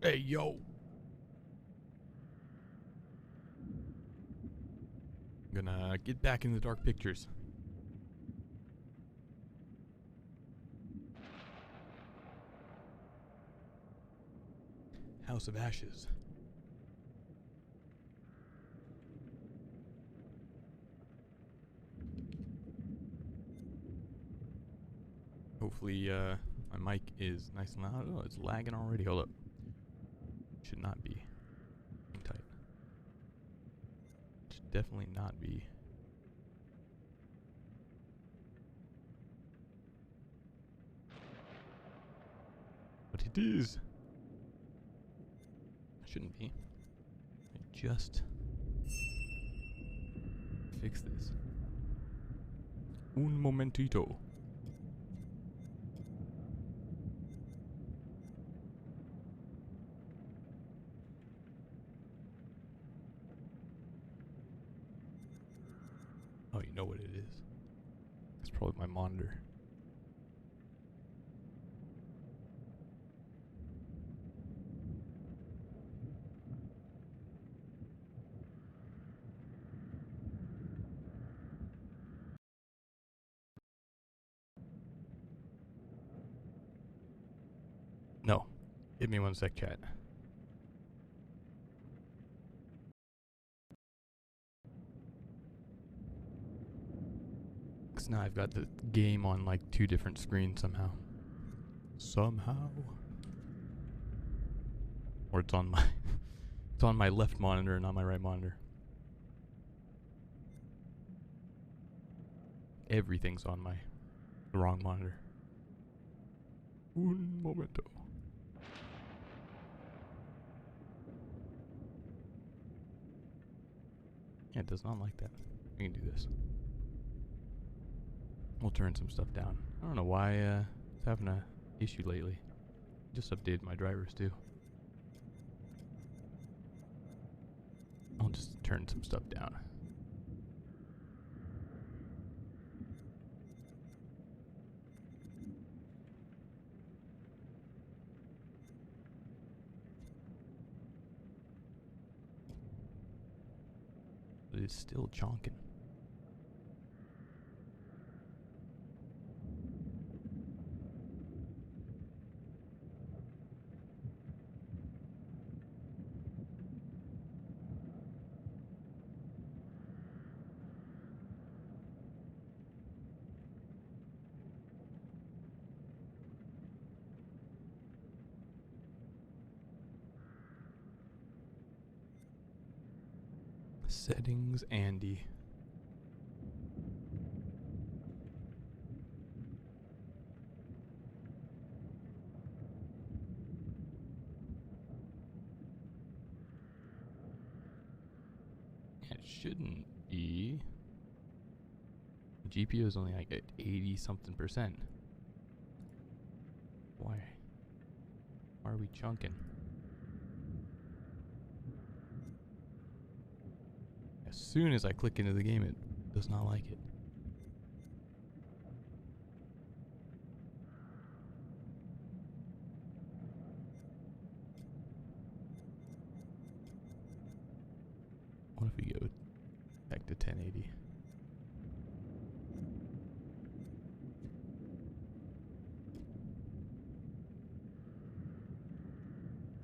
Hey, yo. I'm gonna get back in the dark pictures. House of Ashes. Hopefully, my mic is nice and loud. Oh, it's lagging already. Hold up. Should not be. Hang tight. Should definitely not be. But it is. Shouldn't be. Just fix this. Un momentito. Oh, you know what it is. It's probably my monitor. No. Give me one sec, chat. Because now I've got the game on like 2 different screens somehow. Or it's on my it's on my left monitor, not my right monitor. Everything's on the wrong monitor. Un momento. Yeah, it does not like that. We can do this. We'll turn some stuff down. I don't know why it's having a issue lately. Just updated my drivers too. I'll just turn some stuff down. But it's still chonking. Settings, Andy. It shouldn't be. The GPU is only like at 80 something %. Why? Why are we chunking? As soon as I click into the game, it does not like it. What if we go back to 1080?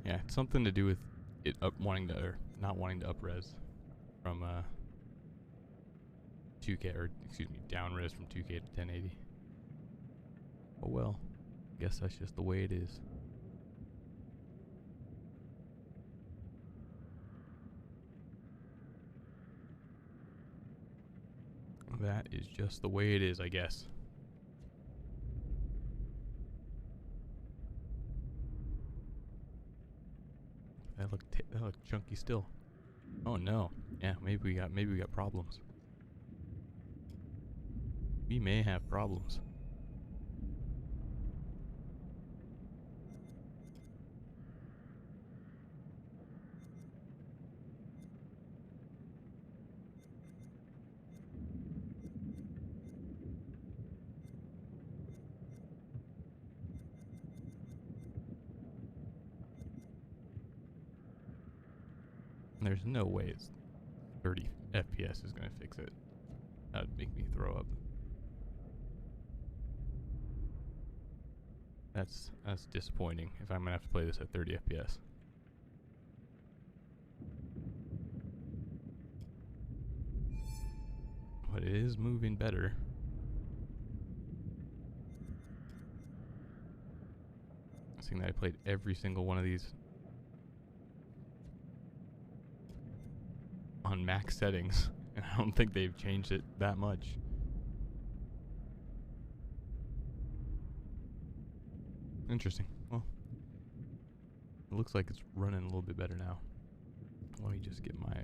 Yeah, it's something to do with it wanting to, or not wanting to up-res from 2K, or excuse me, down-res from 2K to 1080. Oh well, guess that's just the way it is. That is just the way it is, I guess. That looked chunky still. Oh no. Yeah, maybe we got problems. We may have problems. There's no way it's 30 FPS is going to fix it. That would make me throw up. That's disappointing if I'm going to have to play this at 30 FPS. But it is moving better. Seeing that I played every single one of these on max settings, and I don't think they've changed it that much. Interesting. Well, it looks like it's running a little bit better now. Let me just get my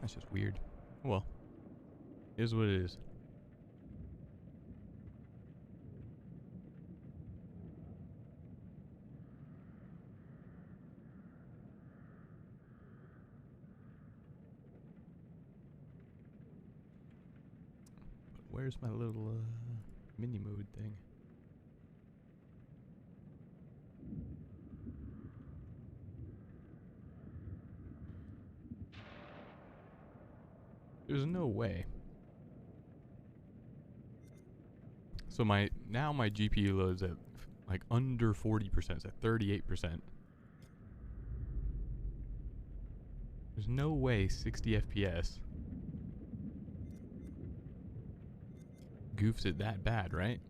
that's just weird. Well, it is what it is. But where's my little mini mode thing? There's no way. So my GPU loads at like under 40%, it's at 38%. There's no way 60 FPS goofs it that bad, right?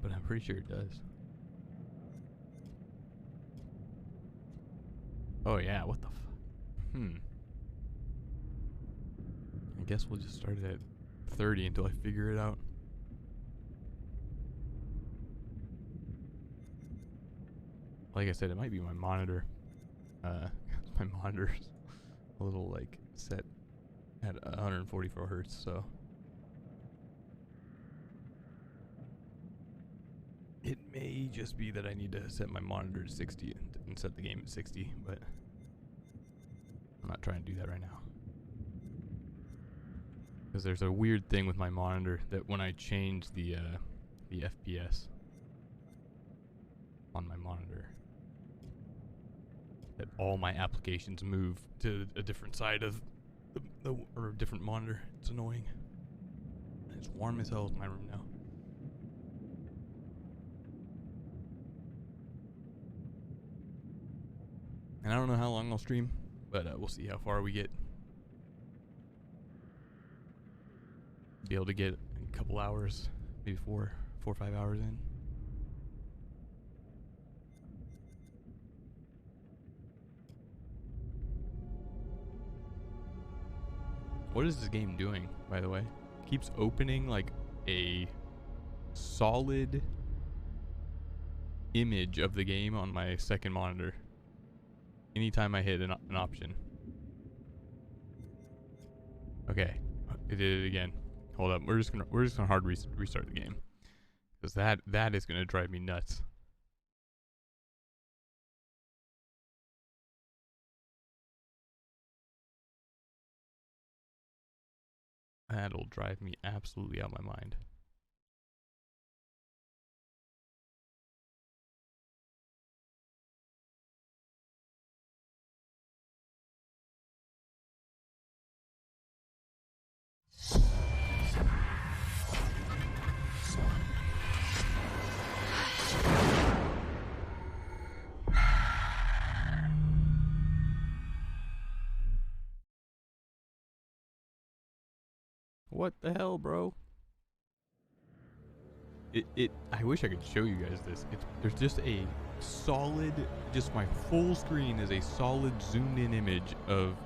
But I'm pretty sure it does. Oh yeah, what the I guess we'll just start it at 30 until I figure it out. Like I said, it might be my monitor. My monitor's a little like set at 144 hertz, so it may just be that I need to set my monitor to 60 and set the game at 60, but I'm not trying to do that right now. Because there's a weird thing with my monitor that when I change the FPS on my monitor, that all my applications move to a different side of or a different monitor. It's annoying. It's warm as hell in my room now. And I don't know how long I'll stream, but we'll see how far we get. Be able to get a couple hours, maybe 4 or 5 hours in. What is this game doing, by the way? It keeps opening like a solid image of the game on my second monitor anytime I hit an option. Okay, it did it again. Hold up, we're just gonna hard restart the game, because that is gonna drive me nuts. That'll drive me absolutely out of my mind. What the hell, bro? I wish I could show you guys this. There's just a solid, just my full screen is a solid zoomed in image of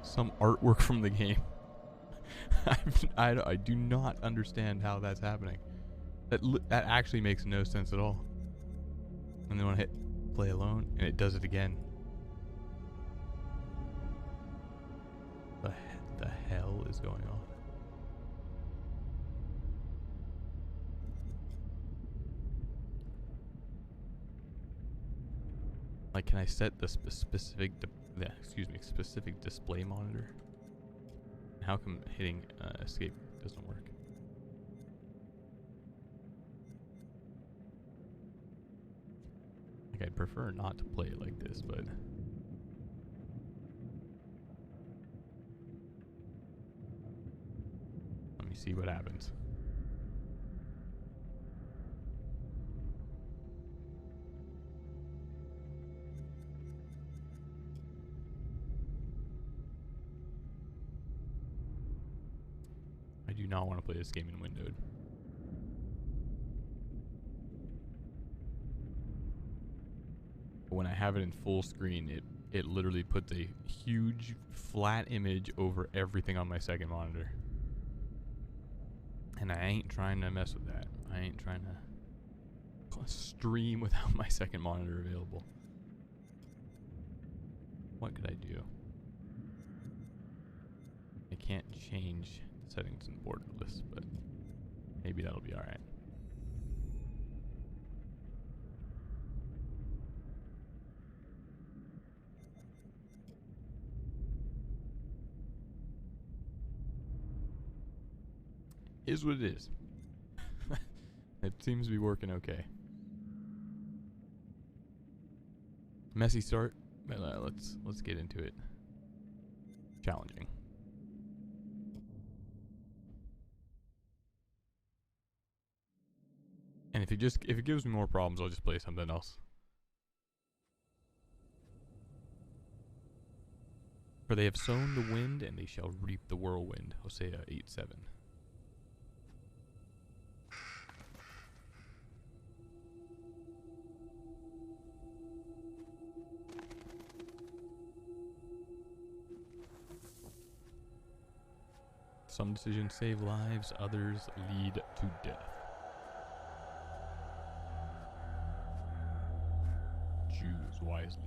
some artwork from the game. I do not understand how that's happening. That actually makes no sense at all. And then when I hit play alone, and it does it again. The hell is going on? Like, can I set the specific display monitor? How come hitting escape doesn't work? Like, I'd prefer not to play it like this, but let me see what happens. I do not want to play this game in windowed. But when I have it in full screen, it literally puts a huge flat image over everything on my second monitor. And I ain't trying to mess with that. I ain't trying to stream without my second monitor available. What could I do? I can't change settings in borderless, but maybe that'll be alright. Is what it is. It seems to be working okay. Messy start, but let's get into it. Challenging. And if it gives me more problems, I'll just play something else. For they have sown the wind, and they shall reap the whirlwind. Hosea 8:7. Some decisions save lives, others lead to death. Choose wisely.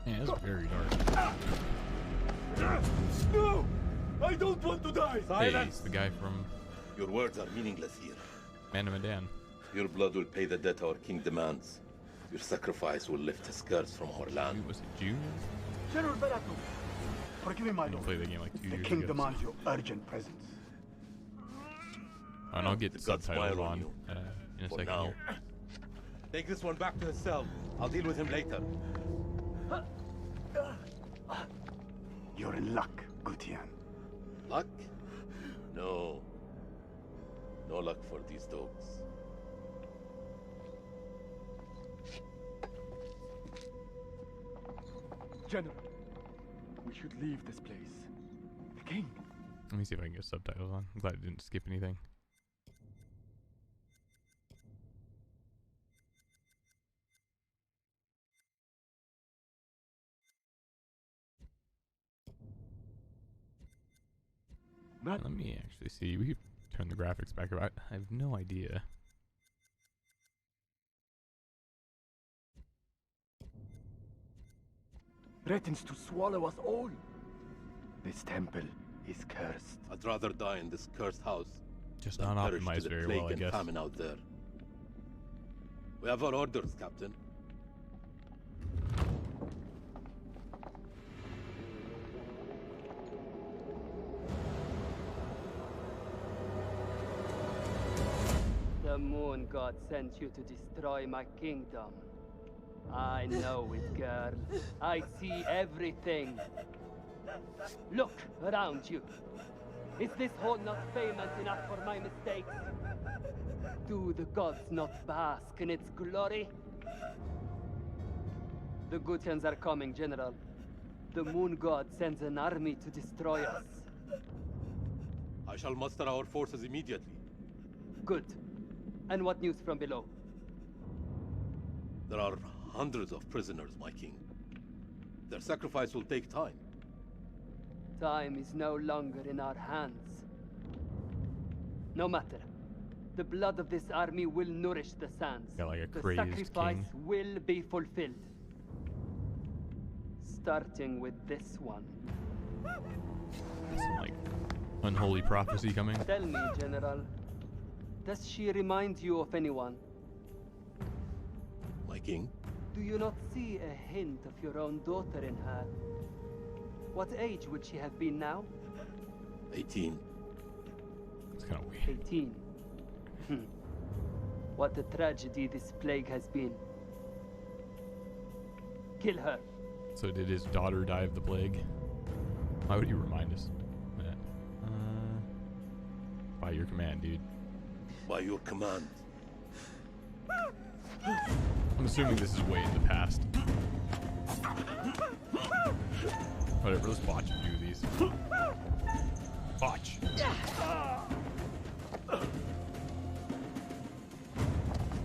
Yeah, it's very dark. No! I don't want to die! Hey, it's the guy from Your words are meaningless here. Man of Medan. Your blood will pay the debt our king demands. Your sacrifice will lift his curse from our land. Was it June? General Barato, forgive me, my I didn't lord. play the game like 2 The years king ago. demands your urgent presence. And I'll get the The gods subtitles smile on on you. in a For second now. here. Take this one back to his cell. I'll deal with him later. You're in luck, Gutian. Luck? No. No luck for these dogs. General, we should leave this place. The king. Let me see if I can get subtitles on. I'm glad I didn't skip anything. That Let me actually see. We could turn the graphics back up. I have no idea. threatens to swallow us all. This temple is cursed. I'd rather die in this cursed house Just than not perish to optimized the very plague well, I and guess. famine out there. We have our orders, Captain. The moon god sent you to destroy my kingdom. I know it, girl. I see everything. Look around you. Is this hole not famous enough for my mistakes? Do the gods not bask in its glory? The Gutians are coming, General. The moon god sends an army to destroy us. I shall muster our forces immediately. Good. And what news from below? There are hundreds of prisoners, my king. Their sacrifice will take time. Time is no longer in our hands. No matter. The blood of this army will nourish the sands. Got like a The crazed sacrifice king. will be fulfilled. Starting with this one. Some like unholy prophecy coming. Tell me, General. Does she remind you of anyone? My king? Do you not see a hint of your own daughter in her? What age would she have been now? 18. It's kind of weird. 18. What a tragedy this plague has been. Kill her. So did his daughter die of the plague? Why would you remind us of that? By your command, dude. By your command. I'm assuming this is way in the past. Whatever, let's watch him do these. Watch.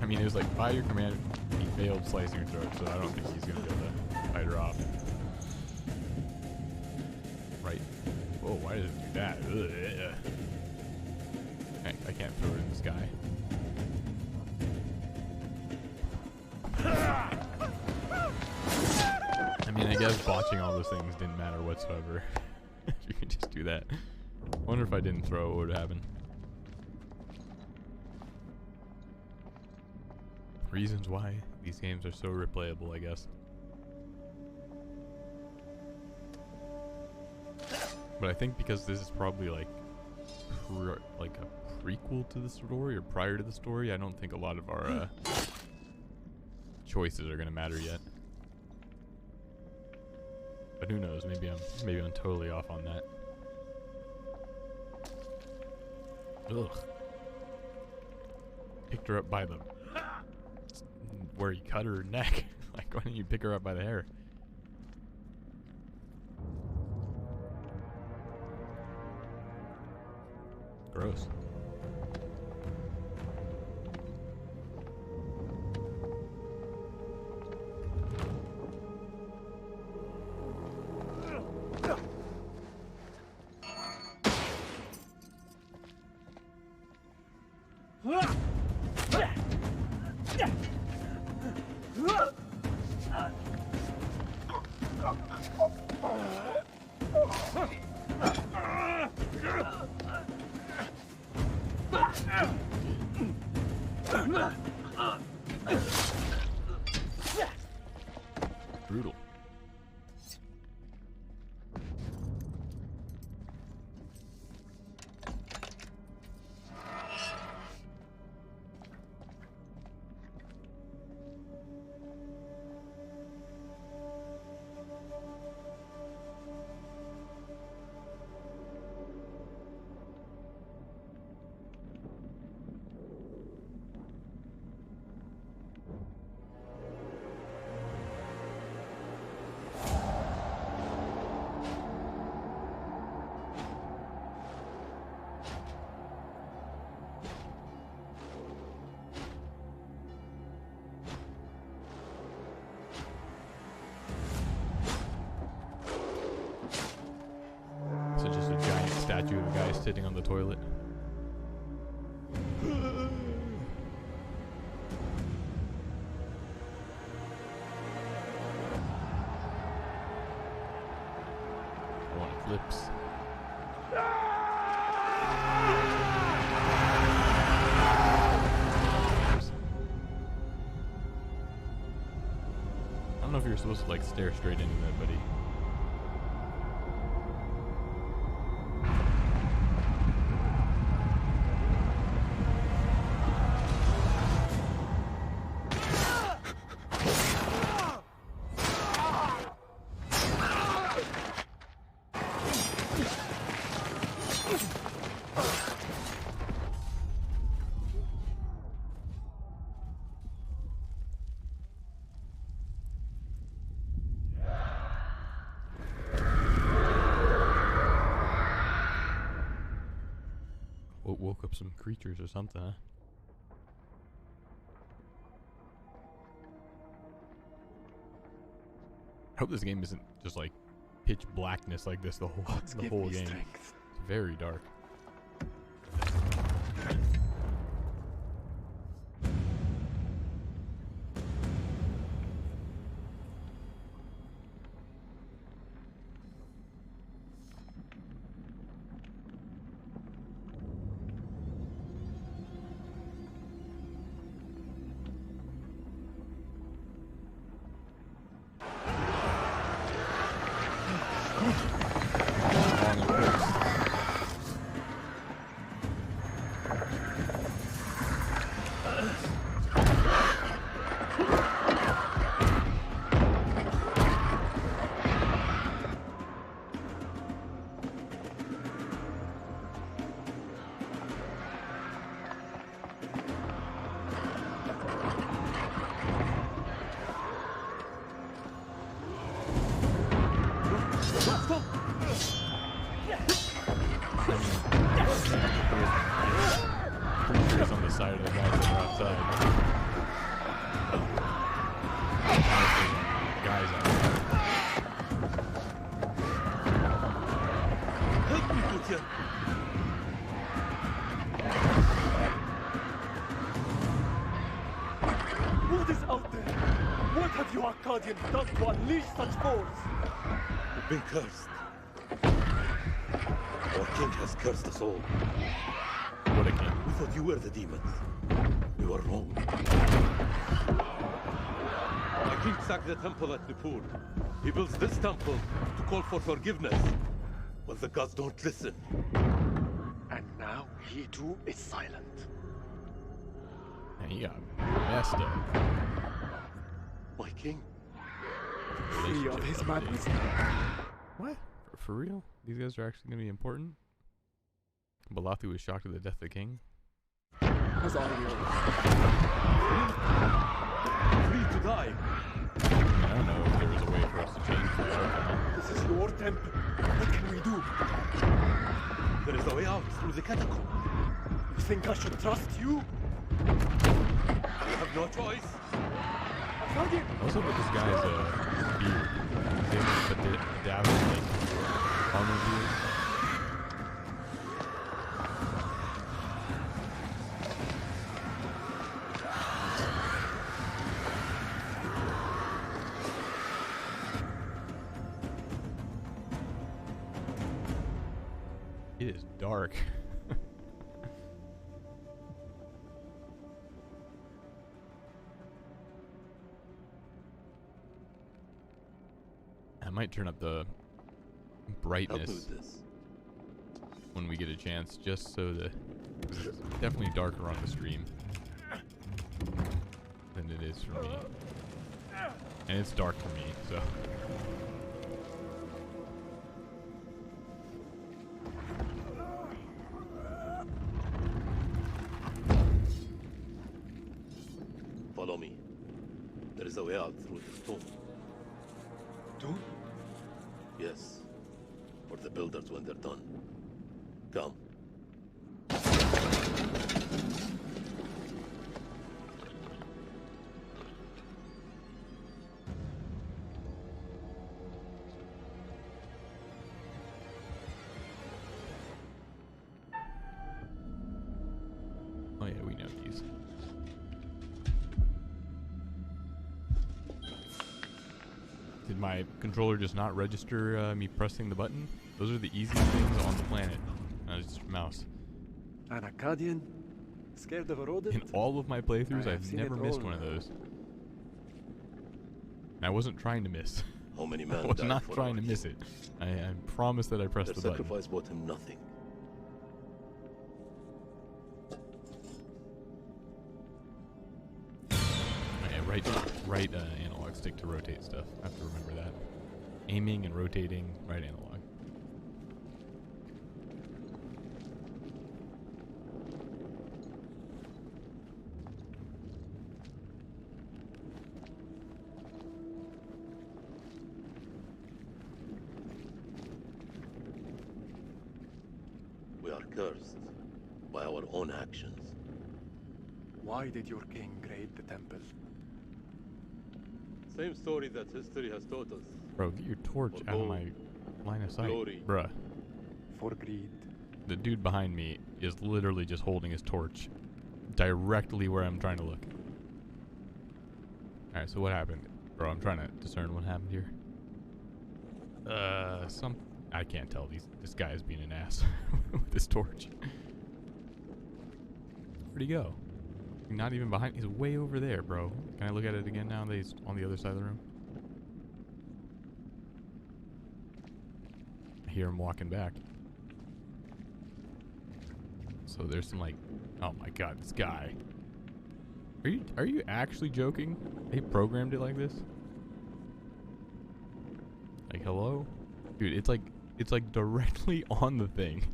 I mean, it was like, by your command, he failed slicing her throat, so I don't think he's gonna be able to fight her off. Right. Whoa, why did it do that? Ugh. I can't throw it in the sky. I mean, I guess botching all those things didn't matter whatsoever. You can just do that. Wonder if I didn't throw, what would happen? Reasons why these games are so replayable, I guess. But I think because this is probably like a prequel to the story or prior to the story, I don't think a lot of our choices are gonna matter yet. But who knows? Maybe I'm totally off on that. Ugh. Picked her up by the where he cut her neck. Like, why didn't you pick her up by the hair? Gross. Brutal. So just a giant statue of a guy sitting on the toilet. One flips. I don't know if you're supposed to like stare straight into that, buddy. up some creatures or something, huh? I hope this game isn't just like pitch blackness like this the whole game. Strength. It's very dark. Creatures on the side of the guys that are outside. Guys outside. Help me, Gutierrez. What is out there? What have you Akkadians done to unleash such force? We've been cursed. Our king has cursed us all. What a king. We thought you were the demons. We were wrong. The king sacked the temple at Nippur. He builds this temple to call for forgiveness. But the gods don't listen. And now he too is silent. Man, he got messed up. My king? Free of his madness. What? For real? These guys are actually going to be important? Balathu was shocked at the death of the king? As are you. Free to die. I don't know if there was a way for us to change the outcome. This is your temple. What can we do? There is a way out through the catacomb. You think I should trust you? We have no choice. Akkadian! What's up with this guy's beard? Is he able to dab it like armor beard? It is dark. I might turn up the Help me brightness with this. when we get a chance, just so that it's definitely darker on the stream than it is for me. And it's dark for me, so. Follow me. There is a way out through this tomb. Tomb? Yes. For the builders when they're done. Come. Oh yeah, we know these. Did my controller just not register me pressing the button? Those are the easiest things on the planet. Just mouse. An Akkadian? Scared of a rodent? In all of my playthroughs, I have I've seen never it missed all. one of those. And I wasn't trying to miss. How many I men was died not for trying our to miss king? it. I promise that I pressed Their the button. sacrifice bought him nothing. Oh, yeah, right analog stick to rotate stuff. I have to remember that. Aiming and rotating, right analog. We are cursed by our own actions. Why did your king raid the temple? Same story that history has taught us. Bro, get your torch For out of gold, my line of sight. glory. Bruh. For greed. The dude behind me is literally just holding his torch directly where I'm trying to look. Alright, so what happened? Bro, I'm trying to discern what happened here. I can't tell. This guy is being an ass with his torch. Where'd he go? Not even behind. He's way over there, bro. Can I look at it again now that he's on the other side of the room? I hear him walking back. So there's some like, oh my god, this guy. Are you actually joking? They programmed it like this? Like, hello? Dude, it's like directly on the thing.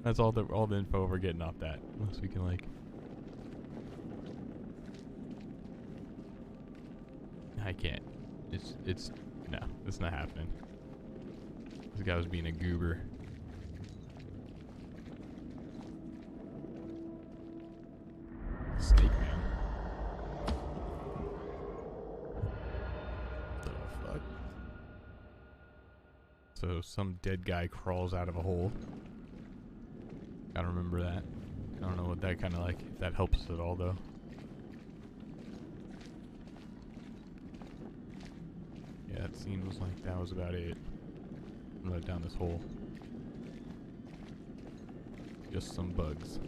That's all the info we're getting off that. Unless we can like, I can't. It's no, it's not happening. This guy was being a goober. Snake man. The fuck? So some dead guy crawls out of a hole. Gotta remember that. I don't know what that kind of like, if that helps at all though. Yeah, it seems like that was about it. Right down this hole. Just some bugs.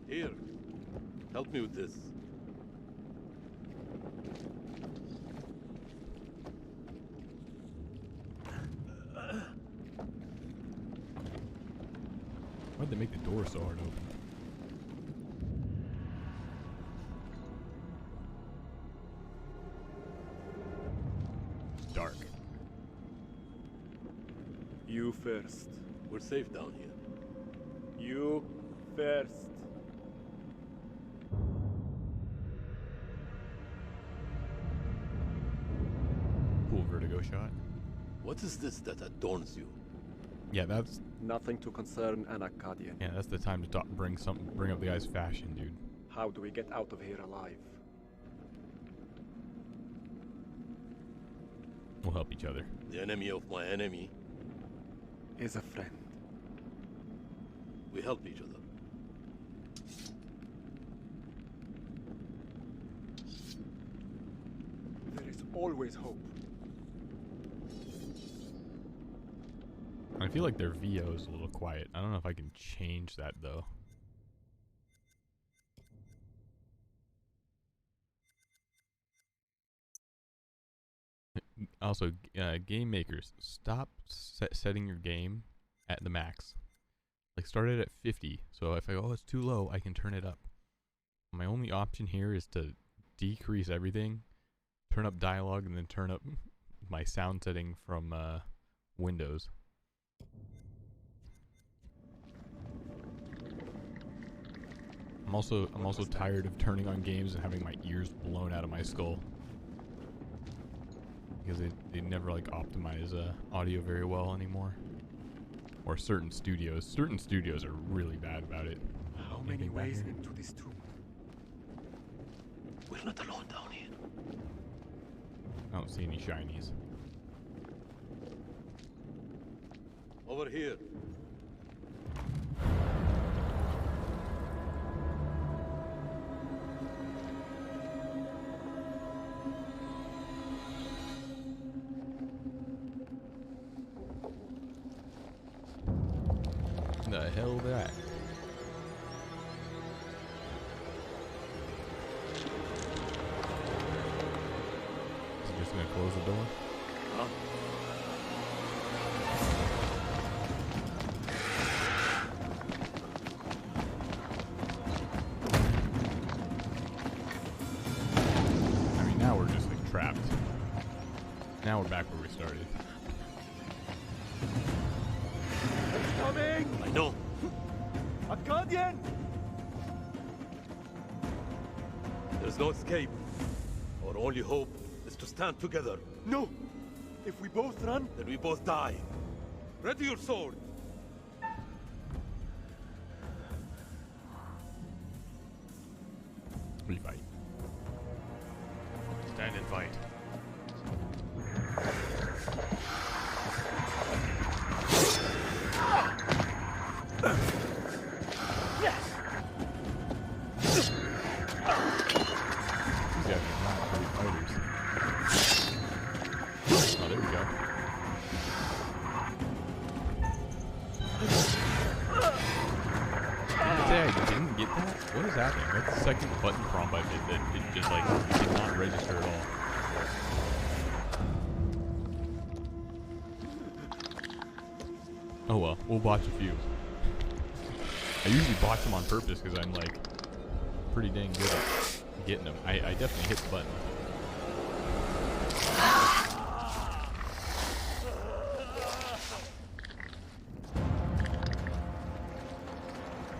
Here, help me with this. Why'd they make the door so hard open? It's dark. You first. We're safe down here. You first. Cool vertigo shot. What is this that adorns you? Yeah, that's Nothing to concern an Akkadian. that's the time to talk, bring up the guy's fashion, dude. How do we get out of here alive? We'll help each other. The enemy of my enemy. Is a friend. We help each other. There is always hope. I feel like their VO is a little quiet. I don't know if I can change that though. Also, game makers, stop setting your game at the max. Like, start it at 50. So if I go, oh, it's too low, I can turn it up. My only option here is to decrease everything, turn up dialogue, and then turn up my sound setting from Windows. I'm also tired of turning on games and having my ears blown out of my skull. Because they never like optimize audio very well anymore. Or certain studios. Certain studios are really bad about it. How many ways into this tomb? We're not alone down here. I don't see any shinies. Over here. The hell that? Is he just gonna close the door? Huh? I mean, now we're just like trapped. Now we're back where we started. It's coming! I know. Akkadian! There's no escape. Our only hope is to to stand together. No! If we both run, Then we both die. Ready your sword. We fight. Stand and fight. These guys are not pretty fighters. Oh, there we go. Say I didn't get that? What is happening? That's the second button prompt I did that it just like did not register at all. Oh well, we'll botch a few. I usually botch them on purpose because I'm like pretty dang good at getting them. I definitely hit the button.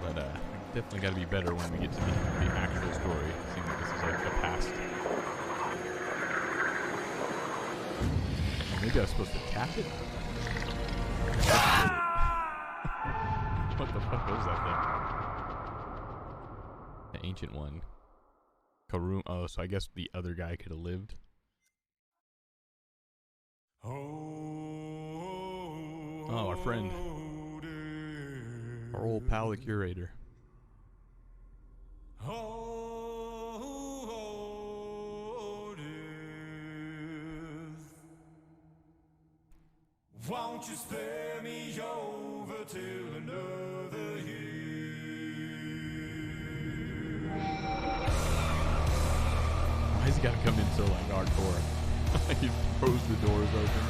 But definitely got to be better when we get to the actual story. Seeing like this is like the past. Oh, maybe I was supposed to tap it. What the fuck was that thing? The ancient one. Karum. Oh, so I guess the other guy could have lived. Oh, our friend. Our old pal, the curator. Won't you spare me over till another year? Why has he gotta come in so like hardcore? He throws the doors open.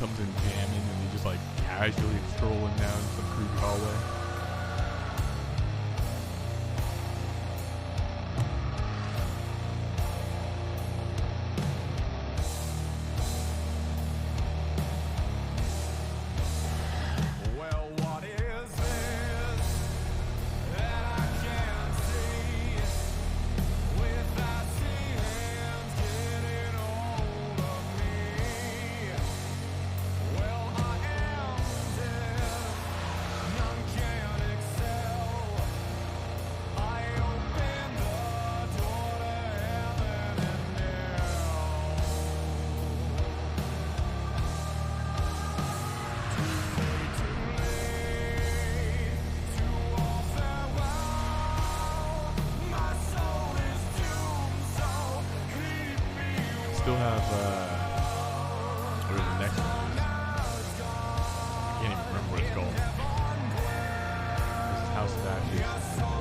Comes in jamming and he just like casually strolling down some creepy hallway. Well, what is this that I can't see? With that hands getting hold of me. Well, I am dead, none can excel. I open the door to heaven and hell. Still have where's the next one? I can't even remember what it's called. This is House of Ashes. Oh,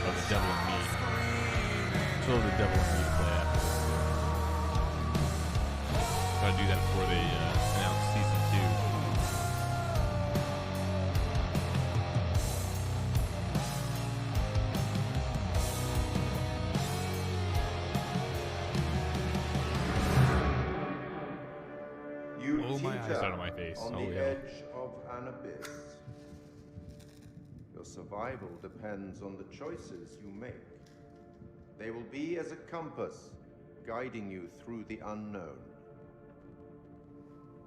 the Devil in Me. Still have the Devil in Me to play after. Gotta do that before they announce season 2. You Blow my teeter eyes out of my face. on Oh, the yeah. edge of an abyss. Your survival depends on the choices you make. They will be as a compass, guiding you through the unknown.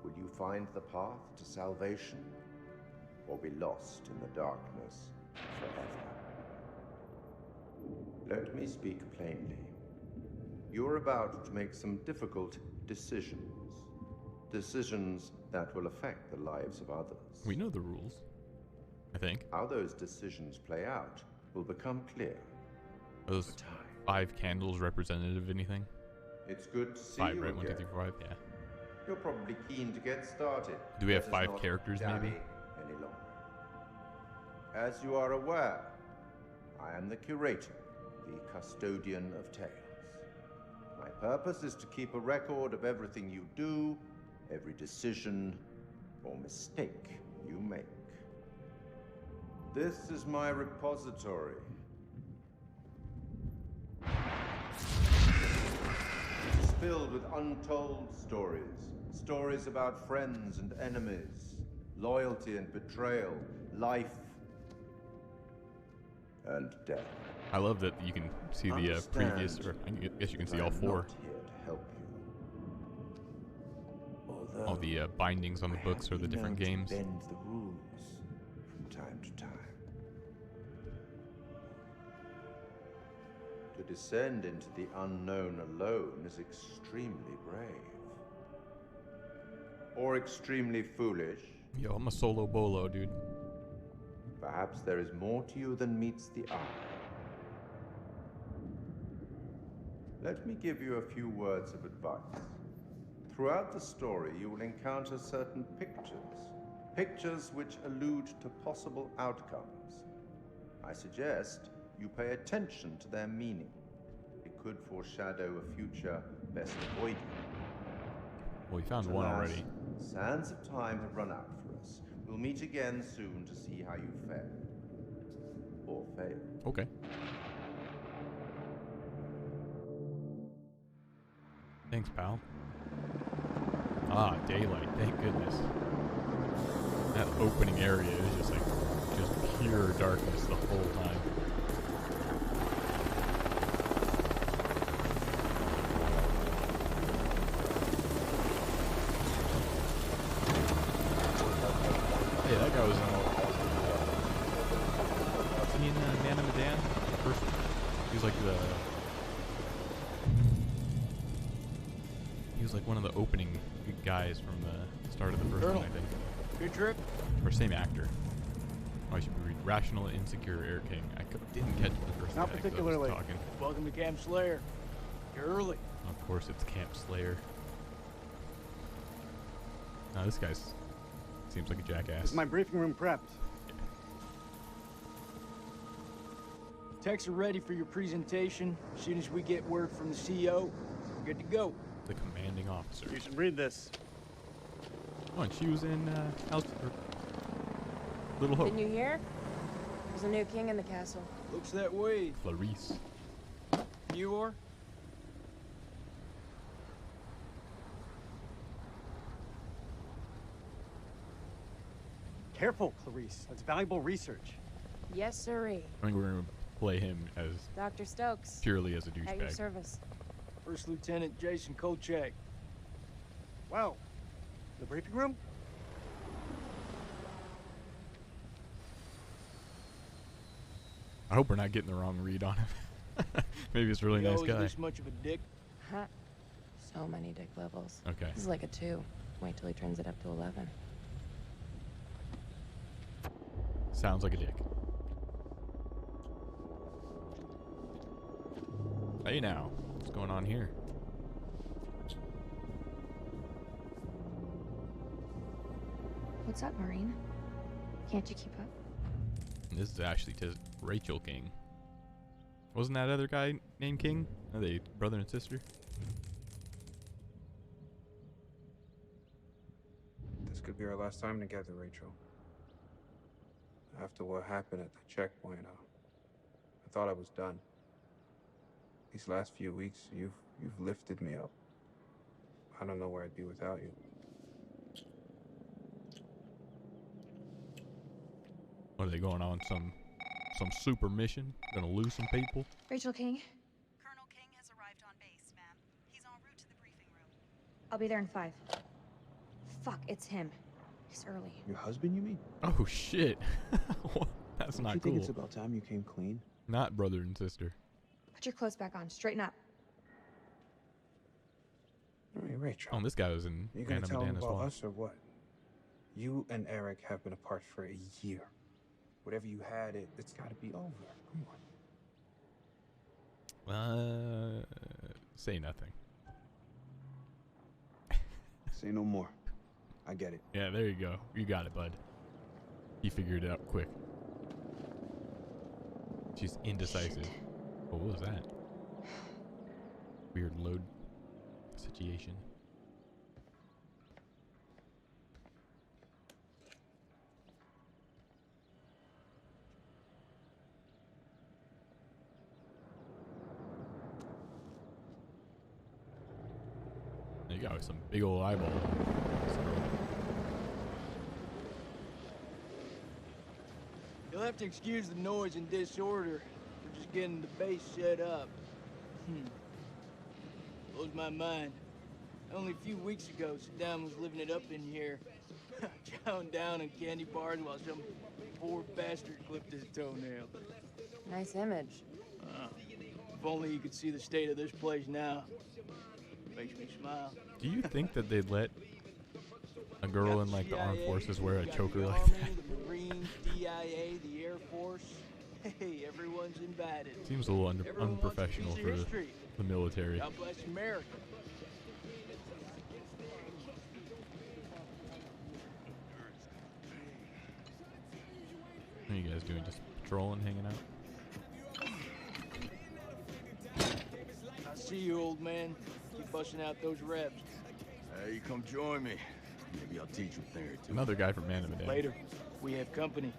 Will you find the path to salvation, or be lost in the darkness forever? Let me speak plainly. You're about to make some difficult decisions. Decisions that will affect the lives of others. We know the rules, I think. How those decisions play out will become clear Are those over time. 5 candles representative of anything? It's good to see 5, you right? 1, 2, again. 3, 4, 5. Yeah. You're probably keen to get started. Do we have Let us 5 not characters, dally maybe? any longer. As you are aware, I am the curator, the custodian of tales. My purpose is to keep a record of everything you do, every decision or mistake you make. This is my repository. It's filled with untold stories. Stories about friends and enemies, loyalty and betrayal, life and death. I love that you can see the previous, or I guess you can see all I'm four. not here to help you. Although All the bindings on the I books have or the been different known to games. bend the rules from time to time. To descend into the unknown alone is extremely brave. Or extremely foolish. Yo, I'm a solo bolo, dude. Perhaps there is more to you than meets the eye. Let me give you a few words of advice. Throughout the story, you will encounter certain pictures. Pictures which allude to possible outcomes. I suggest you pay attention to their meaning. It could foreshadow a future best avoided. Well, we found But one alas, already. Sands of time have run out for us. We'll meet again soon to see how you fare. Or fail. Okay. Thanks, pal. Ah, daylight. Thank goodness. That opening area is just like, just pure darkness the whole time. Hey, that guy was in Man of Medan? First, he was like one of the opening guys from the start of the first one, I think. Good trip? Or same actor. Oh, I should be reading Rational Insecure Air King. Didn't catch the first Not time 'cause I was particularly. talking. Welcome to Camp Slayer. You're early. Of course, it's Camp Slayer. Now this guy's seems like a jackass. Is my briefing room prepped? Techs are ready for your presentation. As soon as we get word from the CEO, we're good to go. The commanding officer. You should read this. Oh, and she was in Little Hope. Didn't you hear? There's a new king in the castle. Looks that way. Clarice. You are? Careful, Clarice. That's valuable research. Yes, sirree. I think we're gonna play him as Dr. Stokes. purely as a At your douchebag. service. First Lieutenant Jason Kolchak. Wow. The briefing room? I hope we're not getting the wrong read on him. Maybe he's a really You nice always guy. this much of a dick. Huh. So many dick levels. Okay. This is like a 2. Wait till he turns it up to 11. Sounds like a dick. Hey now, what's going on here? What's up, Marine? Can't you keep up? And this is actually to Rachel King. Wasn't that other guy named King? Are they brother and sister? This could be our last time together, Rachel. After what happened at the checkpoint, I thought I was done. These last few weeks, you've lifted me up. I don't know where I'd be without you. What are they going on? Some super mission? Gonna lose some people? Rachel King, Colonel King has arrived on base, ma'am. He's en route to the briefing room. I'll be there in 5. Fuck, it's him. He's early. Your husband, you mean? Oh shit. That's Don't not you cool. think it's about time you came clean? Not brother and sister. Put your clothes back on. Straighten up. Hey, Rachel. Oh, and this guy was in You gonna Anna tell him Medan as about well. us or what? You and Eric have been apart for a year. Whatever you had, it's gotta be over. Come on. Say nothing. Say no more. I get it. Yeah, there you go. You got it, bud. He figured it out quick. She's indecisive. Shit. Oh, what was that? Weird load situation. You got some big old eyeball. You'll have to excuse the noise and disorder. We're just getting the base set up. Blows my mind. Only a few weeks ago, Saddam was living it up in here. Chowing down on candy bars while some poor bastard clipped his toenail. Nice image. If only you could see the state of this place now. Makes me smile. Do you think that they'd let a girl in like the armed forces wear a choker the like Army, that? the Marines, DIA, the Air Force. Hey, everyone's invited. Seems a little Everyone wants a unprofessional piece of for history. the military. God bless America. What are you guys doing? Just patrolling, hanging out? I see you, old man. Keep busting out those reps. Hey, you come join me. Maybe I'll teach you a thing or two. Another guy from Man of the Day. Later, we have company.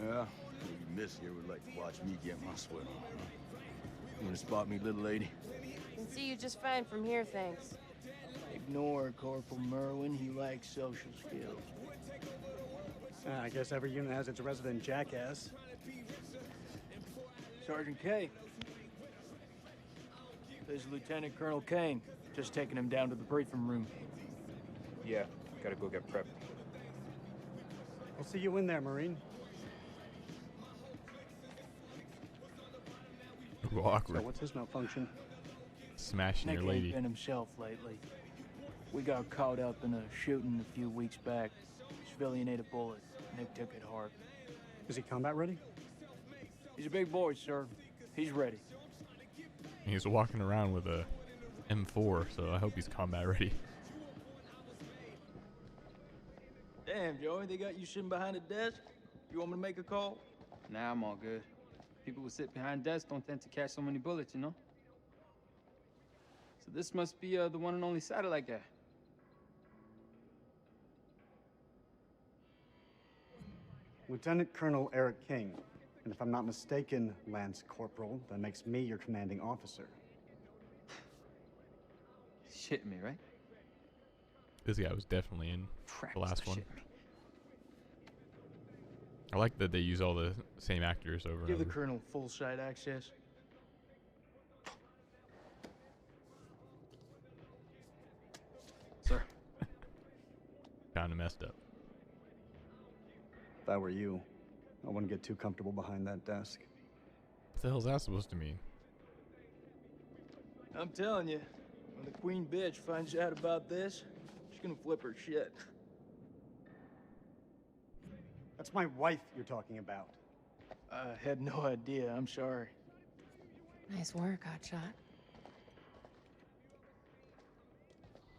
Yeah? Maybe Miss here would like to watch me get my sweat on, huh? You wanna spot me, little lady? Can see you just fine from here, thanks. Ignore Corporal Merwin. He lacks social skills. I guess every unit has its resident jackass. Sergeant K. This is Lieutenant Colonel Kane. Just taking him down to the briefing room. Yeah, gotta go get prepped. I'll see you in there, Marine. Ooh, awkward. So what's his malfunction? Smashing Nick your ain't lady. been himself lately. We got caught up in a shooting a few weeks back. Civilian ate a bullet. Nick took it hard. Is he combat ready? He's a big boy, sir. He's ready. He's walking around with a M4, so I hope he's combat ready. Damn, Joey, they got you sitting behind a desk? You want me to make a call? Nah, I'm all good. People who sit behind desks don't tend to catch so many bullets, you know? So this must be the one and only satellite guy. Lieutenant Colonel Eric King. And if I'm not mistaken, Lance Corporal, that makes me your commanding officer. Shit me, right? This guy was definitely in the Practice last the one. shit me. I like that they use all the same actors over and Give the over. Colonel full site access. Sir. Kinda messed up. If I were you, I wouldn't get too comfortable behind that desk. What the hell's that supposed to mean? I'm telling you, when the queen bitch finds out about this, she's gonna flip her shit. That's my wife you're talking about. I had no idea. I'm sorry. Nice work, Hotshot.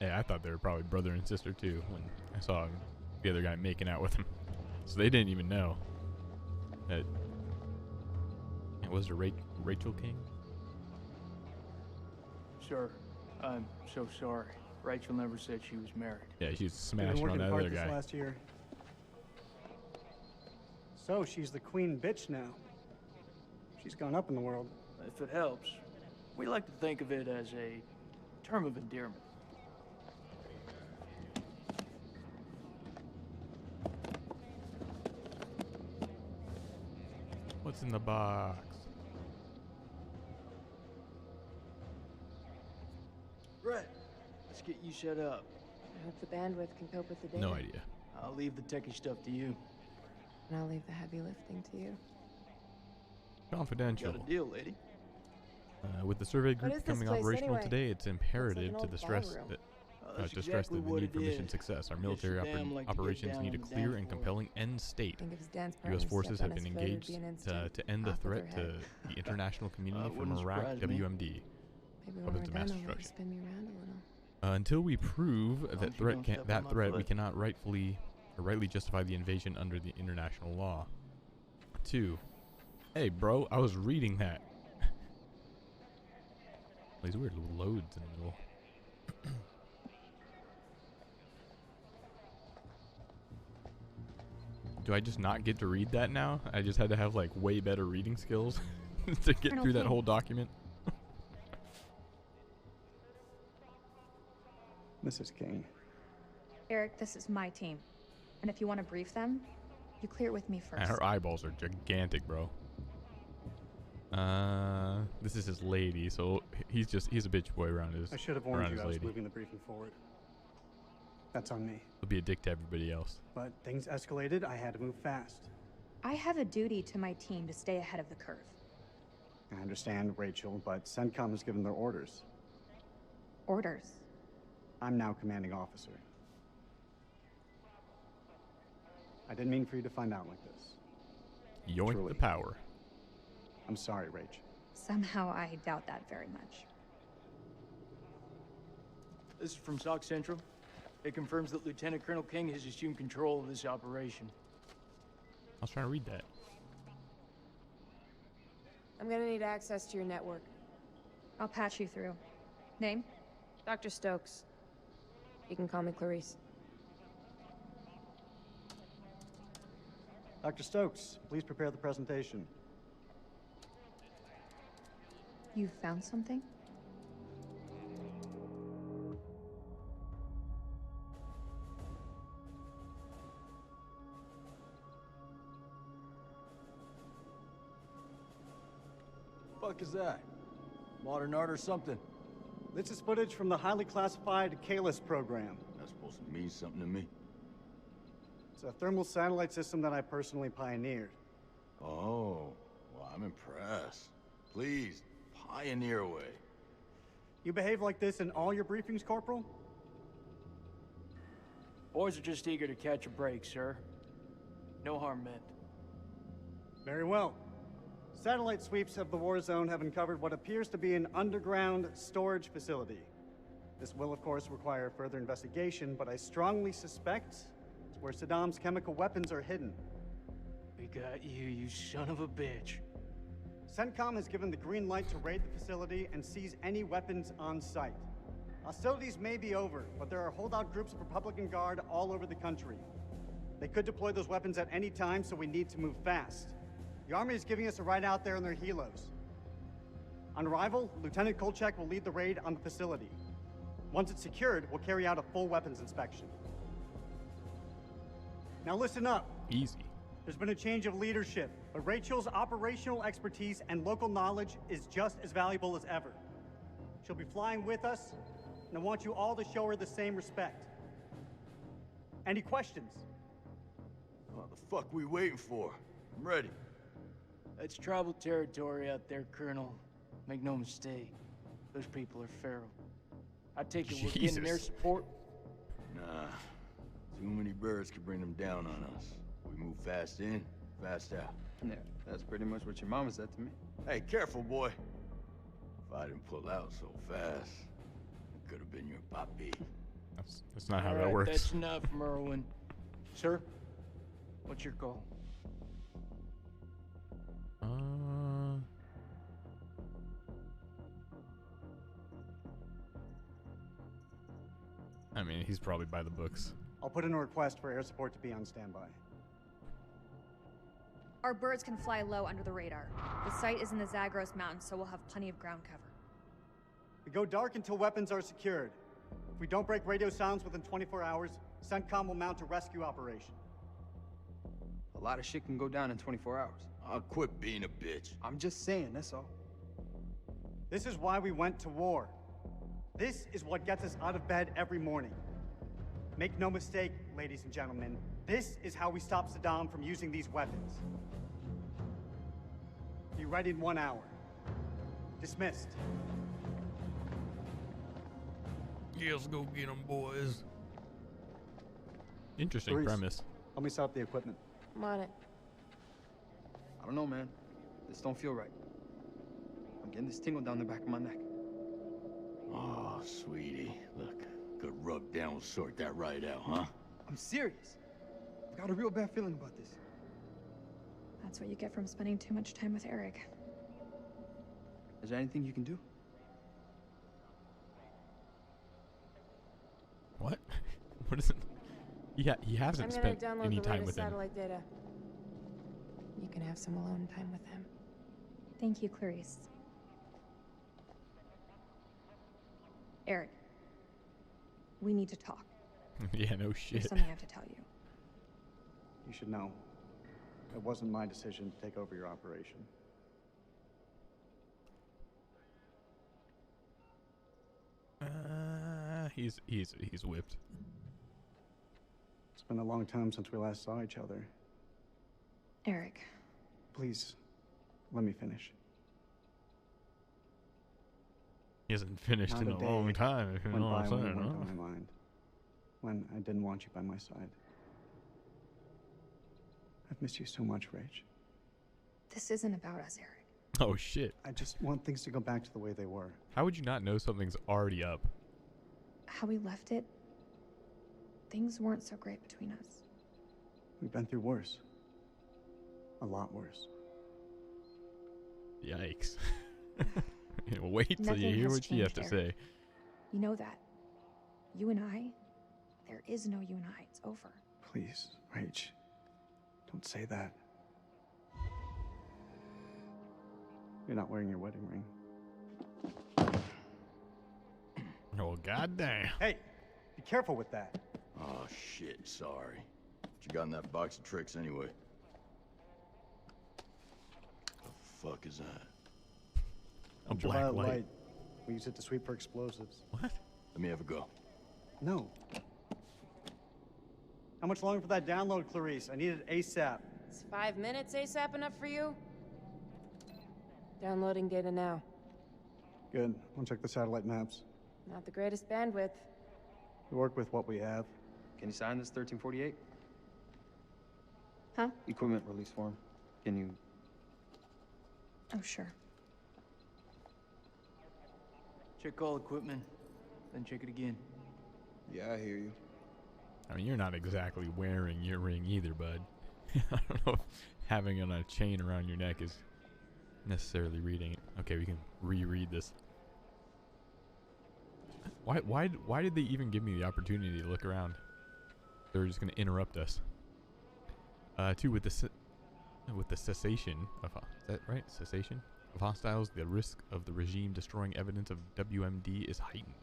Yeah, I thought they were probably brother and sister too when I saw the other guy making out with him. So they didn't even know that it was Rachel King. Sir, I'm so sorry. Rachel never said she was married. Yeah, she's We've been smashing on working that hard other this guy. last year. So she's the queen bitch now. She's gone up in the world. If it helps, we like to think of it as a term of endearment. What's in the box? Right. Let's get you set up. I hope the bandwidth can cope with the data. No idea. I'll leave the techie stuff to you. And I'll leave the heavy lifting to you. Confidential. Got a deal, lady. With the survey What group is this becoming place operational anyway? today, it's imperative an to old the stress ballroom. that That's to stress exactly that the what need for it mission is. success. Our Guess military your dam like to get operations down need a on the clear dance and floor. compelling end state. Think if his dance U.S. partner forces stepped on have been his foot, it'd engaged be an instant to end the off with threat her to head. the international community from Wouldn't Iraq, surprise me. WMD, Maybe when weapons we're of done, mass I'll let you destruction. spin me around a little. Until we prove long as that you don't step on that my threat, we foot. cannot rightly justify the invasion under the international law. 2. Hey, bro, I was reading that. These weird little loads in the middle. Do I just not get to read that now? I just had to have like way better reading skills to get Colonel through that King. whole document. Mrs. King. Eric, this is my team. And if you want to brief them, you clear it with me first. And her eyeballs are gigantic, bro. This is his lady, so he's a bitch boy around his. I should have warned around you his I was lady. moving the briefing forward. That's on me. He'll be a dick to everybody else. But things escalated. I had to move fast. I have a duty to my team to stay ahead of the curve. I understand, Rachel, but CENTCOM has given their orders. Orders. I'm now commanding officer. I didn't mean for you to find out like this. Yoink Truly. the power. I'm sorry, Rach. Somehow I doubt that very much. This is from SOC Central. It confirms that Lieutenant Colonel King has assumed control of this operation. I was trying to read that. I'm gonna need access to your network. I'll patch you through. Name? Dr. Stokes. You can call me Clarice. Dr. Stokes, please prepare the presentation. You found something? Fuck is that? Modern art or something? This is footage from the highly classified Kalis program. That's supposed to mean something to me. It's a thermal satellite system that I personally pioneered. Oh, well, I'm impressed. Please, pioneer away. You behave like this in all your briefings, Corporal? Boys are just eager to catch a break, sir. No harm meant. Very well. Satellite sweeps of the war zone have uncovered what appears to be an underground storage facility. This will, of course, require further investigation, but I strongly suspect it's where Saddam's chemical weapons are hidden. We got you, you son of a bitch. CENTCOM has given the green light to raid the facility and seize any weapons on site. Hostilities may be over, but there are holdout groups of Republican Guard all over the country. They could deploy those weapons at any time, so we need to move fast. The Army is giving us a ride out there in their helos. On arrival, Lieutenant Kolchak will lead the raid on the facility. Once it's secured, we'll carry out a full weapons inspection. Now listen up. Easy. There's been a change of leadership, but Rachel's operational expertise and local knowledge is just as valuable as ever. She'll be flying with us, and I want you all to show her the same respect. Any questions? What the fuck we waiting for? I'm ready. That's tribal territory out there, Colonel. Make no mistake. Those people are feral. I take it we're getting their support? Nah. Too many birds could bring them down on us. We move fast in, fast out. Yeah, that's pretty much what your mama said to me. Hey, careful, boy. If I didn't pull out so fast, it could have been your papi. That's not how All that right, works. That's enough, Merwin. Sir, what's your call? I mean, he's probably by the books. I'll put in a request for air support to be on standby. Our birds can fly low under the radar. The site is in the Zagros Mountains, so we'll have plenty of ground cover. We go dark until weapons are secured. If we don't break radio silence within 24 hours, CENTCOM will mount a rescue operation. A lot of shit can go down in 24 hours. I'll quit being a bitch. I'm just saying, that's all. This is why we went to war. This is what gets us out of bed every morning. Make no mistake, ladies and gentlemen, this is how we stop Saddam from using these weapons. Be ready in 1 hour. Dismissed. Yes, go get them, boys. Interesting Clarice, premise. Let me set up the equipment. I'm on it. I don't know, man. This don't feel right. I'm getting this tingle down the back of my neck. Oh, sweetie. Look, good rub down will sort that right out, huh? I'm serious. I've got a real bad feeling about this. That's what you get from spending too much time with Eric. Is there anything you can do? What? What is it? Yeah, he I'm hasn't gonna spent download any the time latest with him. satellite data. You can have some alone time with him. Thank you, Clarice. Eric, we need to talk. Yeah, no shit. There's something I have to tell you. You should know, it wasn't my decision to take over your operation. he's whipped. It's been a long time since we last saw each other. Eric. Please, let me finish. He hasn't finished Not in a a long day time, if you went know what by I'm when you saying, weren't huh? on my mind. When I didn't want you by my side. I've missed you so much, Rach. This isn't about us, Eric. Oh shit. I just want things to go back to the way they were. How would you not know something's already up? How we left it, things weren't so great between us. We've been through worse. A lot worse. Yikes. Wait till Nothing you hear has what you have to changed, say. Eric. You know that. You and I, there is no you and I. It's over. Please, Rach. Don't say that. You're not wearing your wedding ring. Oh, goddamn. Hey, be careful with that. Oh, shit, sorry. What you got in that box of tricks anyway? The fuck is that? A black Ultraviolet light. We use it to sweep for explosives. What? Let me have a go. No. How much longer for that download, Clarice? I need it ASAP. Is 5 minutes ASAP enough for you? Downloading data now. Good. I'll check the satellite maps. Not the greatest bandwidth. We work with what we have. Can you sign this 1348? Huh? Equipment release form. Can you... Oh, sure. Check all equipment, then check it again. Yeah, I hear you. I mean, you're not exactly wearing your ring either, bud. I don't know if having it on a chain around your neck is necessarily reading it. Okay, we can reread this. Why did they even give me the opportunity to look around? They were just going to interrupt us. Two, with the cessation of, is that right? Cessation of hostiles, the risk of the regime destroying evidence of WMD is heightened.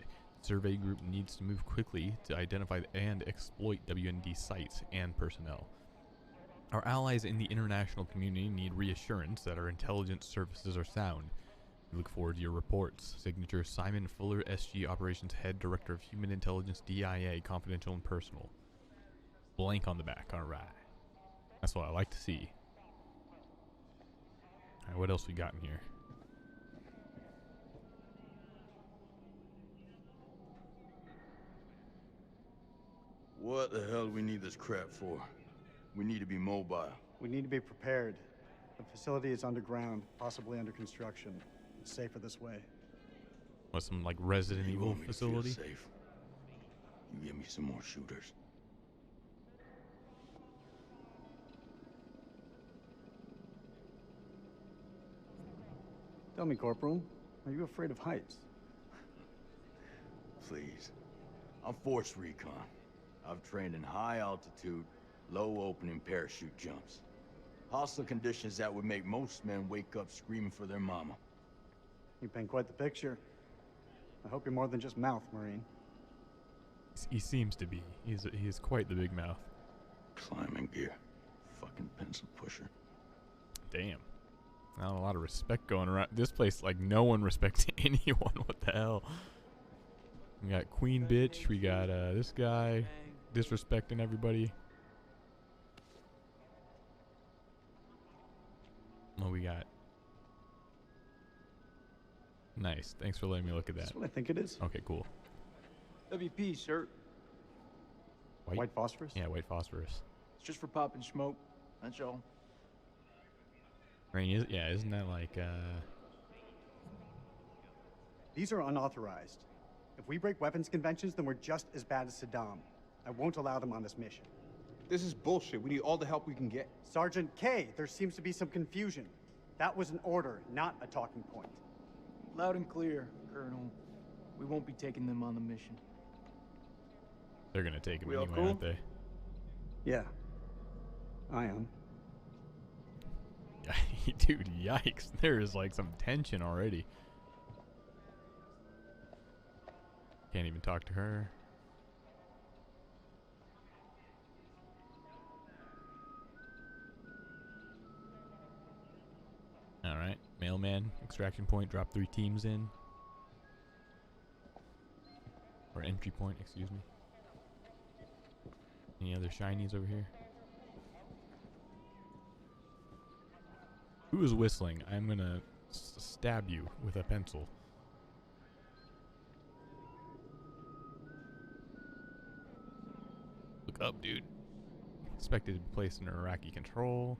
The survey group needs to move quickly to identify and exploit WMD sites and personnel. Our allies in the international community need reassurance that our intelligence services are sound. We look forward to your reports. Signature Simon Fuller, SG Operations Head, Director of Human Intelligence, DIA, Confidential and Personal. Blank on the back, alright. That's what I like to see. Alright, what else we got in here? What the hell do we need this crap for? We need to be mobile. We need to be prepared. The facility is underground, possibly under construction. It's safer this way. What, some like Resident You Evil want me to feel facility? safe? You give me some more shooters. Tell me, Corporal, are you afraid of heights? Please. I'm Force Recon. I've trained in high altitude, low opening parachute jumps. Hostile conditions that would make most men wake up screaming for their mama. You paint quite the picture. I hope you're more than just mouth, Marine. He seems to be. He is quite the big mouth. Climbing gear. Fucking pencil pusher. Damn. Not a lot of respect going around. This place, like, no one respects anyone. What the hell? We got Queen Bitch. We got this guy disrespecting everybody. What we got? Nice. Thanks for letting me look at that. That's what I think it is. Okay, cool. WP, sir. White phosphorus? Yeah, white phosphorus. It's just for popping smoke. That's all. I mean, isn't that like, These are unauthorized. If we break weapons conventions, then we're just as bad as Saddam. I won't allow them on this mission. This is bullshit. We need all the help we can get. Sergeant K, there seems to be some confusion. That was an order, not a talking point. Loud and clear, Colonel. We won't be taking them on the mission. they're gonna take him We all anyway, cool? aren't they? Yeah, I am. Dude, yikes. There is like some tension already. Can't even talk to her. Alright, mailman, extraction point, drop 3 teams in. Or entry point, excuse me. Any other shinies over here? Who is whistling? I'm gonna stab you with a pencil. Look up, dude. Expected to be placed under Iraqi control.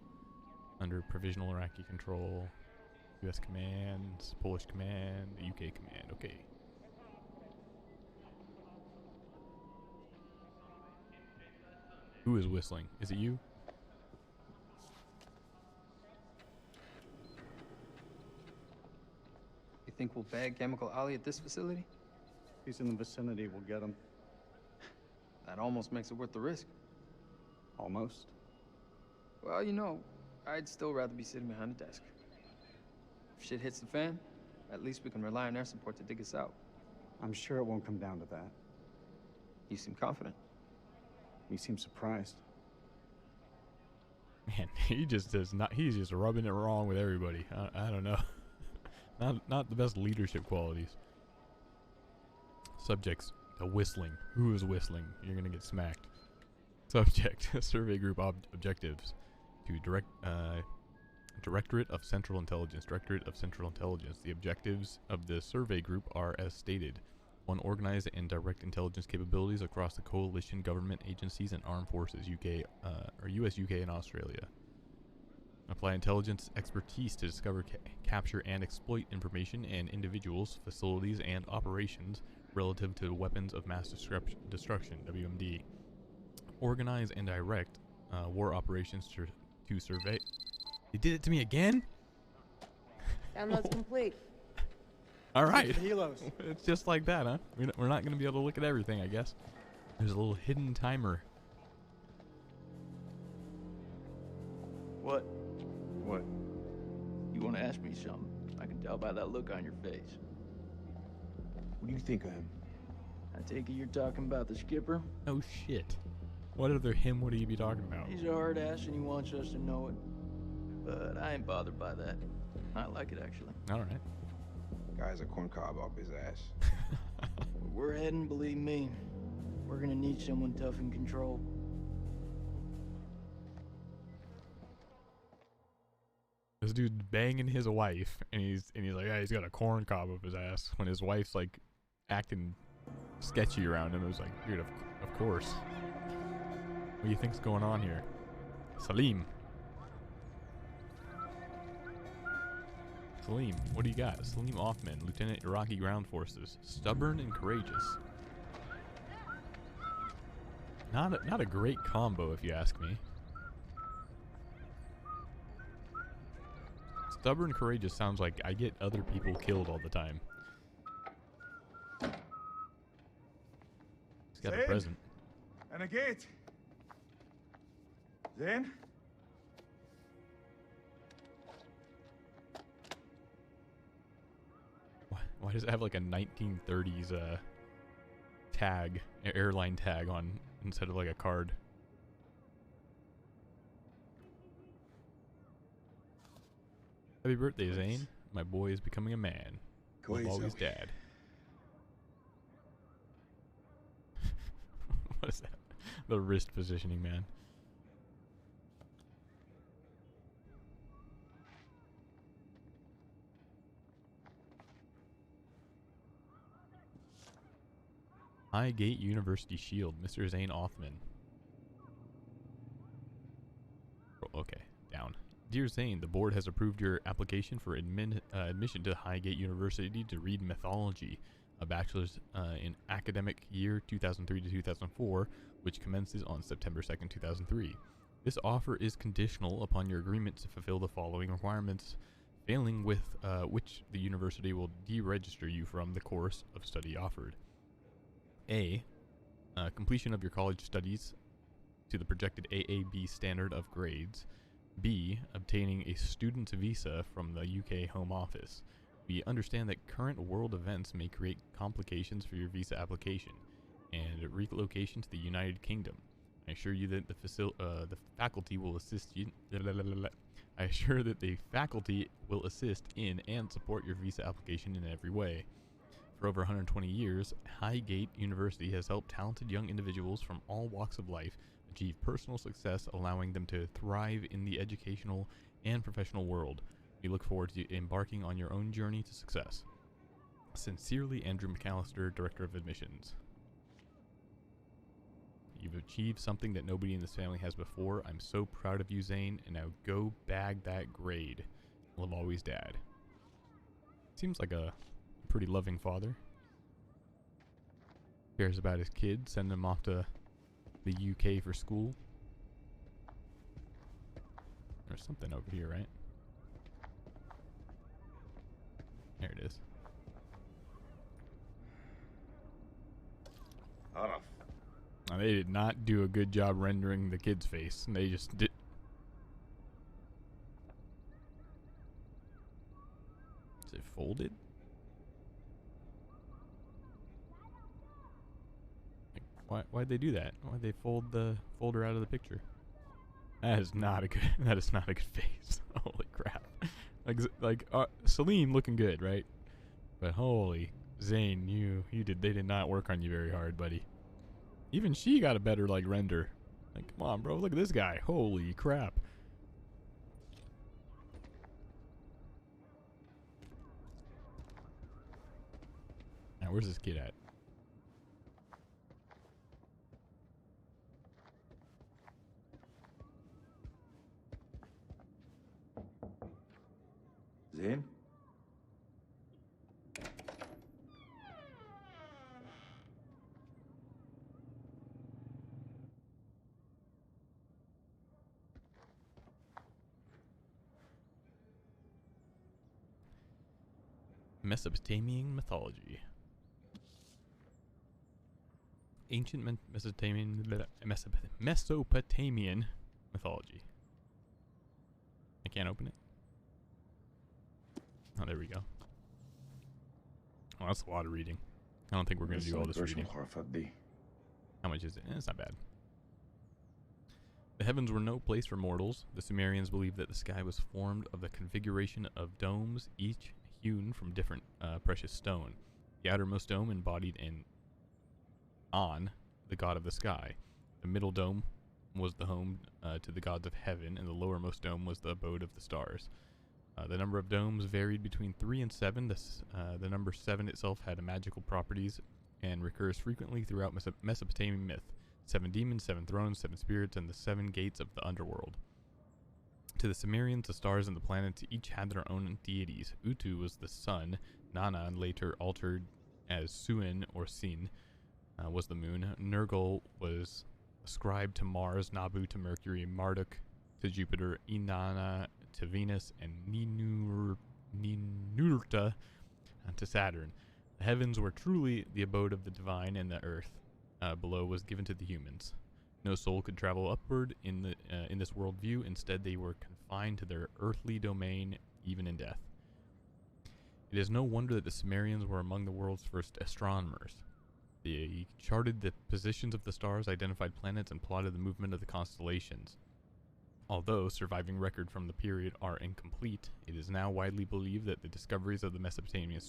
Under provisional Iraqi control. US command, Polish command, UK command. Okay. Who is whistling? Is it you? You think we'll bag Chemical Ali at this facility? If he's in the vicinity, we'll get him. That almost makes it worth the risk. Almost. Well, you know, I'd still rather be sitting behind a desk. If shit hits the fan, at least we can rely on air support to dig us out. I'm sure it won't come down to that. You seem confident. You seem surprised. Man, he just does not. He's just rubbing it wrong with everybody. I don't know. not the best leadership qualities. Subjects: the whistling. Who is whistling? You're gonna get smacked. Subject: survey group objectives. To Directorate of Central Intelligence. Directorate of Central Intelligence. The objectives of the survey group are as stated. 1. Organize and direct intelligence capabilities across the coalition government agencies and armed forces, US, UK, and Australia. Apply intelligence expertise to discover, capture, and exploit information and individuals, facilities, and operations relative to weapons of mass destruction, WMD. Organize and direct war operations to survey. They did it to me again? Download's complete. All right. Helos. It's just like that, huh? We're not going to be able to look at everything, I guess. There's a little hidden timer. What? What? You want to ask me something? I can tell by that look on your face. What do you think of him? I take it you're talking about the skipper? Oh, shit. What other him would he be talking about? He's a hard ass and he wants us to know it. But I ain't bothered by that. I like it, actually. All right. Guy's a corn cob up his ass. Where we're heading, believe me, we're gonna need someone tough in control. This dude's banging his wife, and he's like, yeah, he's got a corn cob up his ass. When his wife's like acting sketchy around him, it was like, dude, of course. What do you think's going on here? Salim, what do you got? Salim Othman, Lieutenant Iraqi Ground Forces. Stubborn and courageous. Not a great combo, if you ask me. Stubborn and courageous sounds like I get other people killed all the time. He's got a present. And a gate. Then? Why does it have like a 1930s tag, airline tag on instead of like a card? Happy birthday, Zane. My boy is becoming a man. Love always, Dad. What is that? The wrist positioning, man. Highgate University Shield, Mr. Zane Othman. Oh, okay, down. Dear Zane, the board has approved your application for admission to Highgate University to read Mythology, a bachelor's in academic year 2003 to 2004, which commences on September 2nd, 2003. This offer is conditional upon your agreement to fulfill the following requirements, failing with which the university will deregister you from the course of study offered. A. Completion of your college studies to the projected AAB standard of grades. B. Obtaining a student's visa from the UK Home Office. We understand that current world events may create complications for your visa application and relocation to the United Kingdom. I assure you that the faculty will assist you. I assure that the faculty will assist in and support your visa application in every way. For over 120 years, Highgate University has helped talented young individuals from all walks of life achieve personal success, allowing them to thrive in the educational and professional world. We look forward to embarking on your own journey to success. Sincerely, Andrew McAllister, Director of Admissions. You've achieved something that nobody in this family has before. I'm so proud of you, Zane, and now go bag that grade. Love always, Dad. Seems like a pretty loving father. Cares about his kids, sending them off to the UK for school. There's something over here, right? There it is. Now, they did not do a good job rendering the kid's face. They just did. Is it folded? Like, why'd they do that? Why'd they fold the folder out of the picture? That is not a good. That is not a good face. Holy crap! Like Salim looking good, right? But holy Zane, you did. They did not work on you very hard, buddy. Even she got a better like render. Like, come on, bro, look at this guy. Holy crap. Now, where's this kid at? Zane? Mesopotamian mythology. Ancient Mesopotamian mythology. I can't open it. Oh, there we go. Oh, that's a lot of reading. I don't think we're going to do all this reading. How much is it? It's not bad. The heavens were no place for mortals. The Sumerians believed that the sky was formed of a configuration of domes, each hewn from different precious stone. The outermost dome embodied On, the god of the sky. The middle dome was the home to the gods of heaven, and the lowermost dome was the abode of the stars. The number of domes varied between 3 and 7. The number 7 itself had magical properties and recurs frequently throughout Mesopotamian myth. 7 demons, 7 thrones, 7 spirits, and the 7 gates of the underworld. To the Sumerians, the stars and the planets each had their own deities. Utu was the sun. Nana, later altered as Suin or Sin, was the moon. Nergal was ascribed to Mars, Nabu to Mercury, Marduk to Jupiter, Inanna to Venus, and Ninurta to Saturn. The heavens were truly the abode of the divine, and the earth below was given to the humans. No soul could travel upward in this worldview. Instead, they were confined to their earthly domain, even in death. It is no wonder that the Sumerians were among the world's first astronomers. They charted the positions of the stars, identified planets, and plotted the movement of the constellations. Although surviving records from the period are incomplete, it is now widely believed that the discoveries of the Mesopotamian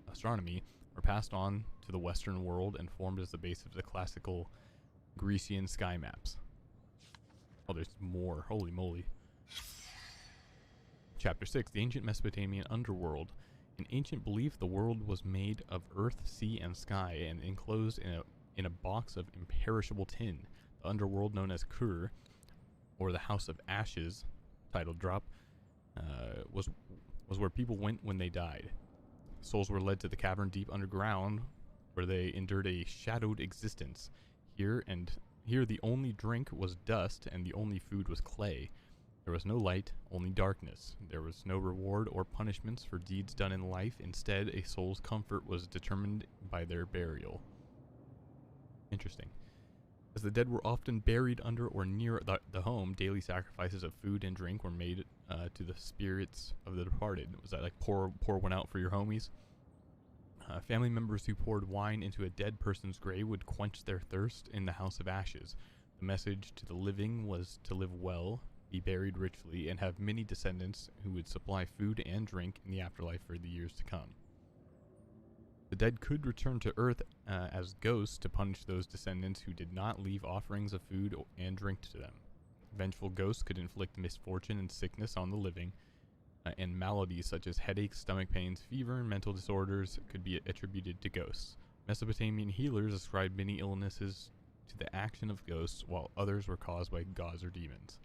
astronomy were passed on to the Western world and formed as the basis of the classical Grecian sky maps. Oh, there's more. Holy moly. Chapter 6, the ancient Mesopotamian underworld. In ancient belief, the world was made of earth, sea, and sky, and enclosed in a box of imperishable tin. The underworld, known as Kur, or the House of Ashes, title drop, was where people went when they died. Souls were led to the cavern deep underground, where they endured a shadowed existence. Here the only drink was dust, and the only food was clay. There was no light, only darkness. There was no reward or punishments for deeds done in life. Instead, a soul's comfort was determined by their burial. Interesting. As the dead were often buried under or near the home, daily sacrifices of food and drink were made to the spirits of the departed. Was that like pour one out for your homies? Family members who poured wine into a dead person's grave would quench their thirst in the House of Ashes. The message to the living was to live well, be buried richly, and have many descendants who would supply food and drink in the afterlife for the years to come. The dead could return to Earth as ghosts to punish those descendants who did not leave offerings of food and drink to them. Vengeful ghosts could inflict misfortune and sickness on the living, and maladies such as headaches, stomach pains, fever, and mental disorders could be attributed to ghosts. Mesopotamian healers ascribed many illnesses to the action of ghosts, while others were caused by gods or demons.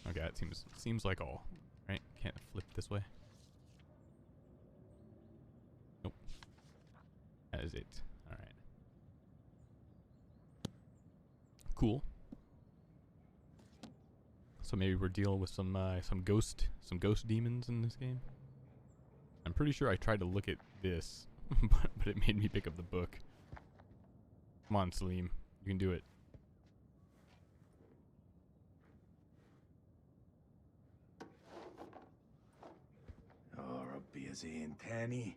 Okay, that seems like all, right? Can't flip this way. Nope. That is it. All right. Cool. So maybe we're dealing with some ghost demons in this game. I'm pretty sure I tried to look at this, but it made me pick up the book. Come on, Salim, you can do it. يا ربي يا زين تاني.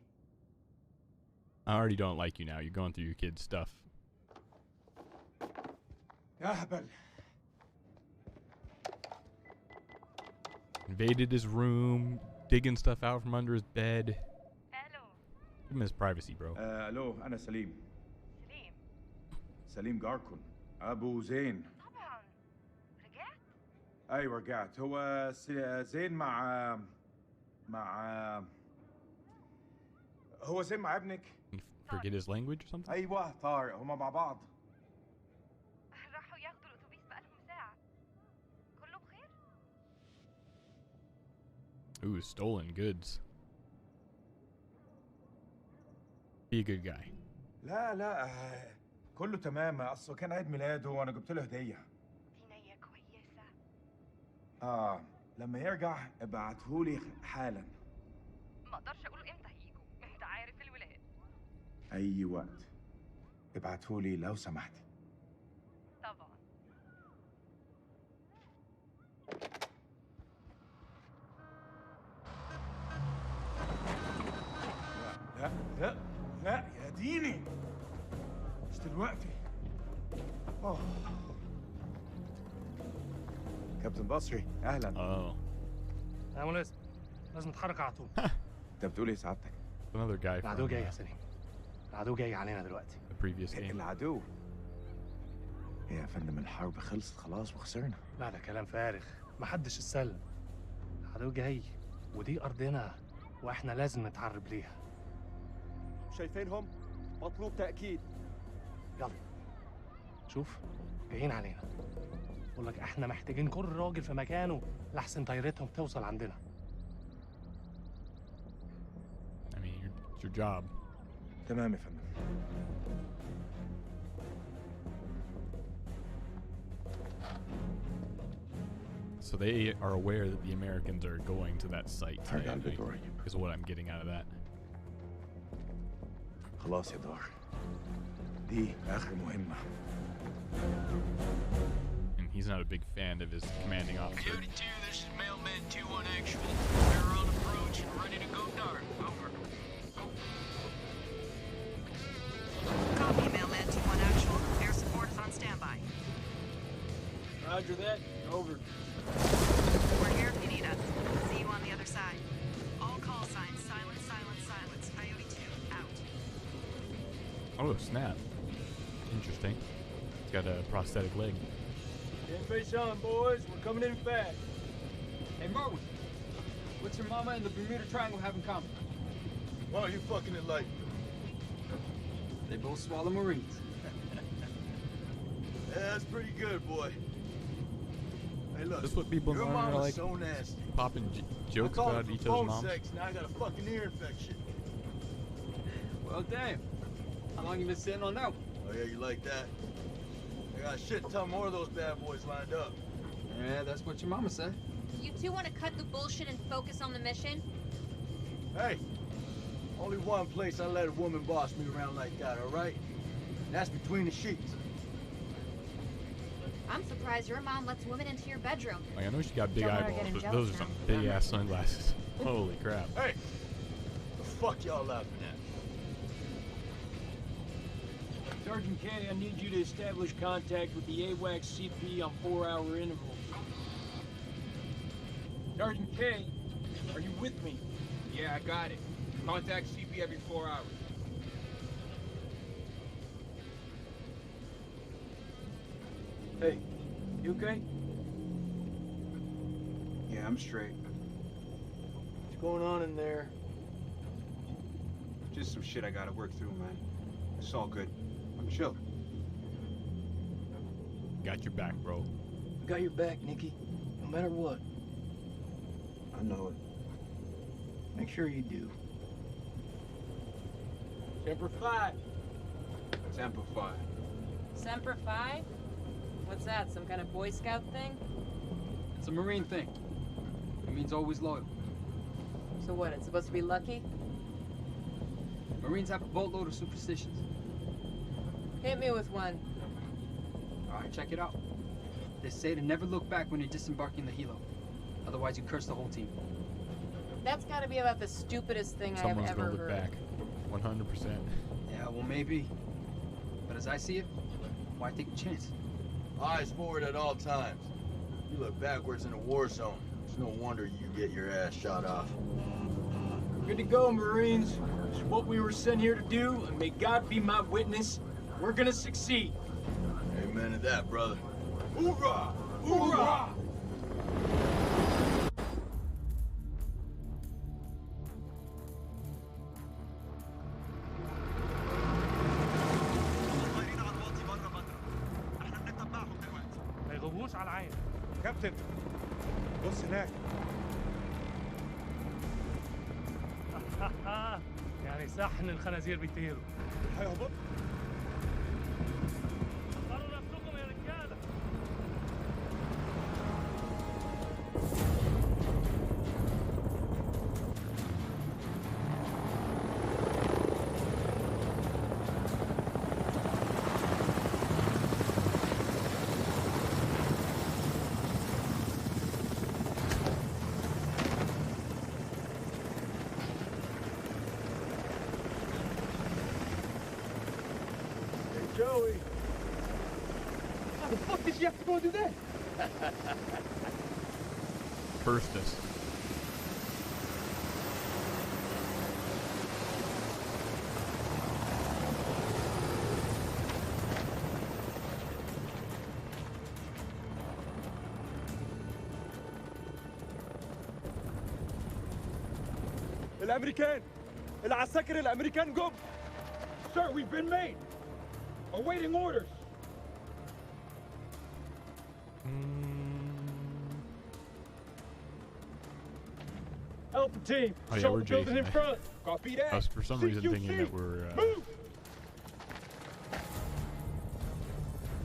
I already don't like you now. You're going through your kid's stuff. يا هبل. Invaded his room, digging stuff out from under his bed. Hello. Give him his privacy, bro. الو انا سليم. سليم جاركون ابو زين. طبعا. رجعت؟ ايوه رجعت. هو زين مع هو زين مع ابنك. Forget his language or something? ايوه طارق هما مع بعض. راحوا ياخدوا الاتوبيس بقالهم ساعة. كله بخير؟ Ooh, stolen goods. Be a good guy. لا كله تمام. اصله كان عيد ميلاده وانا جبت له هديه. دي نية كويسة. لما يرجع ابعتهولي حالا. ما اقدرش اقول امتى هيجوا، انت عارف الولاد. اي وقت ابعتهولي لو سمحت. طبعا. لا يا ديني مش دلوقتي. كابتن بصري اهلا. يا ملازم لازم نتحرك على طول. انت بتقول ايه سعادتك؟ Another guy. العدو جاي يا سليم. العدو جاي علينا دلوقتي. The previous game. العدو يا فندم الحرب خلصت خلاص وخسرنا. لا ده كلام فارغ، محدش اتسلم. العدو جاي ودي ارضنا واحنا لازم نتعرب ليها. شايفينهم؟ مطلوب تأكيد. يلا شوف جايين علينا. بقول لك احنا محتاجين كل راجل في مكانه لحسن طيارتهم توصل عندنا. I mean, it's your job. تمام يا فندم. So they are aware that the Americans are going to that site. Is what I'm getting out of that. خلاص يا دار. دي آخر مهمة. And he's not a big fan of his commanding officer. Coyote 2, this is Mailman 2-1 actual. We're on approach and ready to go dark. Over. Copy, Mailman 2-1 actual. Air support is on standby. Roger that. Over. We're here if you need us. See you on the other side. All call signs, silence, silence, silence. Coyote 2, out. Oh, snap. Interesting. He's got a prosthetic leg. Get face on, boys. We're coming in fast. Hey, Marwin. What's your mama and the Bermuda Triangle have in common? Why are you fucking it like? They both swallow Marines. Yeah, that's pretty good, boy. Hey, look. This is what people your are mama's like so nasty. popping jokes I called about her each for other's phone moms. sex, now I got a fucking ear infection. Well, damn. How long you been sitting on that one? Oh, yeah, you like that? I got a shit ton more of those bad boys lined up. Yeah, that's what your mama said. You two want to cut the bullshit and focus on the mission? Hey, only one place I let a woman boss me around like that, all right? That's between the sheets. I'm surprised your mom lets women into your bedroom. Like, I know she got big Don't let her eyeballs, get but jealous those are now. some big ass sunglasses. Holy crap. Hey, the fuck y'all laughing at? Sergeant K, I need you to establish contact with the AWACS CP on 4-hour intervals. Sergeant K, are you with me? Yeah, I got it. Contact CP maybe every 4 hours. Hey, you okay? Yeah, I'm straight. What's going on in there? Just some shit I gotta work through, man. It's all good. I'm chill. Got your back, bro. I got your back, Nicky. No matter what. I know it. Make sure you do. Semper Fi. Semper Fi. Semper Fi? What's that, some kind of Boy Scout thing? It's a Marine thing. It means always loyal. So what, it's supposed to be lucky? Marines have a boatload of superstitions. Hit me with one. All right, check it out. They say to never look back when you're disembarking the helo. Otherwise, you curse the whole team. That's gotta be about the stupidest thing Someone's I have ever gonna look heard. back. 100%. Yeah, well, maybe. But as I see it, why take a chance? Eyes forward at all times. You look backwards in a war zone. It's no wonder you get your ass shot off. Good to go, Marines. It's what we were sent here to do, and may God be my witness. We're gonna succeed. Amen to that, brother. Hoorah! Hoorah! ما يغوبوش على العين. كابتن بص هناك. يعني صحن الخنازير بيطيروا. هيهبط. طهروا نفسكم يا رجاله. Joey. How the fuck did you have to go and do that? Cursed us. الامريكان العساكر الامريكان جم. Sir, we've been made. Awaiting orders. Alpha team, Oh yeah, show we're the building Jason. in front. Copy that. I was for some reason thinking CQC. that we're Move.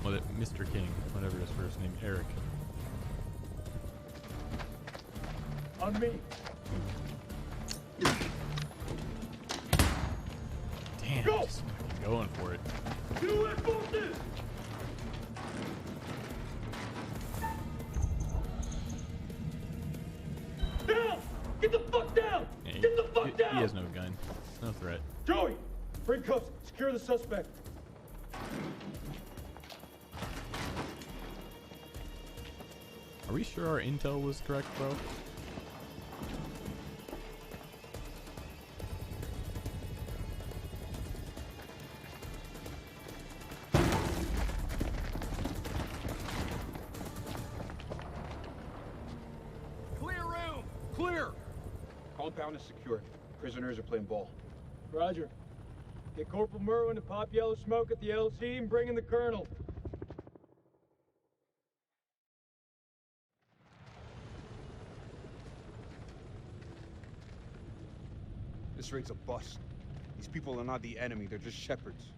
well, that Mr. King, whatever his first name, Eric. On me. Damn, Go. just fucking going for it. U.S. forces. Down. Get the fuck down. Yeah, Get the fuck down. He has no gun, no threat. Joey, bring cuffs. Secure the suspect. Are we sure our intel was correct, bro? Clear room. Clear. Compound is secure. Prisoners are playing ball. Roger. Get Corporal Merwin to pop yellow smoke at the LC and bring in the colonel. This raid's a bust. These people are not the enemy, they're just shepherds.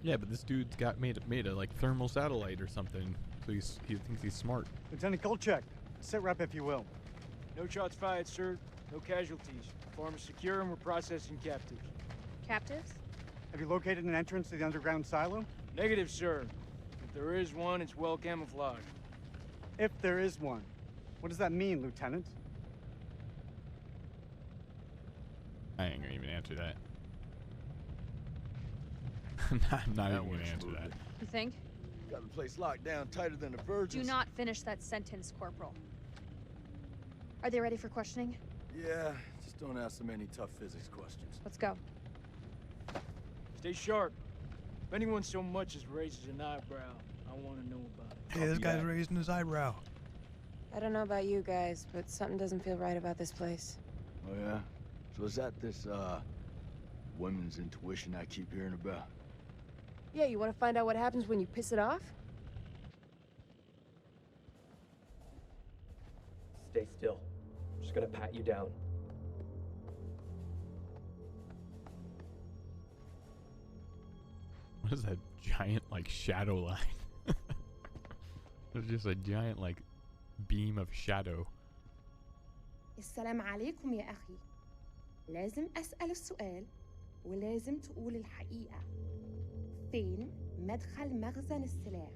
Yeah, but this dude's got made a like thermal satellite or something, so he thinks he's smart. Lieutenant Kolchak, sit rep if you will. No shots fired, sir. No casualties. Farm is secure and we're processing captives. Captives? Have you located an entrance to the underground silo? Negative, sir. If there is one, it's well camouflaged. If there is one. What does that mean, Lieutenant? I ain't gonna even answer that. I'm not even gonna answer that. You think? Got the place locked down tighter than a virgin's. Do not finish that sentence, Corporal. Are they ready for questioning? Yeah, just don't ask so many tough physics questions. Let's go. Stay sharp. If anyone so much as raises an eyebrow, I want to know about it. Hey, this guy's raising his eyebrow. I don't know about you guys, but something doesn't feel right about this place. Oh, yeah? So is that this, women's intuition I keep hearing about? Yeah, you want to find out what happens when you piss it off? Stay still. I'm just gonna pat you down. What is that giant, like, shadow line? There's just a giant, like, beam of shadow. السلام عليكم يا أخي. لازم أسأل السؤال ولازم تقول الحقيقة. فين مدخل مخزن السلاح؟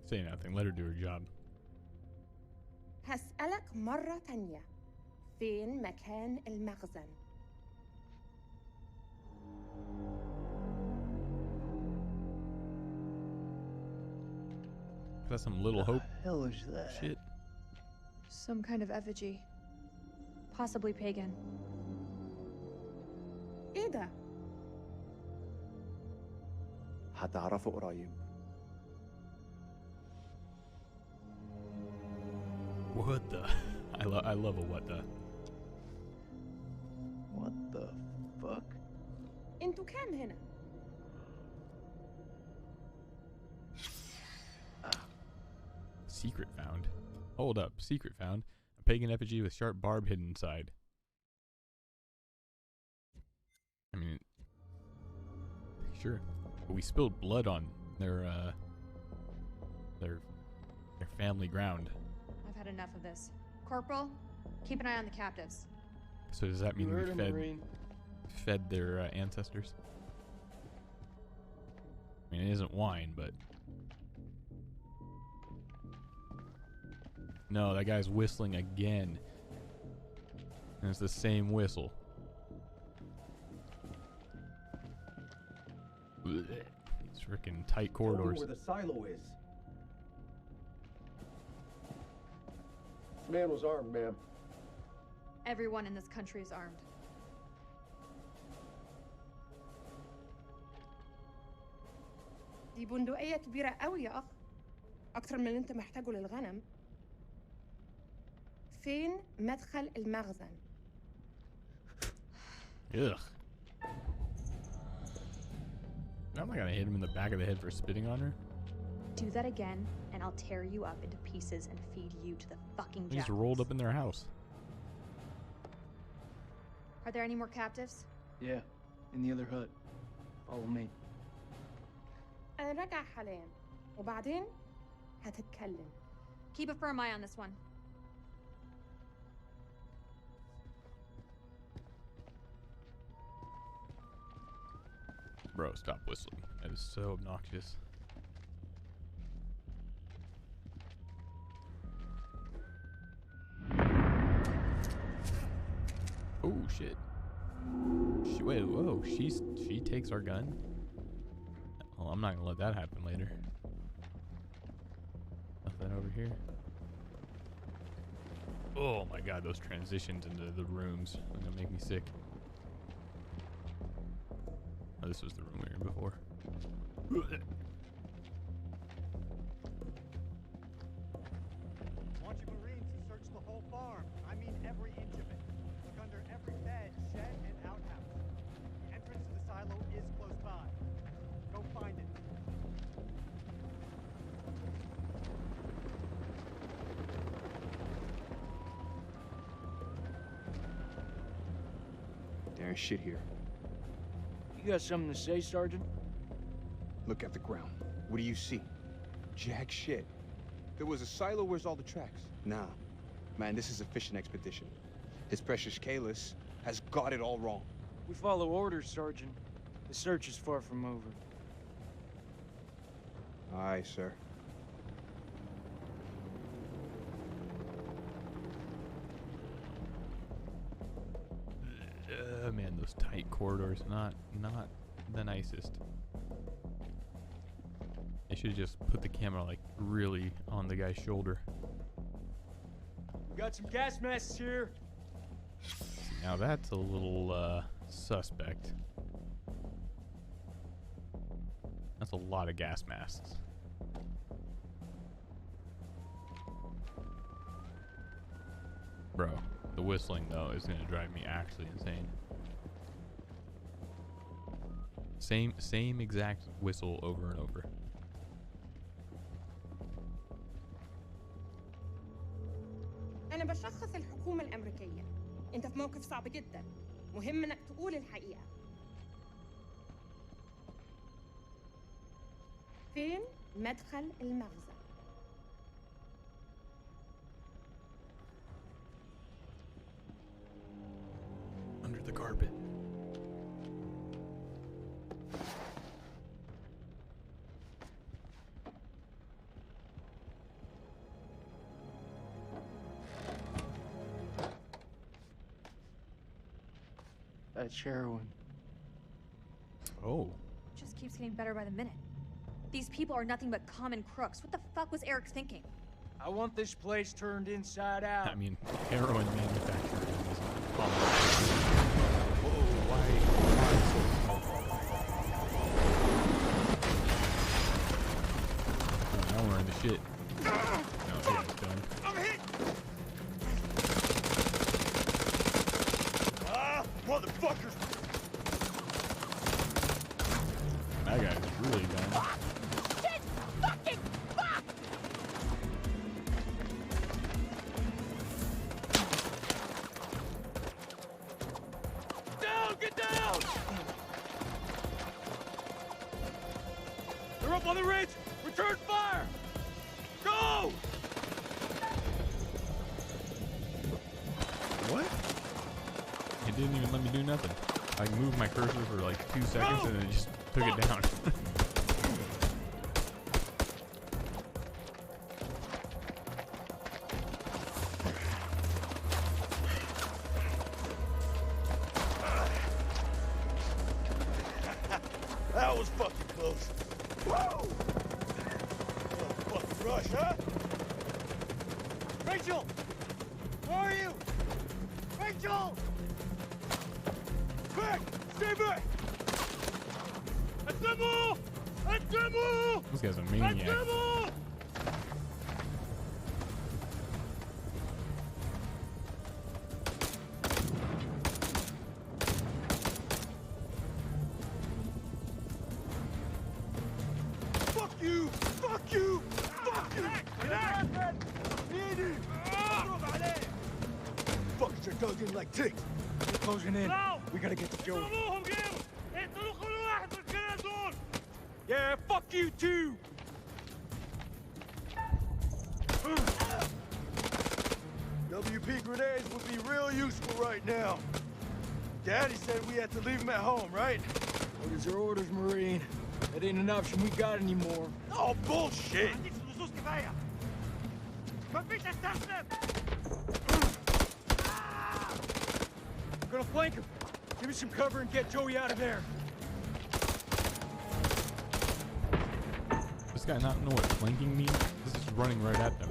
Say nothing. Let her do her job. هسألك مرة تانية. فين مكان المخزن؟ That's some Little Hope. hell is that? Shit. Some kind of effigy. Possibly pagan. إيه ده؟ هتعرفه قريب. What the? I love a what the. What the fuck? انتوا كام هنا؟ Secret found. Hold up. Secret found. A pagan effigy with sharp barb hidden inside. I mean, sure. But we spilled blood on their family ground. I've had enough of this. Corporal, keep an eye on the captives. So does that mean You we heard him, Marine. fed their ancestors? I mean, it isn't wine, but... No, that guy's whistling again. And it's the same whistle. Blech. These freaking tight corridors. Where the silo is. This man was armed, ma'am. Everyone in this country is armed. دي بندقية كبيرة قوي يا أخ. أكتر من اللي أنت محتاجه للغنم. فين مدخل المخزن؟ Ugh. I'm not gonna hit him in the back of the head for spitting on her. Do that again, and I'll tear you up into pieces and feed you to the fucking He just jackals. rolled up in their house. Are there any more captives? Yeah, in the other hut. Follow me. أنا راجع حاليا وبعدين هتتكلم. Keep a firm eye on this one. Bro, stop whistling. That is so obnoxious. Oh shit. Wait, whoa, she takes our gun? Well, I'm not gonna let that happen later. Nothing over here. Oh my god, those transitions into the rooms are gonna make me sick. Oh, this was the room we were in before. Want you Marines to search the whole farm. I mean every inch of it. Look under every bed, shed, and outhouse. The entrance to the silo is close by. Go find it. There ain't shit here. You got something to say, Sergeant? Look at the ground. What do you see? Jack shit. There was a silo, where's all the tracks? Nah. Man, this is a fishing expedition. His precious Kalis has got it all wrong. We follow orders, Sergeant. The search is far from over. Aye, sir. Man, those tight corridors, not the nicest. They should have just put the camera like really on the guy's shoulder. We got some gas masks here. Now that's a little suspect. That's a lot of gas masks. Bro, the whistling though is gonna drive me actually insane. Same exact whistle over and over. أنا بشخص الحكومة الأمريكية. أنت في موقف صعب جدا. مهم إنك تقول الحقيقة. فين مدخل المخزن؟ Under the carpet. That's heroin. Oh. Just keeps getting better by the minute. These people are nothing but common crooks. What the fuck was Eric thinking? I want this place turned inside out. I mean, heroin manufacturing is common. Whoa, why so now we're in the shit. No, yeah, it's done. I'm hit! Ah, motherfuckers! That guy's really done. Shit! Fucking fuck! Down! Get down! They're up on the ridge! Return fire! Go! What? It didn't even let me do nothing. I moved my cursor for like 2 seconds and then it just took it down. That was fucking close. Whoa! Fucking rush, huh? Rachel! Where are you? Rachel! Back! Stay back! Attendu! Attendu! This guy's a maniac. Attendu! Fuck you! Fuck you! Fuck you! Fuckers are dug in like ticks. We're closing in. We gotta get to Joey. Yeah, fuck you too! WP grenades would be real useful right now. Daddy said we had to leave them at home, right? Orders are orders, Marine. That ain't an option we got anymore. Oh, bullshit! We're gonna flank him. Give me some cover and get Joey out of there. This guy not know what flanking means? This is running right at them.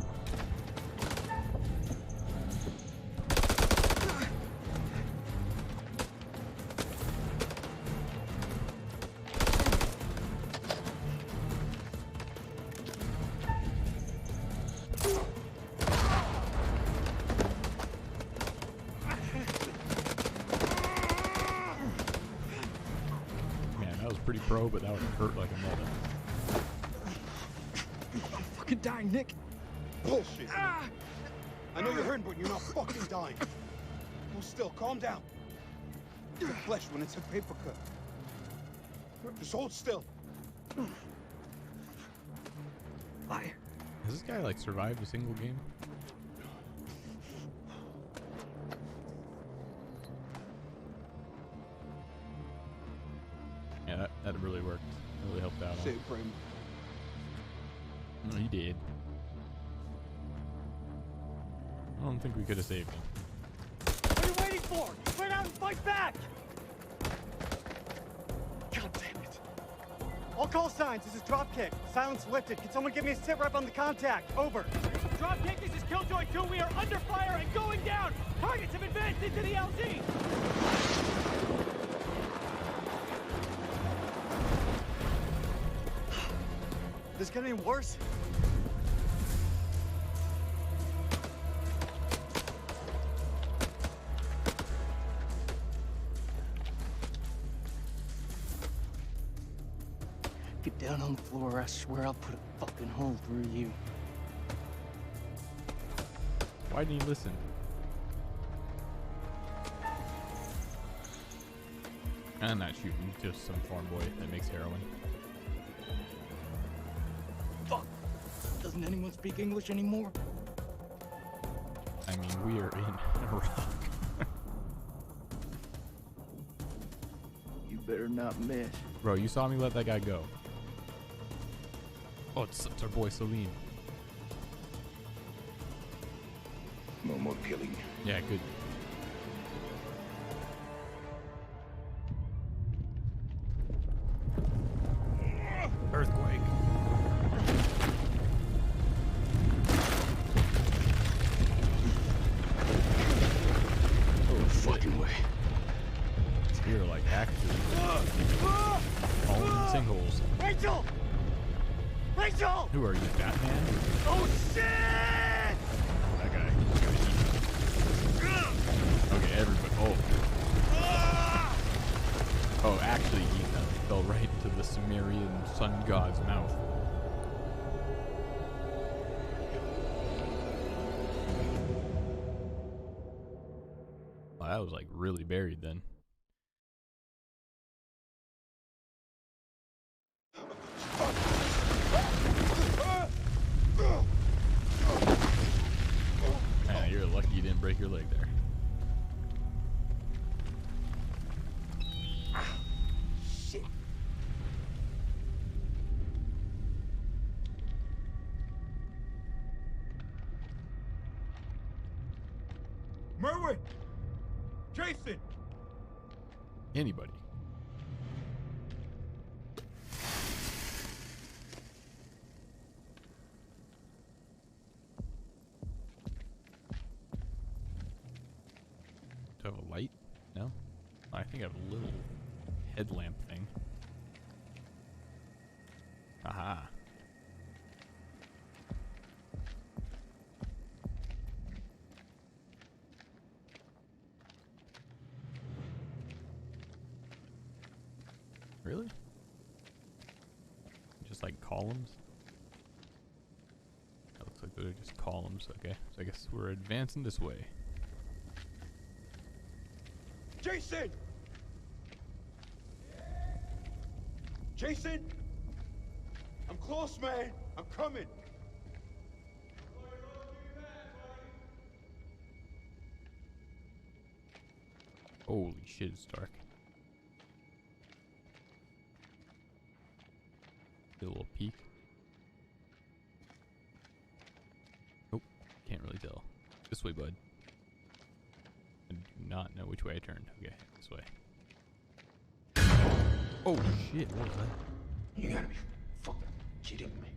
Pretty pro, but that would hurt like a mother. I'm fucking dying, Nick. Bullshit. I know you're hurting, but you're not fucking dying. Hold still, calm down. It's flesh when it's a paper cut. Just hold still. Liar. Has this guy like survived a single game? Yeah, that really worked. It really helped out. Save frame. No, he did. I don't think we could have saved him. What are you waiting for? Spread out and fight back! God damn it. All call signs, this is Dropkick. Silence lifted. Can someone give me a sit rep on the contact? Over. Dropkick, this is Killjoy 2. We are under fire and going down. Targets have advanced into the LZ. This is getting worse. Get down on the floor, I swear I'll put a fucking hole through you. Why didn't you listen? I'm not shooting, just some farm boy that makes heroin. Fuck! Doesn't anyone speak English anymore? I mean, we are in Iraq. You better not miss. Bro, you saw me let that guy go. Oh, it's our boy Salim. No more killing. Yeah, good. Earthquake. Oh, fucking way. You're like actually falling in sinkholes. Rachel! Rachel! Who are you, Batman? Oh shit! That guy. Okay, everybody. Oh. Oh, actually, he fell right into the Sumerian sun god's mouth. Well, that was like really buried then. Man, you're lucky you didn't break your leg there. Shit. Merwin! Jason! Anybody. Do I have a light? No? I think I have a little headlamp thing. Aha. Really? Just like columns? That looks like they're just columns. Okay, so I guess we're advancing this way. Jason! Jason! I'm close, man. I'm coming. Holy shit, it's dark. Get a little peek. Nope, can't really tell. This way, bud. I do not know which way I turned. Okay, this way. Oh shit, what was that? You gotta be fucking kidding me.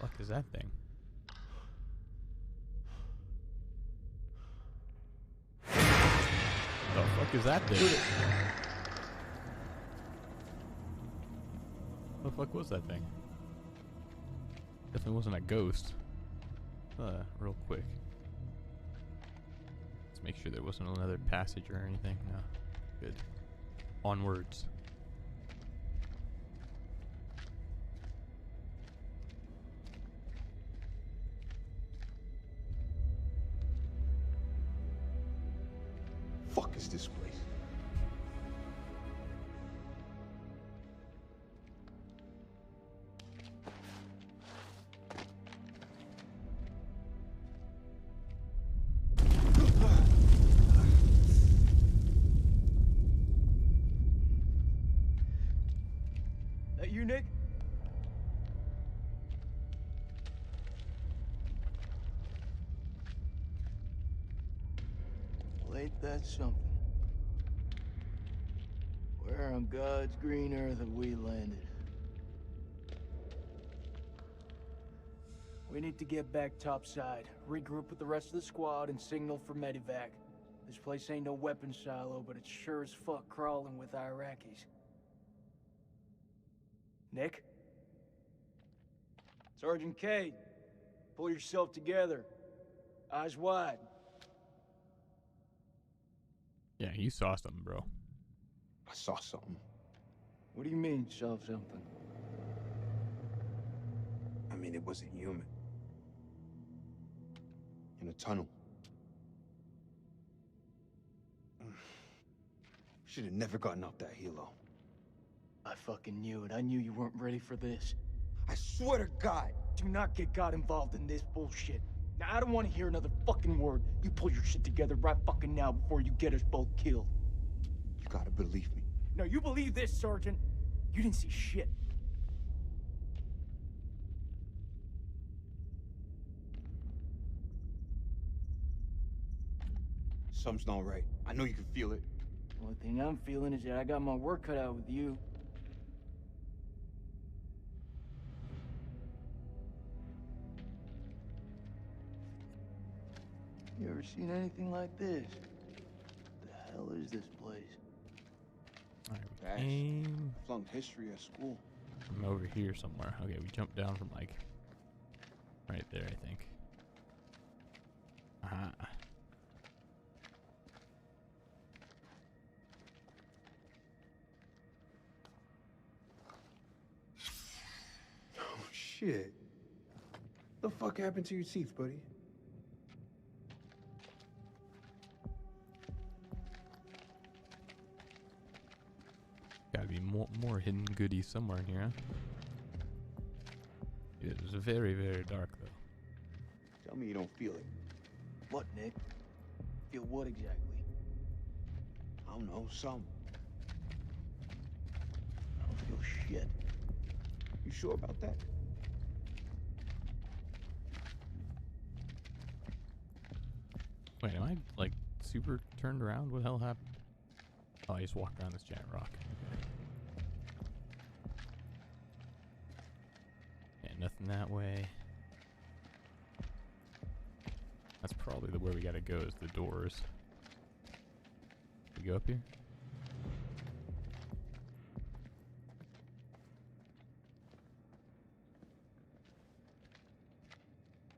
Fuck is that thing? The fuck is that thing? What the fuck was that thing? Definitely wasn't a ghost. Real quick. Let's make sure there wasn't another passage or anything. No. Good. Onwards. Fuck is this place? That you, Nick? Well, ain't that something? Where on God's green earth have we landed? We need to get back topside, regroup with the rest of the squad, and signal for medevac. This place ain't no weapon silo, but it's sure as fuck crawling with Iraqis. Nick? Sergeant K, pull yourself together. Eyes wide. Yeah, you saw something, bro. I saw something. What do you mean, saw something? I mean, it wasn't human. In a tunnel. Should have never gotten up that helo. I fucking knew it. I knew you weren't ready for this. I swear to God. Do not get God involved in this bullshit. Now, I don't want to hear another fucking word. You pull your shit together right fucking now before you get us both killed. You gotta believe me. No, you believe this, Sergeant. You didn't see shit. Something's not right. I know you can feel it. The only thing I'm feeling is that I got my work cut out with you. You ever seen anything like this? What the hell is this place? Alright, we came Flunked history at school. from over here somewhere. Okay, we jumped down from like right there, I think. Oh shit. The fuck happened to your teeth, buddy? Gotta be more hidden goodies somewhere in here, huh? It was very, very dark, though. Tell me you don't feel it. What, Nick? Feel what exactly? I don't know, some. I don't feel shit. You sure about that? Wait, am I, like, super turned around? What the hell happened? Oh, I just walked around this giant rock. Okay. Yeah, nothing that way. That's probably the where we gotta go, is the doors. We go up here?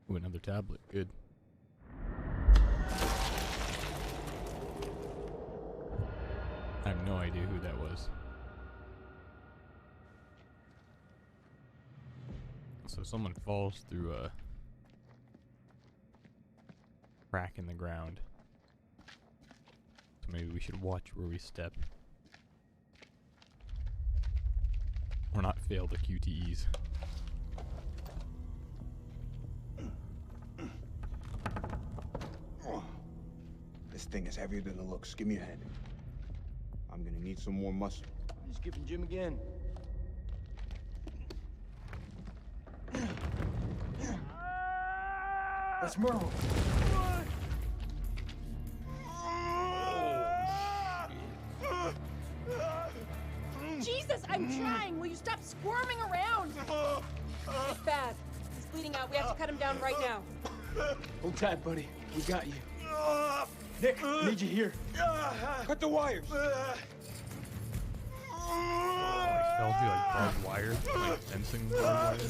Ooh, another tablet. Good. I have no idea who that was. So someone falls through a crack in the ground. So maybe we should watch where we step. Or not fail the QTEs. This thing is heavier than it looks. Give me a hand. I'm gonna need some more muscle. I'm just giving Jim again. That's Merle. Jesus, I'm trying. Will you stop squirming around? It's bad. He's bleeding out. We have to cut him down right now. Hold tight, buddy. We got you. Nick, I need you here. Cut the wires. Oh, I fell through like barbed wire, like fencing barbed wire.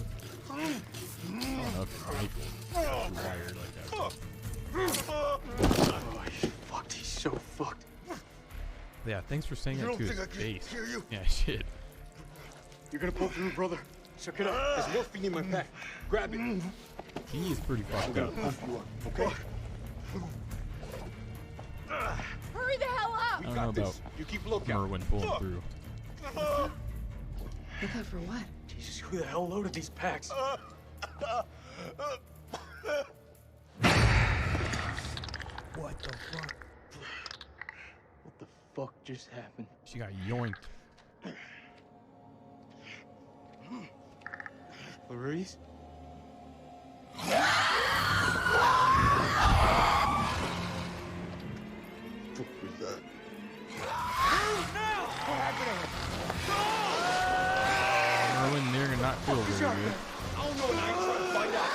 I don't know if it's rifled wired like that. Oh, he's fucked. He's so fucked. Yeah, thanks for saying You that don't to think his I can face. hear you? Yeah, shit. You're gonna pull through, brother. Suck it up. There's morphine in my pack. Grab it. He is pretty fucked up. Pump you up, okay? Hurry the hell up! I don't know about You keep looking. Merwin pulling through. Look out for what? Jesus, who the hell loaded these packs? What the fuck? What the fuck just happened? She got yoinked. Maurice? What was that? Merwin near not feel very good. I don't know, and I ain't trying to find out.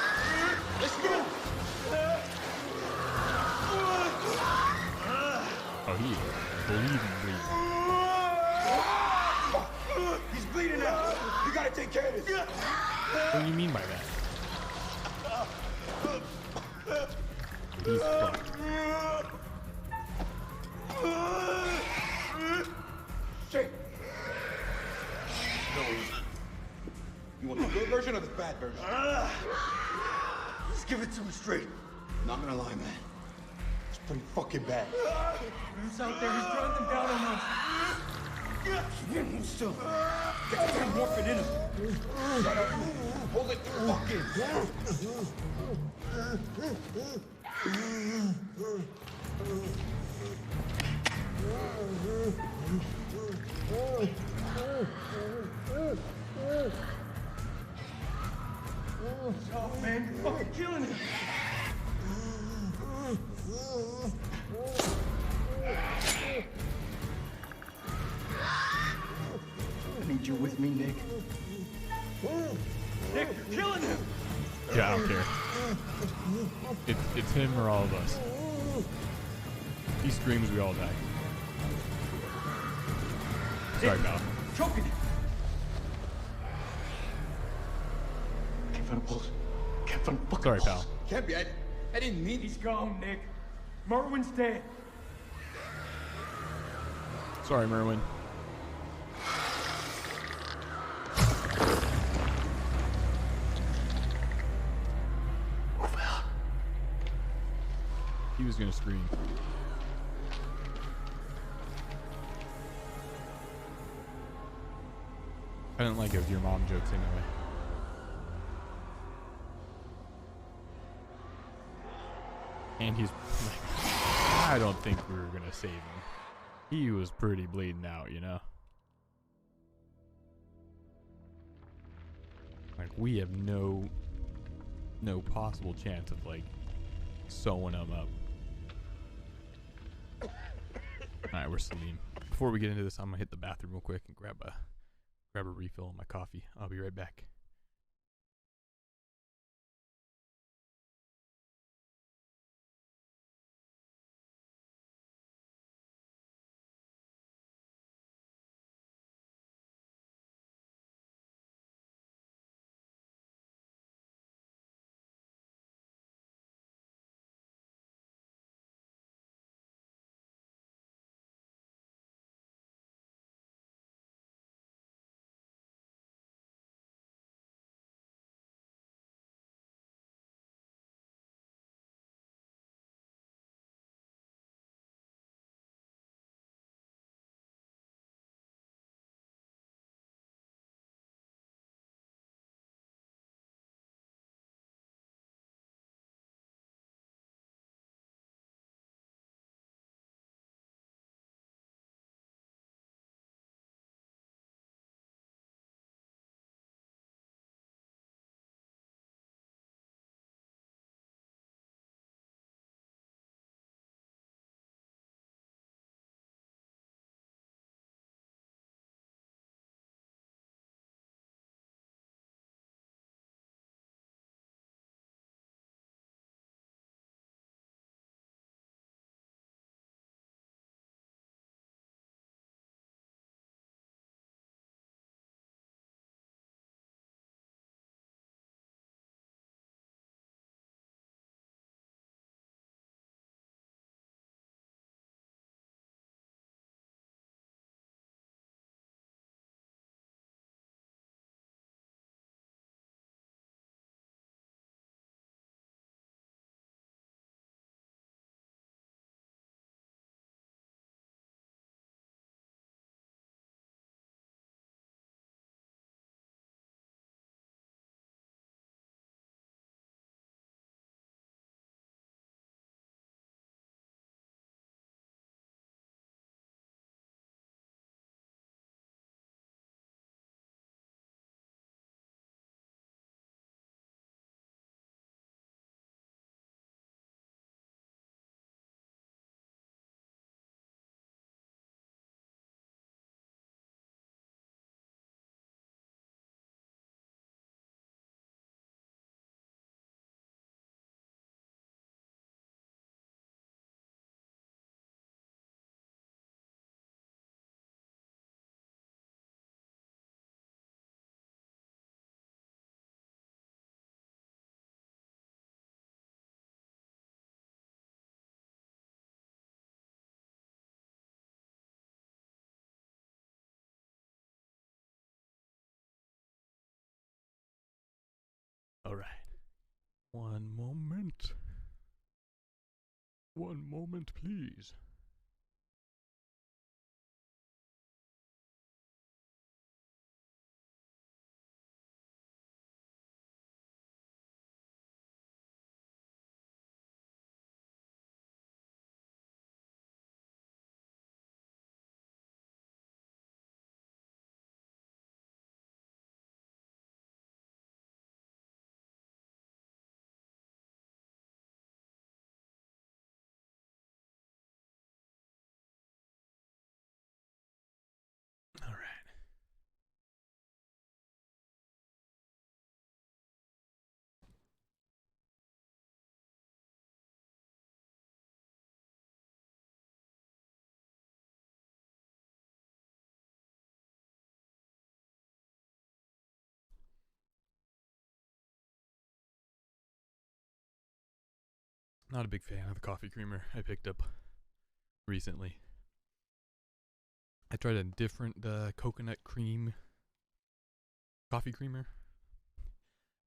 Let's go! Oh, he is bleeding. He's bleeding out. You gotta take care of this. What do you mean by that? He's fucked. Shit. You want the good version or the bad version? Just give it to me straight. Not gonna lie, man. It's pretty fucking bad. Who's out there? He's drawing them down on us. Still. Get the damn morphine in him. Shut up. Hold it the fuck in. Oh, man, you're fucking killing him. I need you with me, Nick. Nick, you're killing him. Yeah, I don't care. It's him or all of us. He screams, we all die. Sorry, pal. Choking him. Can't find a pulse. Can't find a fucking Sorry, pulse. pal. Can't be. I didn't mean. He's gone, Nick. Merwin's dead. Sorry, Merwin. He was gonna scream. I didn't like it with your mom jokes anyway. And he's like, I don't think we were gonna save him. He was pretty bleeding out, you know? Like, we have no possible chance of, like, sewing him up. Alright, we're Salim. Before we get into this, I'm gonna hit the bathroom real quick and grab a refill on my coffee. I'll be right back. One moment. One moment, please. All right. Not a big fan of the coffee creamer I picked up recently. I tried a different coconut cream coffee creamer.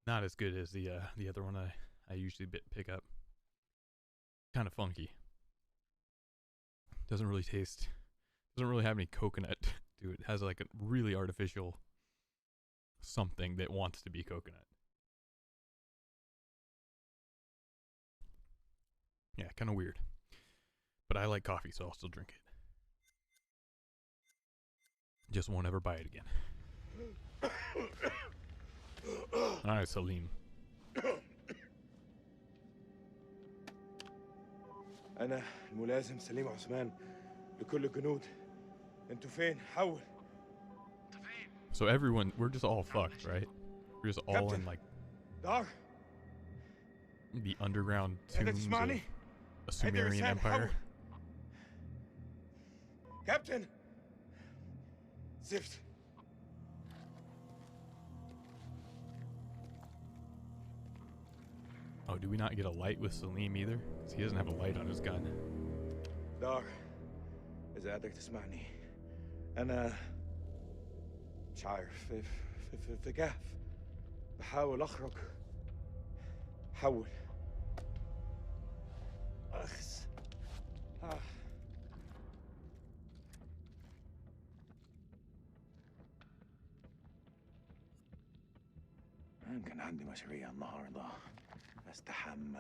Not as good as the other one I usually pick up. Kind of funky. Doesn't really taste. Doesn't really have any coconut to it. It has like a really artificial something that wants to be coconut. Yeah, kind of weird. But I like coffee, so I'll still drink it. Just won't ever buy it again. Alright, Salim. أنا الملازم سليم عثمان لكل الجنود. أنتوا فين؟ حول. So everyone, we're just all fucked, right? We're just all in like the underground tombs of a Sumerian empire. Captain! زفت. Oh, do we not get a light with Salim either? Because he doesn't have a light on his gun. دار إذا قادر تسمعني أنا مش عارف في كهف بحاول أخرج حول أخس كان عندي مشاريع النهارده استحمى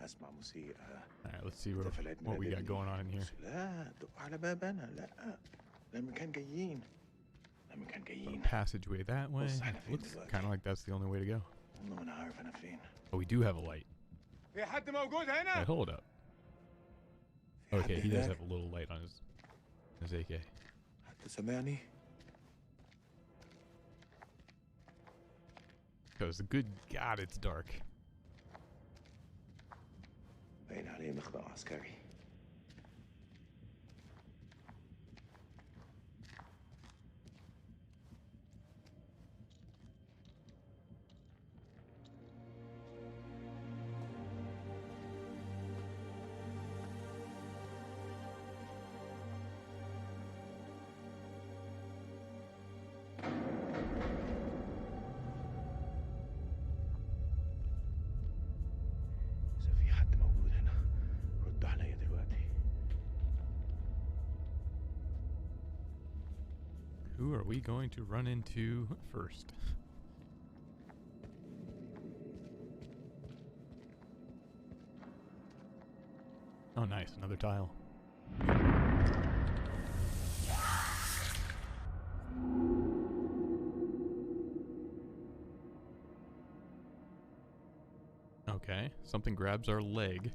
اسمع موسيقى. Alright, let's see what we got going on in here. لا دق على بابنا لا الامريكان جايين الامريكان جايين. Passageway that way. Looks kind of like that's the only way to go. والله انا عارف انا فين. Oh, we do have a light. في حد موجود هنا؟ Hey, hold up. Okay, he does have a little light on his AK. حد سمعني؟ Because good God, it's dark. باين عليه مخبأ عسكري. Who are we going to run into first? Oh, nice. Another tile. Okay. Something grabs our leg.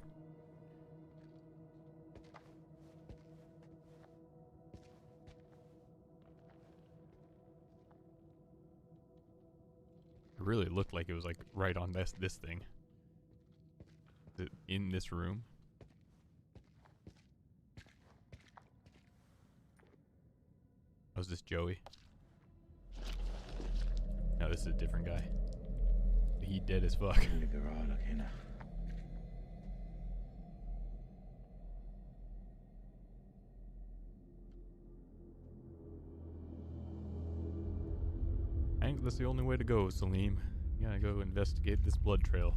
Really looked like it was like right on this thing. Is it in this room? Oh, is this Joey? No, this is a different guy. He dead as fuck. I think that's the only way to go, Salim. You gotta go investigate this blood trail.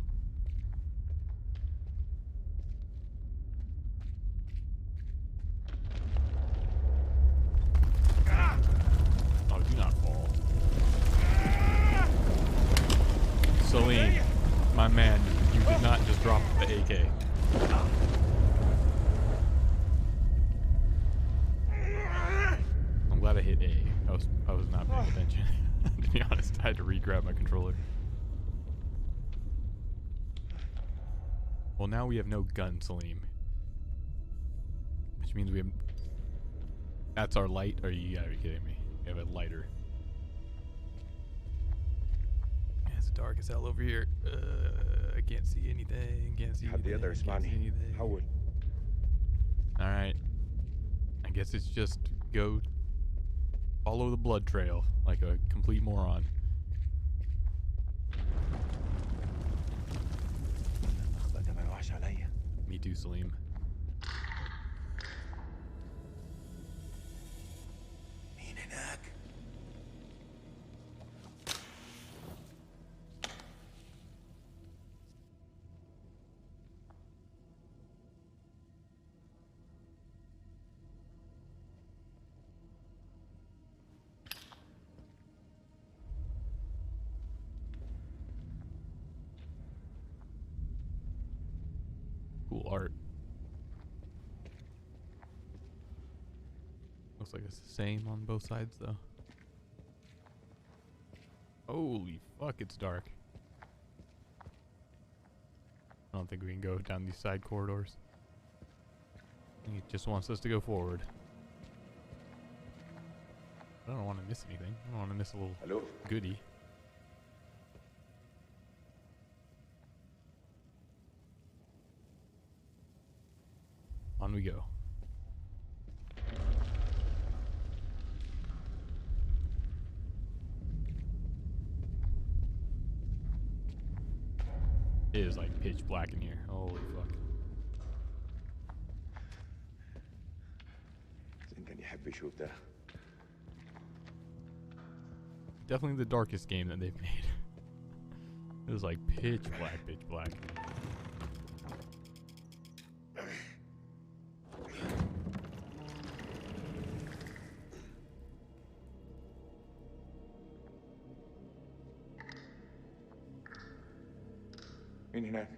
Salim, my man, you did not just drop the AK. I'm glad I hit A. I was not paying attention. To be honest, I had to re-grab my controller. Well, now we have no gun, Salim. Which means we have... That's our light? Are you kidding me? We have a lighter. Yeah, it's dark as hell over here. I can't see anything. Can't see anything. Alright. I guess it's just go follow the blood trail like a complete moron. Me too, Salim. Cool art. Looks like it's the same on both sides though. Holy fuck, it's dark. I don't think we can go down these side corridors. I think it just wants us to go forward. I don't want to miss anything. I don't want to miss a little goodie. On we go. It is like pitch black in here. Holy fuck. Definitely the darkest game that they've made. It was like pitch black, pitch black. مين هناك؟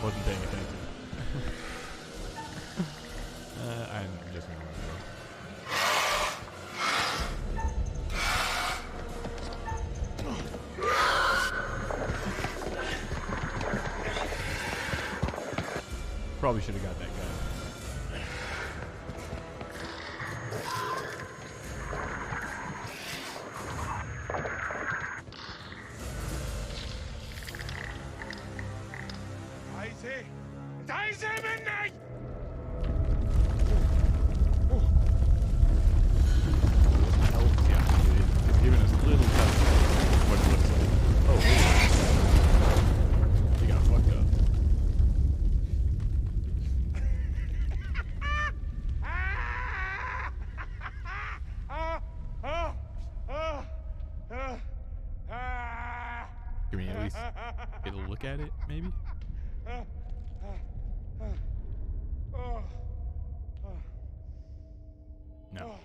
Wasn't paying attention. I'm just gonna go. Probably should have got that guy. عايز ايه؟ انت عايز ايه مني؟ It's giving us a little touch of what it looks like. Oh, he got fucked up. Can we at least get a look at it, maybe? No.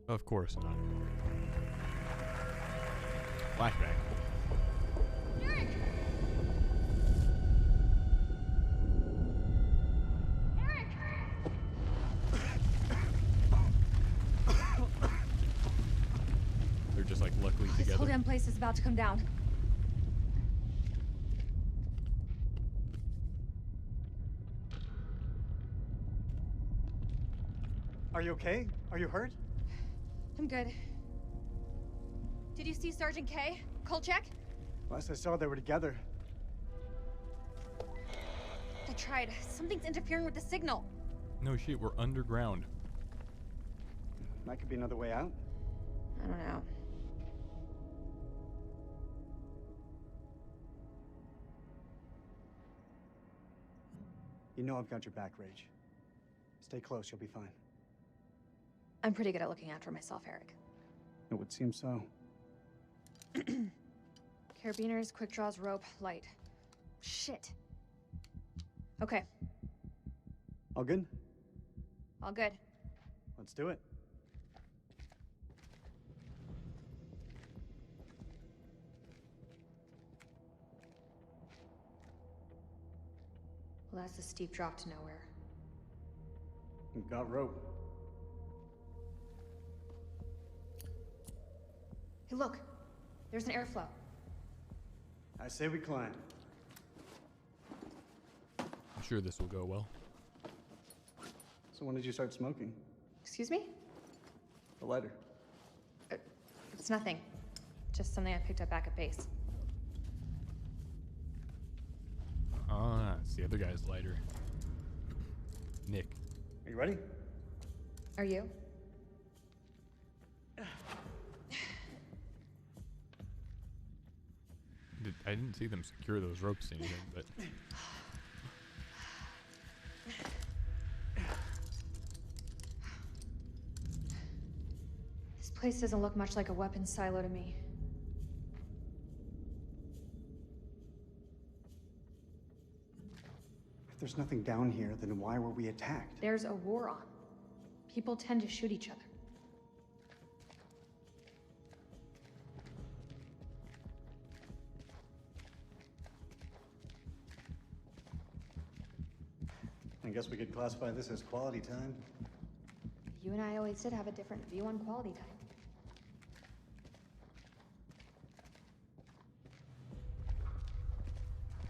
Of course not. Flashback. Eric! Eric! They're just like luckily This together. whole damn place is about to come down. Are you okay? Are you hurt? I'm good. Did you see Sergeant K? Kolchak? Last I saw, they were together. I tried. Something's interfering with the signal. No shit, we're underground. That could be another way out. I don't know. You know I've got your back, Rage. Stay close, you'll be fine. I'm pretty good at looking after myself, Eric. It would seem so. Carabiners, quick draws, rope, light. Shit. Okay, All good? all good. Let's do it. Well, that's a steep drop to nowhere. We've got rope. Hey, look. There's an airflow. I say we climb. I'm sure this will go well. So when did you start smoking? Excuse me? The lighter. It's nothing. Just something I picked up back at base. Ah, it's the other guy's lighter. Nick. Are you ready? Are you? I didn't see them secure those ropes to anything, but... This place doesn't look much like a weapons silo to me. If there's nothing down here, then why were we attacked? There's a war on. People tend to shoot each other. I guess we could classify this as quality time. You and I always did have a different view on quality time.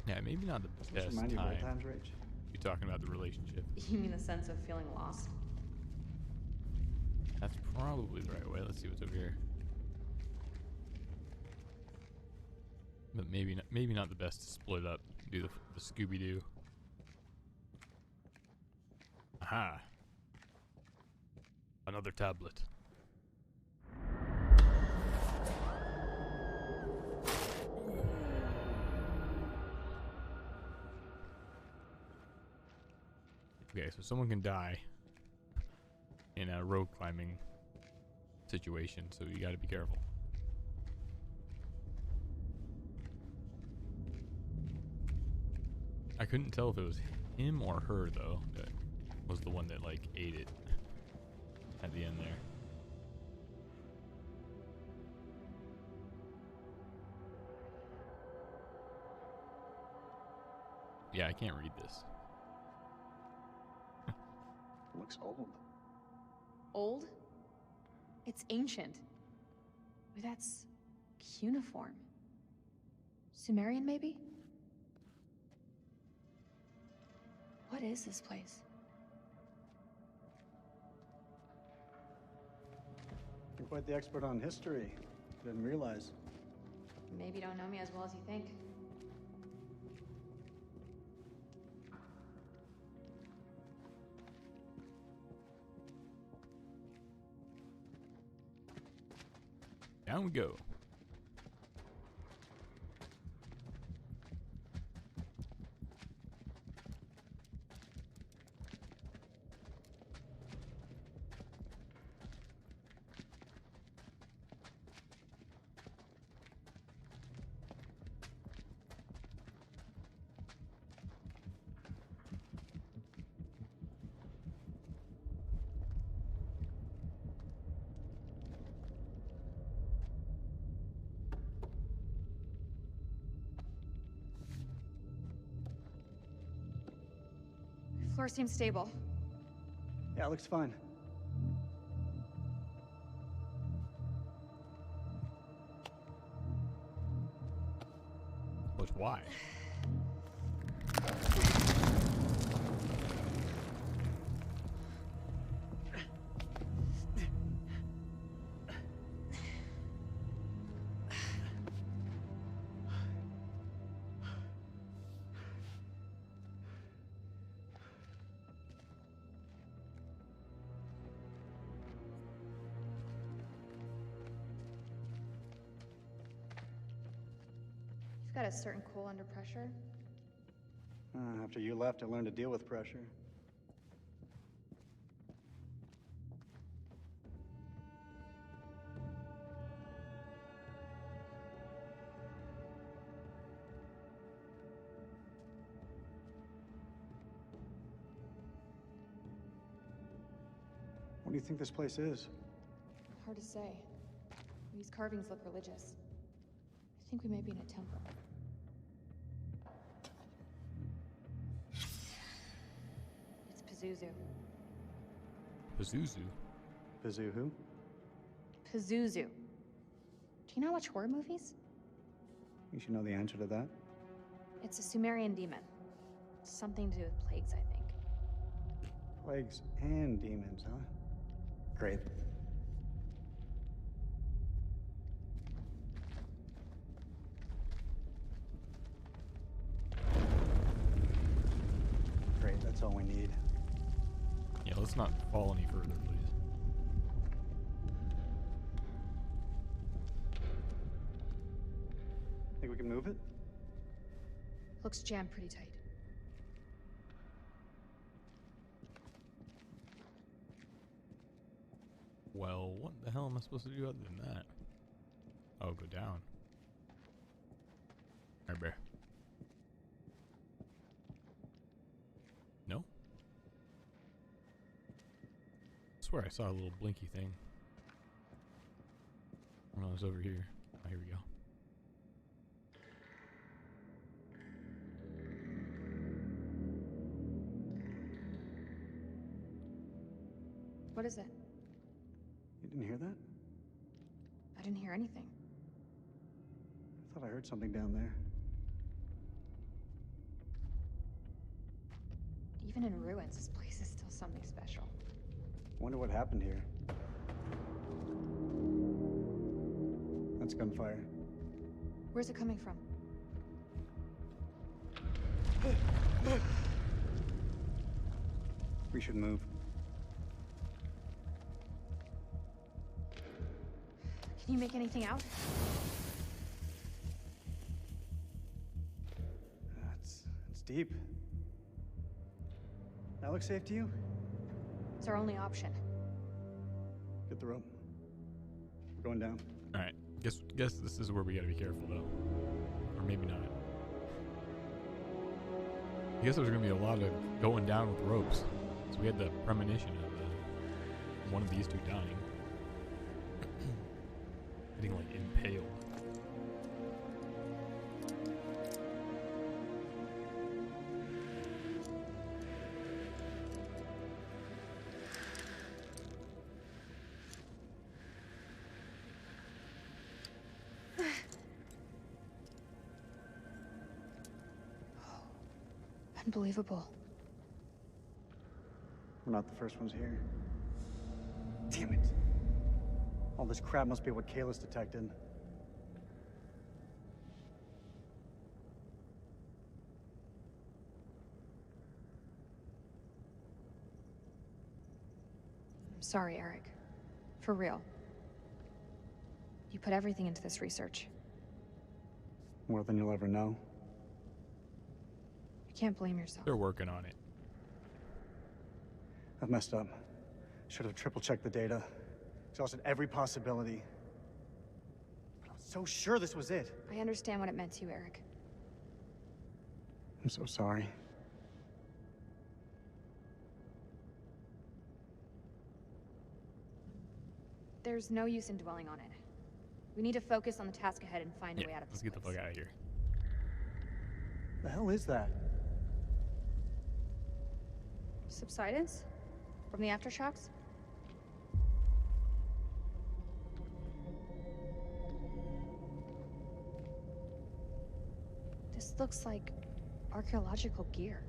Yeah, maybe not the Just best remind you of old time. times, Rach. You're talking about the relationship. You mean the sense of feeling lost? That's probably the right way. Let's see what's over here. But maybe not the best to split up. Do the Scooby-Doo. Aha. Another tablet. Okay, so someone can die in a rope climbing situation, so you gotta be careful. I couldn't tell if it was him or her, though, that was the one that, like, ate it at the end there. Yeah, I can't read this. Looks old. Old? It's ancient. Wait, that's cuneiform. Sumerian, maybe? What is this place? You're quite the expert on history. Didn't realize. Maybe you don't know me as well as you think. Down we go. Floor seems stable. Yeah, looks fine. But why? You've got a certain cool under pressure. After you left, I learned to deal with pressure. do you think this place is? Hard to say. These carvings look religious. I think we may be in a temple. It's Pazuzu. Pazuzu? Pazu who? Pazuzu. Do you not watch horror movies? You should know the answer to that. It's a Sumerian demon. Something to do with plagues, I think. Plagues and demons, huh? Great. Great, that's all we need. Yeah, let's not fall any further, please. Think we can move it? Looks jammed pretty tight. Well, what the hell am I supposed to do other than that? Oh, go down. Alright, bear. No? I swear I saw a little blinky thing. When I was over here. Oh, here we go. What is it? You didn't hear that? I didn't hear anything. I thought I heard something down there. Even in ruins, this place is still something special. Wonder what happened here. That's gunfire. Where's it coming from? We should move. Can you make anything out? It's deep. That looks safe to you? It's our only option. Get the rope. We're going down. Alright. Guess this is where we gotta be careful though. Or maybe not. I guess there's gonna be a lot of going down with ropes. So we had the premonition of one of these two dying. Getting like impaled. Unbelievable. We're not the first ones here. Damn it. All this crap must be what Kalis detected. I'm sorry, Eric. For real. You put everything into this research. More than you'll ever know. You can't blame yourself. They're working on it. I've messed up. Should have triple-checked the data. Exhausted every possibility. But I was so sure this was it. I understand what it meant to you, Eric. I'm so sorry. There's no use in dwelling on it. We need to focus on the task ahead and find a way out of this Let's get the fuck out of here. The hell is that? Subsidence? From the aftershocks? This looks like archaeological gear.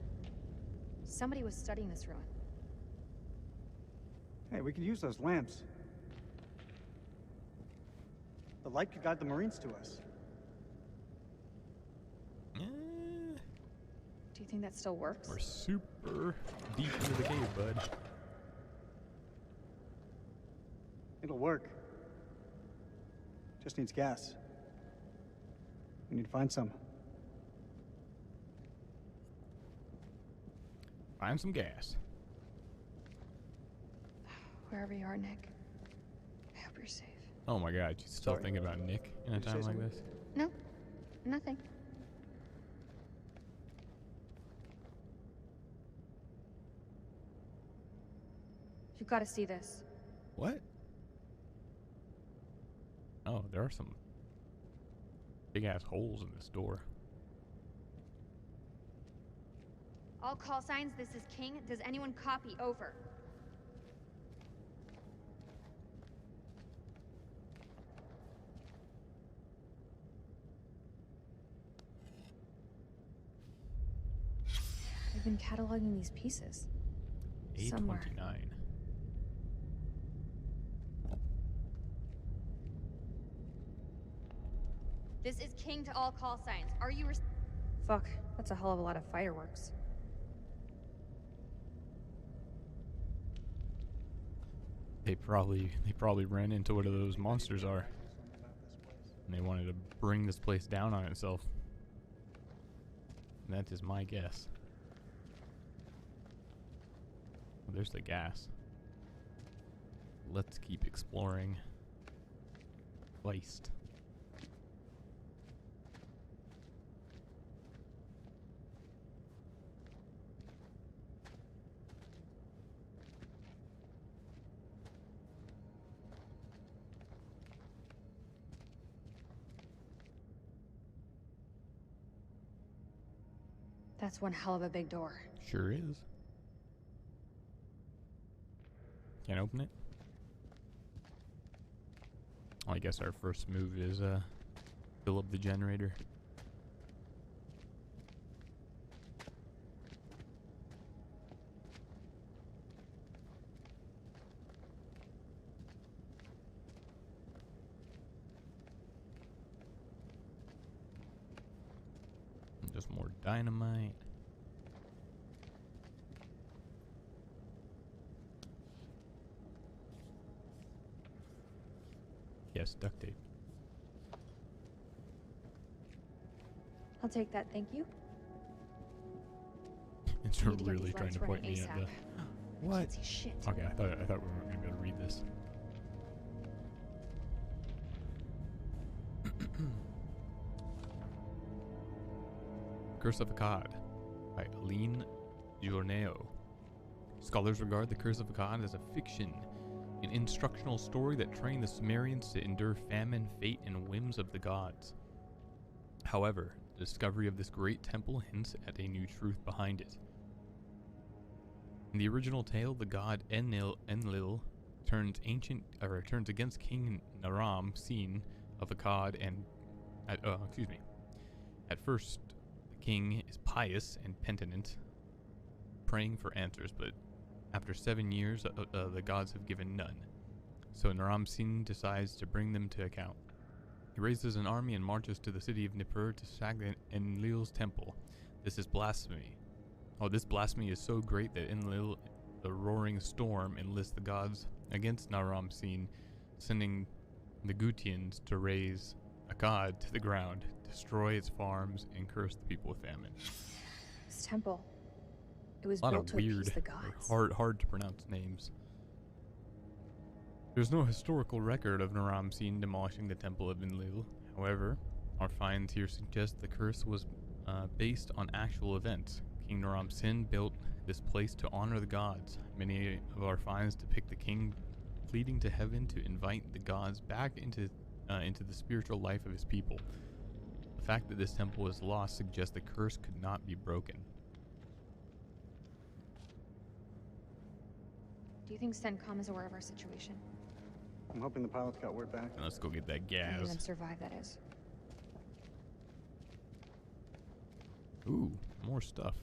Somebody was studying this ruin. Hey, we could use those lamps. The light could guide the Marines to us. Do you think that still works? We're super deep into the cave, bud. It'll work. Just needs gas. We need to find some. Find some gas. Wherever you are, Nick. I hope you're safe. Oh my god, you still thinking about Nick in a time like this? No, nothing. You've got to see this. What? Oh, there are some big ass holes in this door. All call signs, this is King. Does anyone copy? Over. I've been cataloging these pieces. Somewhere. A29. This is King to all call signs. Are you Fuck, that's a hell of a lot of fireworks. They probably ran into what those monsters are. And they wanted to bring this place down on itself. That is my guess. Well, there's the gas. Let's keep exploring. Placed. That's one hell of a big door. Sure is. Can't open it? Well, I guess our first move is fill up the generator. Just more dynamite. Yes, duct tape. I'll take that, thank you. It's Need to get really these trying lights to point running me at ASAP. the... What? Can't see shit. Okay, I thought we weren't gonna be able to read this. Curse of Akkad by Aline Giorneo. Scholars regard the Curse of Akkad as a fiction, an instructional story that trained the Sumerians to endure famine, fate, and whims of the gods. However, the discovery of this great temple hints at a new truth behind it. In the original tale, the god Enlil turns against King Naram Sin of Akkad and at first the king is pious and penitent, praying for answers, but after 7 years the gods have given none. So Naram Sin decides to bring them to account. He raises an army and marches to the city of Nippur to sack Enlil's temple. This is blasphemy. Oh, this blasphemy is so great that Enlil, the roaring storm, enlists the gods against Naram Sin, sending the Gutians to raise Akkad to the ground, destroy its farms, and curse the people with famine. This temple, it was A lot built of to weird, appease the gods. hard to pronounce names. There's no historical record of Naram Sin demolishing the temple of Enlil. However, our finds here suggest the curse was based on actual events. King Naram Sin built this place to honor the gods. Many of our finds depict the king pleading to heaven to invite the gods back into the spiritual life of his people. The fact that this temple was lost suggests the curse could not be broken. Do you think CENTCOM is aware of our situation? I'm hoping the pilots got word back. And let's go get that Making gas. them survive, that is. Ooh, more stuff.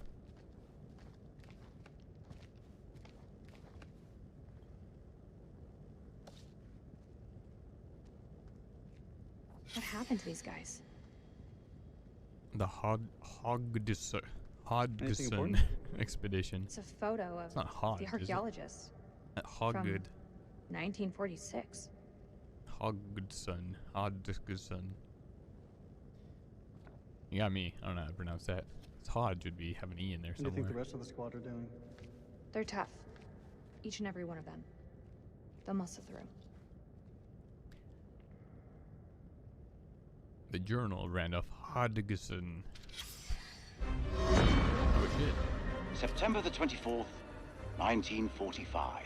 What happened to these guys? The Hodgson expedition. It's a photo of It's not Hodge, the is it? archaeologists. Hoggood. From 1946. Hodgson. You got me. I don't know how to pronounce that. It's Hodge would be have an E in there What do you somewhere. think the rest of the squad are doing? They're tough. Each and every one of them. They'll muscle through. The Journal of Randolph Hodgson. Oh shit. September the 24th, 1945.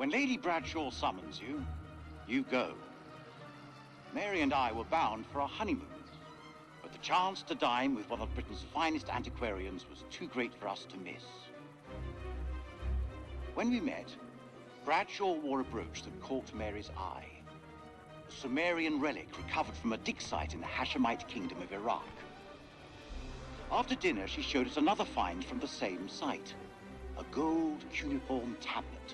When Lady Bradshaw summons you, you go. Mary and I were bound for our honeymoon, but the chance to dine with one of Britain's finest antiquarians was too great for us to miss. When we met, Bradshaw wore a brooch that caught Mary's eye. A Sumerian relic recovered from a dig site in the Hashemite Kingdom of Iraq. After dinner, she showed us another find from the same site, a gold cuneiform tablet.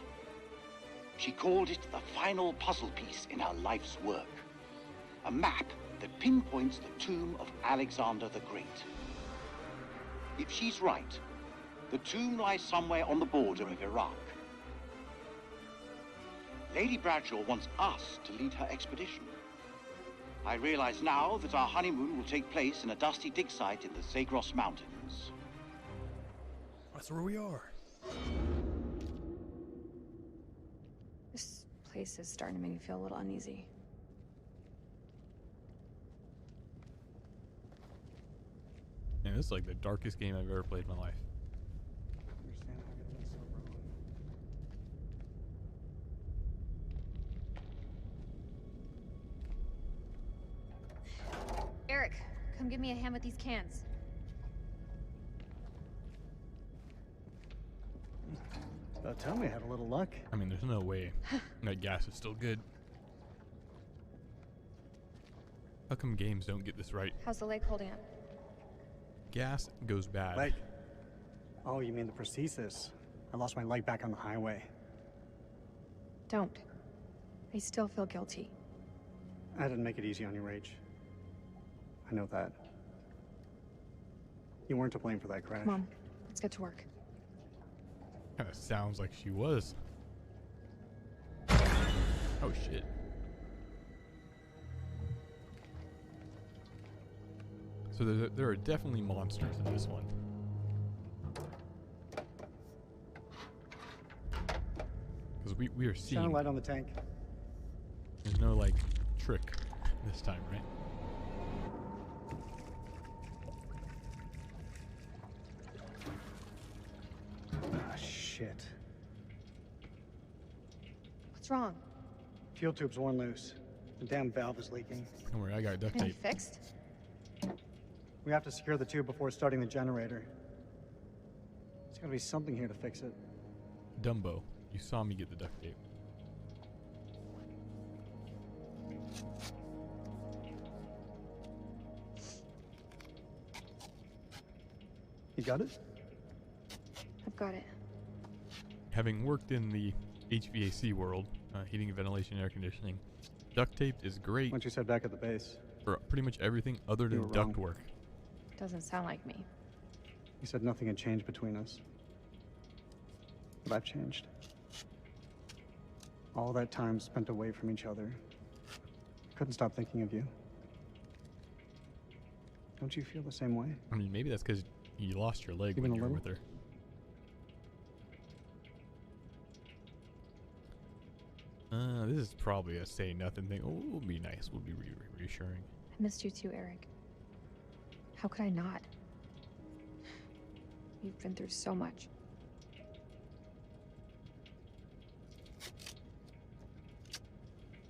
She called it the final puzzle piece in her life's work, a map that pinpoints the tomb of Alexander the Great. If she's right, the tomb lies somewhere on the border of Iraq. Lady Bradshaw wants us to lead her expedition. I realize now that our honeymoon will take place in a dusty dig site in the Zagros Mountains. That's where we are. This place is starting to make me feel a little uneasy. Man, this is like the darkest game I've ever played in my life. Eric, come give me a hand with these cans. Don't tell me I had a little luck. I mean, there's no way that gas is still good. How come games don't get this right? How's the lake holding up? Gas goes bad. Lake? Oh, you mean the prosthesis? I lost my leg back on the highway. Don't. I still feel guilty. I didn't make it easy on you, Rach. I know that. You weren't to blame for that crash. Come on, let's get to work. Kinda sounds like she was. Oh shit. So there are definitely monsters in this one. Because we are seeing... Shine a light on the tank. There's no, like, trick this time, right? Ah, shit. What's wrong? Fuel tube's worn loose. The damn valve is leaking. Don't worry, I got duct Can it tape. be fixed? We have to secure the tube before starting the generator. There's gotta be something here to fix it. Dumbo, you saw me get the duct tape. You got it? I've got it. Having worked in the HVAC world, heating, ventilation, air conditioning, duct tape is great. What you said back at the base. For pretty much everything other than duct work. Doesn't sound like me. You said nothing had changed between us. But I've changed. All that time spent away from each other. Couldn't stop thinking of you. Don't you feel the same way? I mean, maybe that's because you lost your leg Even when a you were little? with her. This is probably a say nothing thing. Oh, it would be nice. Would be reassuring. I missed you too, Eric. How could I not? You've been through so much.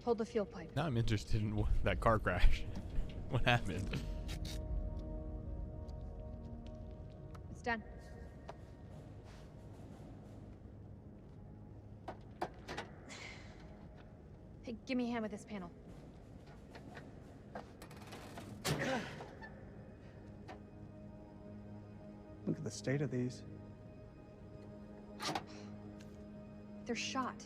Hold the fuel pipe. Now I'm interested in that car crash. What happened? It's done. Hey, give me a hand with this panel. Look at the state of these. They're shot.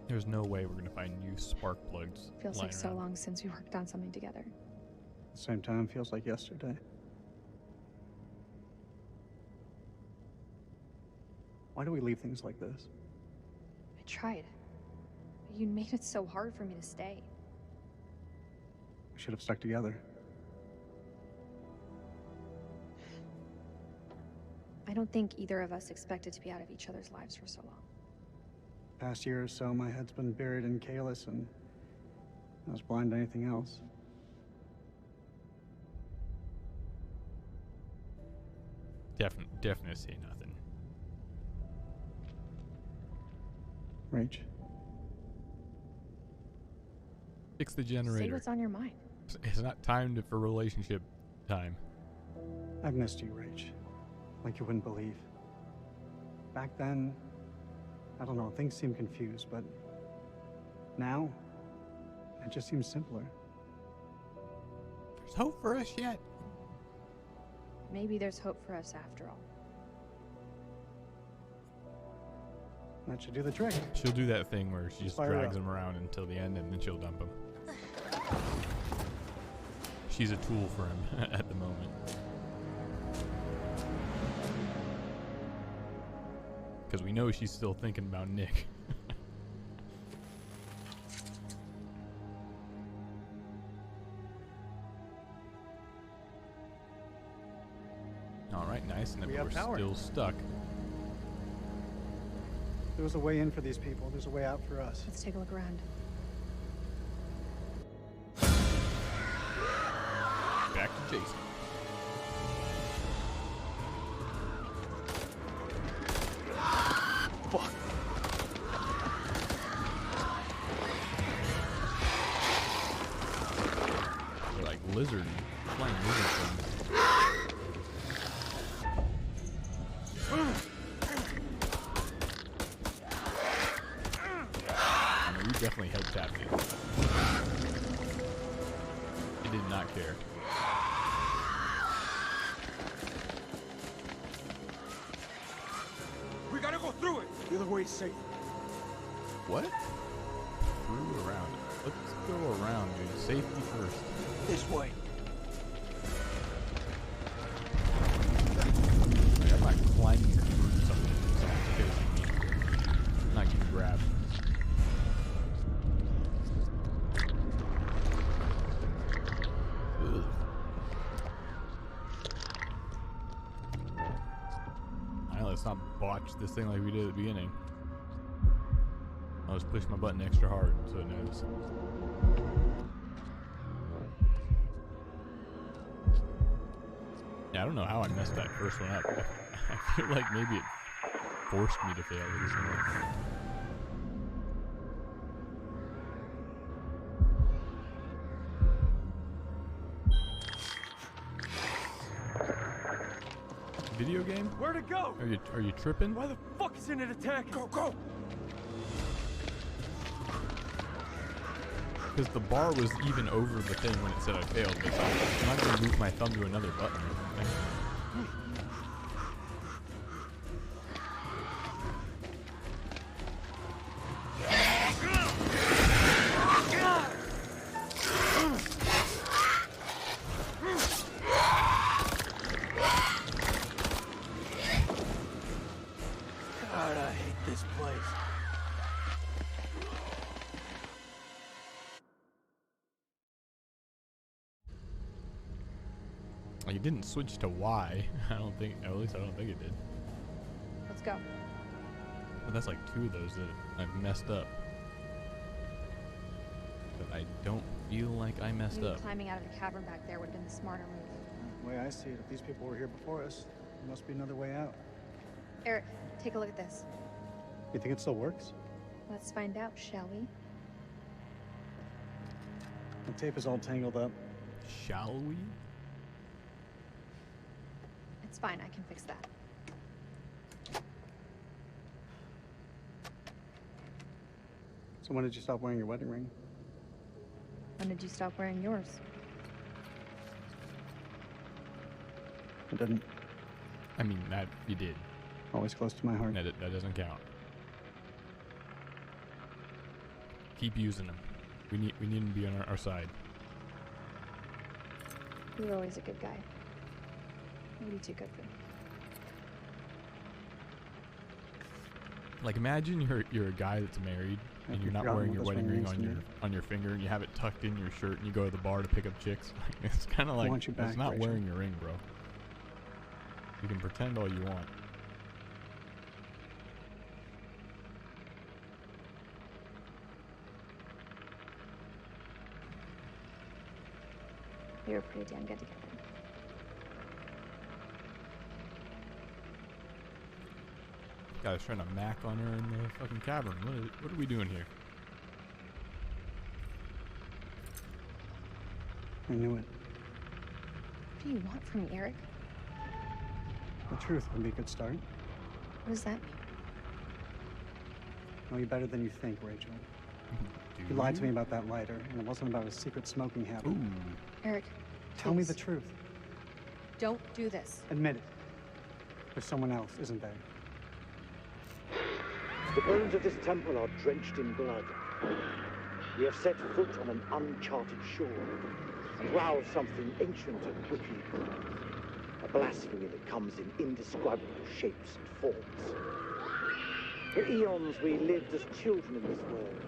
There's no way we're gonna find new spark plugs. Feels lying like so around. long since we worked on something together. At the same time, feels like yesterday. Why do we leave things like this? I tried. But you made it so hard for me to stay. We should have stuck together. I don't think either of us expected to be out of each other's lives for so long. Past year or so, my head's been buried in Kalis, and I was blind to anything else. Definitely say nothing. Rach. Fix the Say generator. what's on your mind. It's not time for relationship time. I've missed you, Rach. Like you wouldn't believe. Back then, I don't know, things seemed confused, but now, it just seems simpler. There's hope for us yet. Maybe there's hope for us after all. That should do the trick. She'll do that thing where she just Fire drags up. him around until the end and then she'll dump him. She's a tool for him at the moment. Because we know she's still thinking about Nick. Alright, nice. And We then have we're power. still stuck. There was a way in for these people. There's a way out for us. Let's take a look around. Back to Jason. Fuck. They're like lizard, flying lizard things. I mean, we definitely head tapped it. It did not care. We gotta go through it. The other way's safe. What? Through around. Let's go around, dude. Safety first. This way. Like, I'm not climbing through something that's chasing me. I'm not getting grabbed. Ugh. Alright, let's not botch this thing like we did at the beginning. I'll just push my button extra hard so it knows. Yeah, I don't know how I messed that first one up. I feel like maybe it forced me to fail it or something. Video game? Where to go? Are you tripping? Why the fuck isn't it attacking? Go, go! Because the bar was even over the thing when it said I failed, but I'm not going to move my thumb to another button or anything. God, I hate this place. Like, it didn't switch to Y. I don't think, at least I don't think it did. Let's go. But that's like two of those that I've messed up. But I don't feel like I messed Maybe up. climbing out of the cavern back there would have been the smarter move. The way I see it, if these people were here before us, there must be another way out. Eric, take a look at this. You think it still works? Let's find out, shall we? The tape is all tangled up. Shall we? It's fine, I can fix that. So when did you stop wearing your wedding ring? When did you stop wearing yours? I didn't. I mean, that you did. Always close to my heart. That doesn't count. Keep using them. We need them to be on our side. You were always a good guy. Maybe too good for me. Like, imagine you're a guy that's married and you're not wearing your wedding ring on your finger and you have it tucked in your shirt and you go to the bar to pick up chicks. Like, it's kind of like want you back, it's not Rachel. wearing your ring, bro. You can pretend all you want. We were pretty damn good together. Guy's trying to mac on her in the fucking cavern. What are we doing here? I knew it. What do you want from me, Eric? The truth would be a good start. What does that mean? Know you better than you think, Rachel. You lied to me about that lighter, and it wasn't about a secret smoking habit. Ooh. Eric, Tell me please. the truth. Don't do this. Admit it. There's someone else, isn't there? The bones of this temple are drenched in blood. We have set foot on an uncharted shore and roused something ancient and wicked. A blasphemy that comes in indescribable shapes and forms. For eons we lived as children in this world,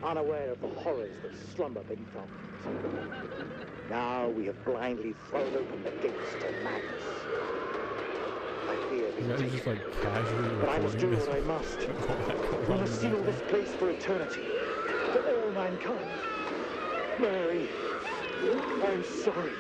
unaware of the horrors that slumber beneath our feet. Now we have blindly thrown open the gates to madness. I fear You guys are just like casually but I must do recording what I must. We must seal this place for eternity, for all mankind. Mary, I'm sorry.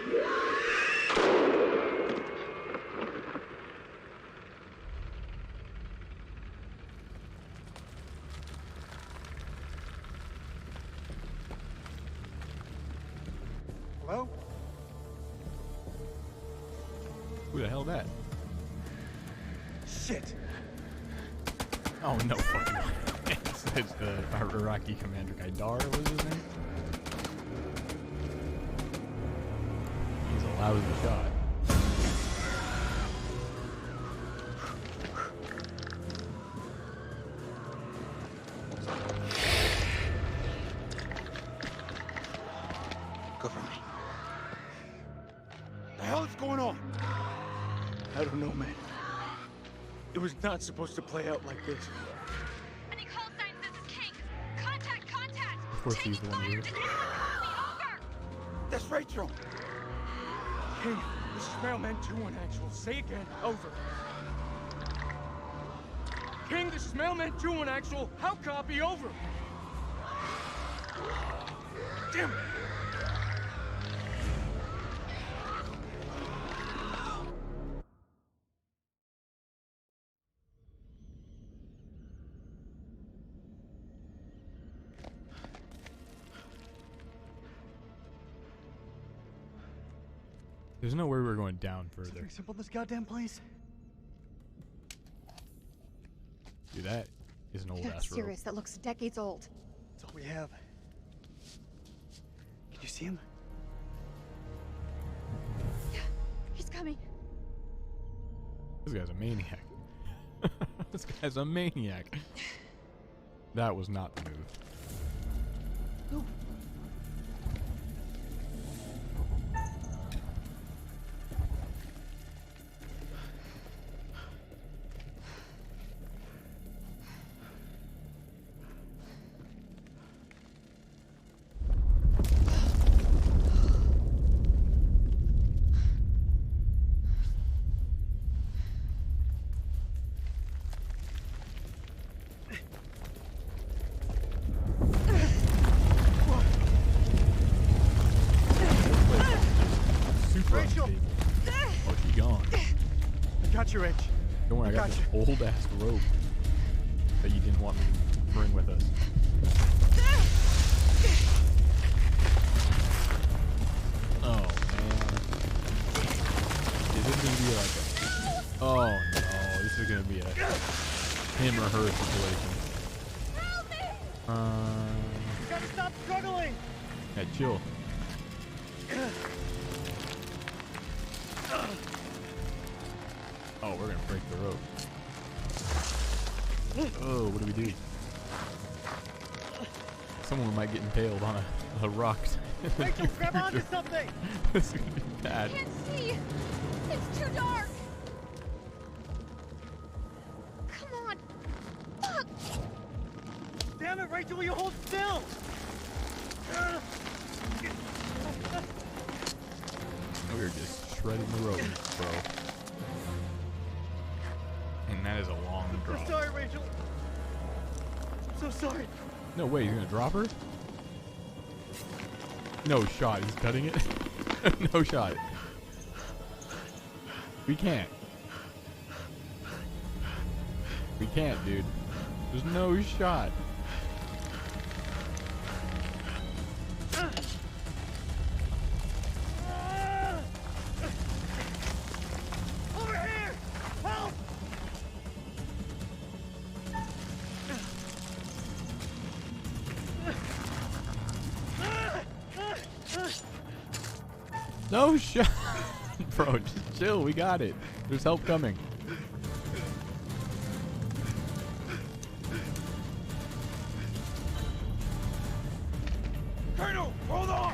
Hello? Who the hell that? Shit! Oh no fucking way. It's the Iraqi commander guy. Dar was his name? He's a lousy shot. Cover me. The hell is going on? I don't know, man. It was not supposed to play out like this. Any call signs? This is King. Contact, contact! Of course he's the one here. That's Rachel. King, this is Mailman 2-1 actual. Say again. Over. King, this is Mailman 2-1 actual. How copy? Over. Damn it. There's no way we're going down further. Very simple, this goddamn place. Dude, that is an old You're ass rope. serious. That looks decades old. That's all we have. Can you see him? He's coming. This guy's a maniac. This guy's a maniac. That was not the move. No. Rachel! Oh, she's gone. I got you, Rach. Don't worry, I got this old ass rope that you didn't want me to bring with us. Oh man. Is this gonna be like a... Oh no, this is gonna be a him or her situation. You gotta stop struggling! Yeah, chill. Oh, we're gonna break the rope. Oh, what do we do? Someone might get impaled on a rock. Rachel, grab onto something! This is gonna be bad. I can't see. It's too dark. Come on. Fuck. Damn it, Rachel, will you hold still? We're just shredding the rope, bro. And that is a long drop. I'm sorry, Rachel. I'm so sorry. No way, he's gonna drop her? No shot, he's cutting it? No shot. We can't. We can't, dude. There's no shot. Over here! Help! No shot. Bro, just chill. We got it. There's help coming. Colonel, hold on!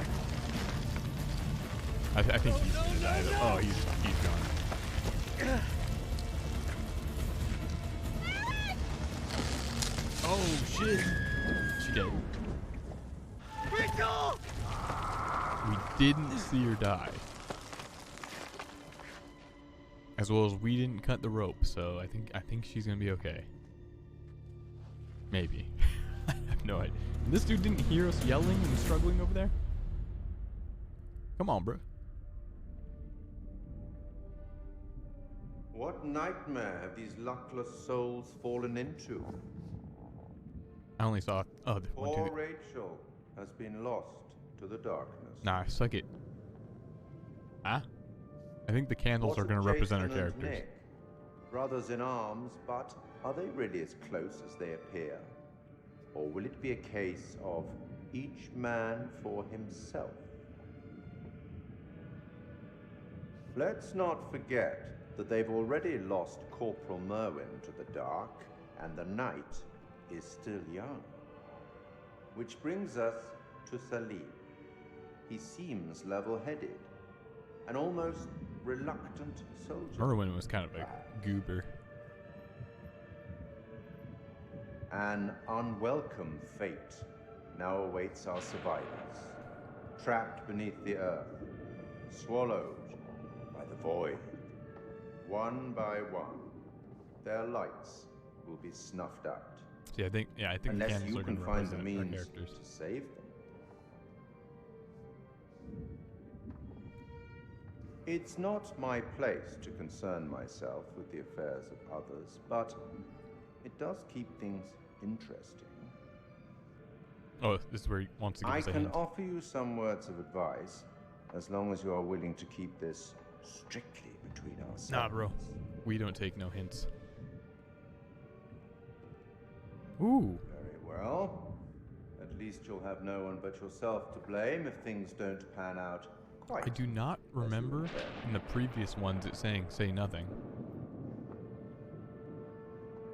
I think he's gonna die. Oh, he's gone. Oh shit. She dead. Rico! We didn't see her die. As well as we didn't cut the rope, so I think she's gonna be okay. Maybe. I have no idea. And this dude didn't hear us yelling and struggling over there? Come on, bro. What nightmare have these luckless souls fallen into? I only saw Poor Rachel has been lost to the darkness. Nah, suck it. Huh? I think the candles are gonna represent our Jason and characters. Nick, brothers in arms, but are they really as close as they appear? Or will it be a case of each man for himself? Let's not forget that they've already lost Corporal Merwin to the dark, and the night is still young. Which brings us to Salim. He seems level-headed, an almost reluctant soldier. Merwin was kind of a goober. An unwelcome fate now awaits our survivors, trapped beneath the earth, swallowed by the void. One by one, their lights will be snuffed out. See, I think the unless candles you are can gonna find the represent our means characters. to save them. It's not my place to concern myself with the affairs of others, but it does keep things interesting. Oh, this is where he wants to give I us a can hint. offer you some words of advice, as long as you are willing to keep this strictly between ourselves. Nah, bro. We don't take no hints. Ooh. Very well. At least you'll have no one but yourself to blame if things don't pan out quite. I do not remember in the previous ones it saying say nothing.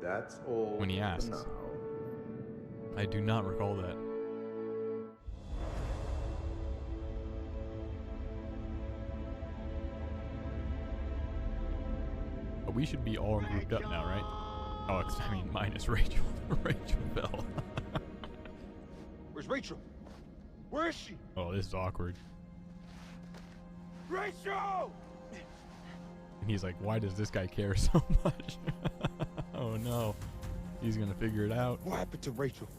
That's all When he for asks. now. I do not recall that. But we should be all grouped up now, right? Oh, I mean, minus Rachel. Rachel fell. Where's Rachel? Where is she? Oh, this is awkward. Rachel! And he's like, why does this guy care so much? Oh no. He's gonna figure it out. What happened to Rachel?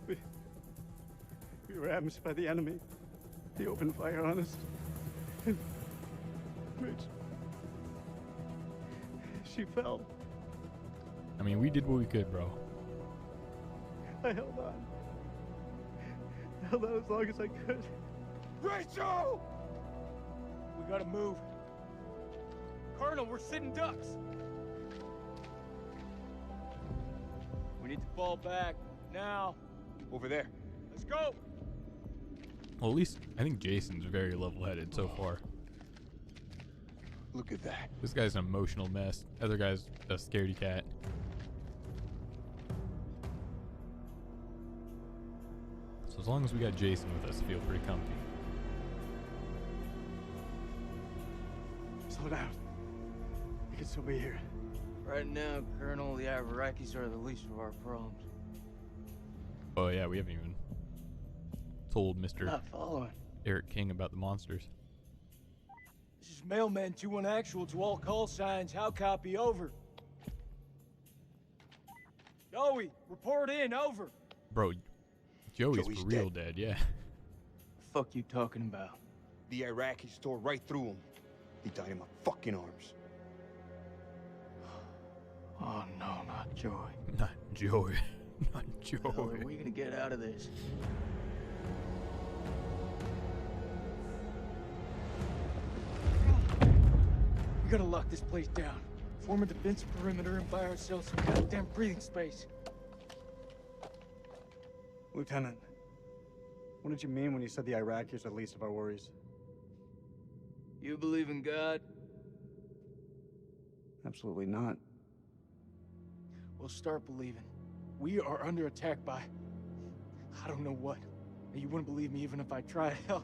We were ambushed by the enemy. He opened fire on us. And Rich, she fell. I mean, we did what we could, bro. I held on. I held on as long as I could. Rachel! We gotta move. Colonel, we're sitting ducks. We need to fall back. Now. Over there. Let's go! Well, at least I think Jason's very level-headed so far. Look at that. This guy's an emotional mess. Other guy's a scaredy cat. So as long as we got Jason with us, I feel pretty comfy. Slow down. We can still be here. Right now, Colonel, the Iraqis are the least of our problems. Oh yeah, we haven't even told Mr. Not following. Eric King about the monsters. This is Mailman 2-1 actual to all call signs. How copy? Over. Joey, report in. Over. Bro, Joey's Joey's for real dead, yeah. Fuck you talking about? The Iraqis tore right through him. He died in my fucking arms. Oh no, not Joey. Not Joey. Not How are Joey. we gonna get out of this? We gotta lock this place down. Form a defense perimeter and buy ourselves some goddamn breathing space. Lieutenant, what did you mean when you said the Iraqis are the least of our worries? You believe in God? Absolutely not. Well, start believing. We are under attack by... I don't know what. You wouldn't believe me even if I tried. Hell,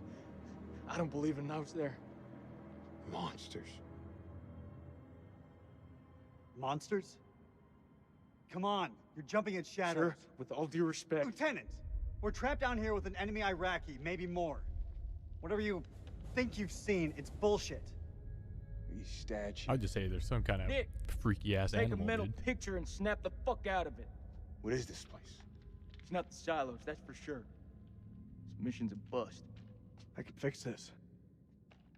I don't believe in those there. Monsters. Monsters? Come on, you're jumping at shadows. Sir, with all due respect... Lieutenant, we're trapped down here with an enemy Iraqi, maybe more. Whatever you think you've seen, it's bullshit. These statues. I'd just say there's some kind of Nick, freaky ass take animal. a mental Dude. picture and snap the fuck out of it. What is this place? It's not the silos, that's for sure. This mission's a bust. I can fix this.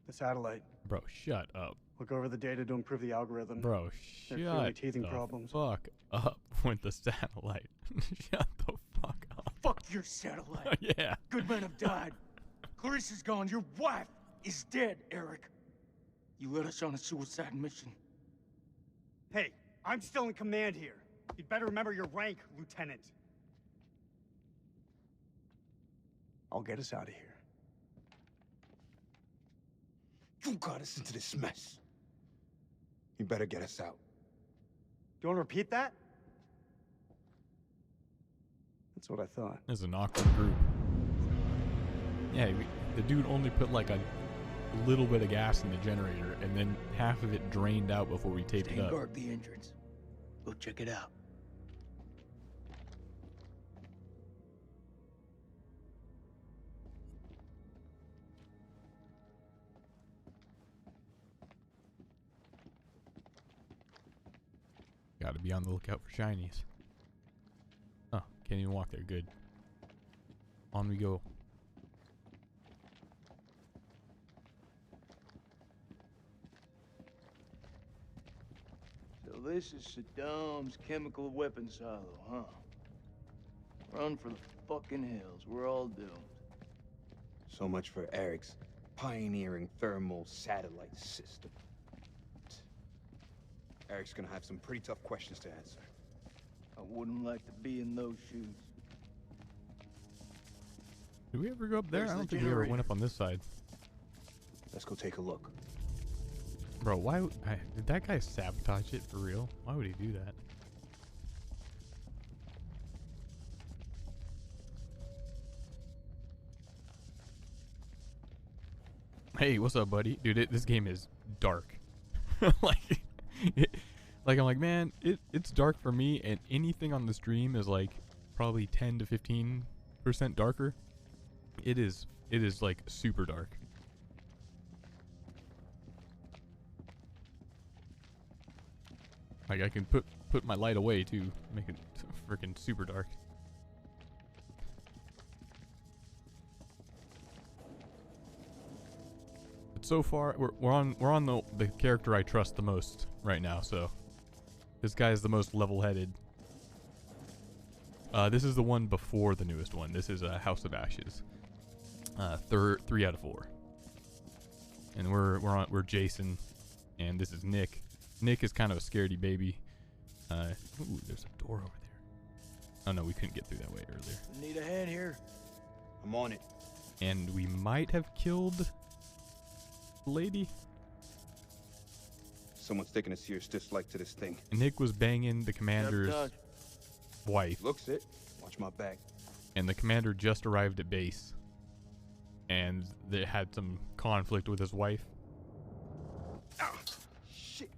The satellite. Bro, shut up. Look over the data to improve the algorithm. Bro, They're clearly shut teething the problems. fuck up with the satellite. Shut the fuck up. Fuck your satellite. Yeah. Good men have died. Clarissa's gone. Your wife is dead, Eric. You led us on a suicide mission. Hey, I'm still in command here. You'd better remember your rank, Lieutenant. I'll get us out of here. You got us into this mess. You better get us out. Do you want to repeat that? That's what I thought. This is an awkward group. Yeah, the dude only put like a little bit of gas in the generator, and then half of it drained out before we taped it up. Guard the entrance. Go check it out. Gotta be on the lookout for shinies. Oh, can't even walk there. Good. On we go. So this is Saddam's chemical weapons silo, huh? Run for the fucking hills. We're all doomed. So much for Eric's pioneering thermal satellite system. Eric's gonna have some pretty tough questions to answer. I wouldn't like to be in those shoes. Did we ever go up there? There's I the don't think we ever generator. went up on this side. Let's go take a look. Bro, why did that guy sabotage it for real? Why would he do that? Hey, what's up, buddy? Dude, this game is dark. like, I'm like, man, it's dark for me, and anything on the stream is like probably 10 to 15% darker. It is like super dark. Like I can put my light away too, make it freaking super dark. But so far, we're on the character I trust the most right now. So this guy is the most level-headed. This is the one before the newest one. This is House of Ashes. 3 out of 4. And we're Jason, and this is Nick. Nick is kind of a scaredy baby. Ooh, there's a door over there. Oh no, we couldn't get through that way earlier. Need a hand here? I'm on it. And we might have killed the lady. Someone's taking a serious dislike to this thing. Nick was banging the commander's wife. Looks it. Watch my back. And the commander just arrived at base. And they had some conflict with his wife. Shit.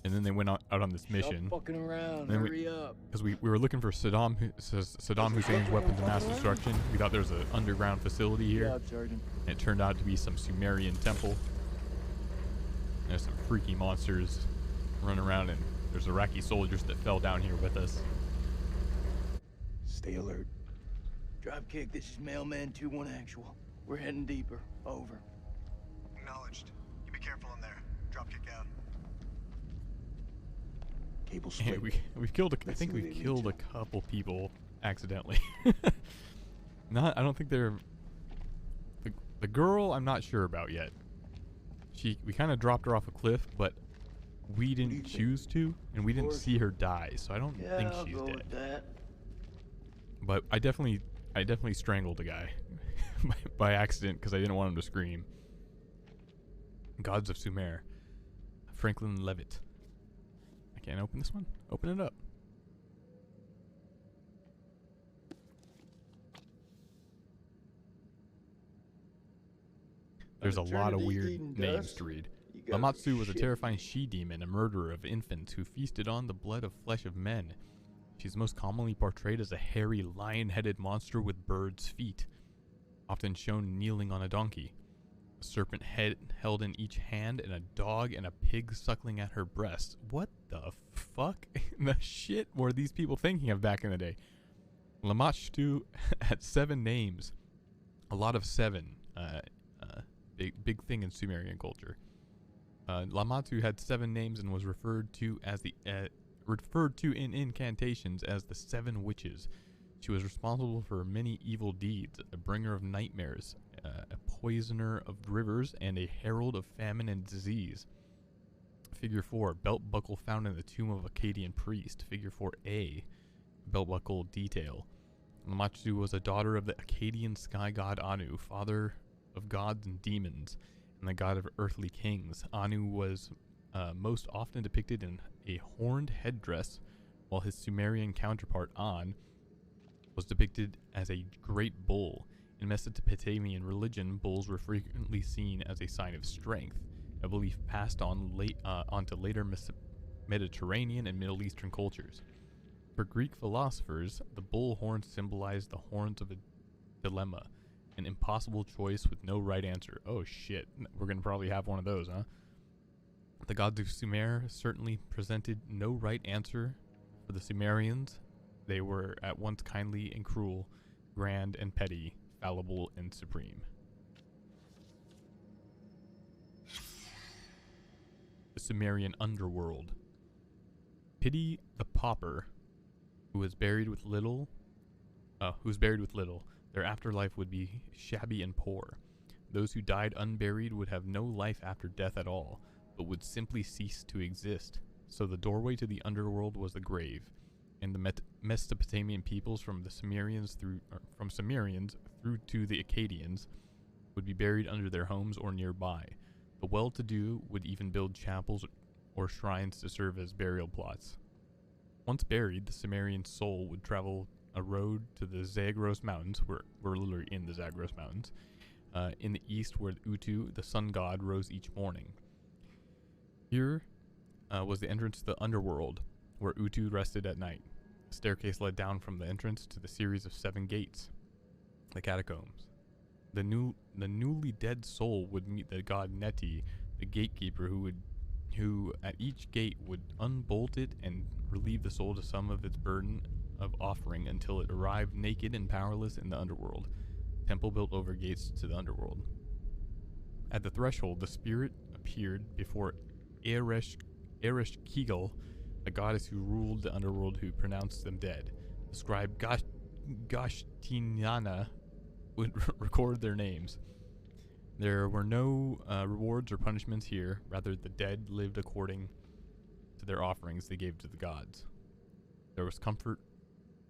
And then they went out on this mission. Stop fucking around. Then Hurry up. Because we were looking for Saddam Hussein's weapons of mass destruction. We thought there was an underground facility here. Good job, Sergeant. And it turned out to be some Sumerian temple. There's some freaky monsters running around, and there's Iraqi soldiers that fell down here with us. Stay alert. Dropkick, this is Mailman 2-1 actual. We're heading deeper. Over. Acknowledged. You be careful in there. Dropkick out. Cable Yeah, straight. we've killed. I Let's think see where we've they lead killed you. a couple people accidentally. I don't think they're. The girl, I'm not sure about yet. We kind of dropped her off a cliff, but we didn't choose to, and we didn't see her die, so I don't think she's dead. That. But I definitely strangled a guy by accident because I didn't want him to scream. Gods of Sumer, Franklin Levitt. I can't open this one. Open it up. There's a lot of weird names to read. Lamatsu was a terrifying she-demon, a murderer of infants who feasted on the blood of flesh of men. She's most commonly portrayed as a hairy, lion-headed monster with bird's feet, often shown kneeling on a donkey. A serpent head held in each hand, and a dog and a pig suckling at her breast. What the fuck the shit were these people thinking of back in the day? Lamatsu had 7 names. A lot of 7. Big thing in Sumerian culture. Lamatsu had 7 names and was referred to in incantations as the 7 witches. She was responsible for many evil deeds, a bringer of nightmares, a poisoner of rivers, and a herald of famine and disease. Figure 4, belt buckle found in the tomb of Akkadian priest. Figure 4A, belt buckle detail. Lamatsu was a daughter of the Akkadian sky god Anu, father of gods and demons, and the god of earthly kings. Anu was most often depicted in a horned headdress, while his Sumerian counterpart An was depicted as a great bull. In Mesopotamian religion, bulls were frequently seen as a sign of strength, a belief passed on onto later Mediterranean and Middle Eastern cultures. For Greek philosophers, the bull horn symbolized the horns of a dilemma, an impossible choice with no right answer. Oh shit, we're gonna probably have one of those, huh? The gods of Sumer certainly presented no right answer for the Sumerians. They were at once kindly and cruel, grand and petty, fallible and supreme. The Sumerian underworld. Pity the pauper, who was buried with little. Their afterlife would be shabby and poor. Those who died unburied would have no life after death at all, but would simply cease to exist. So the doorway to the underworld was the grave, and the Mesopotamian peoples from Sumerians through to the Akkadians would be buried under their homes or nearby. The well-to-do would even build chapels or shrines to serve as burial plots. Once buried, the Sumerian soul would travel a road to the Zagros Mountains. We're literally in the Zagros Mountains. In the east, where Utu, the sun god, rose each morning. Here was the entrance to the underworld, where Utu rested at night. A staircase led down from the entrance to the series of 7 gates, the catacombs. The newly dead soul would meet the god Neti, the gatekeeper, who at each gate would unbolt it and relieve the soul to some of its burden of offering until it arrived naked and powerless in the underworld. Temple built over gates to the underworld. At the threshold, the spirit appeared before Ereshkigal, a goddess who ruled the underworld, who pronounced them dead. The scribe Gashtiniana would record their names. There were no rewards or punishments here. Rather, the dead lived according to their offerings they gave to the gods. There was comfort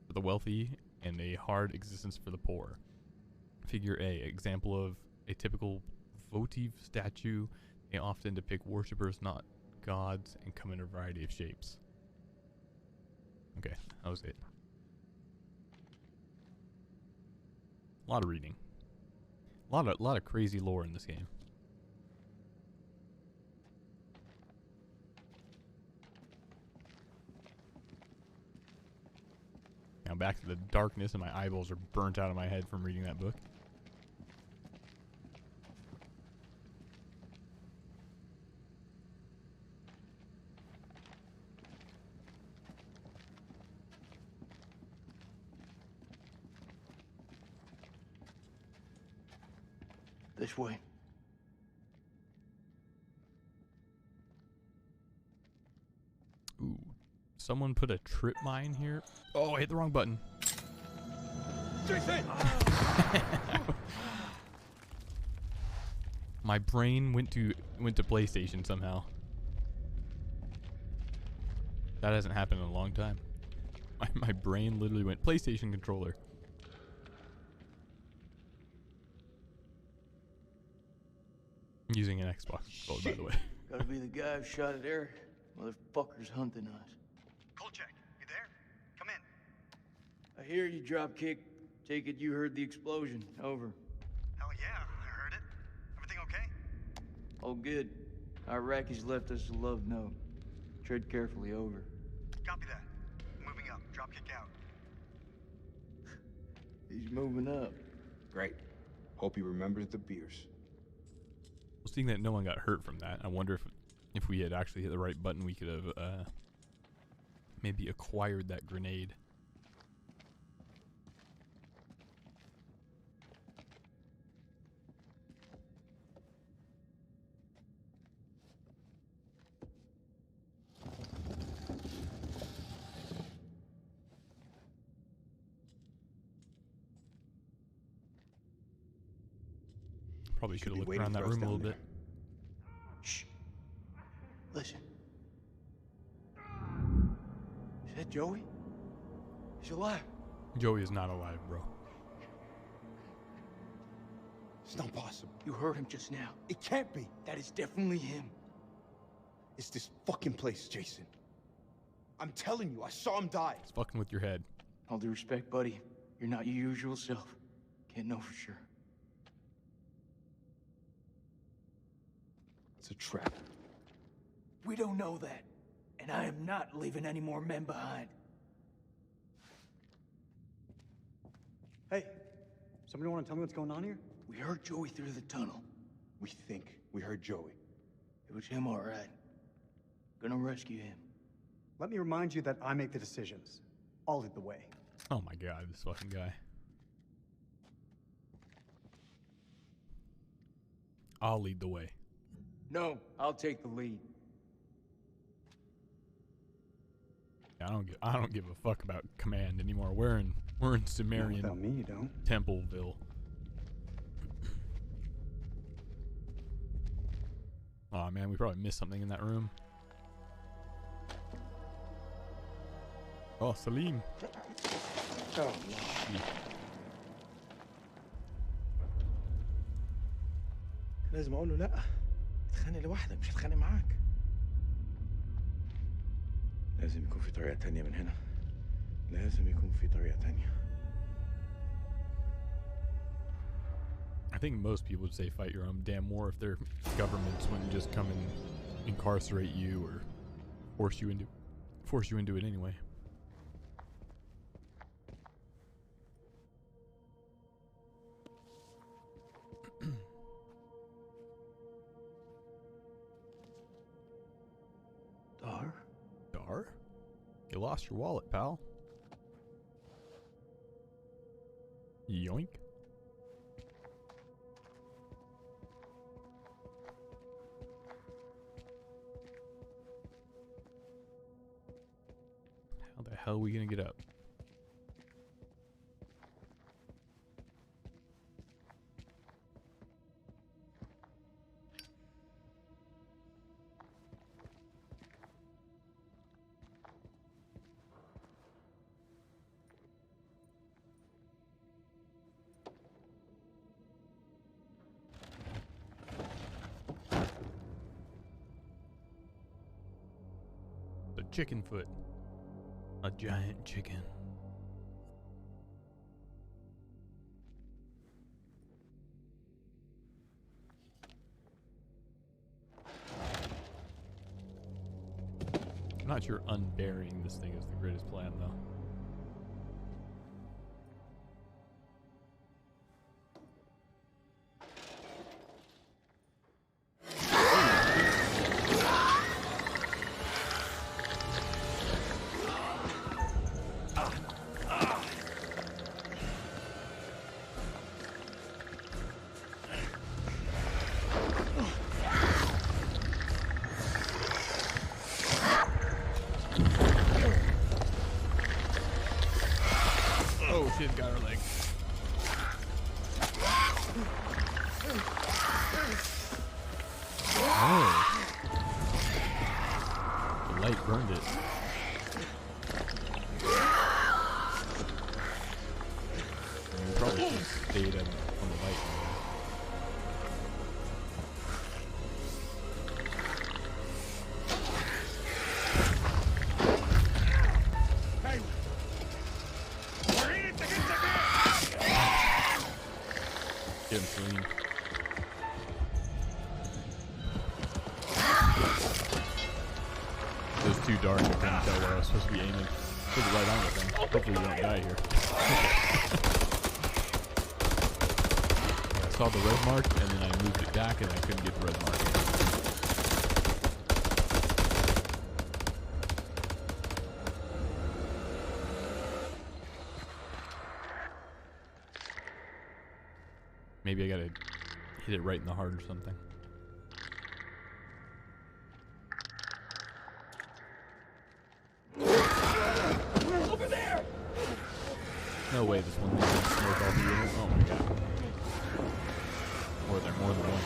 for the wealthy and a hard existence for the poor. Figure A, example of a typical votive statue. They often depict worshippers, not gods, and come in a variety of shapes. Okay, that was it. A lot of reading. A lot of crazy lore in this game. Now back to the darkness, and my eyeballs are burnt out of my head from reading that book. This way. Ooh. someone put a trip mine here? Oh, I hit the wrong button. Jason! My brain went to PlayStation somehow. That hasn't happened in a long time. My brain literally went PlayStation controller. I'm using an Xbox controller, by the way. Gotta be the guy who shot at Eric. Motherfucker's hunting us. Kolchak, you there? Come in. I hear you, Dropkick. Take it you heard the explosion. Over. Hell yeah, I heard it. Everything okay? Oh, good. Iraqis left us a love note. Tread carefully. Over. Copy that. Moving up. Dropkick out. He's moving up. Great. Hope he remembers the beers. Well, seeing that no one got hurt from that, I wonder if we had actually hit the right button, we could have maybe acquired that grenade. Probably should have looked around that room a little bit. Shh. Listen. Is that Joey? He's alive. Joey is not alive, bro. It's not possible. You heard him just now. It can't be. That is definitely him. It's this fucking place, Jason. I'm telling you, I saw him die. It's fucking with your head. All due respect, buddy. You're not your usual self. Can't know for sure. It's a trap. We don't know that. And I am not leaving any more men behind. Hey, somebody want to tell me what's going on here? We heard Joey through the tunnel. We think we heard Joey. It was him, all right. Gonna rescue him. Let me remind you that I make the decisions. I'll lead the way. Oh my god, this fucking guy. I'll lead the way. No, I'll take the lead. I don't give a fuck about command anymore. We're in Sumerian. Without me, you don't. Templeville. Oh man, we probably missed something in that room. Oh, Salim. Oh, لازم اقول له لا اتخانق لوحدك مش هتخانق معاك لازم يكون في طريقة تانية من هنا لازم يكون في طريقة تانية I think most people would say fight your own damn war if their governments wouldn't just come and incarcerate you or force you into it anyway. Dar? You lost your wallet, pal. Yoink. How the hell are we gonna get up? Chicken foot. A giant chicken. I'm not sure unburying this thing is the greatest plan, though. Get him, Celine. It was too dark, I couldn't tell where I was supposed to be aiming. Put it right on the thing. Hopefully we don't die here. I saw the red mark, and then I moved it back, and I couldn't get the red mark. Maybe I gotta hit it right in the heart or something. Over there! No way this one thing's gonna smoke all the unit. Oh my god. Or there more than one.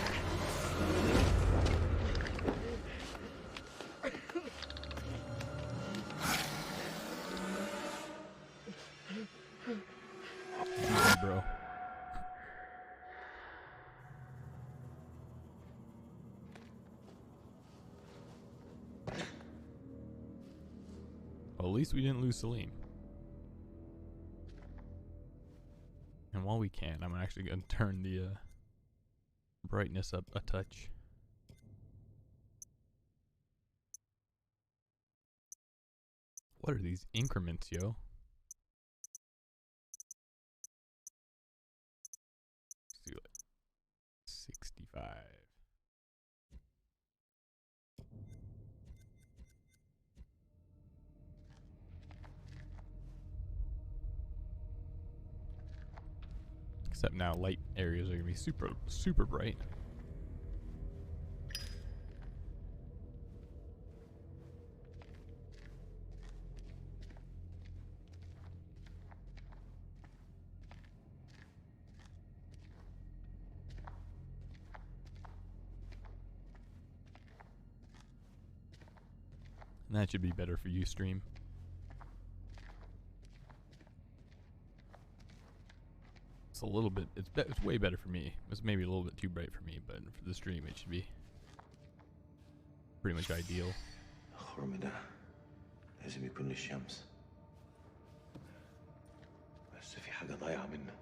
Easy, bro. Well, at least we didn't lose Salim. And while we can, I'm actually going to turn the brightness up a touch. What are these increments, yo? Let's do it. 65. Except now light areas are going to be super bright. And that should be better for you, stream. It's a little bit, it's way better for me. It's maybe a little bit too bright for me, but for the stream it should be pretty much ideal. الخرم ده لازم يكون للشمس بس في حاجة ضايعة منه.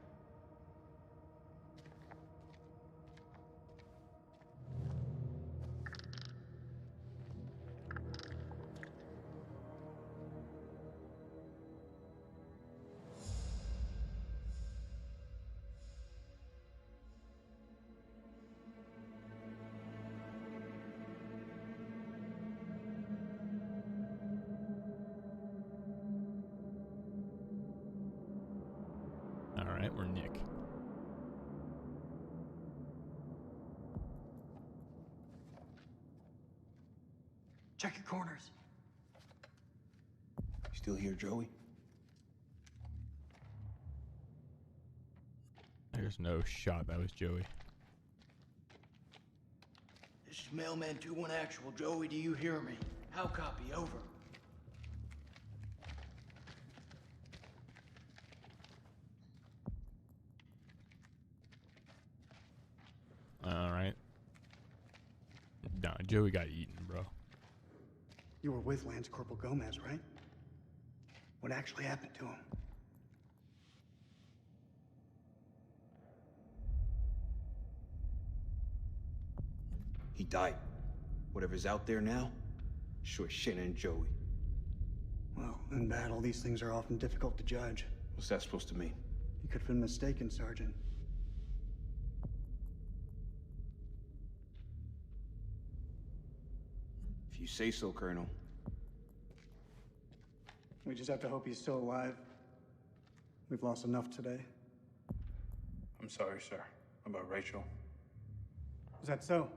Alright, we're Nick. Check your corners. You still here, Joey? There's no shot that was Joey. This is Mailman 2-1 Actual. Joey, do you hear me? How copy? Over. Alright. No, Joey got eaten, bro. You were with Lance Corporal Gomez, right? What actually happened to him? He died. Whatever's out there now, sure shit ain't Joey. Well, in battle, these things are often difficult to judge. What's that supposed to mean? You could have been mistaken, Sergeant. If you say so, Colonel. We just have to hope he's still alive. We've lost enough today. I'm sorry, sir. About Rachel. Is that so?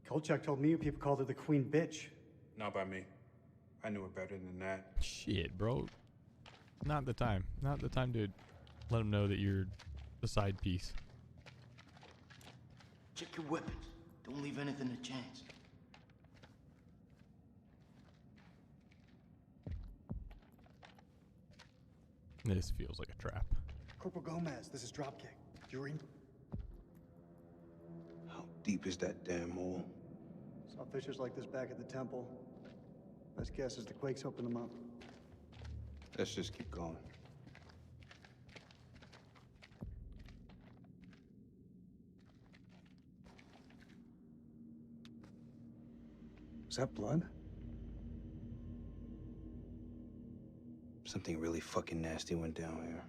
Kolchak told me you people called her the Queen Bitch. Not by me. I knew her better than that. Shit, bro. Not the time. Not the time to let him know that you're the side piece. Check your weapons. Don't leave anything to chance. This feels like a trap. Corporal Gomez, this is Dropkick. Yuri? How deep is that damn hole? Saw fissures like this back at the temple. Best guess is the quakes opened them up. Let's just keep going. that blood? Something really fucking nasty went down here.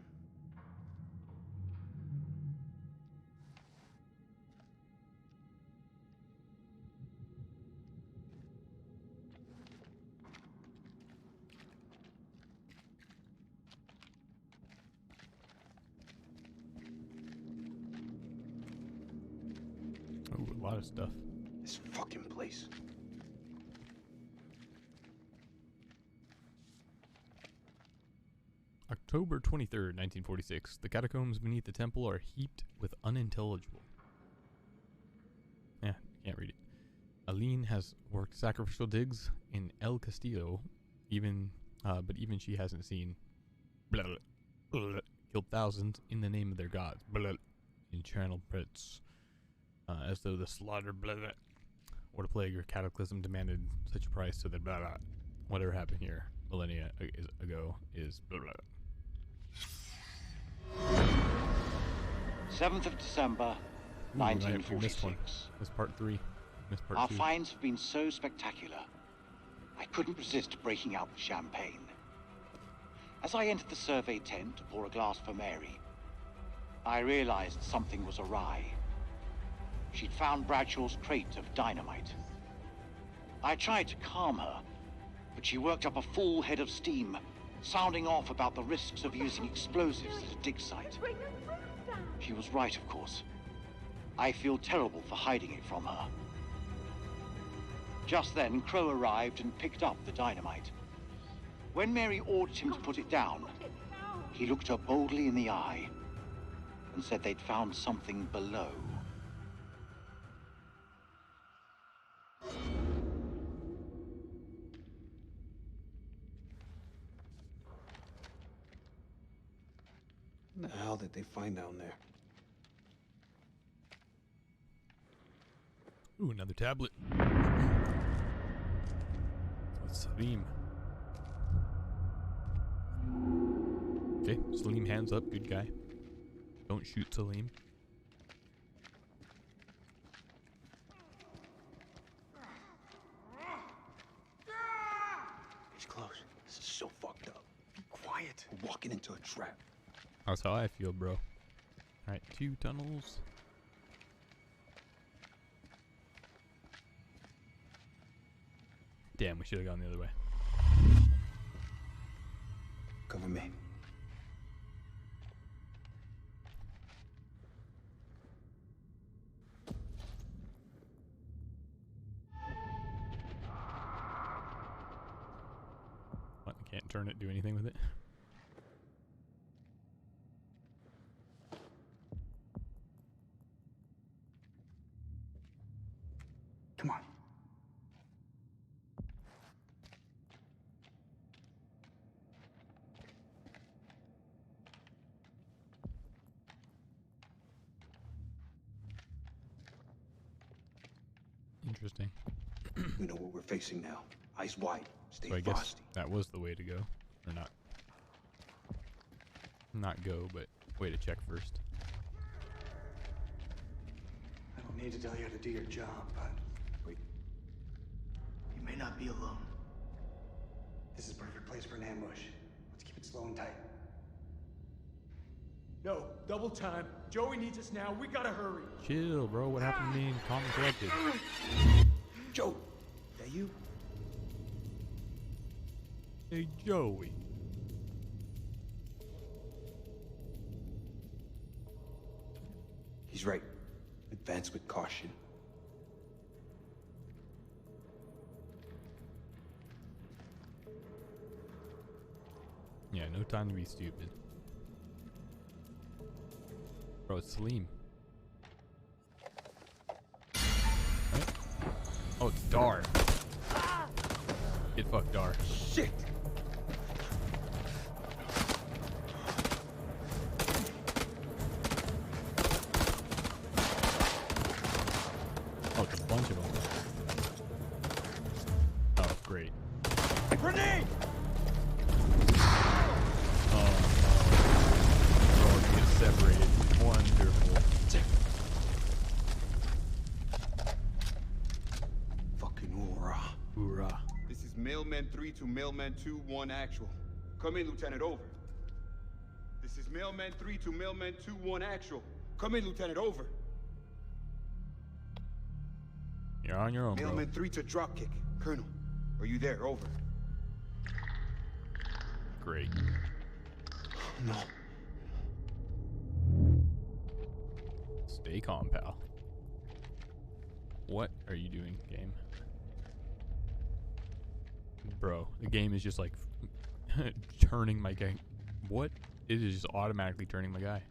Oh, a lot of stuff. This fucking place. October 23rd, 1946. The catacombs beneath the temple are heaped with unintelligible. Yeah, can't read it. Aline has worked sacrificial digs in El Castillo, but even she hasn't seen blah, blah, blah, killed thousands in the name of their gods in channel pits, as though the slaughter or the plague or cataclysm demanded such a price, so that whatever happened here millennia ago is 7th of December, Ooh, 1946. Missed part 3. Missed part Our 2. finds have been so spectacular, I couldn't resist breaking out the champagne. As I entered the survey tent to pour a glass for Mary, I realized something was awry. She'd found Bradshaw's crate of dynamite. I tried to calm her, but she worked up a full head of steam, sounding off about the risks of using explosives at a dig site. She was right, of course. I feel terrible for hiding it from her. Just then, Crow arrived and picked up the dynamite. When Mary ordered him to put it down, he looked her boldly in the eye and said they'd found something below. What the hell did they find down there? Ooh, another tablet. What's Salim? Okay, Salim hands up, good guy. Don't shoot Salim. He's close. This is so fucked up. Be quiet. We're walking into a trap. That's how I feel, bro. Alright, 2 tunnels. Damn, we should have gone the other way. Cover me. What, I can't turn it, do anything with it? Come on. Interesting. We know what we're facing now. Eyes wide. Stay So I guess frosty. that was the way to go. Or not. Not go, but way to check first. I don't need to tell you how to do your job, but... Wait. You may not be alone. This is a perfect place for an ambush. Let's keep it slow and tight. No, double time. Joey needs us now. We gotta hurry. Chill, bro. What happened to me in Calm and Collected? Joe! That you? Hey, Joey. He's right. Advance with caution. Yeah, no time to be stupid. Bro, it's Salim. Right? Oh, it's Dar. Get fucked, Dar. Shit! Oh, it's a bunch of them. Oh, great. Grenade! Oh, no. We're all gonna get separated. Wonderful. Fucking hoorah. Mailman 3 to Mailman 2-1 actual. Come in, Lieutenant, over. This is Mailman 3 to Mailman 2-1 actual. Come in, Lieutenant, over. You're on your own, bro. Mailman 3 to Dropkick. Colonel, are you there? Over. Great. No. Stay calm, pal. What are you doing, game? Bro, the game is just like turning my guy. What? It is just automatically turning my guy.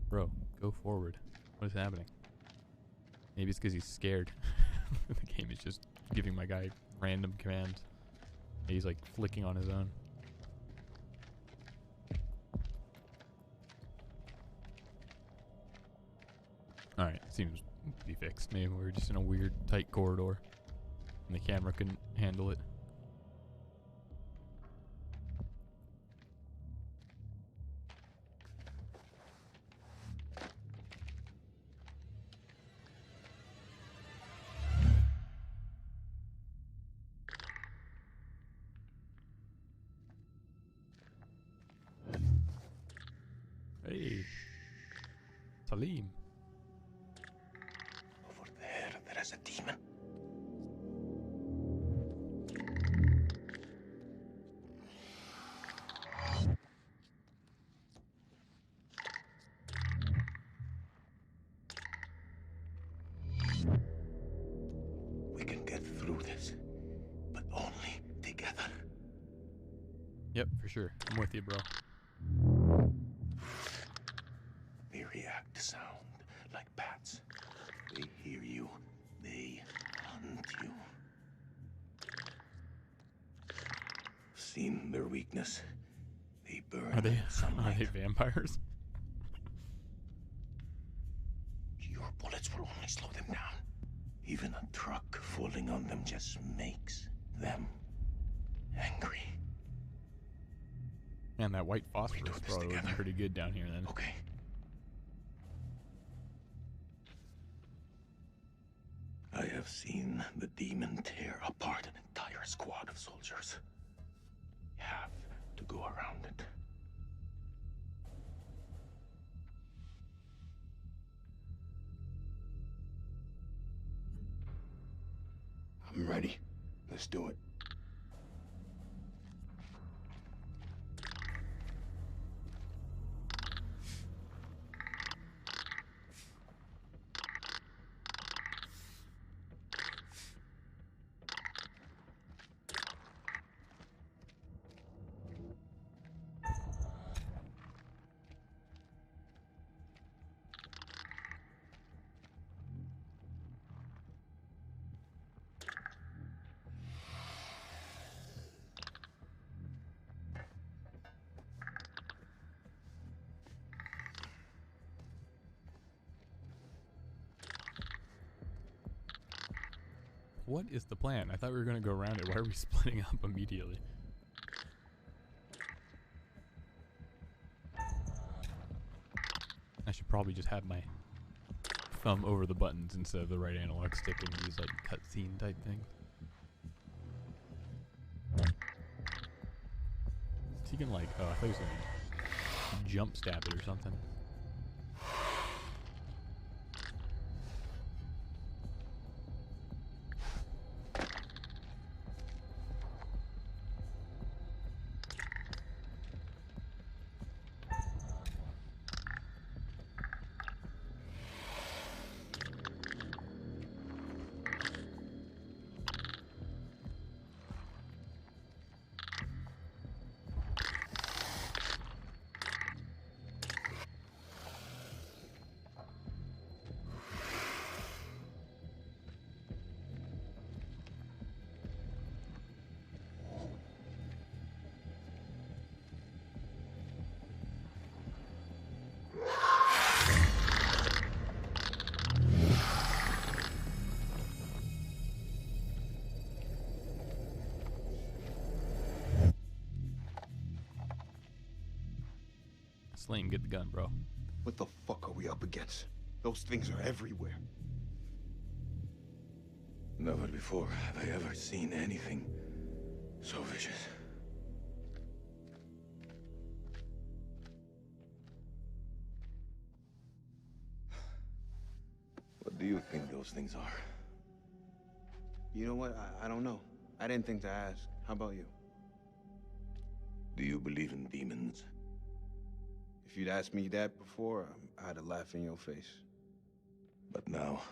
Bro, go forward. What is happening? Maybe it's because he's scared. The game is just giving my guy random commands. He's like flicking on his own. Alright, seems to be fixed. Maybe we're just in a weird, tight corridor. And the camera couldn't handle it. Hey, Salim. Over there is a demon. We can get through this, but only together. Yep, for sure. I'm with you, bro. They react to sound like bats. They hear you, they hunt you. Seen their weakness. They burn Are they sunlight. vampires? Your bullets will only slow them down. Even a truck falling on them just makes them angry. Man, that white phosphorus probably looking pretty good down here then. Okay. I have seen the demon tear apart an entire squad of soldiers. You have to go around it. I'm ready. Let's do it. What is the plan? I thought we were going to go around it. Why are we splitting up immediately? I should probably just have my thumb over the buttons instead of the right analog stick and use like cutscene type thing. Is he gonna like, oh, I thought he was gonna jump stab it or something. Sling, get the gun, bro. What the fuck are we up against? Those things are everywhere. Never before have I ever seen anything So vicious. What do you think those things are? You know what? I don't know. I didn't think to ask. How about you? Do you believe in demons? If you'd asked me that before, I'd have laughed in your face. But now,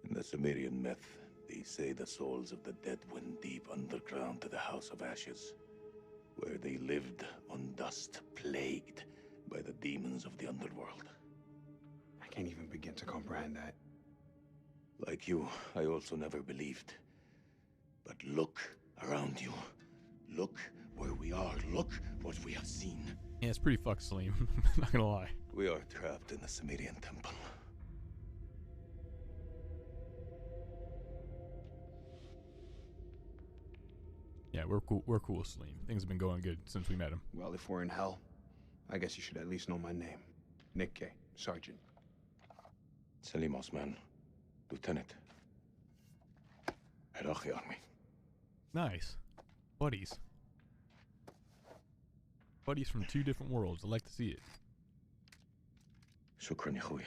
in the Sumerian myth, they say the souls of the dead went deep underground to the House of Ashes, where they lived on dust, plagued by the demons of the underworld. I can't even begin to comprehend that. Like you, I also never believed. But look around you. Look where we are. Look what we have seen. Yeah, it's pretty fucked, Salim. I'm not gonna lie. We are trapped in the Sumerian temple. Yeah, we're cool. We're cool, Salim. Things have been going good since we met him. Well, if we're in hell, I guess you should at least know my name. Nick K, Sergeant. Salim Osman, Lieutenant. Iraqi Army. Nice. Buddies. Buddies from two different worlds. I'd like to see it. Shukran, ya khoya.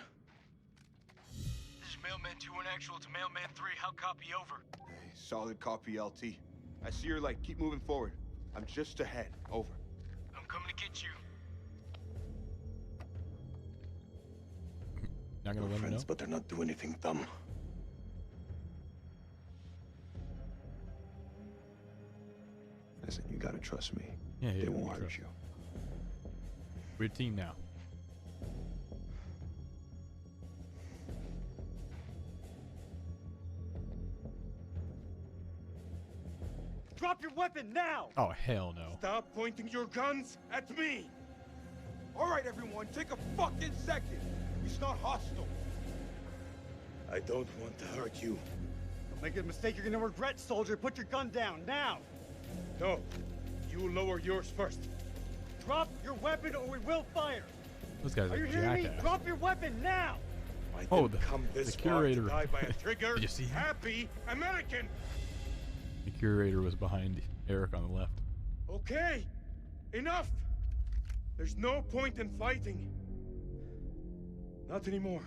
This is Mailman 2 and actual to Mailman 3. How copy over? Hey, solid copy, LT. I see your light. Keep moving forward. I'm just ahead. Over. I'm coming to get you. Not gonna let me know? Friends, but they're not doing anything dumb. Listen, you gotta trust me. Yeah, They won't hurt you. We're a team now. Drop your weapon now! Oh, hell no. Stop pointing your guns at me! All right, everyone, take a fucking second. It's not hostile. I don't want to hurt you. Don't make a mistake you're gonna regret, soldier. Put your gun down, now! No, you lower yours first. Drop your weapon or we will fire! This guy's Are you a hearing me? jackass. Drop your weapon, now! I Oh, didn't come this the far to curator. die by a trigger. Did you see him? Happy American! The curator was behind Eric on the left. Okay, enough! There's no point in fighting. Not anymore.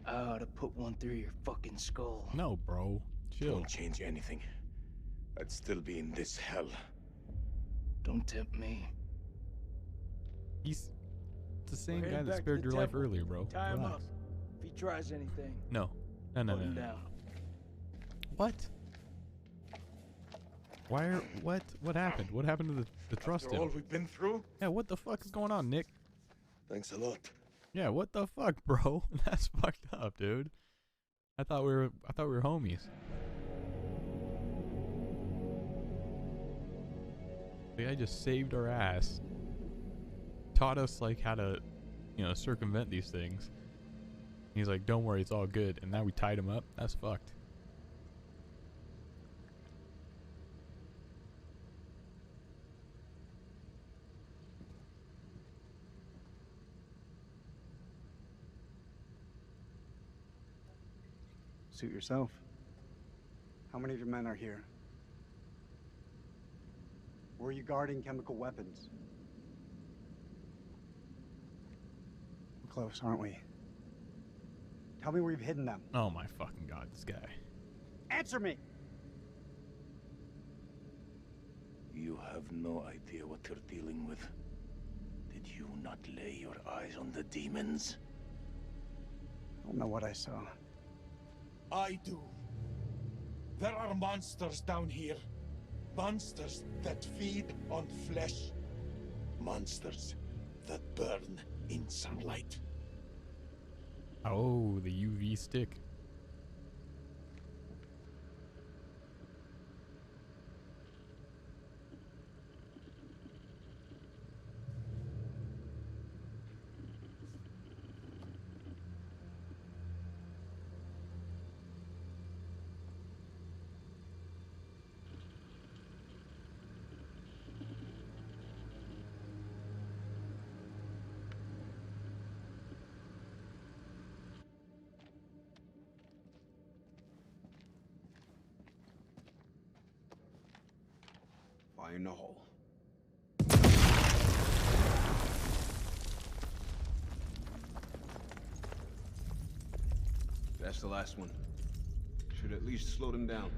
I ought to put one through your fucking skull. No, bro. Chill. Won't change anything. I'd still be in this hell. Don't tempt me. He's the same We're guy heading that back to spared the your life temple. earlier, bro. Tie him Relax. up. If he tries anything, No. No, no, put no, him no. down. What? Why are what happened? What happened to the trust After all him? we've been through, Yeah, what the fuck is going on, Nick? Thanks a lot. Yeah, what the fuck, bro? That's fucked up, dude. I thought we were homies. The guy just saved our ass. Taught us like how to, circumvent these things. He's like, "Don't worry, it's all good." And now we tied him up. That's fucked. Suit yourself. How many of your men are here? Were you guarding chemical weapons? We're close, aren't we? Tell me where you've hidden them. Oh my fucking god, this guy. Answer me! You have no idea what you're dealing with. Did you not lay your eyes on the demons? I don't know what I saw. I do. There are monsters down here. Monsters that feed on flesh. Monsters that burn in sunlight. Oh, the UV stick. in the hole. That's the last one. Should at least slow them down.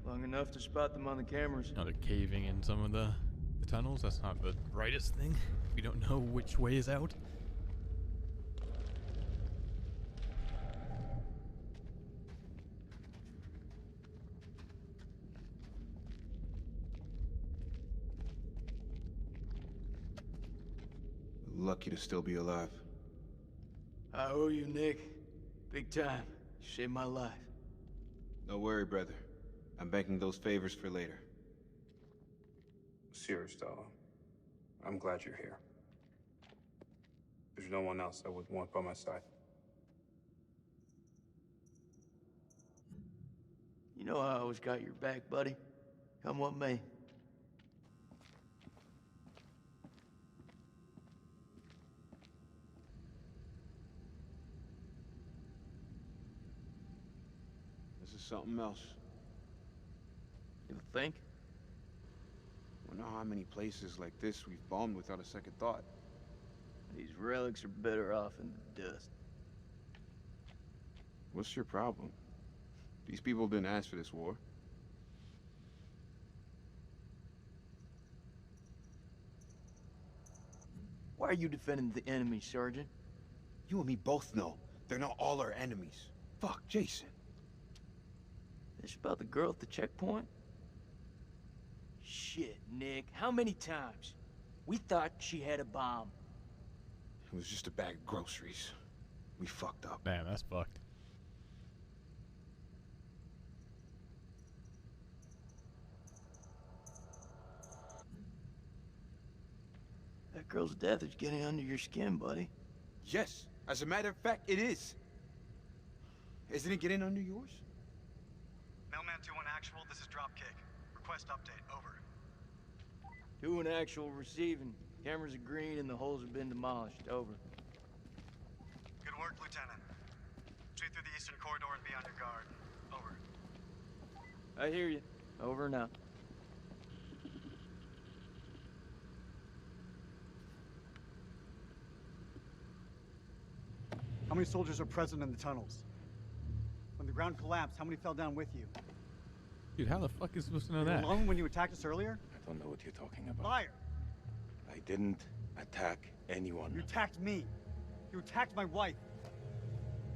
Long enough to spot them on the cameras. Now they're caving in some of the tunnels. That's not the brightest thing. We don't know which way is out. Lucky to still be alive. I owe you, Nick. Big time. You saved my life. No worry, brother. I'm banking those favors for later. Sierra Stella, I'm glad you're here. There's no one else I would want by my side. You know I always got your back, buddy. Come what may. This is something else. You think? Wonder how many places like this we've bombed without a second thought. These relics are better off in the dust. What's your problem? These people didn't ask for this war. Why are you defending the enemy, Sergeant? You and me both know they're not all our enemies. Fuck, Jason. This about the girl at the checkpoint? Shit, Nick. How many times? We thought she had a bomb. It was just a bag of groceries. We fucked up. Damn, that's fucked. That girl's death is getting under your skin, buddy. Yes, as a matter of fact, it is. Isn't it getting under yours? Mailman 2-1 actual, this is Dropkick. Request update, over. 2-1 actual receiving. Cameras are green and the holes have been demolished, over. Good work, Lieutenant. Retreat through the eastern corridor and be on your guard, over. I hear you. Over and out. How many soldiers are present in the tunnels? When the ground collapsed, how many fell down with you? Dude, how the fuck is supposed to know You were that? alone when you attacked us earlier? I don't know what you're talking about. Liar! I didn't attack anyone. You attacked me. You attacked my wife.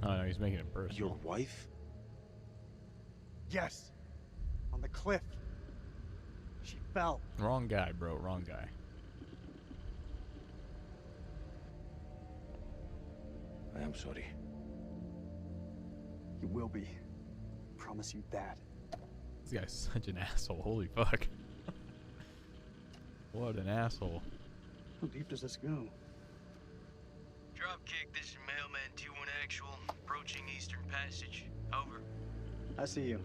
Oh no, he's making it personal. Your wife? Yes. On the cliff. She fell. Wrong guy, bro. Wrong guy. I am sorry. You will be. Promise you that. This guy's such an asshole. Holy fuck. What an asshole. How deep does this go? Dropkick, this is Mailman 2-1 actual. Approaching Eastern Passage. Over. I see you.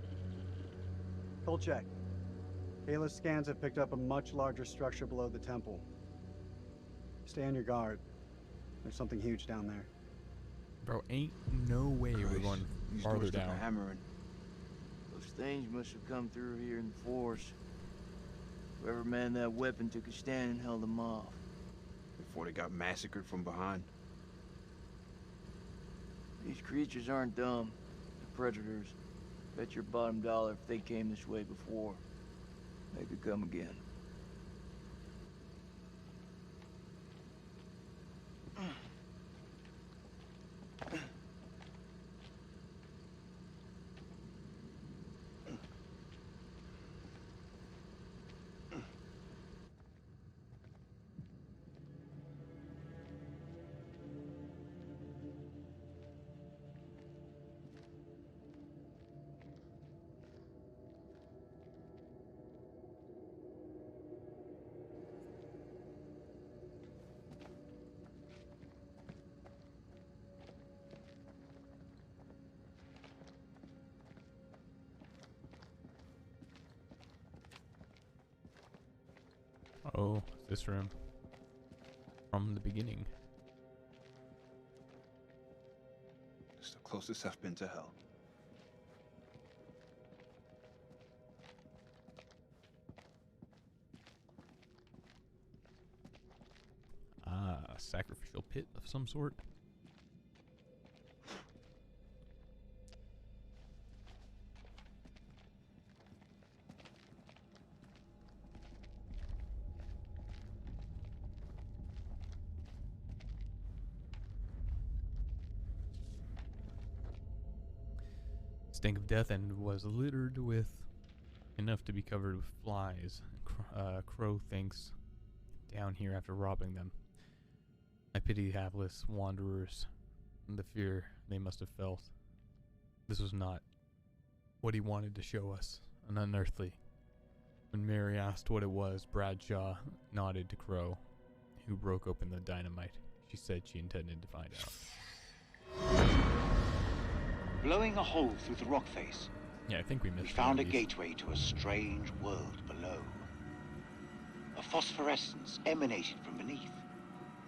Kolchak. Kayla's scans have picked up a much larger structure below the temple. Stay on your guard. There's something huge down there. Bro, ain't no way we're going farther down. Hammering. Those things must have come through here in force. Whoever manned that weapon took a stand and held them off. Before they got massacred from behind. These creatures aren't dumb. They're predators. Bet your bottom dollar if they came this way before, they could come again. Oh, this room. From the beginning. It's the closest I've been to hell. sacrificial pit of some sort. Stink of death and was littered with enough to be covered with flies. Crow thinks down here after robbing them. I pity hapless wanderers and the fear they must have felt. This was not what he wanted to show us, an unearthly. When Mary asked what it was, Bradshaw nodded to Crow, who broke open the dynamite. She said she intended to find out. Blowing a hole through the rock face, yeah, I think we missed. We found a gateway to a strange world below. A phosphorescence emanated from beneath,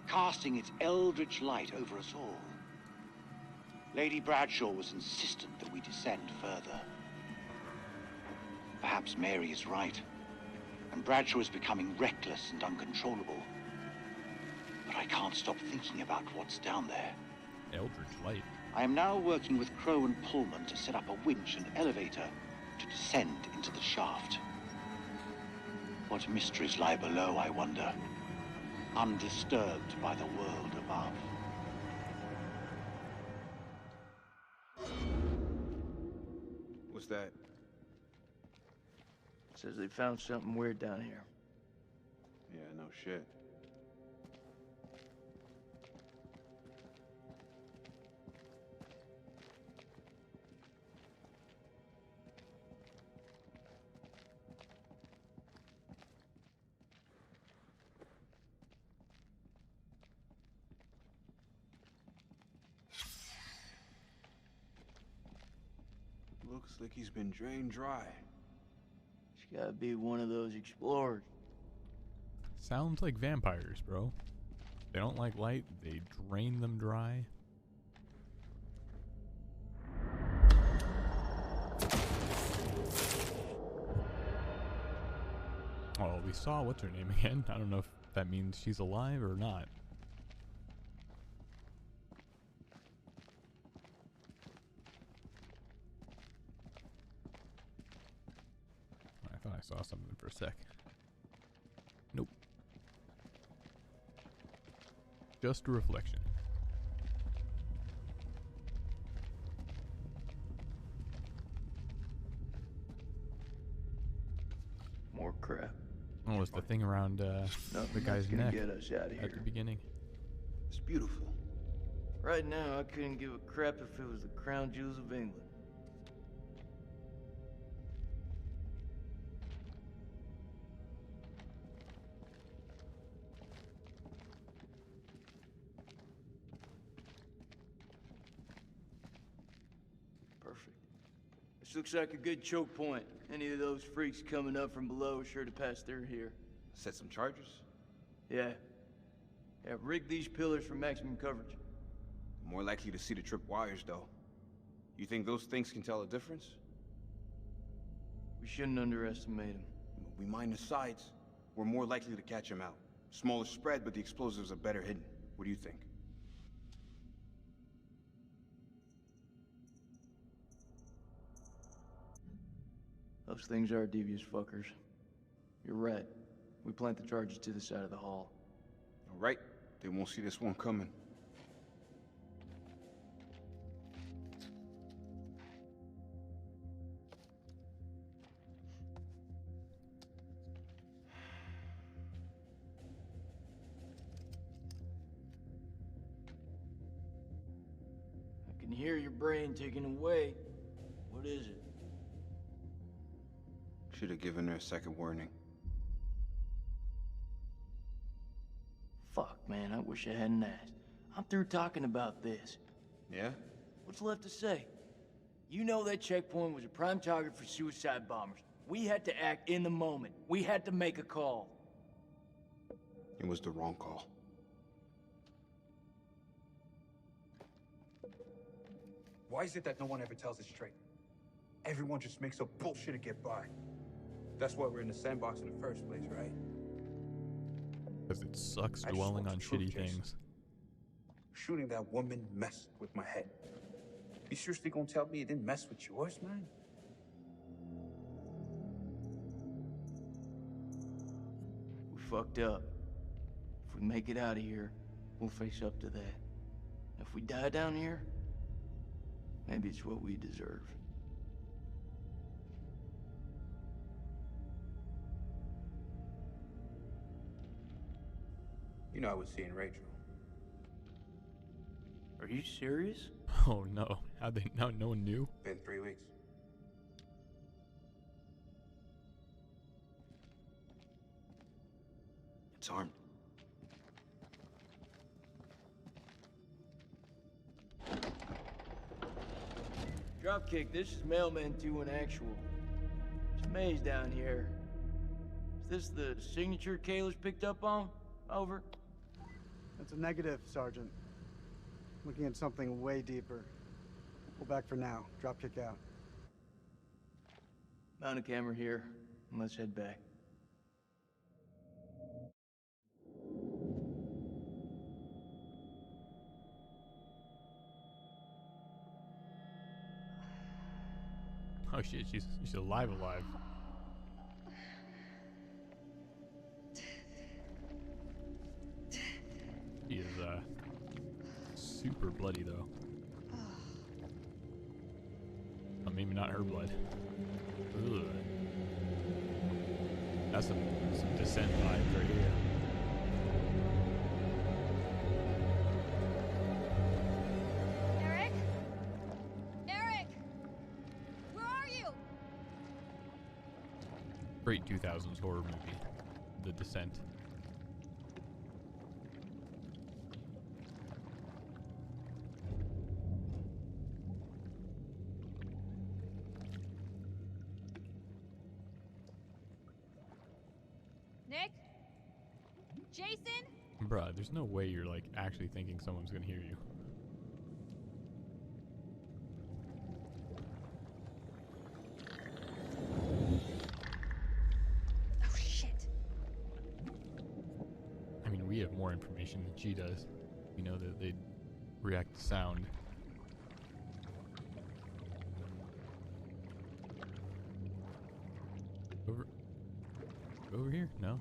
casting its eldritch light over us all. Lady Bradshaw was insistent that we descend further. Perhaps Mary is right, and Bradshaw is becoming reckless and uncontrollable. But I can't stop thinking about what's down there. Eldritch light. I am now working with Crow and Pullman to set up a winch and elevator to descend into the shaft. What mysteries lie below, I wonder, undisturbed by the world above. What's that? Says they found something weird down here. Yeah, no shit. Looks like he's been drained dry. It's gotta be one of those explorers. Sounds like vampires, bro. They don't like light, they drain them dry. Oh, we saw what's her name again. I don't know if that means she's alive or not. I thought I saw something for a sec. Nope. Just a reflection. More crap. Oh, it's the thing around the guy's neck get us out of here. at the beginning. It's beautiful. Right now, I couldn't give a crap if it was the crown jewels of England. Perfect. This looks like a good choke point. Any of those freaks coming up from below are sure to pass through here. Set some charges? Yeah. Yeah, rig these pillars for maximum coverage. More likely to see the trip wires, though. You think those things can tell a difference? We shouldn't underestimate them. We mine the sides, we're more likely to catch them out. Smaller spread, but the explosives are better hidden. What do you think? Those things are devious fuckers. You're right. We plant the charges to the side of the hall. All right. They won't see this one coming. I can hear your brain ticking away. What is it? Should have given her a second warning. Fuck, man, I wish I hadn't asked. I'm through talking about this. Yeah? What's left to say? You know that checkpoint was a prime target for suicide bombers. We had to act in the moment. We had to make a call. It was the wrong call. Why is it that no one ever tells it straight? Everyone just makes up bullshit to get by. That's why we're in the sandbox in the first place, right? Because it sucks I just dwelling want on the truth, shitty Jason. things. Shooting that woman messed with my head. You seriously gonna tell me it didn't mess with yours, man? We fucked up. If we make it out of here, we'll face up to that. If we die down here, maybe it's what we deserve. You know I was seeing Rachel. Are you serious? Oh no. How'd they know? No one knew? Been 3 weeks. It's armed. Dropkick, this is Mailman 2 in actual. It's a maze down here. Is this the signature Kayla's picked up on? Over. That's a negative, Sergeant. Looking at something way deeper. Pull back for now. Dropkick out. Mount a camera here, and let's head back. Oh shit, she's alive. She is super bloody though. Oh, maybe not her blood. Ugh. That's some Descent vibes right here. Eric? Eric! Where are you? Great 2000s horror movie, The Descent. Nick? Jason? Bruh, there's no way you're like actually thinking someone's gonna hear you. Oh shit. I mean, we have more information than she does. We know that they react to sound. Over here? No.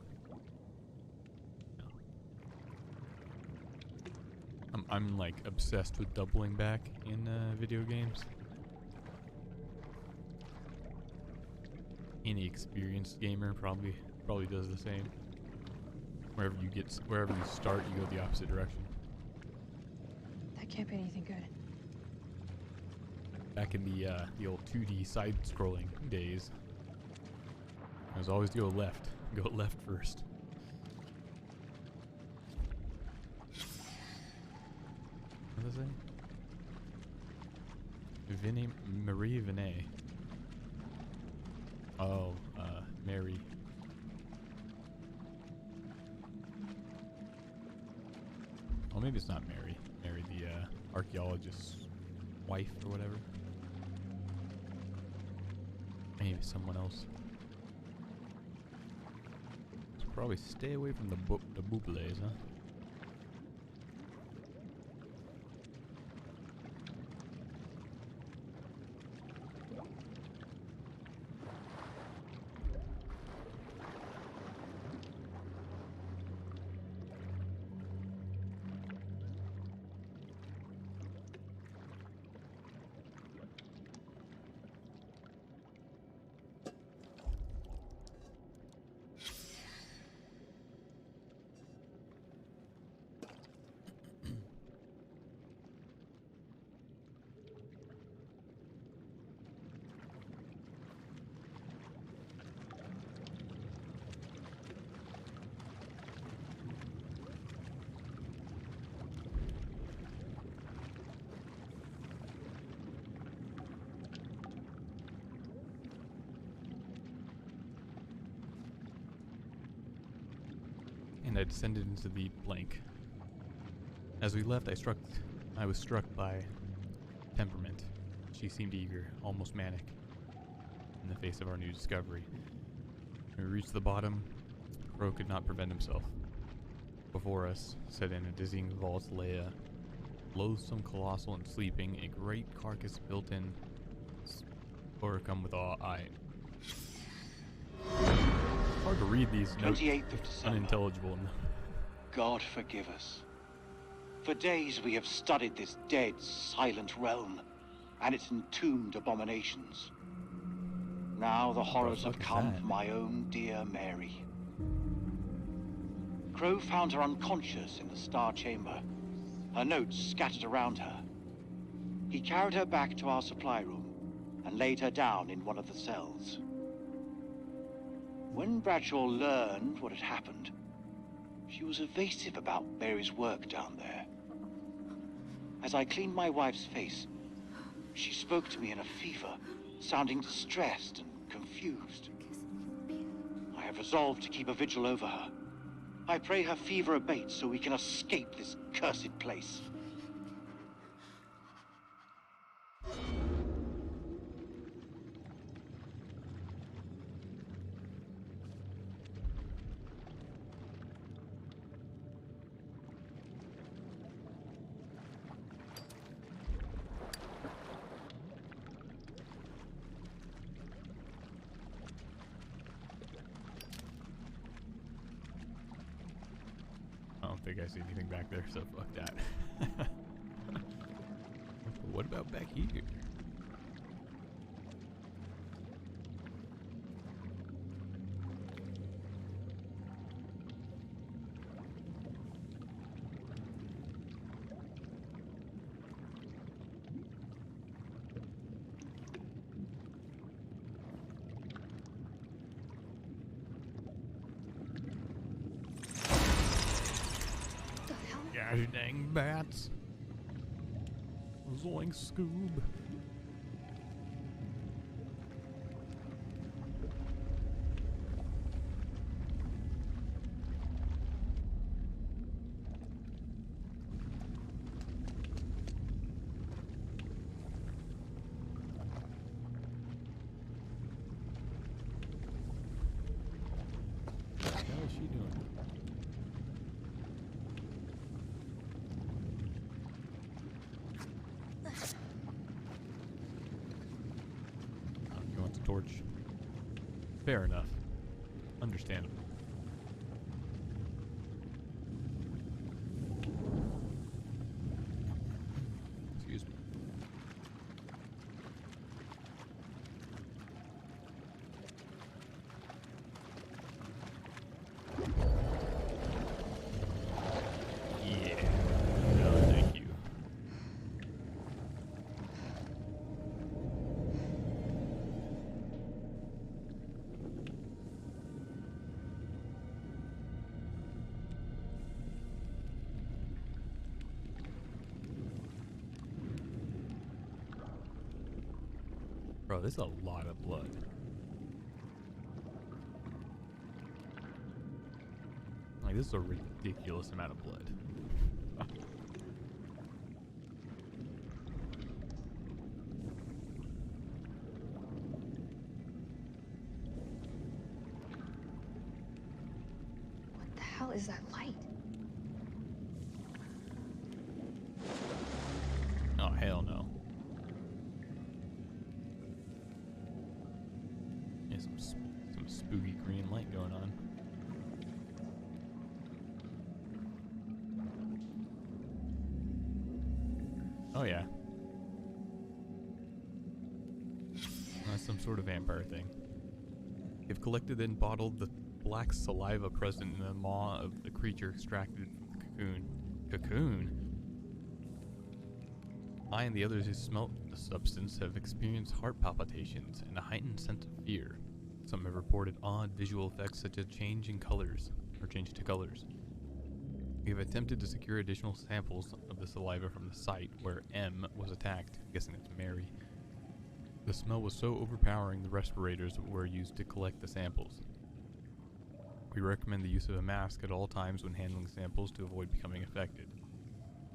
I'm like obsessed with doubling back in video games. Any experienced gamer probably does the same. Wherever you start, you go the opposite direction. That can't be anything good. Back in the old 2D side-scrolling days, it was always go left. Go left first. What does it say? Marie Vinay. Oh, Mary. Oh, maybe it's not Mary. Mary, the archaeologist's wife or whatever. Maybe someone else. Probably stay away from the Bubles, huh? And I descended into the blank. As we left, I was struck by temperament. She seemed eager, almost manic, in the face of our new discovery. When we reached the bottom, Crow could not prevent himself. Before us, set in a dizzying vault, lay a loathsome, colossal, and sleeping, a great carcass built in, overcome with awe. Hard to read these notes. 28th of December. Unintelligible. God forgive us. For days we have studied this dead, silent realm and its entombed abominations. Now the horrors have come for my own dear Mary. Crow found her unconscious in the Star Chamber, her notes scattered around her. He carried her back to our supply room and laid her down in one of the cells. When Bradshaw learned what had happened, she was evasive about Mary's work down there. As I cleaned my wife's face, she spoke to me in a fever, sounding distressed and confused. I have resolved to keep a vigil over her. I pray her fever abates so we can escape this cursed place. I don't think I see anything back there, so fuck that. What about back here? Gosh dang bats. Zoink Scoob. What the hell is she doing? He wants a torch. Fair enough. Understandable. Excuse me. Yeah. No, thank you. Bro, this is a lot of blood. Like, this is a ridiculous amount of blood. What the hell is that light? Oh, hell no. Yeah, some spooky green light going on. Oh yeah. That's some sort of vampire thing. You've collected and bottled the black saliva present in the maw of the creature extracted from the cocoon. Cocoon? I and the others who smelt the substance have experienced heart palpitations and a heightened sense of fear. Some have reported odd visual effects such as change to colors. We have attempted to secure additional samples of the saliva from the site where M was attacked. I'm guessing it's Mary. The smell was so overpowering the respirators were used to collect the samples. We recommend the use of a mask at all times when handling samples to avoid becoming affected.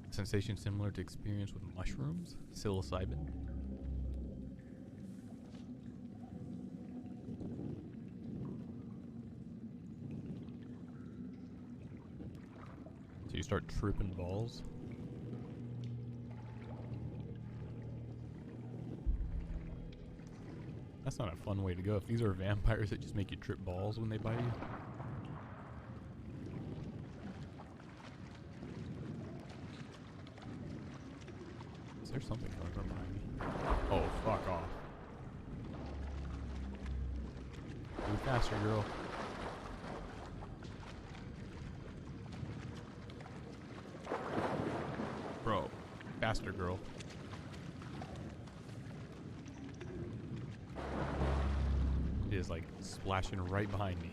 Sensation similar to experience with mushrooms, psilocybin. So you start tripping balls. That's not a fun way to go. If these are vampires that just make you trip balls when they bite you. Is there something going on behind me? Oh, fuck off. Move faster, girl. Bro, faster, girl. It is like splashing right behind me.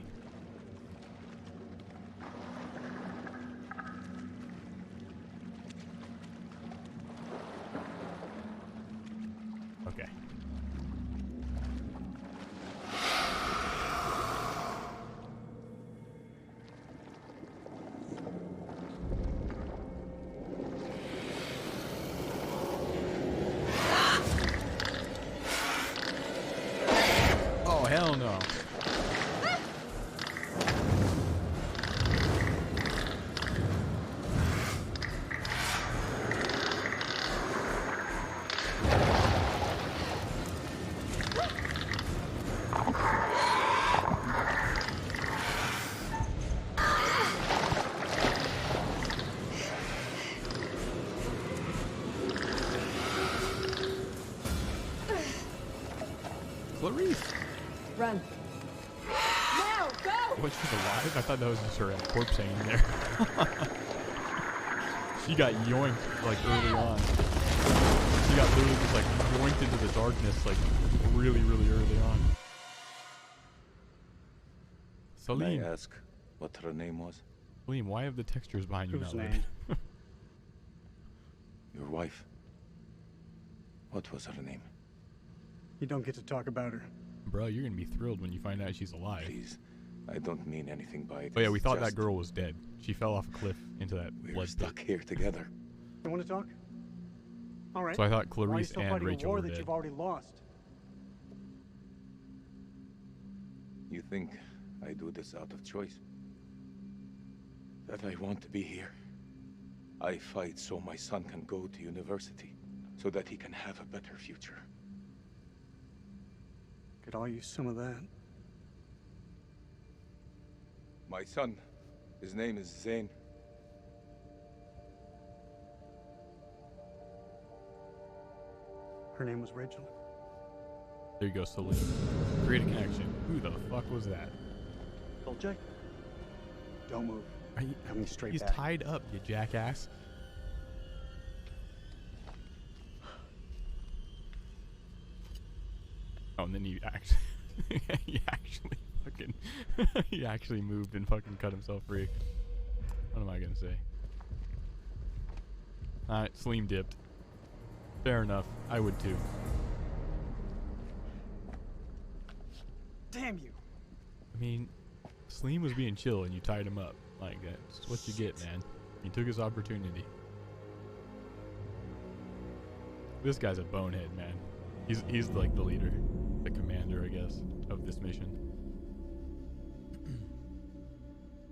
Okay. Oh, hell no. Clarice! Run. Now, go! Was she alive? I thought that was just her corpse hanging there. She got yoinked like early on. She got literally just like yoinked into the darkness like really, really early on. May Salim. I ask what her name was? Salim, why have the textures behind you Whose now? name? Your wife. What was her name? You don't get to talk about her. Bro, you're gonna be thrilled when you find out she's alive. Please, I don't mean anything by it. Oh yeah, we It's thought just that girl was dead. She fell off a cliff into that we're blood stuck pit. here together. You want to talk? All right. So I thought Why are you Clarice still and fighting Rachel a war were that dead. you've already lost? You think I do this out of choice? That I want to be here. I fight so my son can go to university, so that he can have a better future. Could all use some of that. My son, his name is Zane. Her name was Rachel. There you go, Salim. Create a connection. Who the fuck was that? Dolce? Don't move. Coming straight He's back. tied up, you jackass. Oh, and then he actually, he actually moved and fucking cut himself free. What am I gonna say? Alright, Salim dipped. Fair enough. I would too. Damn you! I mean, Salim was being chill and you tied him up. Like, that's what you get, man. He took his opportunity. This guy's a bonehead, man. He's like the leader, the commander, I guess, of this mission.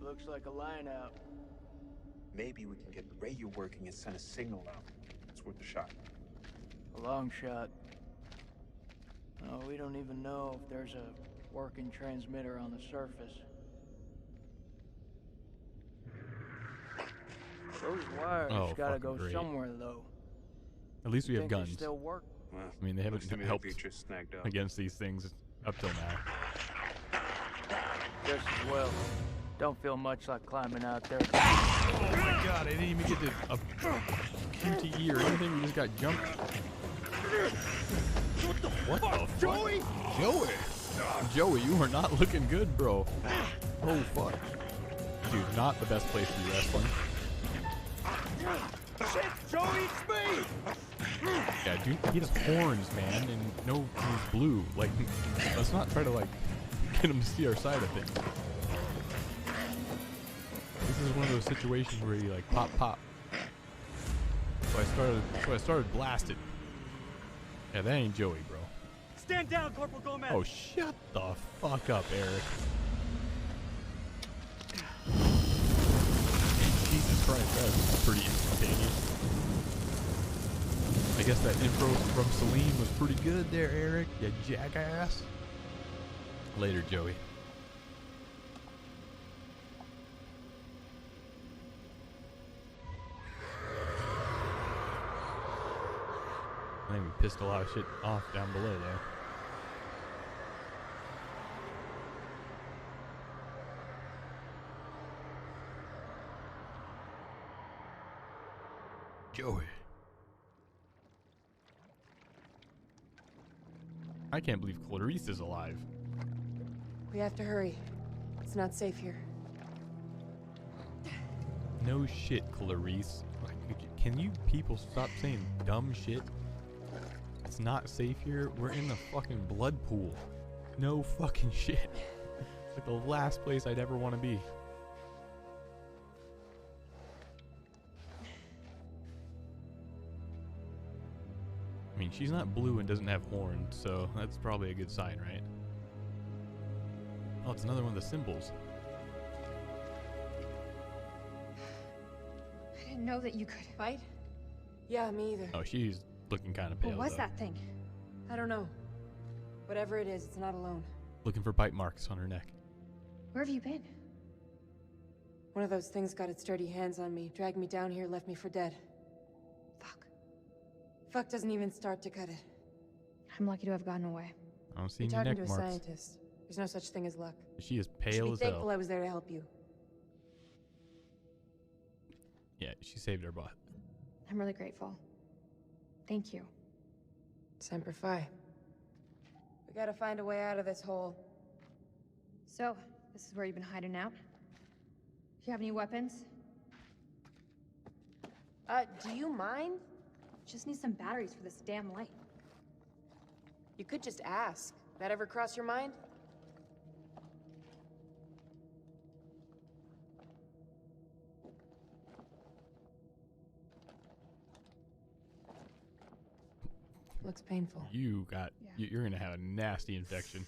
Looks like a line out. Maybe we can get the radio working and send a signal out. It's worth a shot. A long shot. Oh, we don't even know if there's a working transmitter on the surface. Those wires Oh, gotta fucking go great. somewhere, though. At least we have Think they guns. still work? Well, I mean, they haven't looks to me helped like Beatrice snagged up. against these things up till now. Just as well. Don't feel much like climbing out there. Oh my god, I didn't even get to a QTE or anything. We just got jumped. What the fuck? Joey? Joey! Joey, you are not looking good, bro. Oh, fuck. Dude, not the best place to be wrestling. Shit, Joey, it's me! Yeah, dude, he has horns, man, and no, he's blue. Like, let's not try to, like, get him to see our side of things. This is one of those situations where you, like, pop. So I started blasting. Yeah, that ain't Joey, bro. Stand down, Corporal Gomez! Oh, shut the fuck up, Eric. Jesus Christ, that's pretty instantaneous. I guess that info from Salim was pretty good there, Eric. You jackass. Later, Joey. I think we pissed a lot of shit off down below, though. Joey. I can't believe Clarice is alive. We have to hurry. It's not safe here. No shit, Clarice. Like, can you people stop saying dumb shit? It's not safe here. We're in the fucking blood pool. No fucking shit. It's like the last place I'd ever want to be. I mean, she's not blue and doesn't have horns, so that's probably a good sign, right? Oh, it's another one of the symbols. I didn't know that you could fight. Yeah, me either. Oh, she's looking kind of pale. What was though. that thing? I don't know. Whatever it is, it's not alone. Looking for bite marks on her neck. Where have you been? One of those things got its dirty hands on me, dragged me down here, left me for dead. Fuck doesn't even start to cut it. I'm lucky to have gotten away. I don't see You're any talking neck to a marks. scientist. There's no such thing as luck. She is You should pale be as thankful hell. I was there to help you. Yeah, she saved her butt. I'm really grateful. Thank you. Semper Fi. We gotta find a way out of this hole. So, this is where you've been hiding out? Do you have any weapons? Do you mind? Just need some batteries for this damn light. You could just ask. That ever cross your mind? Looks painful. You got. You're gonna have a nasty infection.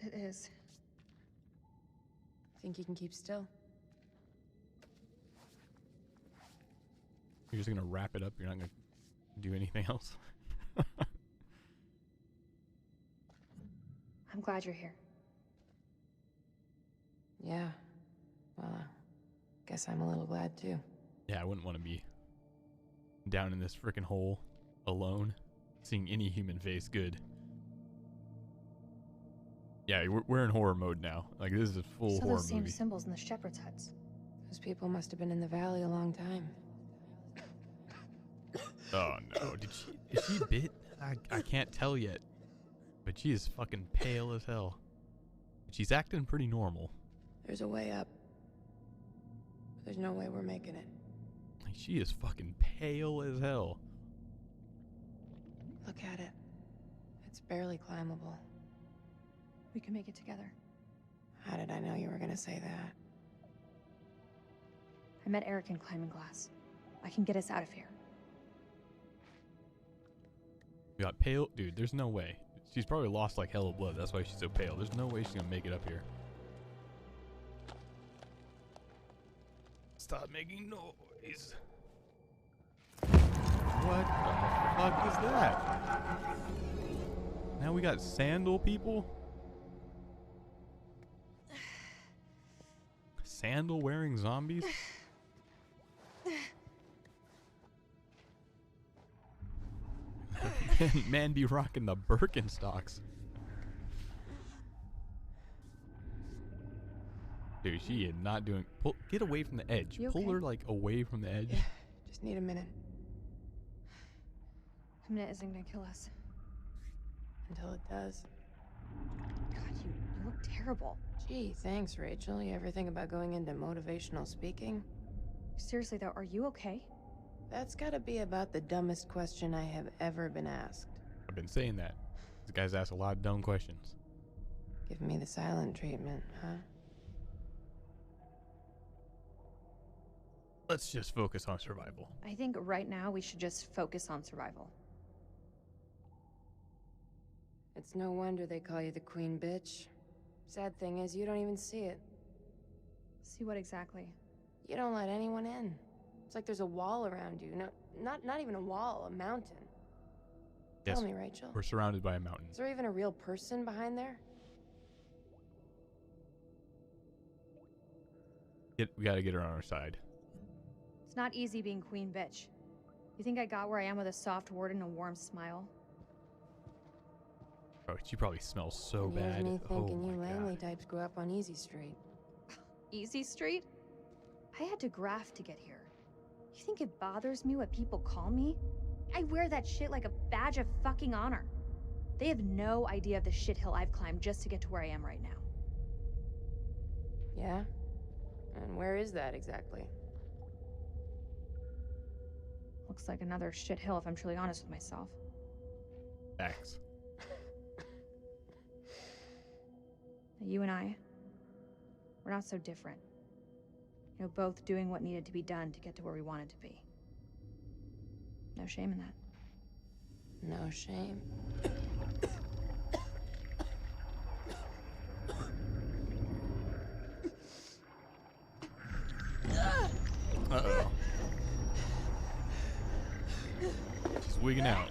It is. Think you can keep still? You're just gonna wrap it up. You're not gonna do anything else. I'm glad you're here. Yeah. Well, guess I'm a little glad too. Yeah, I wouldn't want to be down in this frickin' hole alone, seeing any human face good. Yeah, we're in horror mode now. Like, this is a full Saw horror those same movie. symbols in the shepherd's huts. Those people must have been in the valley a long time. Oh no, is she bit? I can't tell yet. But she is fucking pale as hell. She's acting pretty normal. There's a way up. But there's no way we're making it. Like, she is fucking pale as hell. Look at it. It's barely climbable. We can make it together. How did I know you were gonna say that? I met Eric in Climbing Glass. I can get us out of here. You got pale? Dude, there's no way. She's probably lost like hell of blood. That's why she's so pale. There's no way she's gonna make it up here. Stop making noise. What the fuck is that? Now we got sandal people? Sandal wearing zombies? Man be rocking the Birkenstocks. Dude, she is not doing. Get away from the edge. You Pull okay? her like away from the edge. Yeah, just need a minute. A minute isn't gonna kill us. Until it does. God, you look terrible. Gee, thanks, Rachel. You ever think about going into motivational speaking? Seriously though, are you okay? That's gotta be about the dumbest question I have ever been asked. I've been saying that. This guy's asked a lot of dumb questions. Give me the silent treatment, huh? Let's just focus on survival. I think right now we should just focus on survival. It's no wonder they call you the queen bitch. Sad thing is, you don't even see it. See what exactly? You don't let anyone in. It's like there's a wall around you. No, not even a wall, a mountain. Yes, Tell me, Rachel. we're surrounded by a mountain. Is there even a real person behind there? We gotta get her on our side. It's not easy being queen bitch. You think I got where I am with a soft word and a warm smile? Bro, she probably smells so And here's bad. me Oh thinking you my Langley god. types grew up on Easy Street. Easy Street? I had to graft to get here. You think it bothers me what people call me? I wear that shit like a badge of fucking honor. They have no idea of the shithill I've climbed just to get to where I am right now. Yeah? And where is that exactly? Looks like another shithill if I'm truly honest with myself. Facts. You and I, we're not so different. You know, both doing what needed to be done to get to where we wanted to be. No shame in that. No shame. Uh-oh. She's wigging out.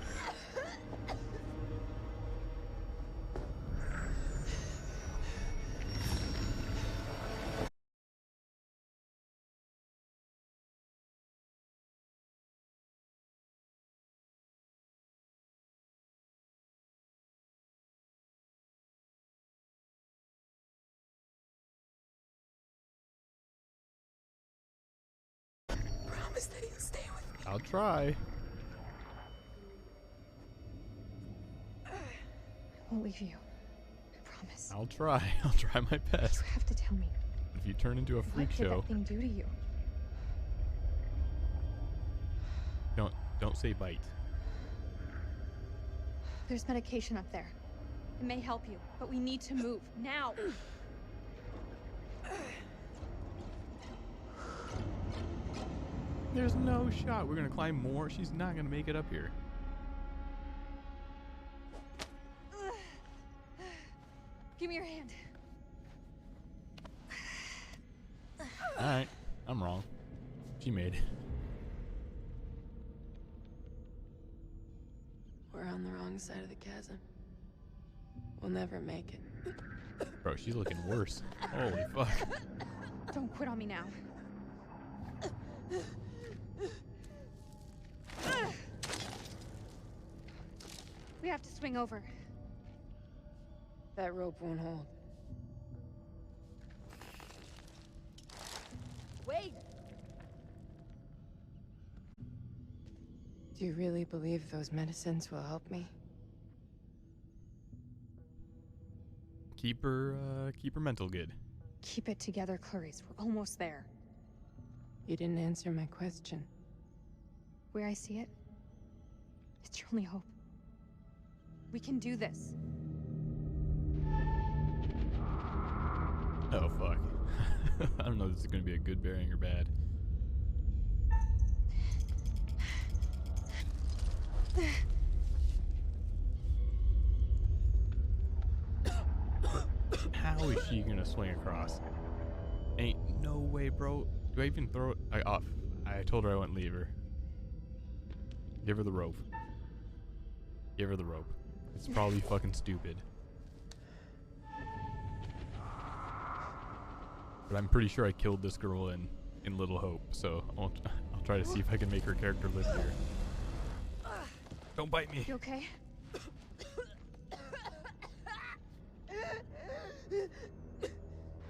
Promise that you'll stay with me. I'll try. I won't leave you. I promise. I'll try. I'll try my best. You have to tell me. If you turn into a freak What did show, that thing do to you? don't say bite. There's medication up there. It may help you, but we need to move now. There's no shot. We're gonna climb more. She's not gonna make it up here. Give me your hand. Alright. I'm wrong. She made it. We're on the wrong side of the chasm. We'll never make it. Bro, she's looking worse. Holy fuck. Don't quit on me now. We have to swing over. That rope won't hold. Wait! Do you really believe those medicines will help me? Keep her mental good. Keep it together, Clarice. We're almost there. You didn't answer my question. Where I see it, it's your only hope. We can do this. Oh fuck. I don't know if this is gonna be a good bearing or bad. How is she gonna swing across? Ain't no way, bro. Do I even throw it? I told her I wouldn't leave her. Give her the rope. Give her the rope. It's probably fucking stupid. But I'm pretty sure I killed this girl in Little Hope, so I'll try to see if I can make her character live here. Don't bite me. You okay?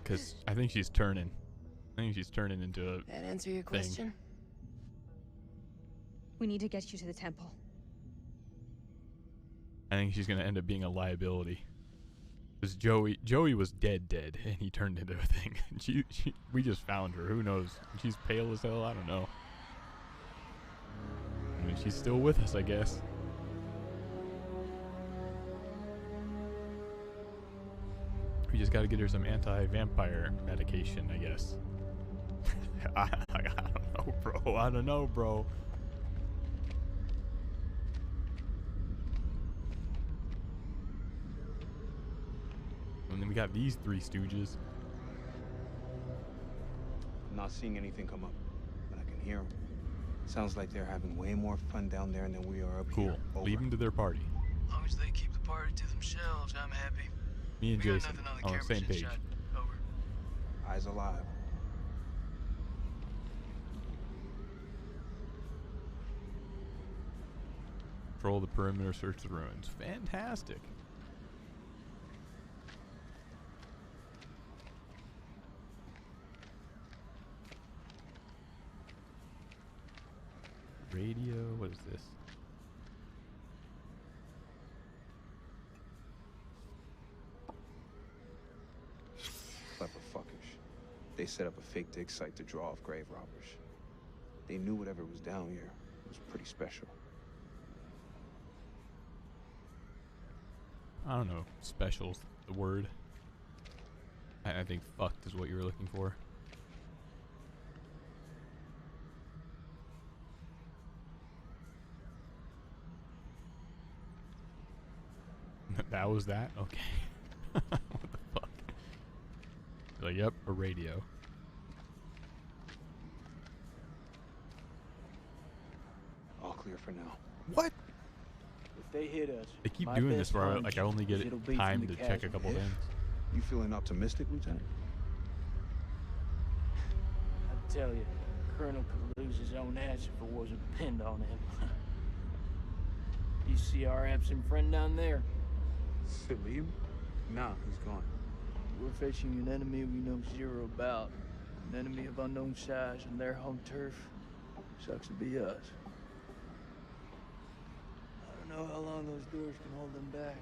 Because I think she's turning. I think she's turning into a That answer your thing. question? We need to get you to the temple. I think she's gonna end up being a liability. Because Joey was dead, and he turned into a thing. We just found her. Who knows? She's pale as hell. I don't know. I mean, she's still with us, I guess. We just gotta get her some anti-vampire medication, I guess. I don't know, bro. I don't know, bro. And then we got these three stooges. I'm not seeing anything come up, but I can hear them. Sounds like they're having way more fun down there than we are up Cool. here. Over. Leave them to their party. As long as they keep the party to themselves, I'm happy. Me and We got Jason nothing on the on the cameras same page. inside. Over. Eyes alive. Patrol the perimeter, search the ruins. Fantastic. Radio, what is this? Clever fuckers. They set up a fake dig site to draw off grave robbers. They knew whatever was down here was pretty special. I don't know. Special's the word. I think fucked is what you were looking for. That was that? Okay. What the fuck? Like, yep, a radio. All clear for now. What? If they hit us, They keep my doing this best where I, hunch like I only get is it'll be time from to the check a chasm. couple things. You feeling optimistic, Lieutenant? I tell you, Colonel could lose his own ass if it wasn't pinned on him. You see our absent friend down there? Salim? Nah, he's gone. We're facing an enemy we know zero about. An enemy of unknown size on their home turf. Sucks to be us. I don't know how long those doors can hold them back.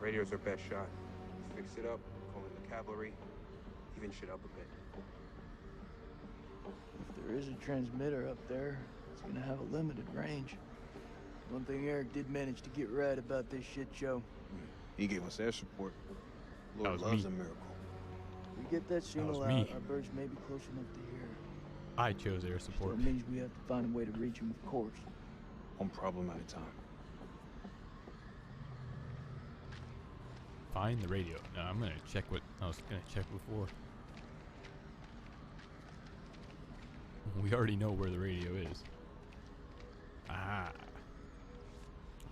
Radio's our best shot. Fix it up, call in the cavalry, even shit up a bit. If there is a transmitter up there, it's gonna have a limited range. One thing Eric did manage to get right about this shit show. He gave us air support. That Lord was loves me. a miracle. We get that signal was out, me. our birds may be close enough to hear. I chose air So support. it means we have to find a way to reach him, of course. One problem at a time. Find the radio. No, I'm gonna check what I was gonna check before. We already know where the radio is. Ah.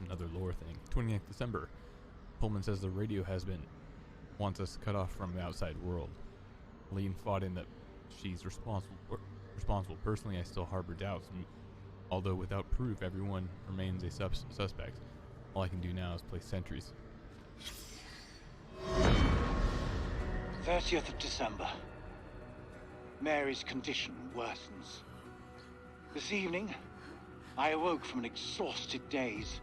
Another lore thing. 29th December. Pullman says the radio wants us cut off from the outside world. Lean fought in that she's responsible. Personally, I still harbor doubts. Although without proof, everyone remains a suspect. All I can do now is play sentries. 30th of December. Mary's condition worsens. This evening, I awoke from an exhausted daze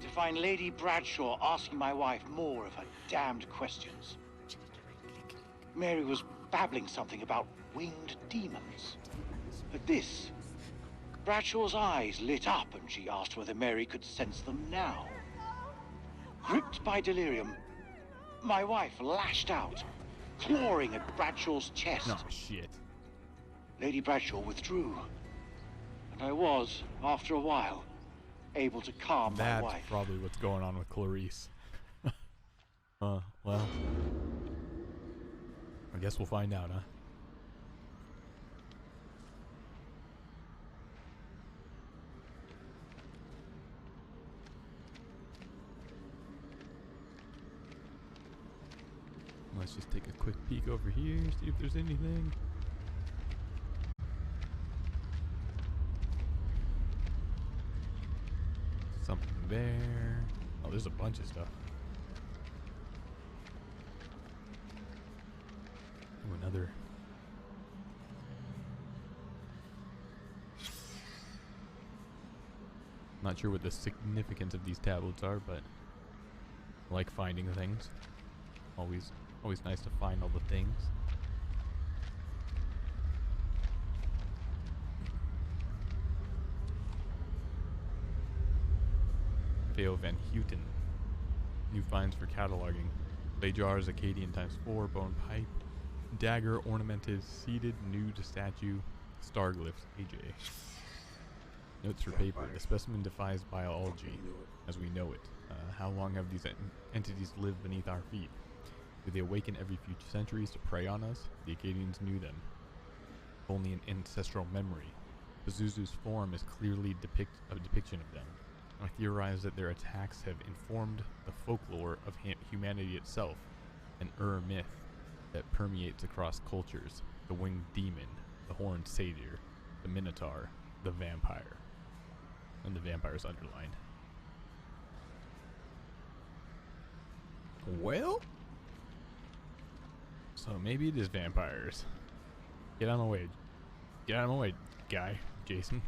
to find Lady Bradshaw asking my wife more of her damned questions. Mary was babbling something about winged demons. At this, Bradshaw's eyes lit up and she asked whether Mary could sense them now. Gripped by delirium, my wife lashed out, clawing at Bradshaw's chest. No shit. Lady Bradshaw withdrew, and I was, after a while, able to calm my That's wife. probably what's going on with Clarice. Well, I guess we'll find out, huh? Let's just take a quick peek over here, see if there's anything. Something there. Oh, there's a bunch of stuff. Ooh, another. Not sure what the significance of these tablets are, but I like finding things. Always nice to find all the things. Theo Van Houten. New finds for cataloging. Clay jars, Acadian ×4, bone pipe, dagger, ornamented, seated, nude statue, star glyphs, AJ. Notes for paper. The specimen defies biology as we know it. How long have these entities lived beneath our feet? Do they awaken every few centuries to prey on us? The Acadians knew them. Only an ancestral memory. Pazuzu's form is clearly a depiction of them. I theorize that their attacks have informed the folklore of humanity itself, an myth that permeates across cultures. The winged demon, the horned satyr, the minotaur, the vampire. And the vampire's underlined. Well? So maybe it is vampires. Get out of my way. Get out of my way, guy. Jason.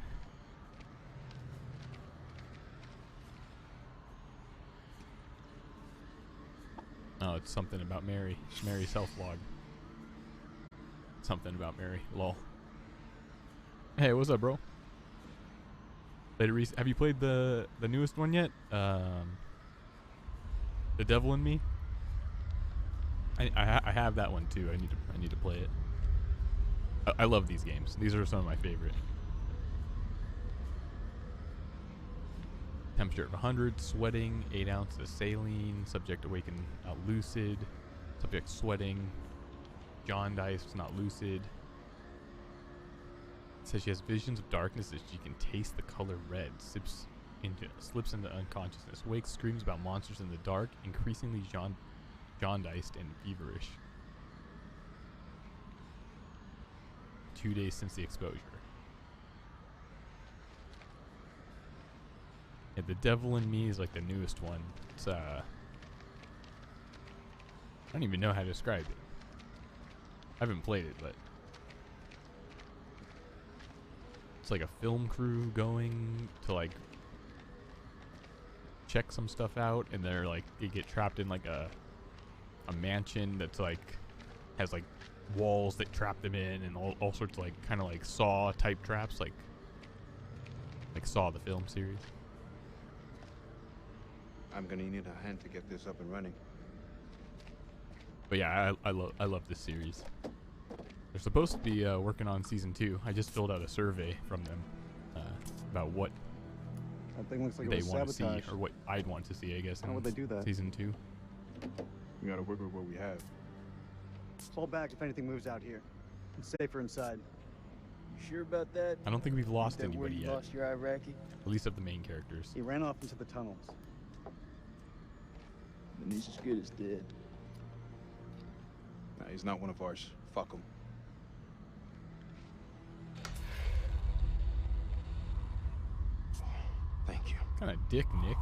Oh, it's something about Mary. Mary's self-log. Something about Mary. Lol. Hey, what's up, bro? Have you played the newest one yet? The Devil in Me. I have that one too. I need to play it. I love these games. These are some of my favorite. Temperature of 100, sweating, 8 ounces of saline, subject awakened, not lucid, subject sweating, jaundiced, not lucid. It says she has visions of darkness as she can taste the color red, slips into unconsciousness, wakes, screams about monsters in the dark, increasingly jaundiced and feverish. 2 days since the exposure. Yeah, The Devil in Me is like the newest one. It's I don't even know how to describe it. I haven't played it, but it's like a film crew going to like check some stuff out, and they're like they get trapped in like a mansion that's like has like walls that trap them in, and all sorts of like kind of like Saw type traps, like Saw the film series. I'm gonna need a hand to get this up and running. But yeah, I love this series. They're supposed to be working on season 2. I just filled out a survey from them about what That thing looks like they it was want to see, sabotage. or what I'd want to see, I guess. How would they do that? Season 2. We gotta work with what we have. Fall back if anything moves out here. It's safer inside. You sure about that? I don't think we've lost That where anybody you yet. lost your Iraqi? At least of the main characters. He ran off into the tunnels. And he's as good as dead. Nah, he's not one of ours. Fuck him. Thank you. Kind of dick, Nick.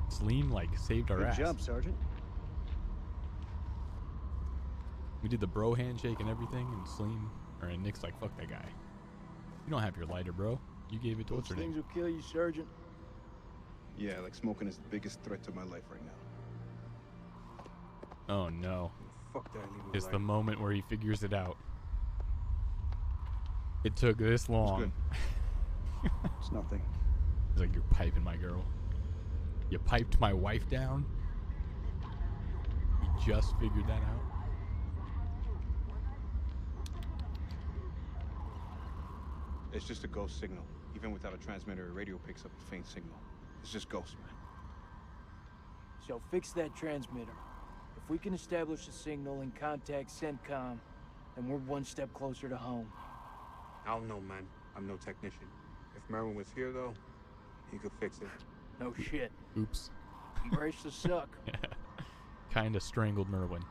Sleen like saved our Good ass. job, Sergeant. We did the bro handshake and everything, and Nick's like, fuck that guy. You don't have your lighter, bro. You gave it to what's her Those name? things will kill you, Sergeant. Yeah, like smoking is the biggest threat to my life right now. Oh no. Fuck that, leave me It's the alone. moment where he figures it out. It took this long. It's nothing. He's like, you're piping my girl. You piped my wife down? You just figured that out? It's just a ghost signal. Even without a transmitter, a radio picks up a faint signal. It's just ghosts, man. So fix that transmitter. If we can establish a signal and contact CENTCOM, then we're one step closer to home. I don't know, man. I'm no technician. If Merwin was here, though, he could fix it. No shit. Oops. Embrace the suck. Kinda strangled Merwin.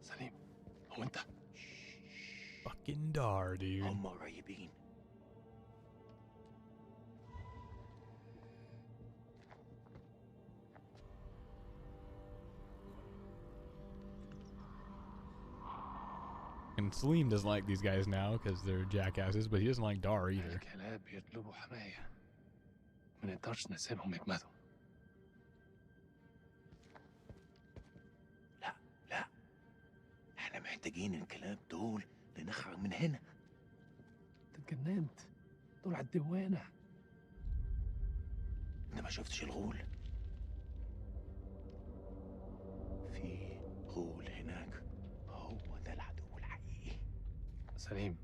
سليم هو انت Fucking Dar, dude. هم قريبين. And Saleem doesn't like these guys now because they're jackasses, but he doesn't like Dar either. الكلاب بيطلبوا حماية. ما نقدرش نسيبهم يجمدوا. لا لا. احنا محتاجين الكلاب دول لنخرج من هنا. انت اتجننت. دول على الدوانة. انت ما شفتش الغول؟ في غول هناك. هو ده العدو الحقيقي. سليم.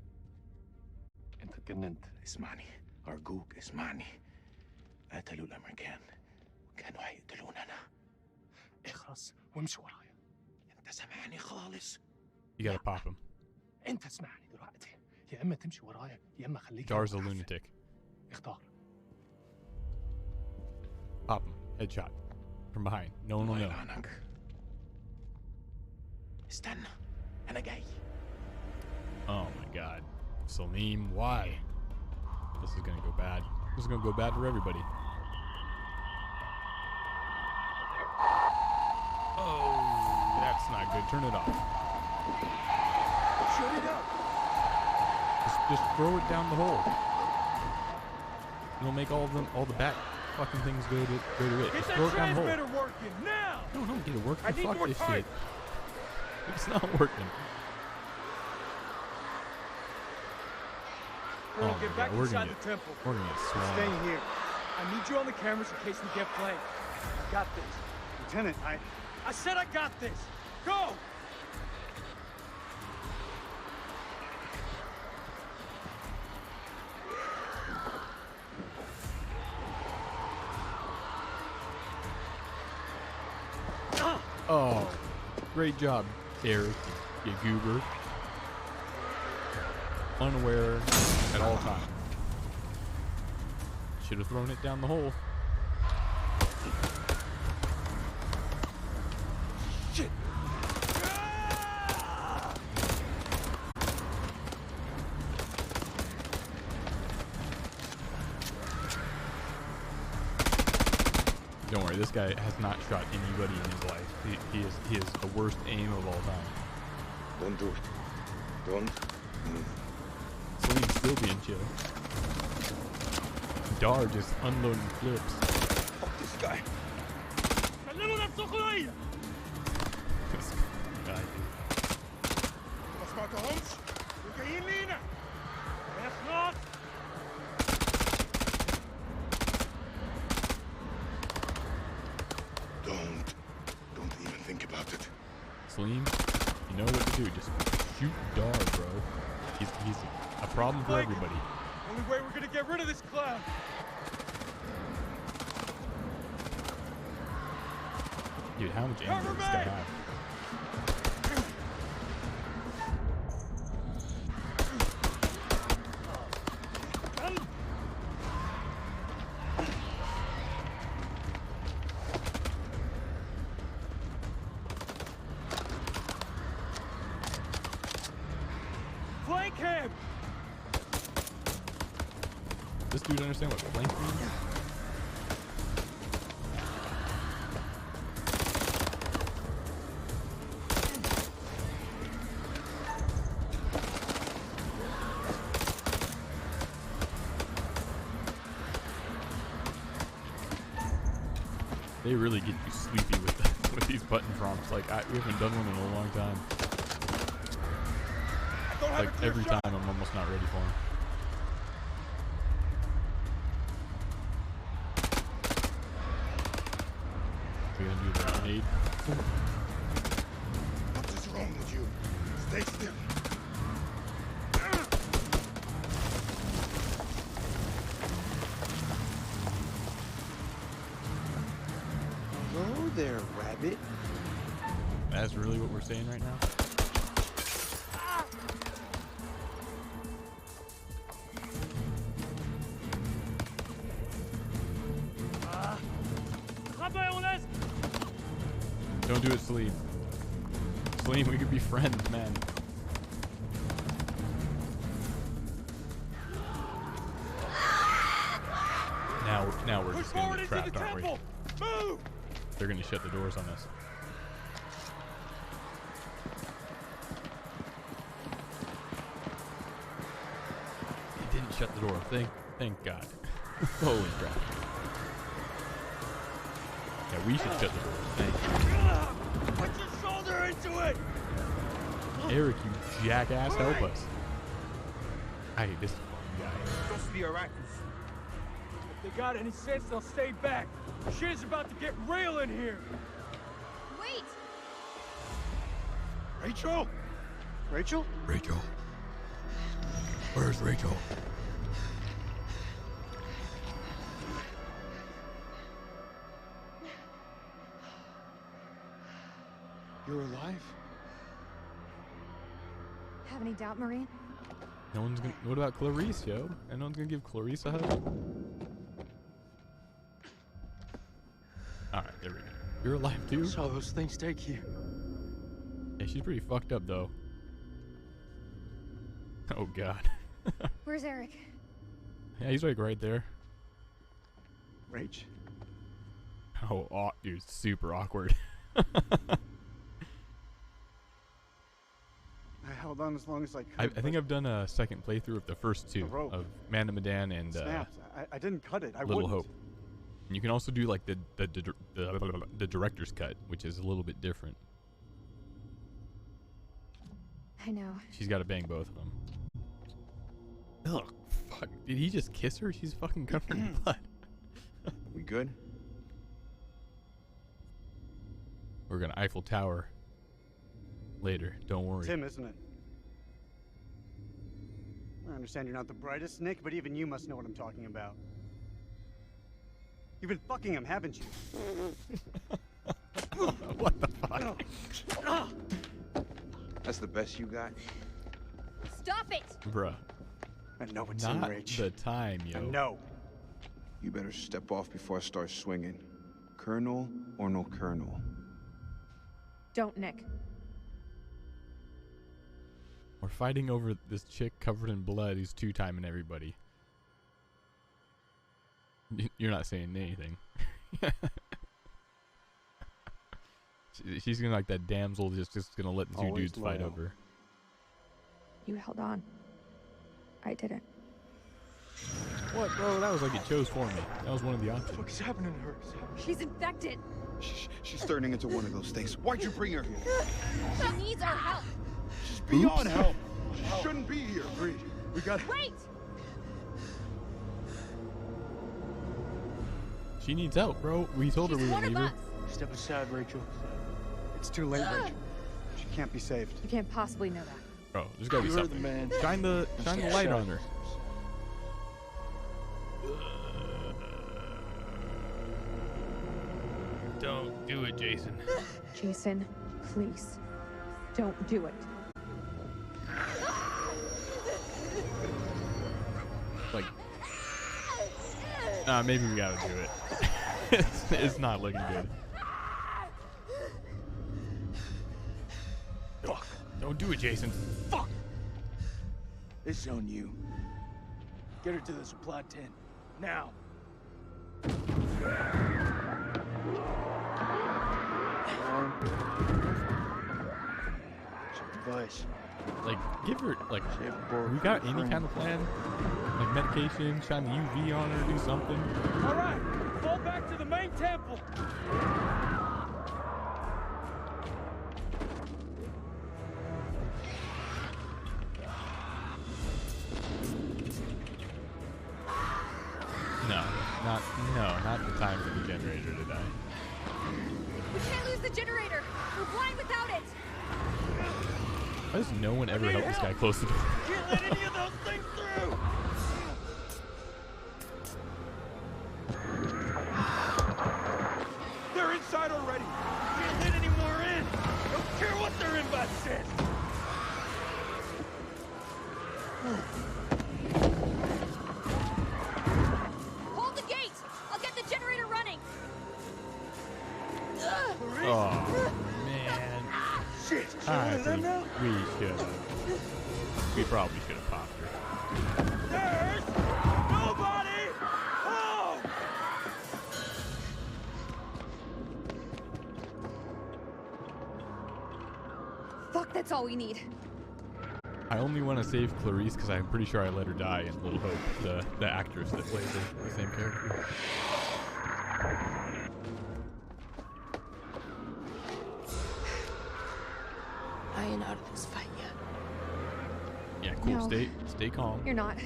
انت اتجننت. اسمعني. أرجوك اسمعني. قتلوا الأمريكان كانوا هيقتلوننا. اخرس وامشي ورايا. أنت سامعني خالص؟ You gotta pop him. أنت اسمعني دلوقتي. يا إما تمشي ورايا يا إما خليك. Dar's a lunatic. اختار. Pop him. Headshot. From behind. No one will know. استنى أنا جاي. Oh my god. Salim, why? This is gonna go bad. This is gonna go bad for everybody. Oh, that's not good. Turn it off. Shut it up. Just throw it down the hole. It'll make all the bat fucking things go to it. Get Just that throw it down the hole. transmitter working now. No, don't get it working. I need Fuck more this time. shit. It's not working. Earl, Oh my get back God, we're inside gonna the temple. We're gonna get swallowed. Staying here. I need you on the cameras in case we get flanked. I got this. Lieutenant, I said I got this. Go! Oh, great job, Eric, you goober. Unaware at all times. Should have thrown it down the hole. Shit! Don't worry, this guy has not shot anybody in his life. He is the worst aim of all time. Don't do it. Don't move. Salim's still being chill. Dar just unloading flips. Fuck this guy. This guy, Was maakt de hond? We gaan hier lenen. Echt not. Don't even think about it. Salim, you know what to do. Just shoot Dar, bro. He's a problem for everybody. Only way we're gonna get rid of this clown. Dude, how much anger does this guy have? Flank him! This dude understand what flank means? They really get you sleepy with these button prompts. Like, we haven't done one in a long time. Like, every time I'm almost not ready for him. We're gonna do the grenade. What is wrong with you? Stay still. Hello there, rabbit. That's really what we're saying right now? Don't do it, Salim. Salim, we could be friends, man. Now we're just gonna get trapped, aren't we? Move! They're gonna shut the doors on us. They didn't shut the door. Thank God. Holy crap. Yeah, we should shut the door. Thank you. Put your shoulder into it! Eric, you jackass, help us. I hate this guy. Trust the Iraqis. If they got any sense, they'll stay back. Shit is about to get real in here. Wait! Rachel? Rachel? Rachel. Where's Rachel? You're alive? Have any doubt, Marine? No one's gonna. What about Clarice, yo? And no one's gonna give Clarice a hug? Alright, there we go. You're alive too? Saw those things take you. Yeah, she's pretty fucked up though. Oh god. Where's Eric? Yeah, he's like right there. Rach. Oh, dude, super awkward. I held on as long as I could. I think I've done a second playthrough of the first two of Man of Medan and snaps. I didn't cut it. I Little wouldn't. Hope. And you can also do like the director's cut, which is a little bit different. I know. She's got to bang both of them. Ugh, fuck. Did he just kiss her? She's fucking covered in blood. We good? We're gonna Eiffel Tower later. Don't worry. Tim, isn't it? I understand you're not the brightest, Nick, but even you must know what I'm talking about. You've been fucking him, haven't you? What the fuck? That's the best you got? Stop it! Bruh. I know it's Not Rach. the time, yo. No. You better step off before I start swinging. Colonel or no colonel? Don't, Nick. We're fighting over this chick covered in blood who's two-timing everybody. You're not saying anything. She's gonna like that damsel just gonna let the two Always dudes fight loyal. over. You held on. I didn't. What, bro? That was like it chose for me. That was one of the options. What's happening to her? She's infected. She's turning into one of those things. Why'd you bring her here? She needs our help. She's beyond help. She shouldn't be here. Agreed. We got. Wait! She needs help, bro. We told her we would leave her. Step aside, Rachel. It's too late, Rachel. She can't be saved. You can't possibly know that. Bro, there's gotta be You're the something. man. Shine the light on her. Don't do it, Jason. Jason, please. Don't do it. Like, maybe we gotta do it. it's not looking good. Fuck. Don't do it, Jason. Fuck! It's on you. Get her to the supply tent. Now. Advice. Like, give her, like, we got any kind of plan? Like medication, shine the UV on her, do something. All right, fall back to the main temple. Not the time for the generator to die. We can't lose the generator. We're blind without it. Why does no one ever help this guy close the door? Can't let any of those things through. They're inside already. Can't let any more in. Don't care what their invite says. Hold the gate. I'll get the generator running. Oh, man. Shit. Alright, we probably should have popped her. There's nobody home. Fuck, that's all we need. I only want to save Clarice because I'm pretty sure I let her die in Little Hope, the actress that played the same character. I ain't out of this fight yet. Yeah, cool. No. Stay calm. You're not.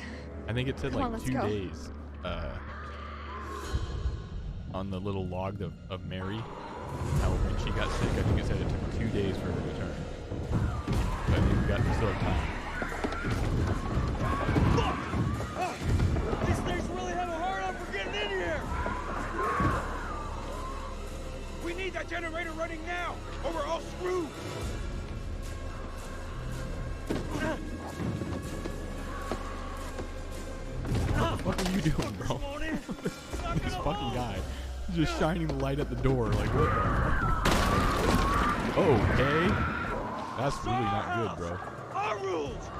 I think it said Come like on, let's 2 go. days on the little log of Mary. How when she got sick, I think it said it took 2 days for her to return. But I think we still have time. These things really have a hard on for getting in here. We need that generator generator running now, or we're all screwed! What are you doing, bro? This fucking guy is just shining the light at the door. Like, what the fuck? Okay. That's really not good, bro. Our rules!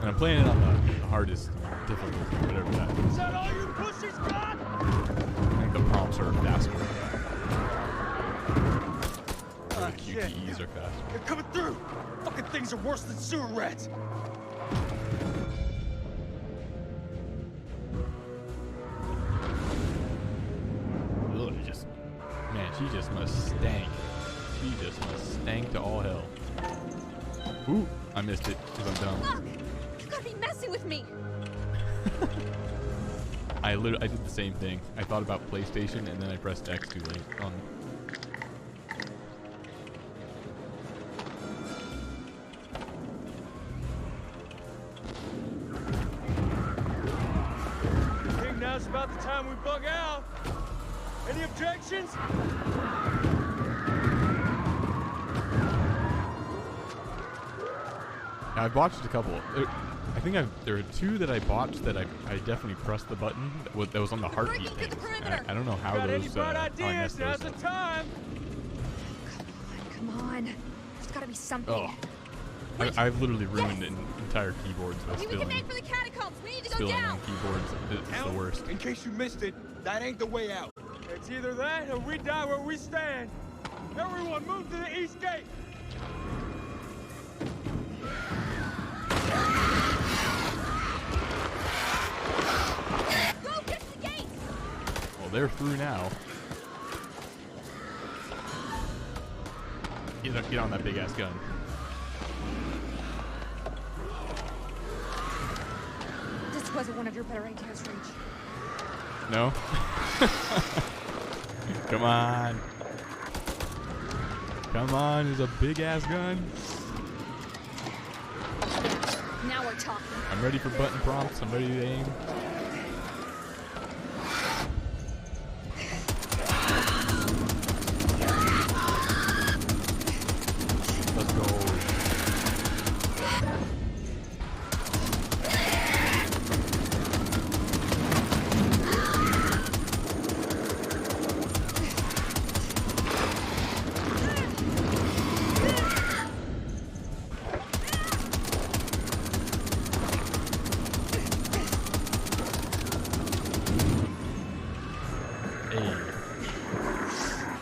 And I'm playing it on the hardest difficulty, whatever that is. Is that all you pussies got? I think the prompts are faster. Or the QTEs are faster. They're coming through! Fucking things are worse than sewer rats! Ugh, man, she just must stank. She just must stank to all hell. Ooh, I missed it because I'm dumb. Fuck! You gotta be messing with me! I did the same thing. I thought about PlayStation and then I pressed X too late. I think now's about the time we bug out. Any objections? I've watched a couple. I think there are two that I botched that I definitely pressed the button that was on the heartbeat thing. I don't know how Got those. any bright How I ideas? messed Now's those the up. time. Come on. There's gotta be something. Oh, I've literally ruined entire keyboards by We can spilling make for the catacombs. We need to go spilling down. on keyboards. It's the worst. In case you missed it, that ain't the way out. It's either that or we die where we stand. Everyone move to the east gate. Go get the gate. Well, they're through now. Get on that big ass gun. This wasn't one of your better ideas, Reach. No? Come on. Come on, there's a big ass gun. Now we're talking. I'm ready for button prompts. I'm ready to aim. Let's go.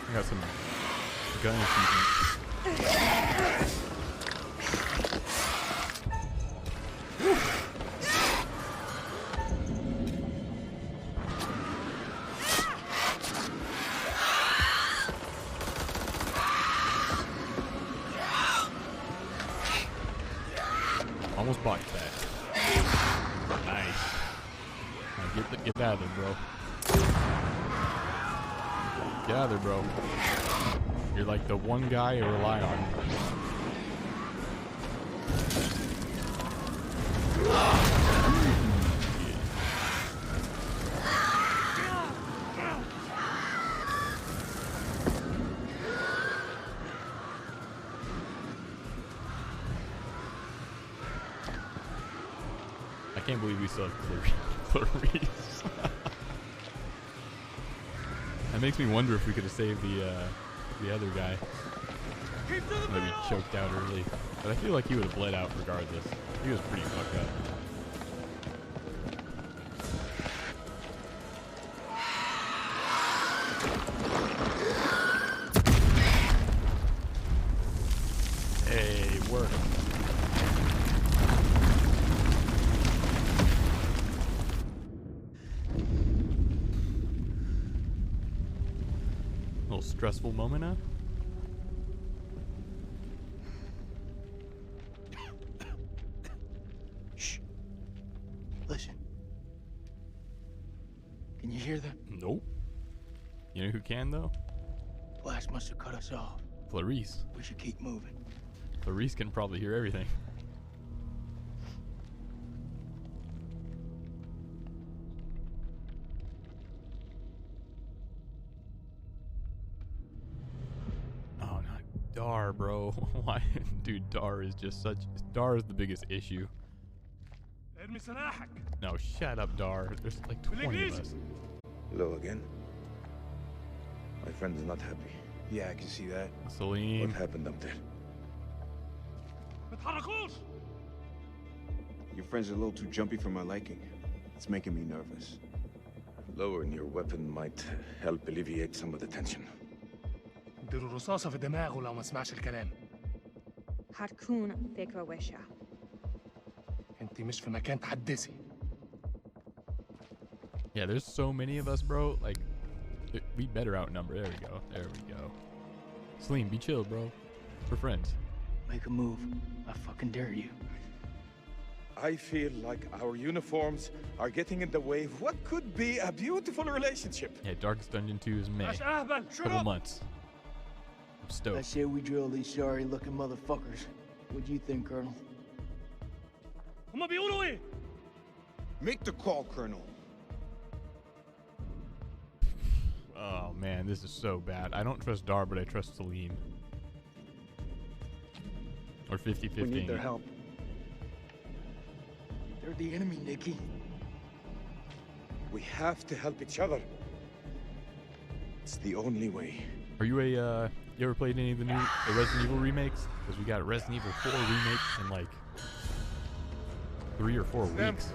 I got some gun achievements. Almost bought that. Nice. Now get out of there, bro. Get out of there, bro. You're like the one guy I rely on. I can't believe we still have Clarice. That makes me wonder if we could have saved the other guy. Maybe choked out early. But I feel like he would have bled out regardless. He was pretty fucked up. Hey, work. Little stressful moment, huh? Shh. Listen. Can you hear that? Nope. You know who can, though? Blast must have cut us off. Clarice. We should keep moving. Clarice can probably hear everything. Dar, bro. Why? Dude, Dar is just such... Dar is the biggest issue. No, shut up, Dar. There's like 20 of us. Hello again. My friend is not happy. Yeah, I can see that. Salim. What happened up there? Your friend's a little too jumpy for my liking. It's making me nervous. Lowering your weapon might help alleviate some of the tension. اديله رصاصة في دماغه لو ما سمعش الكلام. هتكون فكرة وحشة. انت مش في مكان تحدثي. Yeah, there's so many of us, bro. Like, we better outnumber. There we go. There we go. Salim, be chill, bro. We're friends. Make a move. I fucking dare you. I feel like our uniforms are getting in the way of what could be a beautiful relationship. Yeah, Darkest Dungeon 2 is May. Couple months. I'm I stoked. say we drill these sorry-looking motherfuckers. What do you think, Colonel? Make the call, Colonel. Oh man, this is so bad. I don't trust Dar, but I trust Salim. Or 50-50. We need their help. They're the enemy, Nikki. We have to help each other. It's the only way. Are you you ever played any of the new Resident Evil remakes? Because we got Resident Evil 4 remake in like 3 or 4 weeks.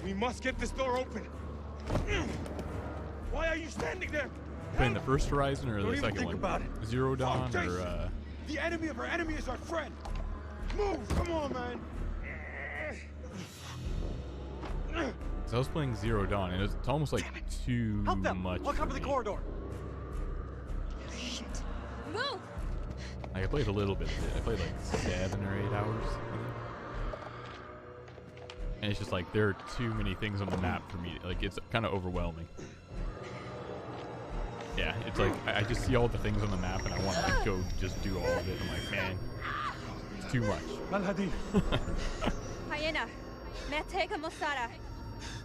We must get this door open. Why are you standing there? Playing the first Horizon or Don't the even second think one? about it. Zero Dawn Jason. or The enemy of our enemy is our friend. Move! Come on, man. So I was playing Zero Dawn and it's almost like too Help them. much. Look for up the me. corridor. Shit. Move! Like, I played a little bit of it. I played like 7 or 8 hours. I think. And it's just like there are too many things on the map for me. Like it's kind of overwhelming. Yeah, it's like I just see all the things on the map and I want to go just do all of it. I'm like, man, it's too much. Hyena. محتاجة مساعدة.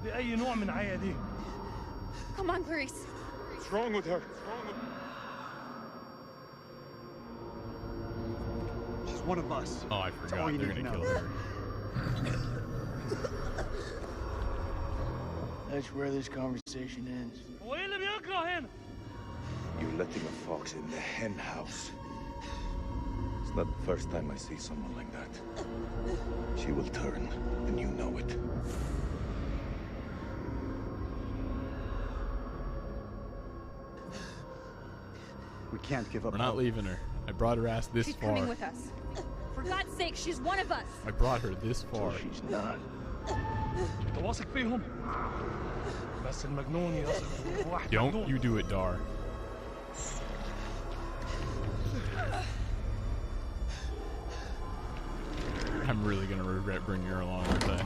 بأي نوع من عيادي. Come on, Clarice. What's wrong with her? She's one of us. Oh, I all forgot. you They're need gonna to kill know. her. That's where this conversation ends. You're letting a fox in the hen house. It's not the first time I see someone like that. She will turn, and you know it. We can't give up. We're not hope. leaving her. I brought her ass this She's far. coming with us. For God's sake, she's one of us. I brought her this far. She's not. أنت واثق فيهم؟ بس المجنون يثق في واحد Don't مجنون. you do it, Dar. I'm really gonna regret bringing her along with that.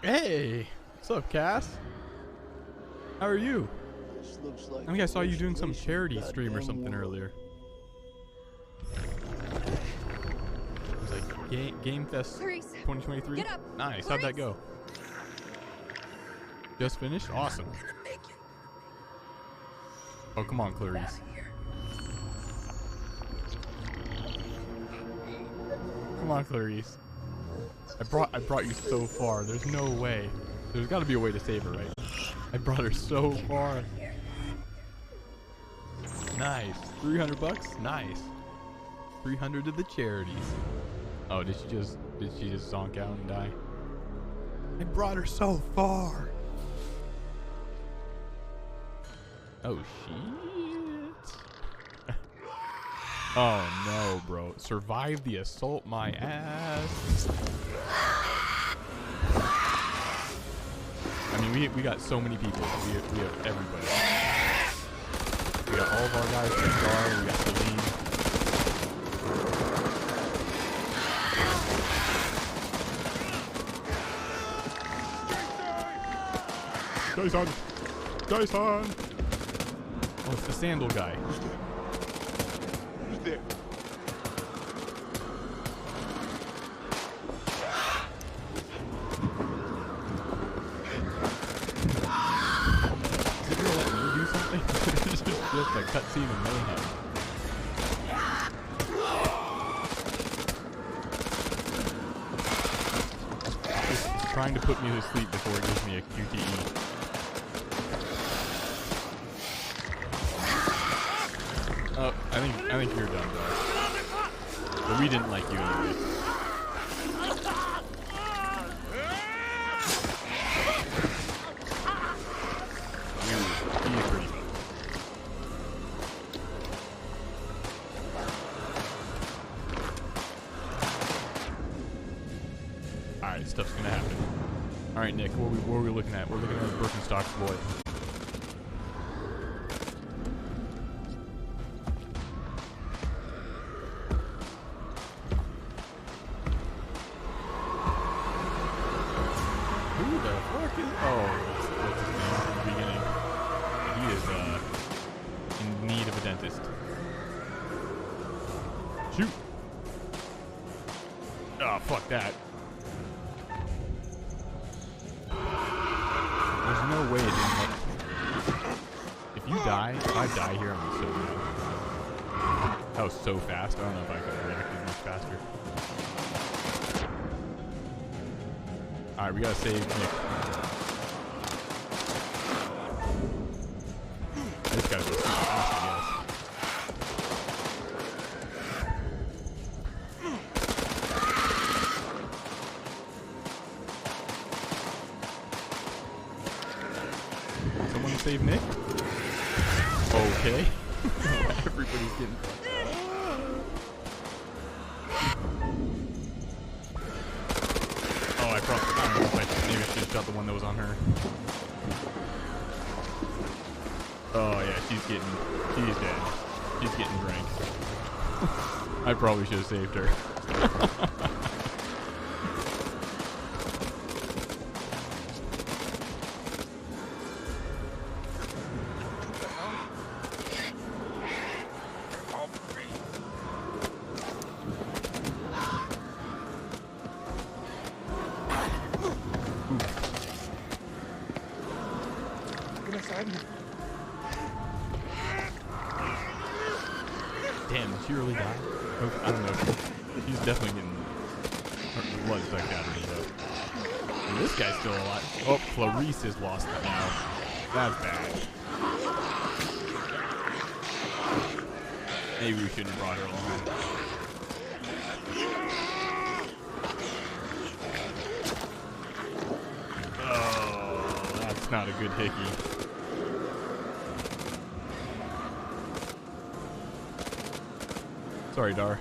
Hey, what's up, Cass? How are you? This looks like I think I saw you doing some worst charity goddamn stream or something war. earlier. It was like Game Fest Clarice, 2023. get up. Nice. How'd that go? Just finished? Awesome. Oh, come on, Clarice. Come on, Clarice. I brought you so far. There's no way. There's got to be a way to save her, right? I brought her so far. Nice. 300 bucks? Nice. 300 to the charities. Oh, did she just zonk out and die? I brought her so far. Oh shit. Oh no, bro. Survive the assault my ass. I mean, we got so many people. We have everybody. We got all of our guys from Gar. We got Salim. Dyson! Dyson! Oh, it's the sandal guy. Who's there? Is it gonna let me do something? It's just a cutscene of mayhem. It's trying to put me to sleep before it gives me a QTE. Oh, I think you're done, bro. But we didn't like you anyway. He's pretty good. Alright, stuff's gonna happen. Alright, Nick, what are we looking at? We're looking at Birkenstock's boy. Who the fuck is... Oh, what's his name from the beginning? He is, in need of a dentist. Shoot! Oh, fuck that. There's no way it didn't let... If you die, if I die here, I'm so mad. That was so fast. I don't know if I could have reacted much faster. Alright, we gotta save Nick. I just gotta go super fast, I guess. Someone save Nick? Okay. Everybody's getting... Oh, I don't know if maybe I should have shot the one that was on her. Oh yeah, she's dead. She's getting drank. I probably should have saved her. Damn, did she really die? Oh, I don't know. She's definitely getting her blood sucked out of me, though. And this guy's still alive. Oh, Clarice is lost now. That's bad. Maybe we shouldn't have brought her along. Oh, that's not a good hickey. Sorry, Dar.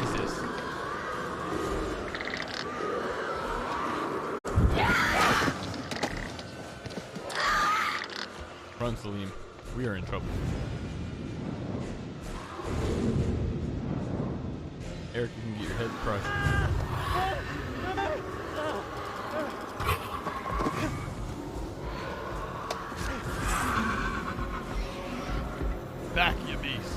Jesus. Run, Salim. We are in trouble. Eric, you can get your head crushed. Back, you beast.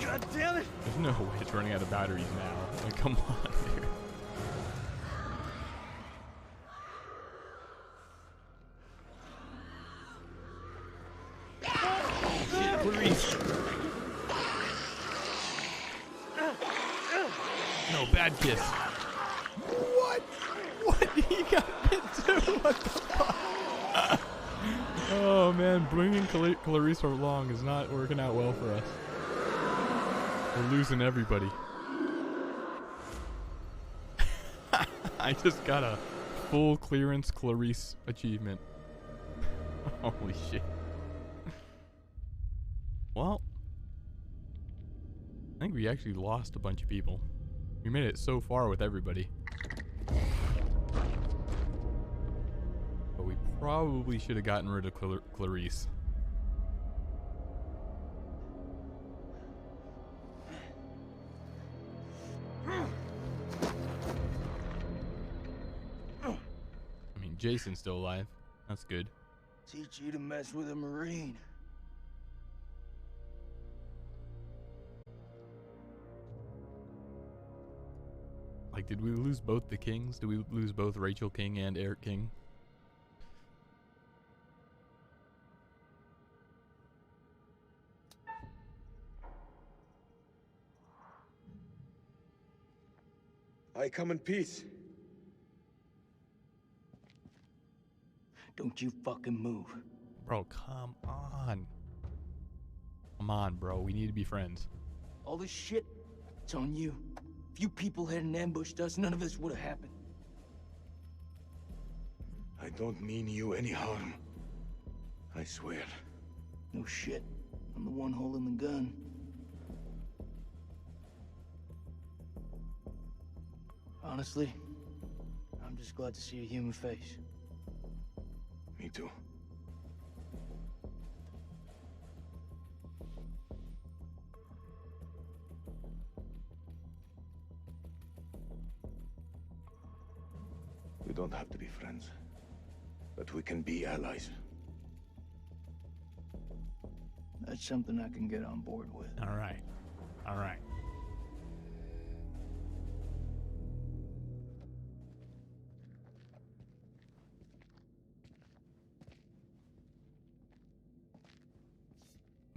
God damn it! There's no way it's running out of batteries now. Like, come on, dude. Clarice. No, bad kiss. What? What? He got hit too? What the fuck? Oh man, bringing Clarice along is not working out well for us. We're losing everybody. I just got a full clearance Clarice achievement. Holy shit. Well, I think we actually lost a bunch of people. We made it so far with everybody. But we probably should have gotten rid of Clarice. Jason's still alive. That's good. Teach you to mess with a Marine. Like, did we lose both the Kings? Did we lose both Rachel King and Eric King? I come in peace. Don't you fucking move. Bro, come on. Come on, bro. We need to be friends. All this shit, it's on you. If you people hadn't ambushed us, none of this would have happened. I don't mean you any harm. I swear. No shit. I'm the one holding the gun. Honestly, I'm just glad to see a human face. Me too. We don't have to be friends, but we can be allies. That's something I can get on board with. All right. All right.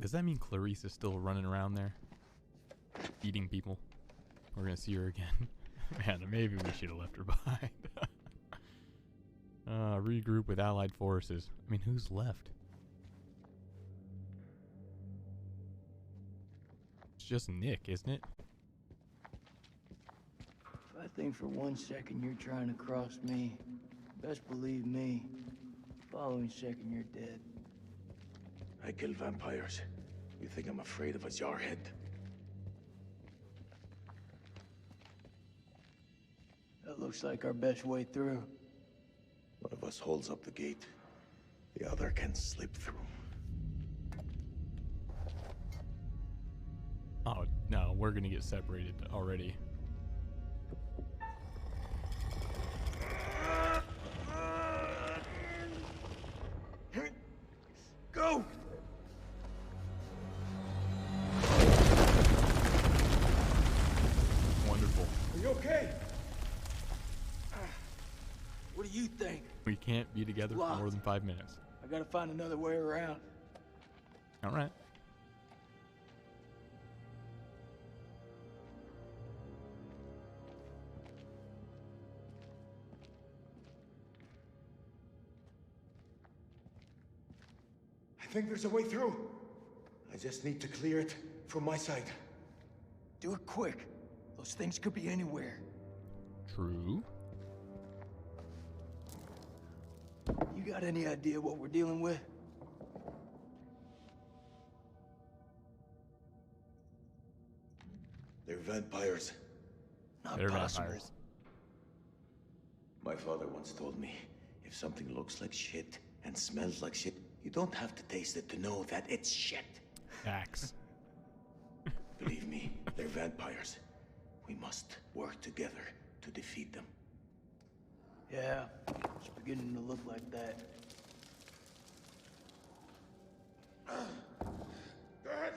Does that mean Clarice is still running around there? Eating people? We're gonna see her again. Man, maybe we should have left her behind. Regroup with allied forces. I mean, who's left? It's just Nick, isn't it? If I think for 1 second you're trying to cross me, best believe me, following second you're dead. I kill vampires. You think I'm afraid of a jarhead? That looks like our best way through. One of us holds up the gate. The other can slip through. Oh, no, we're gonna get separated already. Go! Wonderful. Are you okay? What do you think? We can't be together for more than 5 minutes. I gotta find another way around. All right. I think there's a way through. I just need to clear it from my side. Do it quick. Those things could be anywhere. True. You got any idea what we're dealing with? They're vampires. Not They're possible. vampires. My father once told me, if something looks like shit and smells like shit, you don't have to taste it to know that it's shit. Facts. Believe me, they're vampires. We must work together to defeat them. Yeah, it's beginning to look like that. Go ahead.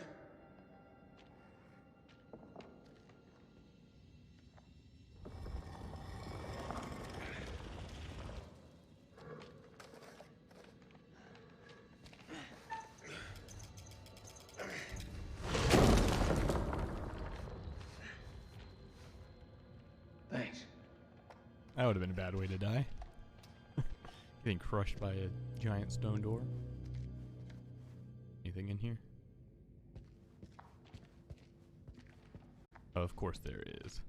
Thanks. That would have been a bad way to die. Getting crushed by a giant stone door. Anything in here? Oh, of course there is.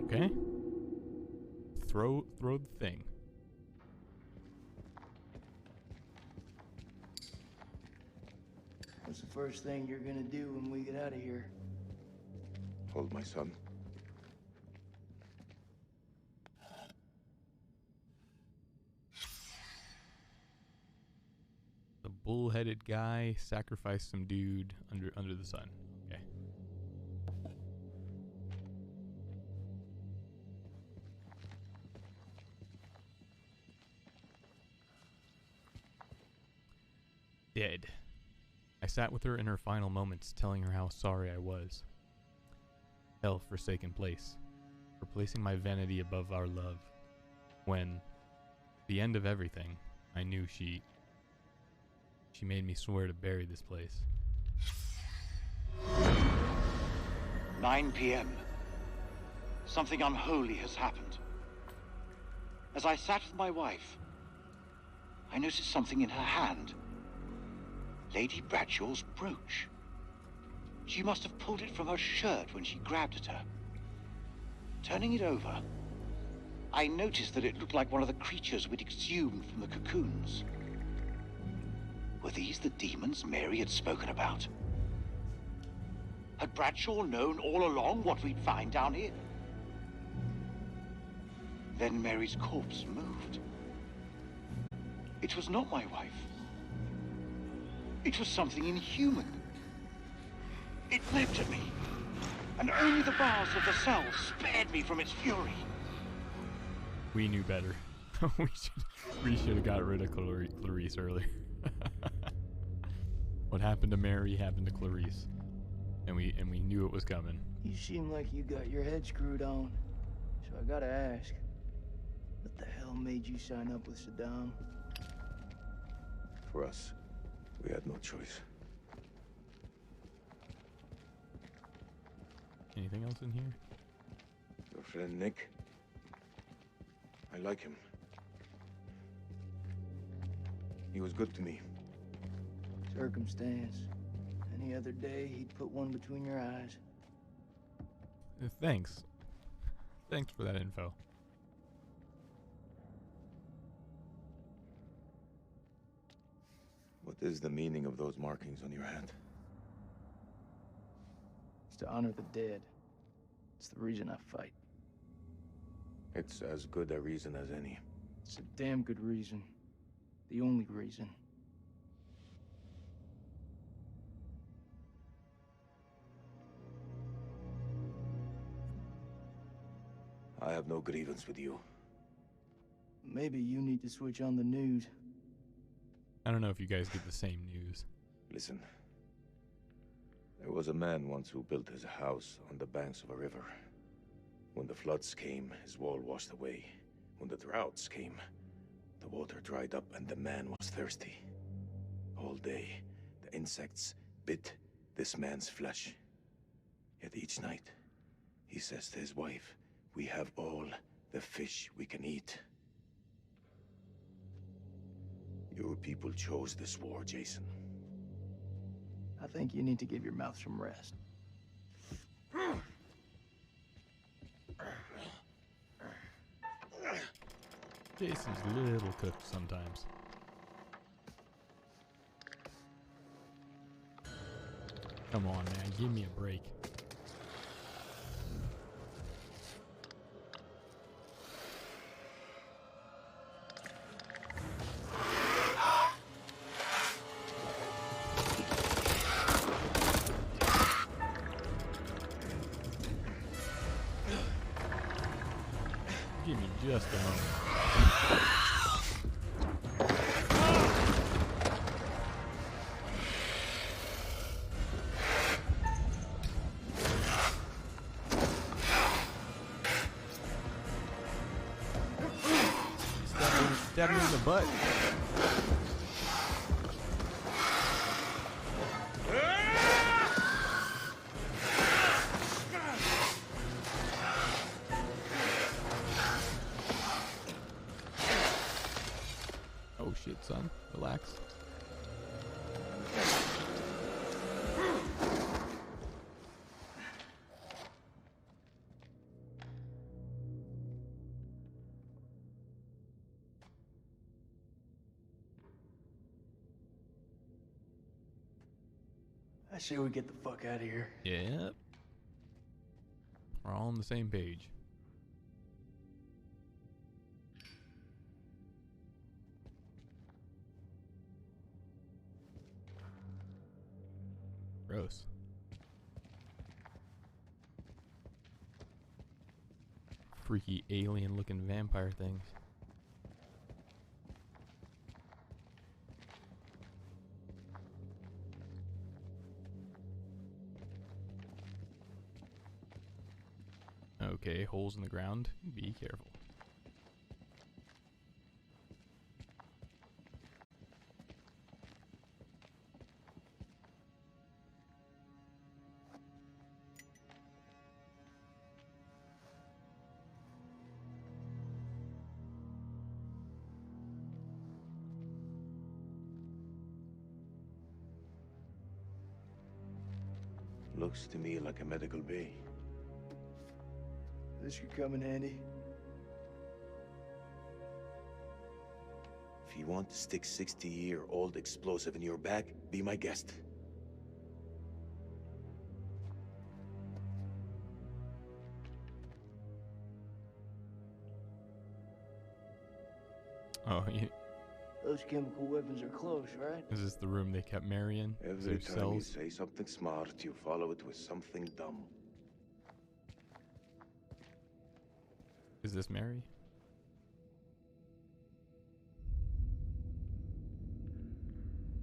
Okay. Throw the thing. What's the first thing you're gonna do when we get out of here? Hold my son. The bull-headed guy sacrificed some dude under the sun. Okay. dead. I sat with her in her final moments, telling her how sorry I was. Hell-forsaken place, for placing my vanity above our love. When, at the end of everything, I knew she made me swear to bury this place. 9 p.m. Something unholy has happened. As I sat with my wife, I noticed something in her hand. Lady Bradshaw's brooch. She must have pulled it from her shirt when she grabbed at her. Turning it over, I noticed that it looked like one of the creatures we'd exhumed from the cocoons. Were these the demons Mary had spoken about? Had Bradshaw known all along what we'd find down here? Then Mary's corpse moved. It was not my wife. It was something inhuman. It leapt at me, and only the bars of the cell spared me from its fury. We knew better. we should have got rid of Clarice earlier. What happened to Mary happened to Clarice, and we knew it was coming. You seem like you got your head screwed on, so I gotta ask, what the hell made you sign up with Saddam? For us, we had no choice. Anything else in here? Your friend Nick? I like him. He was good to me. Circumstance. Any other day, he'd put one between your eyes. Thanks. Thanks for that info. What is the meaning of those markings on your hand? It's to honor the dead. It's the reason I fight. It's as good a reason as any. It's a damn good reason. The only reason. I have no grievance with you. Maybe you need to switch on the news. I don't know if you guys get the same news. Listen. There was a man once who built his house on the banks of a river. When the floods came, his wall washed away. When the droughts came, the water dried up and the man was thirsty. All day, the insects bit this man's flesh. Yet each night, he says to his wife, "We have all the fish we can eat." Your people chose this war, Jason. I think you need to give your mouth some rest. Jason's a little cooked sometimes. Come on, man. Give me a break. Give me just a moment. Stab me in the butt. Oh shit, son. Relax. I say we get the fuck out of here. Yep. We're all on the same page. Gross. Freaky alien looking vampire things. Okay, holes in the ground. Be careful. Looks to me like a medical bay. This could come in handy. If you want to stick 60-year-old explosive in your bag, be my guest. Oh, Those chemical weapons are close, right? is this the room they kept Mary in? Is Every there time you cells? say something smart, you follow it with something dumb. Is this Mary?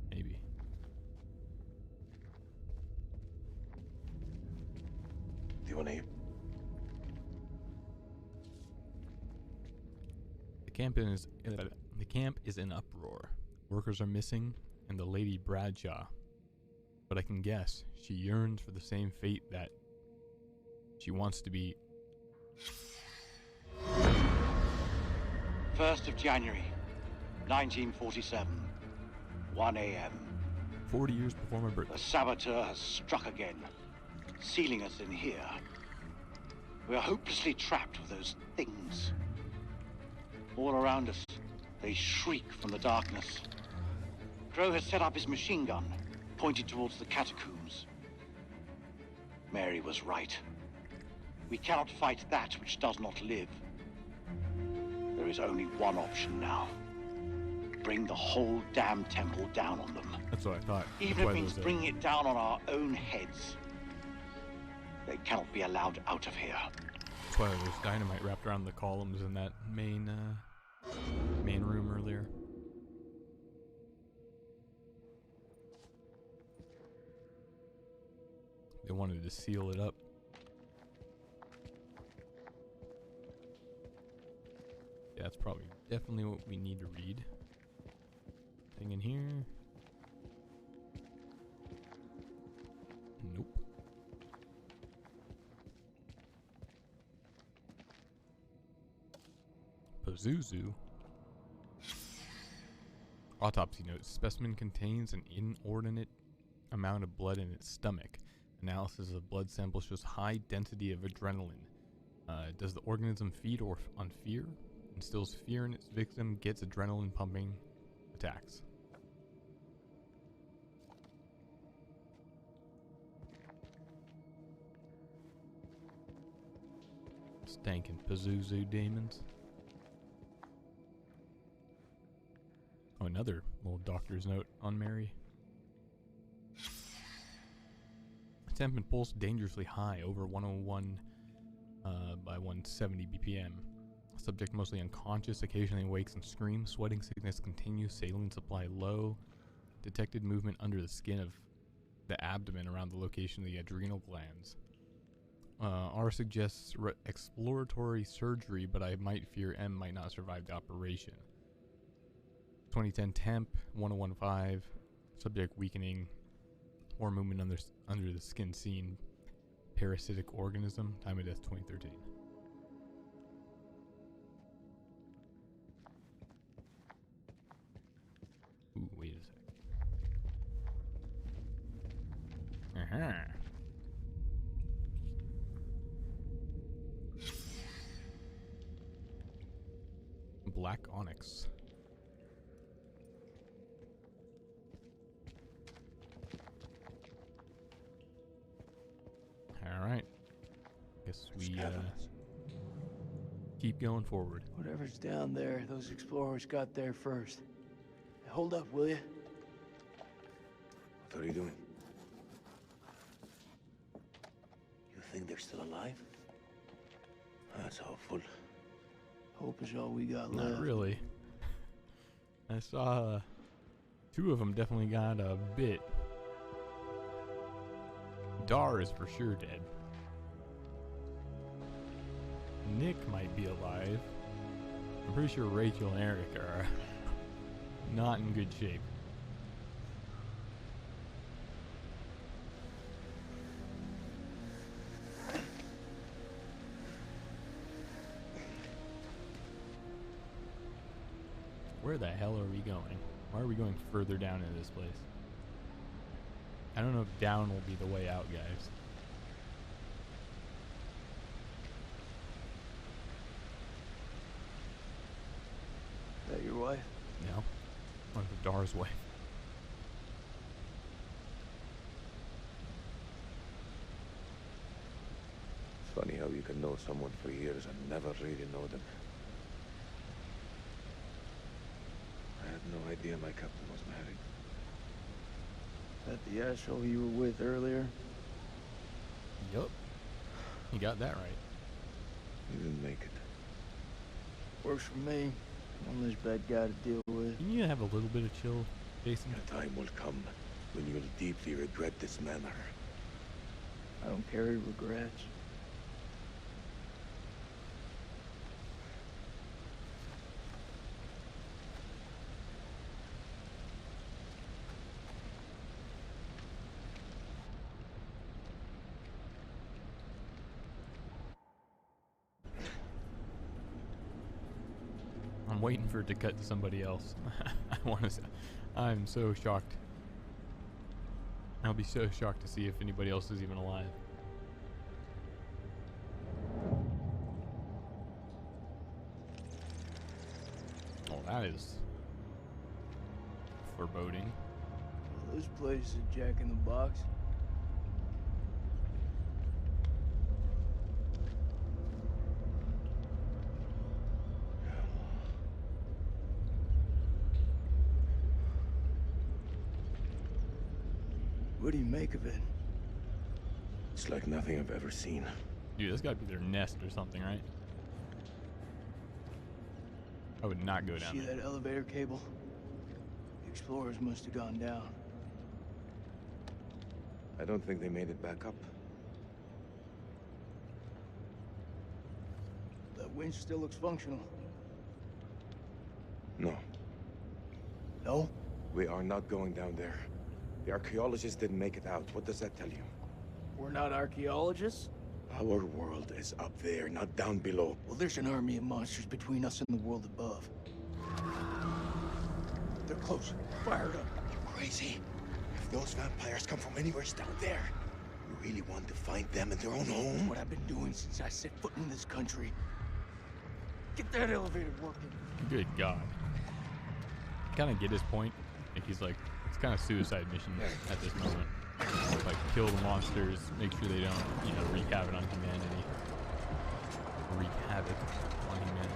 Maybe. Do you want to hear? The camp is in uproar. Workers are missing, and the Lady Bradshaw. But I can guess she yearns for the same fate that she wants to be. 1st of January, 1947, 1 a.m. 40 years before my birthday. The saboteur has struck again, sealing us in here. We are hopelessly trapped with those things. All around us, they shriek from the darkness. Crow has set up his machine gun, pointed towards the catacombs. Mary was right. We cannot fight that which does not live. There is only one option now. Bring the whole damn temple down on them. That's what I thought. Even if it means bringing it down on our own heads. They cannot be allowed out of here. That's why there's dynamite wrapped around the columns in that main room earlier. They wanted to seal it up. Yeah, that's probably definitely what we need to read. Thing in here. Nope. Pazuzu. Autopsy note. Specimen contains an inordinate amount of blood in its stomach. Analysis of blood sample shows high density of adrenaline. Does the organism feed on fear? Instills fear in its victim, gets adrenaline pumping, attacks. Stankin' Pazuzu demons. Oh, another little doctor's note on Mary. Temp and pulse dangerously high, over 101 by 170 BPM. Subject mostly unconscious, occasionally wakes and screams. Sweating sickness continues. Saline supply low. Detected movement under the skin of the abdomen around the location of the adrenal glands. R suggests exploratory surgery, but I might fear M might not survive the operation. 2010 temp 1015. Subject weakening. Or movement under the skin seen. Parasitic organism. Time of death 2013. Ooh, wait a sec. Uh-huh. Black onyx. Alright. Guess we keep going forward. Whatever's down there, those explorers got there first. Hold up, will you? What are you doing? You think they're still alive? That's hopeful. Hope is all we got left. Not really. I saw two of them definitely got a bit. Dar is for sure dead. Nick might be alive. I'm pretty sure Rachel and Eric are not in good shape. Where the hell are we going? Why are we going further down into this place? I don't know if down will be the way out, guys. Is that your wife? No. One of Dar's wife. Funny how you can know someone for years and never really know them. I had no idea my captain was married. That the asshole you were with earlier? Yup. You got that right. He didn't make it. Works for me. One less bad guy to deal with. You need to have a little bit of chill, Jason. A time will come when you'll deeply regret this manner. I don't carry regrets. I'm waiting for it to cut to somebody else. I'm so shocked. I'll be so shocked to see if anybody else is even alive. Oh, that is foreboding. Well, this place is a Jack in the Box. What do you make of it? It's like nothing I've ever seen. Dude, that's gotta be their nest or something, right? I would not go down See there. that elevator cable? The explorers must have gone down. I don't think they made it back up. That winch still looks functional. No. No? We are not going down there. The archaeologists didn't make it out. What does that tell you? We're not archaeologists? Our world is up there, not down below. Well, there's an army of monsters between us and the world above. They're close. Fired up. You crazy? If those vampires come from anywhere down there, you really want to find them in their own home? What I've been doing since I set foot in this country. Get that elevator working. Good God. Kind of get his point. Like he's like, it's kind of suicide mission at this moment. Like kill the monsters, make sure they don't, you know, wreak havoc on humanity. Wreak havoc on humanity.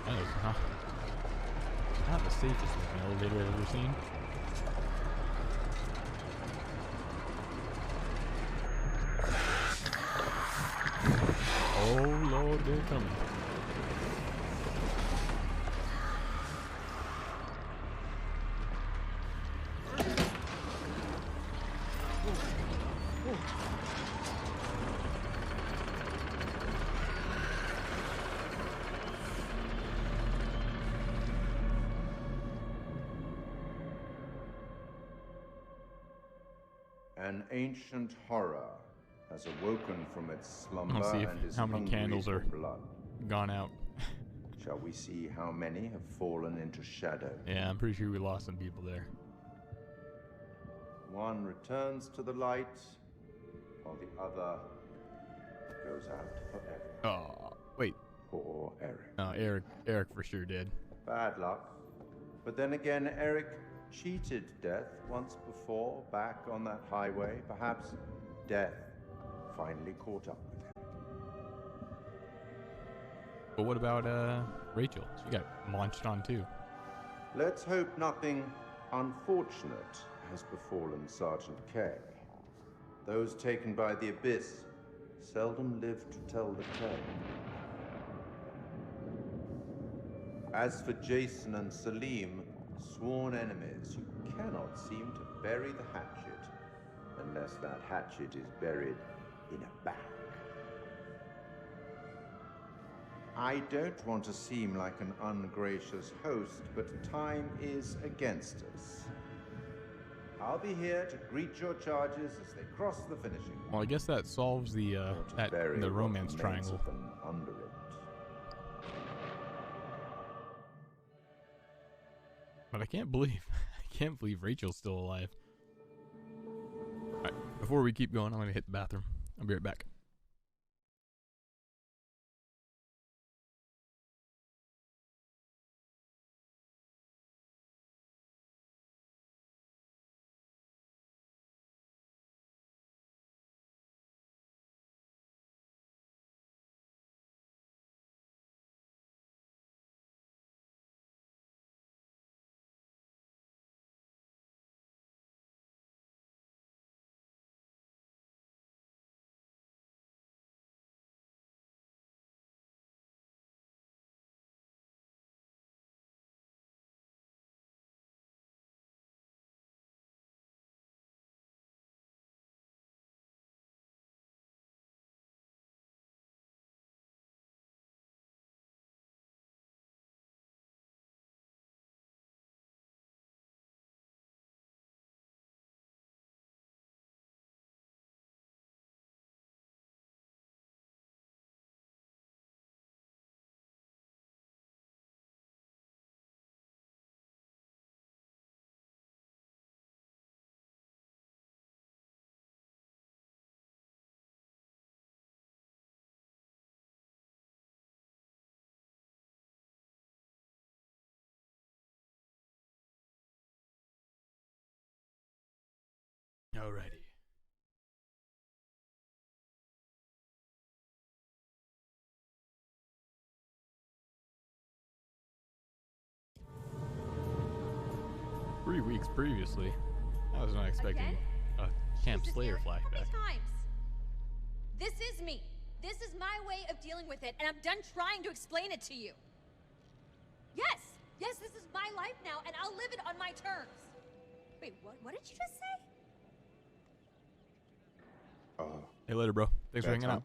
That was not the safest looking elevator I've ever seen. Oh Lord, they're coming. An ancient horror has awoken from its slumber Let's see and is how many hungry candles for are blood. gone out. Shall we see how many have fallen into shadow? Yeah, I'm pretty sure we lost some people there. One returns to the light, while the other goes out forever. Oh, wait. Poor Eric. Eric for sure did. Bad luck. But then again, Eric cheated death once before, back on that highway. Perhaps death finally caught up with him. But what about Rachel? She got launched on too. Let's hope nothing unfortunate has befallen Sergeant K. Those taken by the Abyss seldom live to tell the tale. As for Jason and Salim, sworn enemies who cannot seem to bury the hatchet and unless that hatchet is buried in a bag. I don't want to seem like an ungracious host, but time is against us. I'll be here to greet your charges as they cross the finishing line. Well, I guess that solves the the romance triangle. Under it. But I can't believe Rachel's still alive. All right, before we keep going, I'm gonna hit the bathroom. I'll be right back. Alrighty. Three weeks previously, I was not expecting a Camp Slayer flashback. This is me. This is my way of dealing with it, and I'm done trying to explain it to you. Yes, yes, this is my life now, and I'll live it on my terms. Wait, what did you just say? Hey, later, bro. Thanks for hanging out.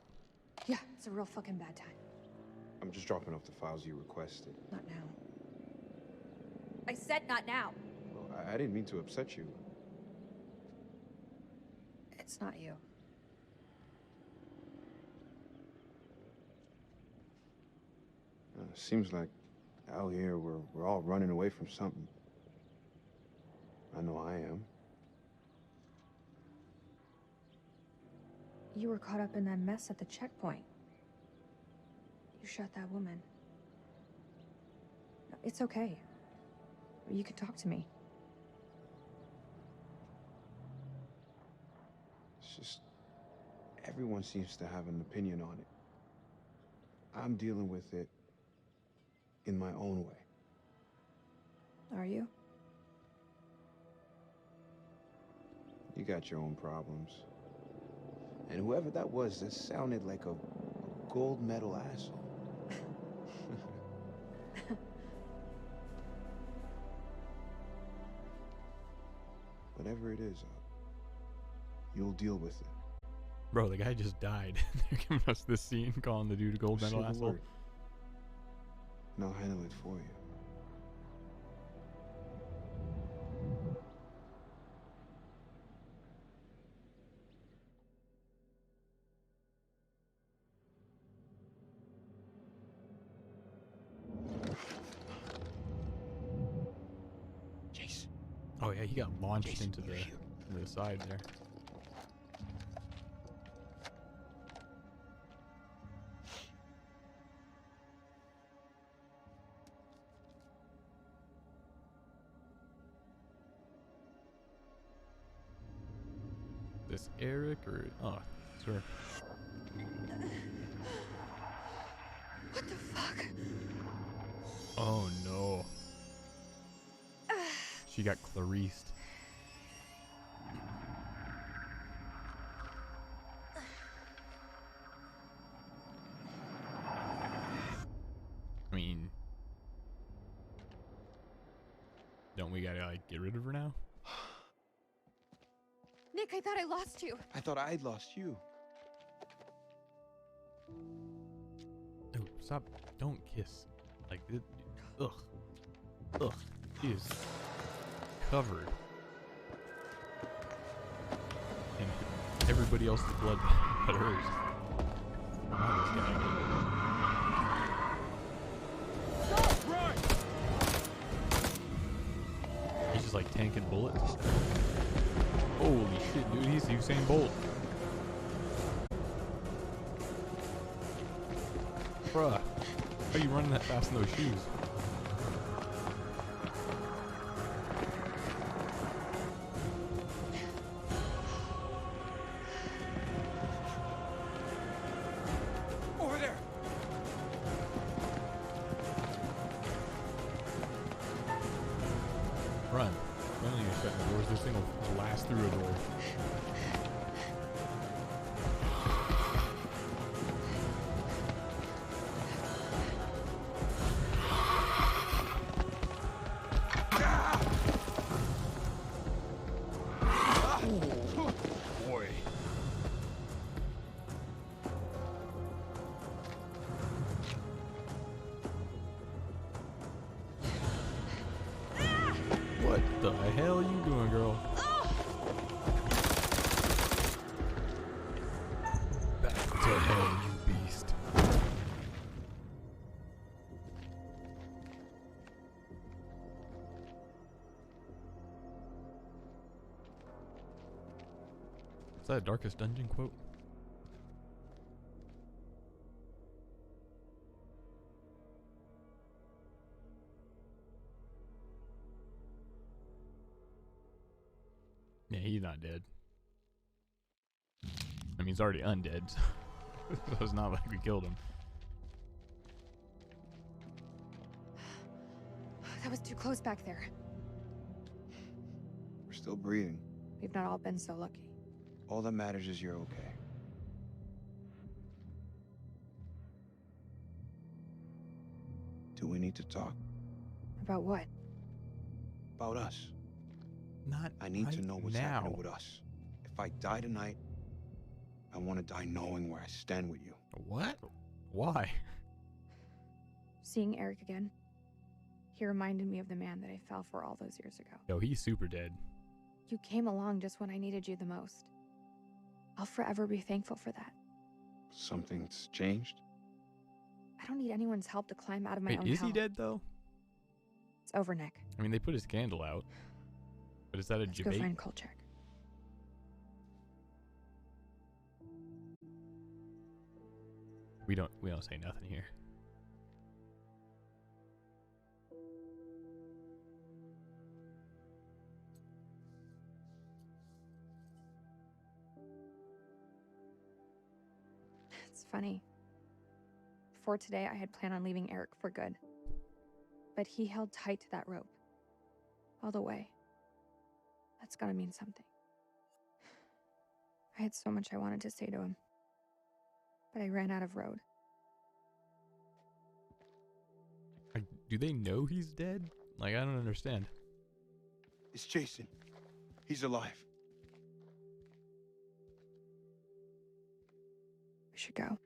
Yeah, it's a real fucking bad time. I'm just dropping off the files you requested. Not now. I said not now. Well, I didn't mean to upset you. It's not you. Seems like out here we're all running away from something. I know I am. You were caught up in that mess at the checkpoint. You shot that woman. It's okay. You can talk to me. It's just everyone seems to have an opinion on it. I'm dealing with it in my own way. Are you? You got your own problems. And whoever that was, that sounded like a gold medal asshole. Whatever it is, you'll deal with it. Bro, the guy just died. They're giving us this scene calling the dude a gold medal asshole. And I'll handle it for you. Oh yeah, he got launched into the side there. This Eric or sure. What the fuck? Oh no. She got Clarice. I mean, don't we gotta like get rid of her now? Nick, Eric, I thought I lost you. I thought I'd lost you. Oh, stop. Don't kiss. Like, ugh. Ugh. She is covered. And everybody else's blood but hers. Not this guy. He's just like tanking bullets. Holy shit, dude, he's Usain Bolt. Bruh, how are you running that fast in those shoes? Over there! Run. Run to your shutting doors. This thing will blast through a door. Boy. What the hell are you doing, girl? Back to hell, you beast. Is that a Darkest Dungeon quote? Yeah, he's not dead. I mean, he's already undead, so it's not like we killed him. That was too close back there. We're still breathing. We've not all been so lucky. All that matters is you're okay. Do we need to talk? About what? About us. Not I need to right know what's now. happening with us. If I die tonight, I want to die knowing where I stand with you. What? Why? Seeing Eric again, he reminded me of the man that I fell for all those years ago. Yo, he's super dead. You came along just when I needed you the most. I'll forever be thankful for that. Something's changed? I don't need anyone's help to climb out of my Wait, own is hell. he dead though? It's over, Nick. I mean, they put his candle out. But is that a Let's go debate? find Kolchak. We don't say nothing here. It's funny. Before today, I had planned on leaving Eric for good. But he held tight to that rope. All the way. That's gotta mean something. I had so much I wanted to say to him. But I ran out of road. Like, do they know he's dead? Like, I don't understand. It's Jason. He's alive. We should go.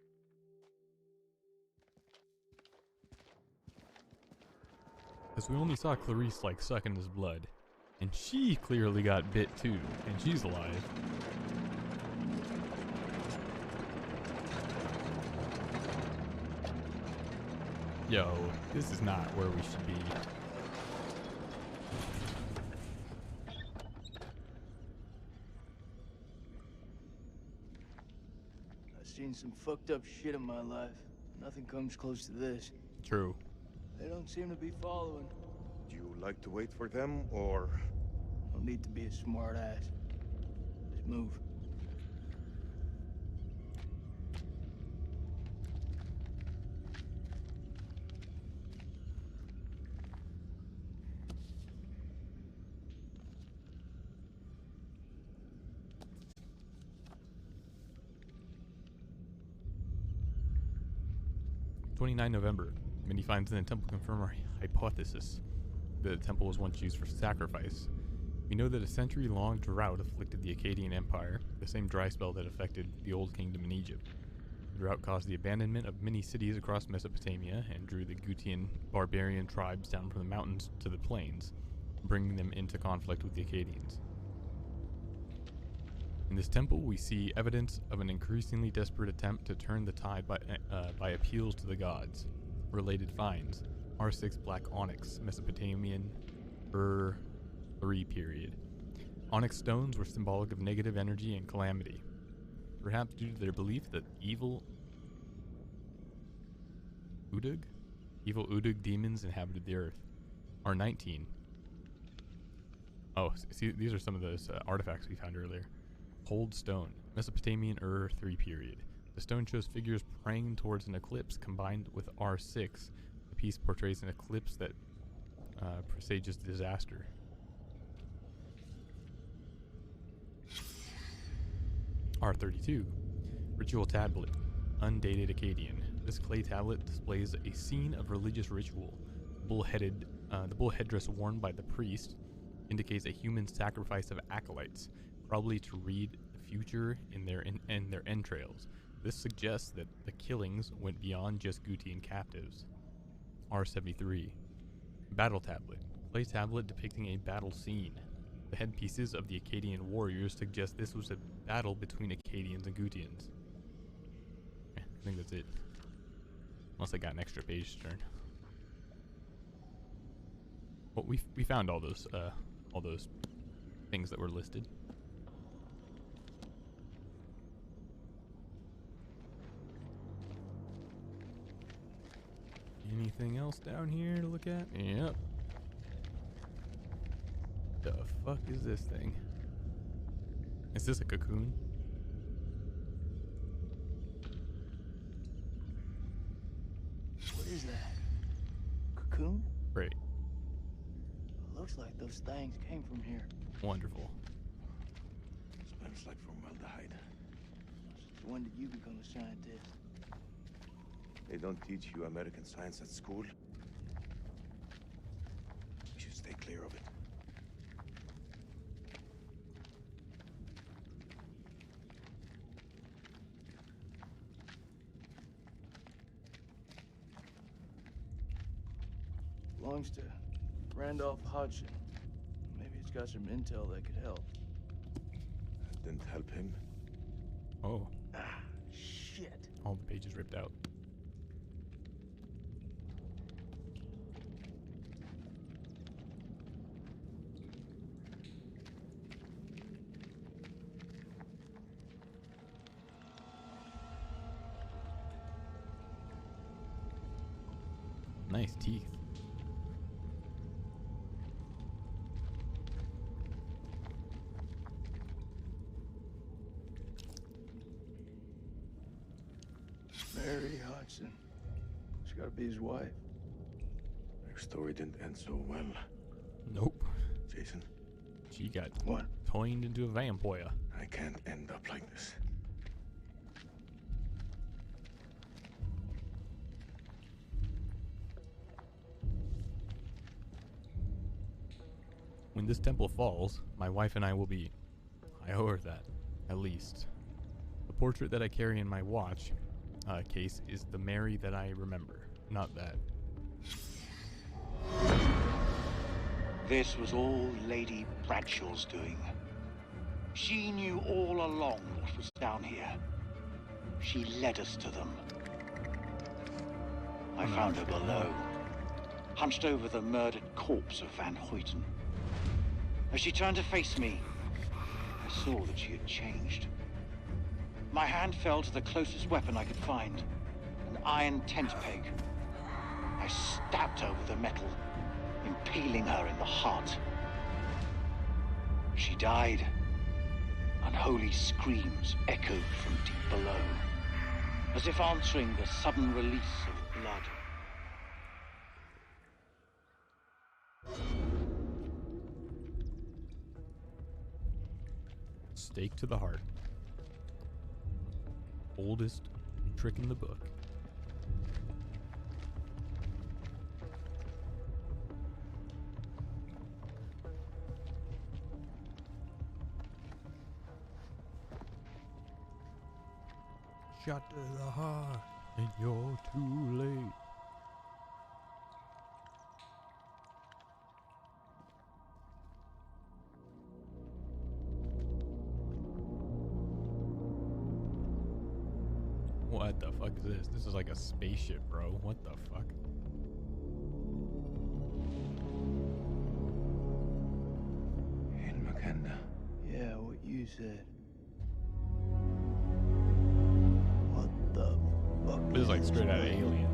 Because we only saw Clarice, like, sucking his blood. And she clearly got bit too. And she's alive. Yo, this is not where we should be. I've seen some fucked up shit in my life. Nothing comes close to this. True. They don't seem to be following. Do you like to wait for them, or...? Don't need to be a smart ass. Just move. November. Many finds in the temple confirm our hypothesis. The temple was once used for sacrifice. We know that a century-long drought afflicted the Akkadian Empire, the same dry spell that affected the Old Kingdom in Egypt. The drought caused the abandonment of many cities across Mesopotamia and drew the Gutian barbarian tribes down from the mountains to the plains, bringing them into conflict with the Akkadians. In this temple, we see evidence of an increasingly desperate attempt to turn the tide by appeals to the gods. Related finds: R6 black onyx, Mesopotamian Ur-3 period. Onyx stones were symbolic of negative energy and calamity, perhaps due to their belief that evil Udug demons inhabited the earth. R19. Oh, see, these are some of those artifacts we found earlier. Hold stone, Mesopotamian Ur-3 period. The stone shows figures praying towards an eclipse. Combined with R6, the piece portrays an eclipse that presages disaster. R32. Ritual tablet, undated Akkadian. This clay tablet displays a scene of religious ritual. The bull headdress worn by the priest indicates a human sacrifice of acolytes, probably to read the future in their entrails. This suggests that the killings went beyond just Gutian captives. R73. Battle tablet. Clay tablet depicting a battle scene. The headpieces of the Akkadian warriors suggest this was a battle between Akkadians and Gutians. I think that's it. Unless I got an extra page to turn. Well, we found all those things that were listed. Anything else down here to look at? Yep. The fuck is this thing? Is this a cocoon? What is that? Cocoon? Right. Looks like those things came from here. Wonderful. Smells like formaldehyde. When did you become a scientist? They don't teach you American science at school. We should stay clear of it. Belongs to Randolph Hodgson. Maybe it's got some intel that could help. That didn't help him. Oh. Ah, shit. All the pages ripped out. Nice teeth. Mary Hodgson. She's gotta be his wife. Her story didn't end so well. Nope. Jason? She got what? Turned into a vampire. I can't end up like this. When this temple falls, my wife and I will be... I owe her that, at least. The portrait that I carry in my watch case is the Mary that I remember, not that. This was all Lady Bradshaw's doing. She knew all along what was down here. She led us to them. I found her below, hunched over the murdered corpse of Van Hoyten. As she turned to face me, I saw that she had changed. My hand fell to the closest weapon I could find, an iron tent peg. I stabbed her with the metal, impaling her in the heart. She died. Unholy screams echoed from deep below, as if answering the sudden release of blood. Stake to the heart. Oldest trick in the book. Shot to the heart, and you're too late. What the fuck is this? This is like a spaceship, bro. What the fuck? In Maganda. Yeah, what you said. What the fuck? This is like straight out of Alien.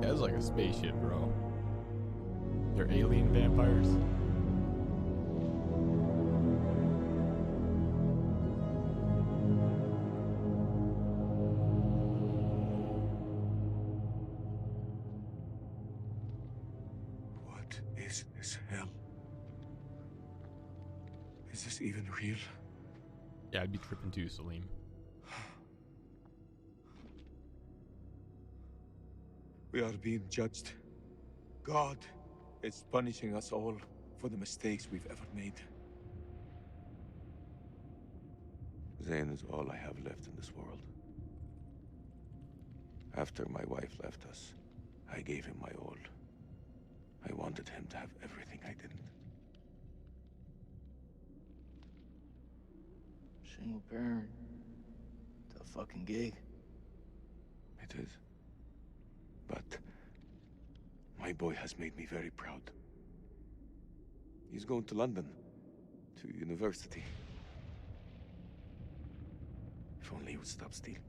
That's like a spaceship, bro. They're alien vampires. What is this hell? Is this even real? Yeah, I'd be tripping too, Salim. We are being judged. God is punishing us all for the mistakes we've ever made. Zayn is all I have left in this world. After my wife left us, I gave him my all. I wanted him to have everything I didn't. Single parent. Tough fucking gig. It is. But my boy has made me very proud. He's going to London, to university. If only he would stop stealing.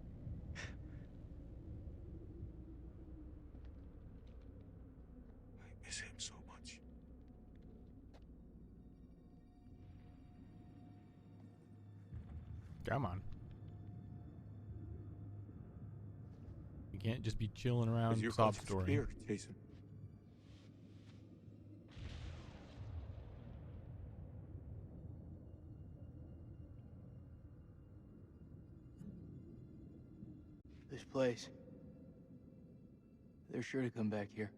I miss him so much. Come on. You can't just be chilling around Is your sob conscience story. clear, Jason? This place. They're sure to come back here.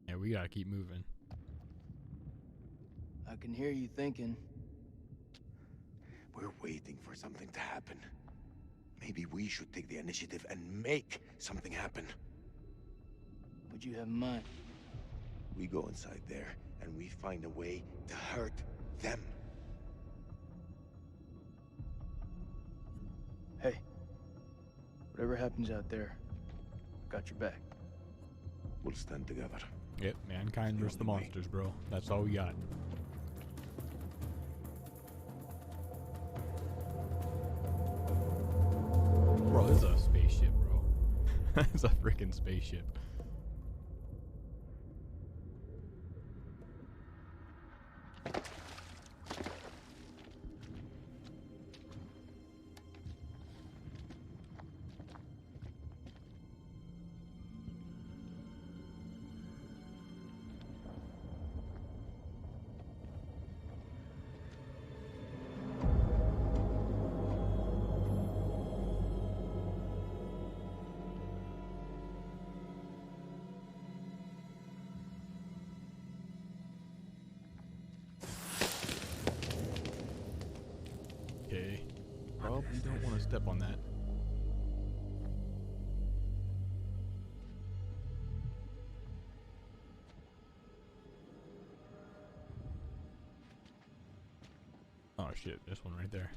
Yeah, we gotta keep moving. I can hear you thinking. We're waiting for something to happen. Maybe we should take the initiative and make something happen. What'd you have in mind? We go inside there and we find a way to hurt them. Hey, whatever happens out there, got your back. We'll stand together. Yep, mankind versus the monsters, bro. That's all we got. Bro, this is a spaceship, bro. It's a freaking spaceship. Okay. Probably don't want to step on that. Oh shit, this one right there.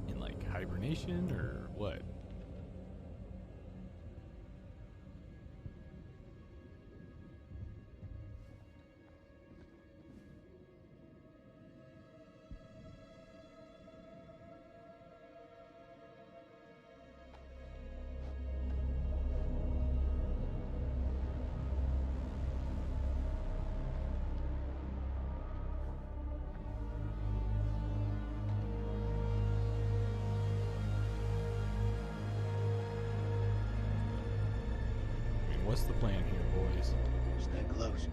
In like hibernation or what? What's the plan here, boys? Stay close.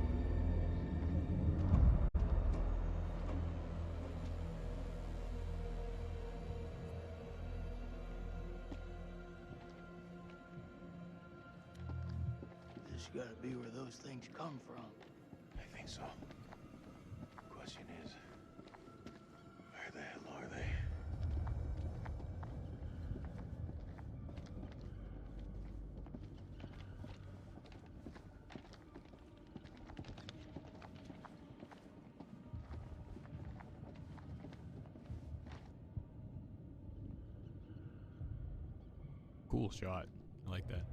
This has gotta be where those things come from. I think so. Question is, where the hell are they? Cool shot. I like that.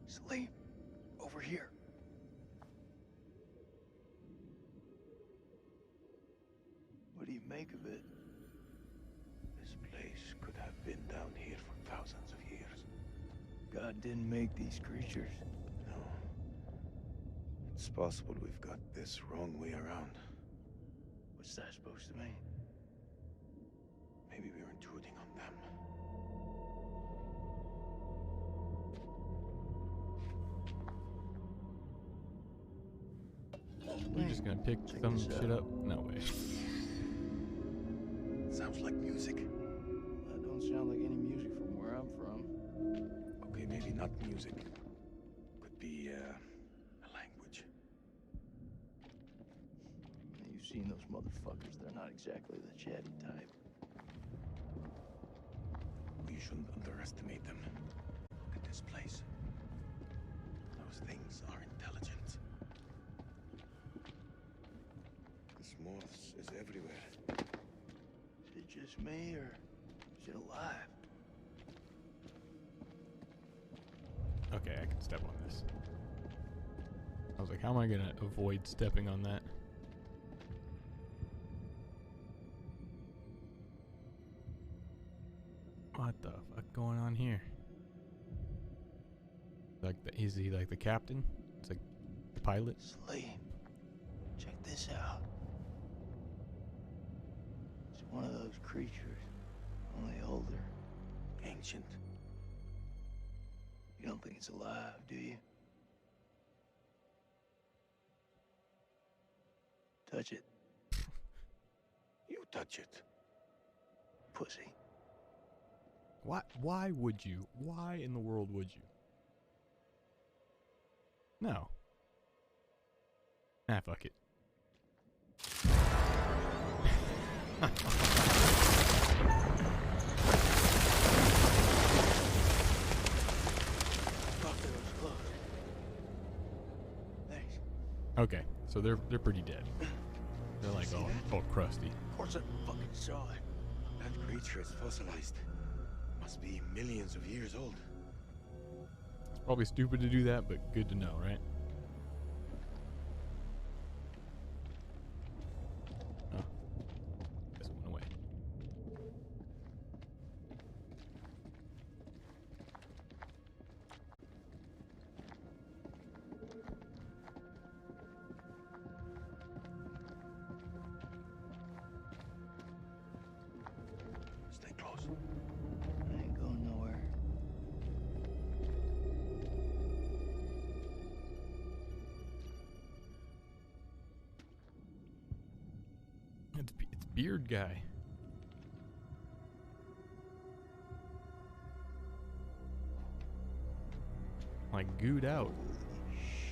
Salim, over here. What do you make of it? This place could have been down here for thousands of years. God didn't make these creatures. No. It's possible we've got this wrong way around. What's that supposed to mean? Maybe we're intruding on them. You're just gonna pick some shit up? No way. Sounds like music. That don't sound like any music from where I'm from. Okay, maybe not music. Could be a language. You've seen those motherfuckers. They're not exactly the chatty type. We shouldn't underestimate them. Look at this place. Those things are intelligent. This moths is everywhere. Is it just me, or is it alive? Okay, I can step on this. I was like, how am I gonna avoid stepping on that? What the fuck going on here? Like, is he like the captain? It's like the pilot? Salim, check this out. It's one of those creatures, only older. Ancient. You don't think it's alive, do you? Touch it. You touch it. Pussy. Why would you? Why in the world would you? No. Ah, fuck it. Fuck, that was close. Thanks. Okay, so they're pretty dead. They're like all crusty. Of course I fucking saw it. That creature is fossilized. Must be millions of years old. It's probably stupid to do that, but good to know, right? Oh. Guess it went away. Stay close. I ain't going nowhere. It's Beard Guy. Like gooed out.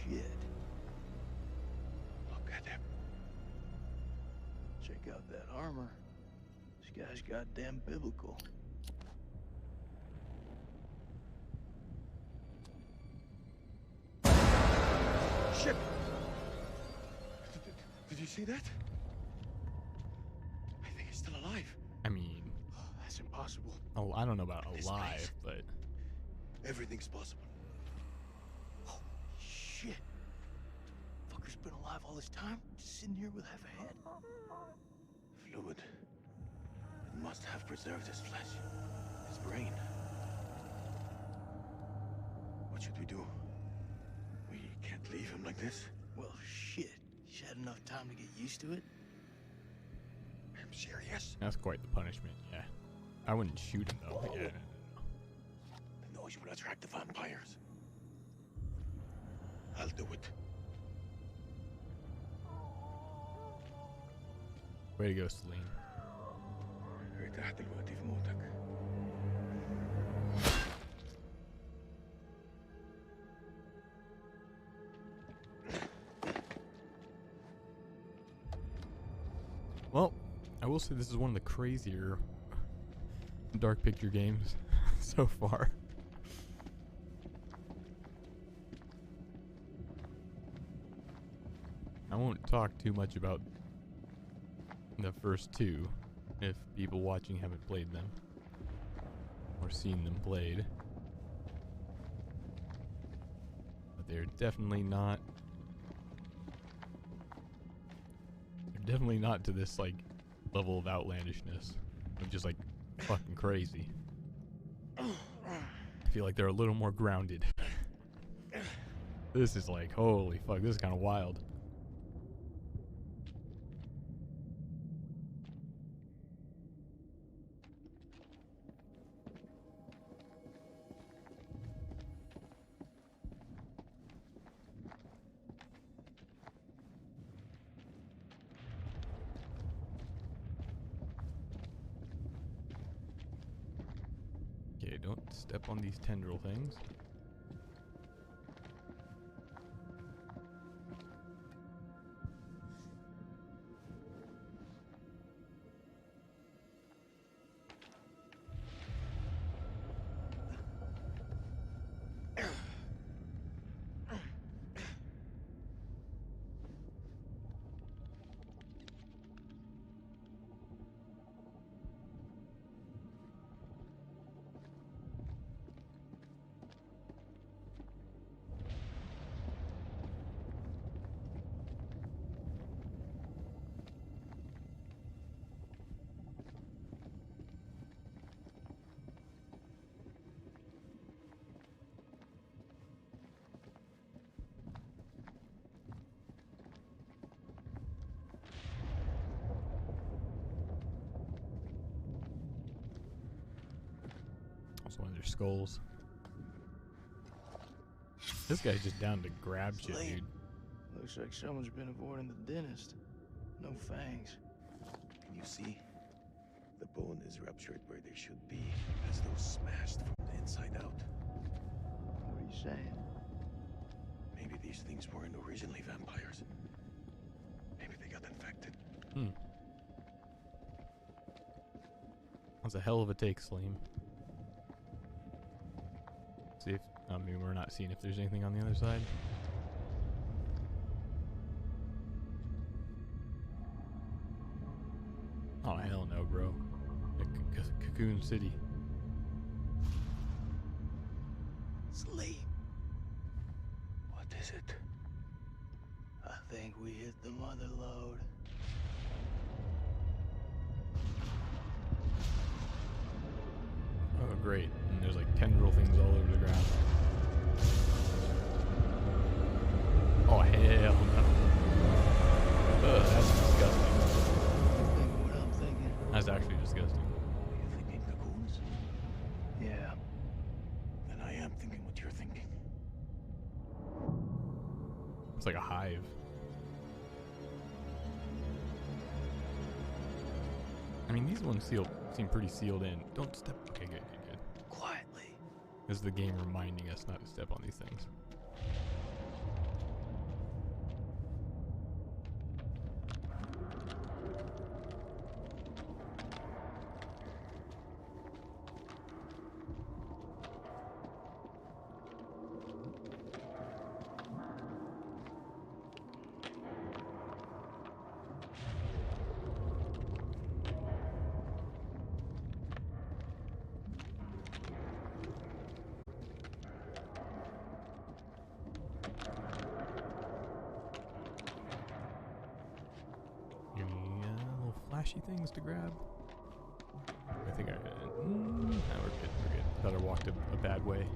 Shit. Look at him. Check out that armor. This guy's goddamn biblical. Shit! Did you see that? I think he's still alive. I mean, That's impossible. oh, I don't know about This alive, place. but Everything's possible. Oh, shit. Fucker's been alive all this time? Just sitting here with half a head? Fluid. It must have preserved his flesh, his brain. What should we do? We can't leave him like this. Well, shit. He's had enough time to get used to it. I'm serious. that's quite the punishment. Yeah, I wouldn't shoot him though. Yeah, no. The noise will attract the vampires. I'll do it. Way to go, Celine. ارتحت دلوقتي في موتك. Well, I will say this is one of the crazier dark picture games so far. I won't talk too much about the first two if people watching haven't played them or seen them played. But they're definitely not to this like level of outlandishness. They're just like fucking crazy. I feel like they're a little more grounded. This is like, holy fuck, this is kind of wild. Okay, don't step on these tendril things. One of their skulls. This guy's just down to grab shit, dude. Looks like someone's been avoiding the dentist. No fangs. Can you see? The bone is ruptured where they should be, as though smashed from the inside out. What are you saying? Maybe these things weren't originally vampires. Maybe they got infected. That's a hell of a take, Saleem. See if, I mean, we're not seeing if there's anything on the other side. Oh, hell no, bro. Cocoon City. Sleep. What is it? I think we hit the mother lode. Oh, great. And there's like tendril things all over the ground. Oh, hell no. Ugh, that's disgusting. What I'm thinking. That's actually disgusting. Are you thinking cocoons? Yeah. Then I am thinking what you're thinking. It's like a hive. I mean, these ones seem pretty sealed in. Don't step. Okay, good. Quietly. This is the game reminding us not to step on these things. Flashy things to grab. I think I. No, we're good. Thought I walked a bad way.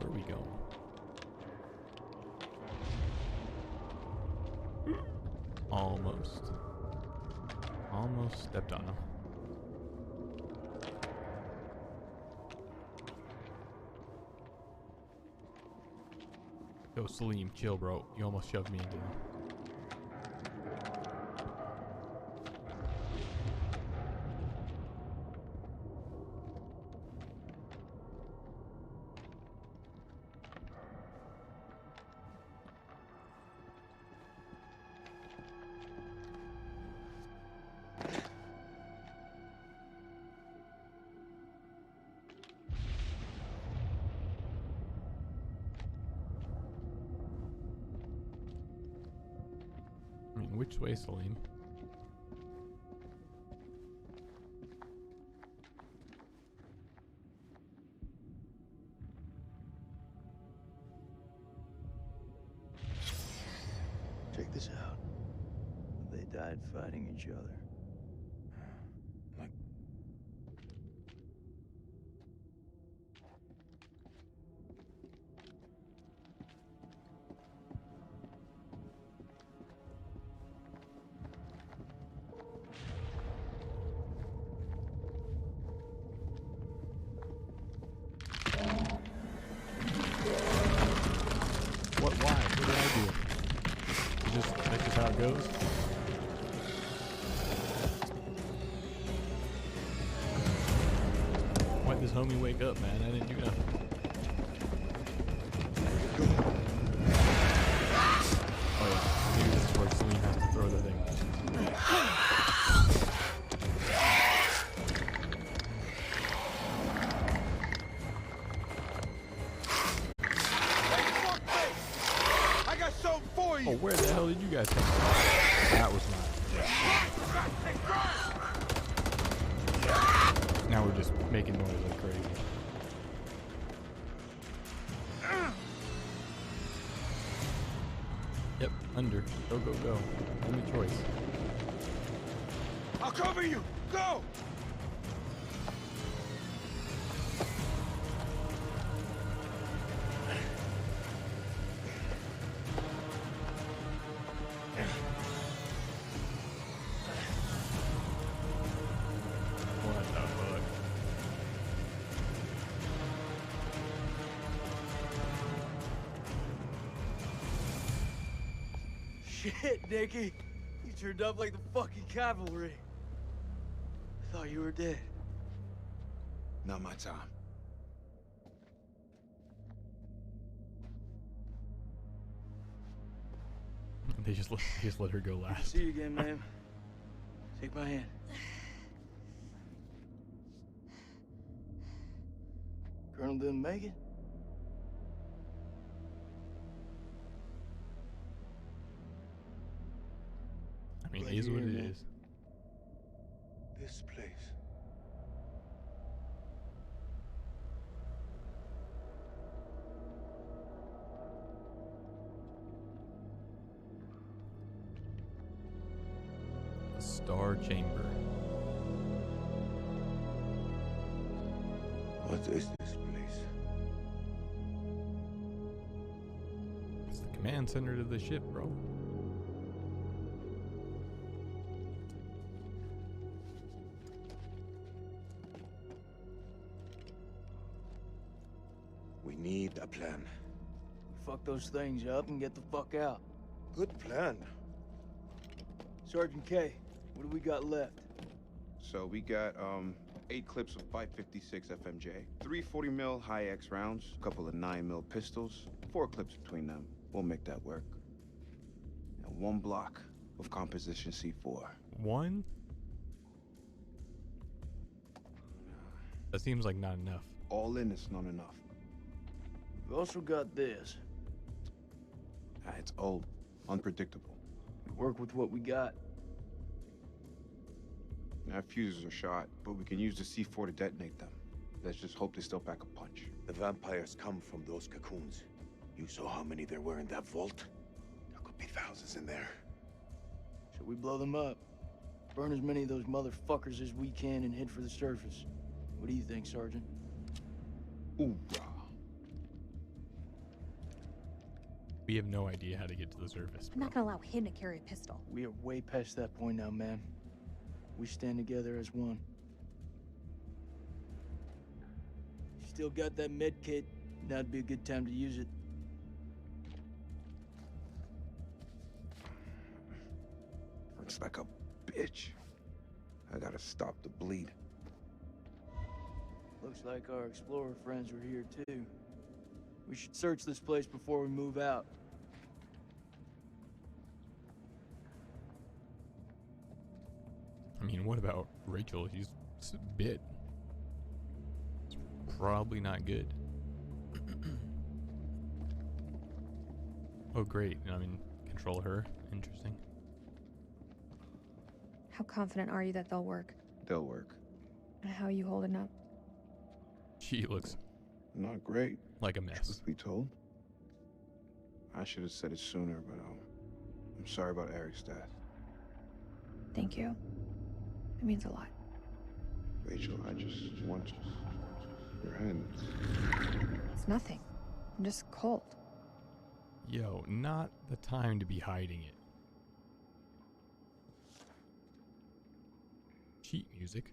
Where are we going? Almost stepped on him. Yo, Saleem, chill, bro. You almost shoved me into them. Which way, Salim? Check this out. They died fighting each other. What? Why? What did I do? That's just how it goes? Why'd this homie wake up, man? I didn't do nothing. Oh yeah, maybe this is where Celine has to throw the thing. I got something for you. Oh, where the hell did you guys come from? That was not. Now we're just making noise like crazy. Yep, under. Go, go, go. Only choice. I'll cover you. Go. What the fuck? Shit, Nicky. You turned up like the fucking cavalry. I thought you were dead. Not my time. They just let her go last. See you again, ma'am. Take my hand. Colonel didn't make it? I mean, Glad it is you're what here, it man. is. This place. The Star Chamber. What is this place? It's the command center to the ship, bro. We need a plan. Fuck those things up and get the fuck out. Good plan. Sergeant K, what do we got left? So we got 8 clips of 556 FMJ, 3 40 mil high X rounds, a couple of 9 mil pistols, 4 clips between them. We'll make that work. And 1 block of composition C4. One? That seems like not enough. All in is not enough. We've also got this. It's old, unpredictable. Work with what we got. Our fuses are shot, but we can use the C4 to detonate them. Let's just hope they still pack a punch. The vampires come from those cocoons. You saw how many there were in that vault? There could be thousands in there. Should we blow them up? Burn as many of those motherfuckers as we can and head for the surface. What do you think, Sergeant? Ooh. We have no idea how to get to the surface. I'm not gonna allow him to carry a pistol. We are way past that point now, ma'am. We stand together as one. You still got that med kit? Now'd be a good time to use it. It's like a bitch. I gotta stop the bleed. Looks like our explorer friends were here too. We should search this place before we move out. I mean, what about Rachel? She's bit. It's probably not good. Oh, great. I mean, control her. Interesting. How confident are you that they'll work? They'll work. And how are you holding up? She looks not great. Like a mess. Truth be told, I should have said it sooner, but I'm sorry about Eric's death. Thank you. It means a lot. Rachel, I just want your hands. It's nothing. I'm just cold. Yo, not the time to be hiding it. Cheat music.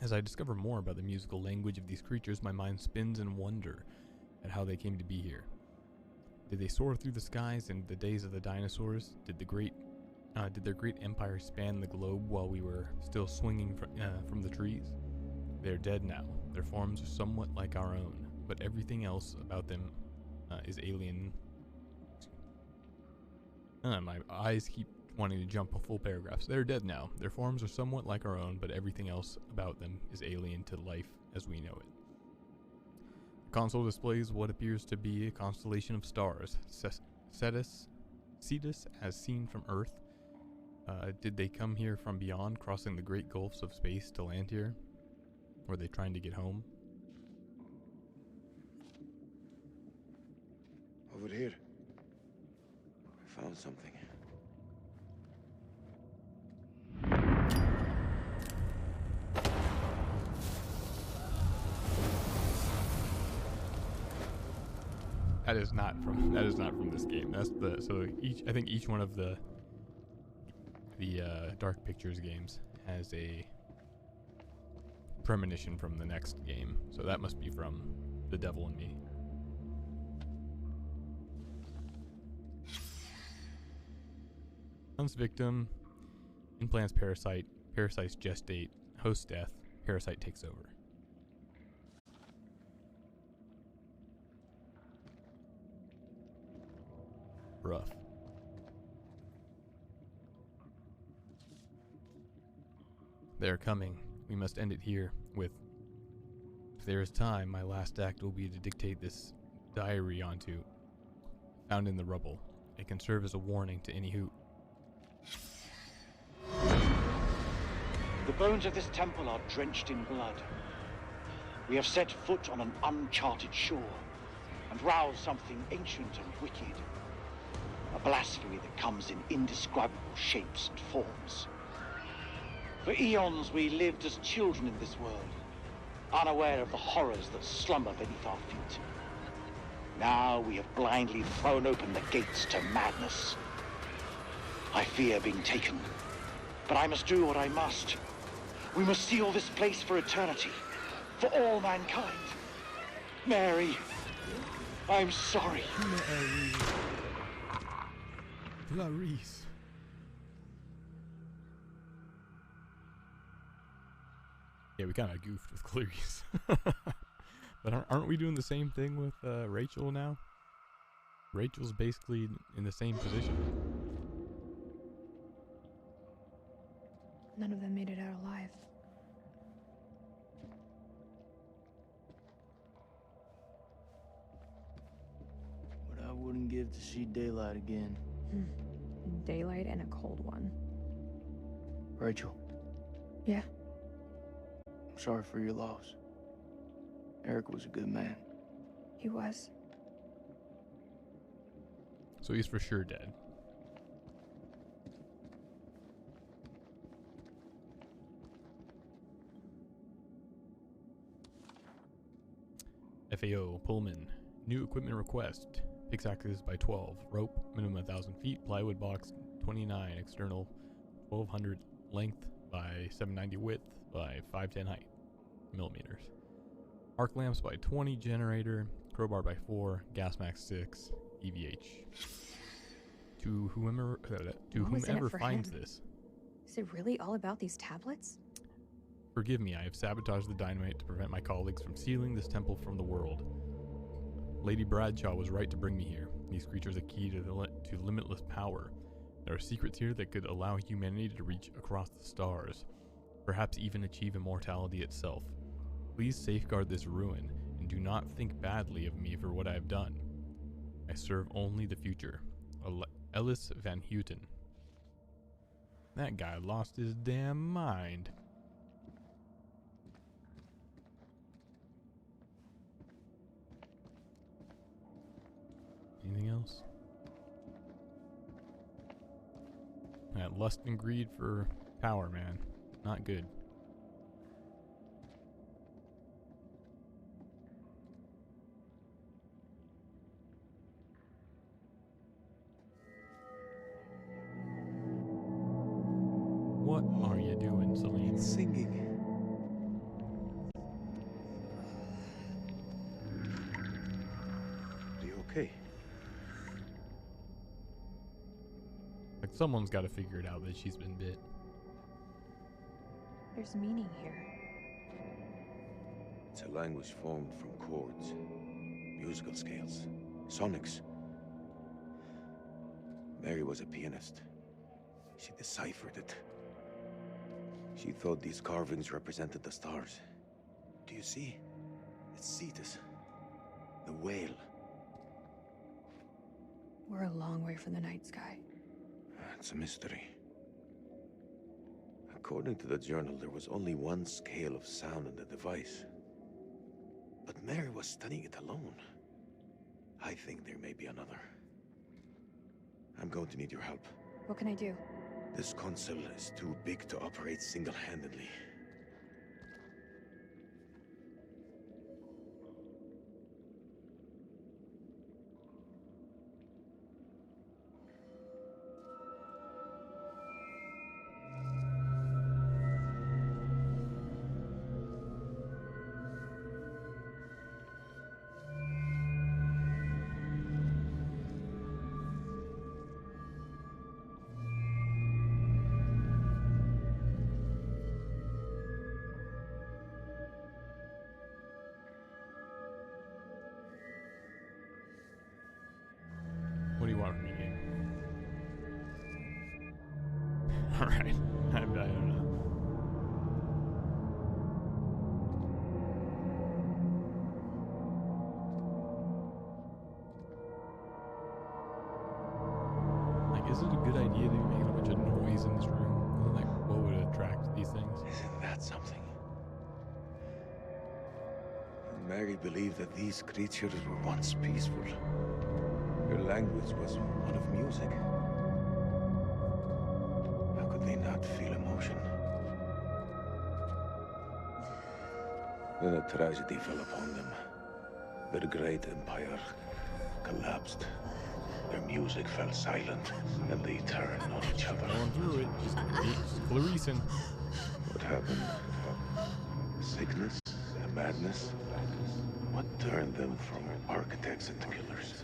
As I discover more about the musical language of these creatures, my mind spins in wonder at how they came to be here. Did they soar through the skies in the days of the dinosaurs? Did their great empire span the globe while we were still swinging from the trees? They are dead now. Their forms are somewhat like our own, but everything else about them is alien. My eyes keep wanting to jump full paragraphs. They're dead now. Their forms are somewhat like our own, but everything else about them is alien to life as we know it. The console displays what appears to be a constellation of stars. Cetus, as seen from Earth. Did they come here from beyond, crossing the great gulfs of space to land here? Were they trying to get home? Over here. I found something. That is not from this game. That's I think each one of the Dark Pictures games has a premonition from the next game. So that must be from The Devil in Me. Hunts victim, implants parasite, parasites gestate, host death, parasite takes over. Rough. They are coming. We must end it here with, if there is time, my last act will be to dictate this diary onto, found in the rubble. It can serve as a warning to any who... The bones of this temple are drenched in blood. We have set foot on an uncharted shore and roused something ancient and wicked. A blasphemy that comes in indescribable shapes and forms. For eons we lived as children in this world, unaware of the horrors that slumber beneath our feet. Now we have blindly thrown open the gates to madness. I fear being taken, but I must do what I must. We must seal this place for eternity, for all mankind. Mary, I'm sorry. Clarice. Yeah, we kind of goofed with Clarice. But aren't we doing the same thing with Rachel now? Rachel's basically in the same position. None of them made it out alive. What I wouldn't give to see daylight again. Daylight and a cold one. Rachel. Yeah? I'm sorry for your loss. Eric was a good man. He was. So he's for sure dead. FAO, Pullman. New equipment request. Pickaxes by 12. Rope, minimum 1,000 feet. Plywood box, 29. External, 1,200 length by 790 width by 510 height. Millimeters. Arc lamps by 20. Generator. Crowbar by 4. Gas mask 6. EVH. To whomever finds this. Is it really all about these tablets? Forgive me, I have sabotaged the dynamite to prevent my colleagues from sealing this temple from the world. Lady Bradshaw was right to bring me here. These creatures are key to limitless power. There are secrets here that could allow humanity to reach across the stars, perhaps even achieve immortality itself. Please safeguard this ruin, and do not think badly of me for what I have done. I serve only the future. Ellis Van Houten. That guy lost his damn mind. Anything else? That lust and greed for power, man. Not good. What are you doing, Celine? Singing. Are you okay? Like someone's got to figure it out that she's been bit. There's meaning here. It's a language formed from chords, musical scales, sonics. Mary was a pianist. She deciphered it. She thought these carvings represented the stars. Do you see? It's Cetus, the whale. We're a long way from the night sky. It's a mystery. According to the journal, there was only one scale of sound in the device. But Mary was studying it alone. I think there may be another. I'm going to need your help. What can I do? This console is too big to operate single-handedly. What do you want from me, game? Alright. I don't know. Like, is it a good idea to be making a bunch of noise in this room? Like, what would attract these things? Isn't that something? Mary believed that these creatures were once peaceful. Their language was one of music. How could they not feel emotion? Then a tragedy fell upon them. Their great empire collapsed. Their music fell silent, and they turned on each other. Going through it, just Clarice. What happened? Sickness? A madness? What turned them from architects into killers?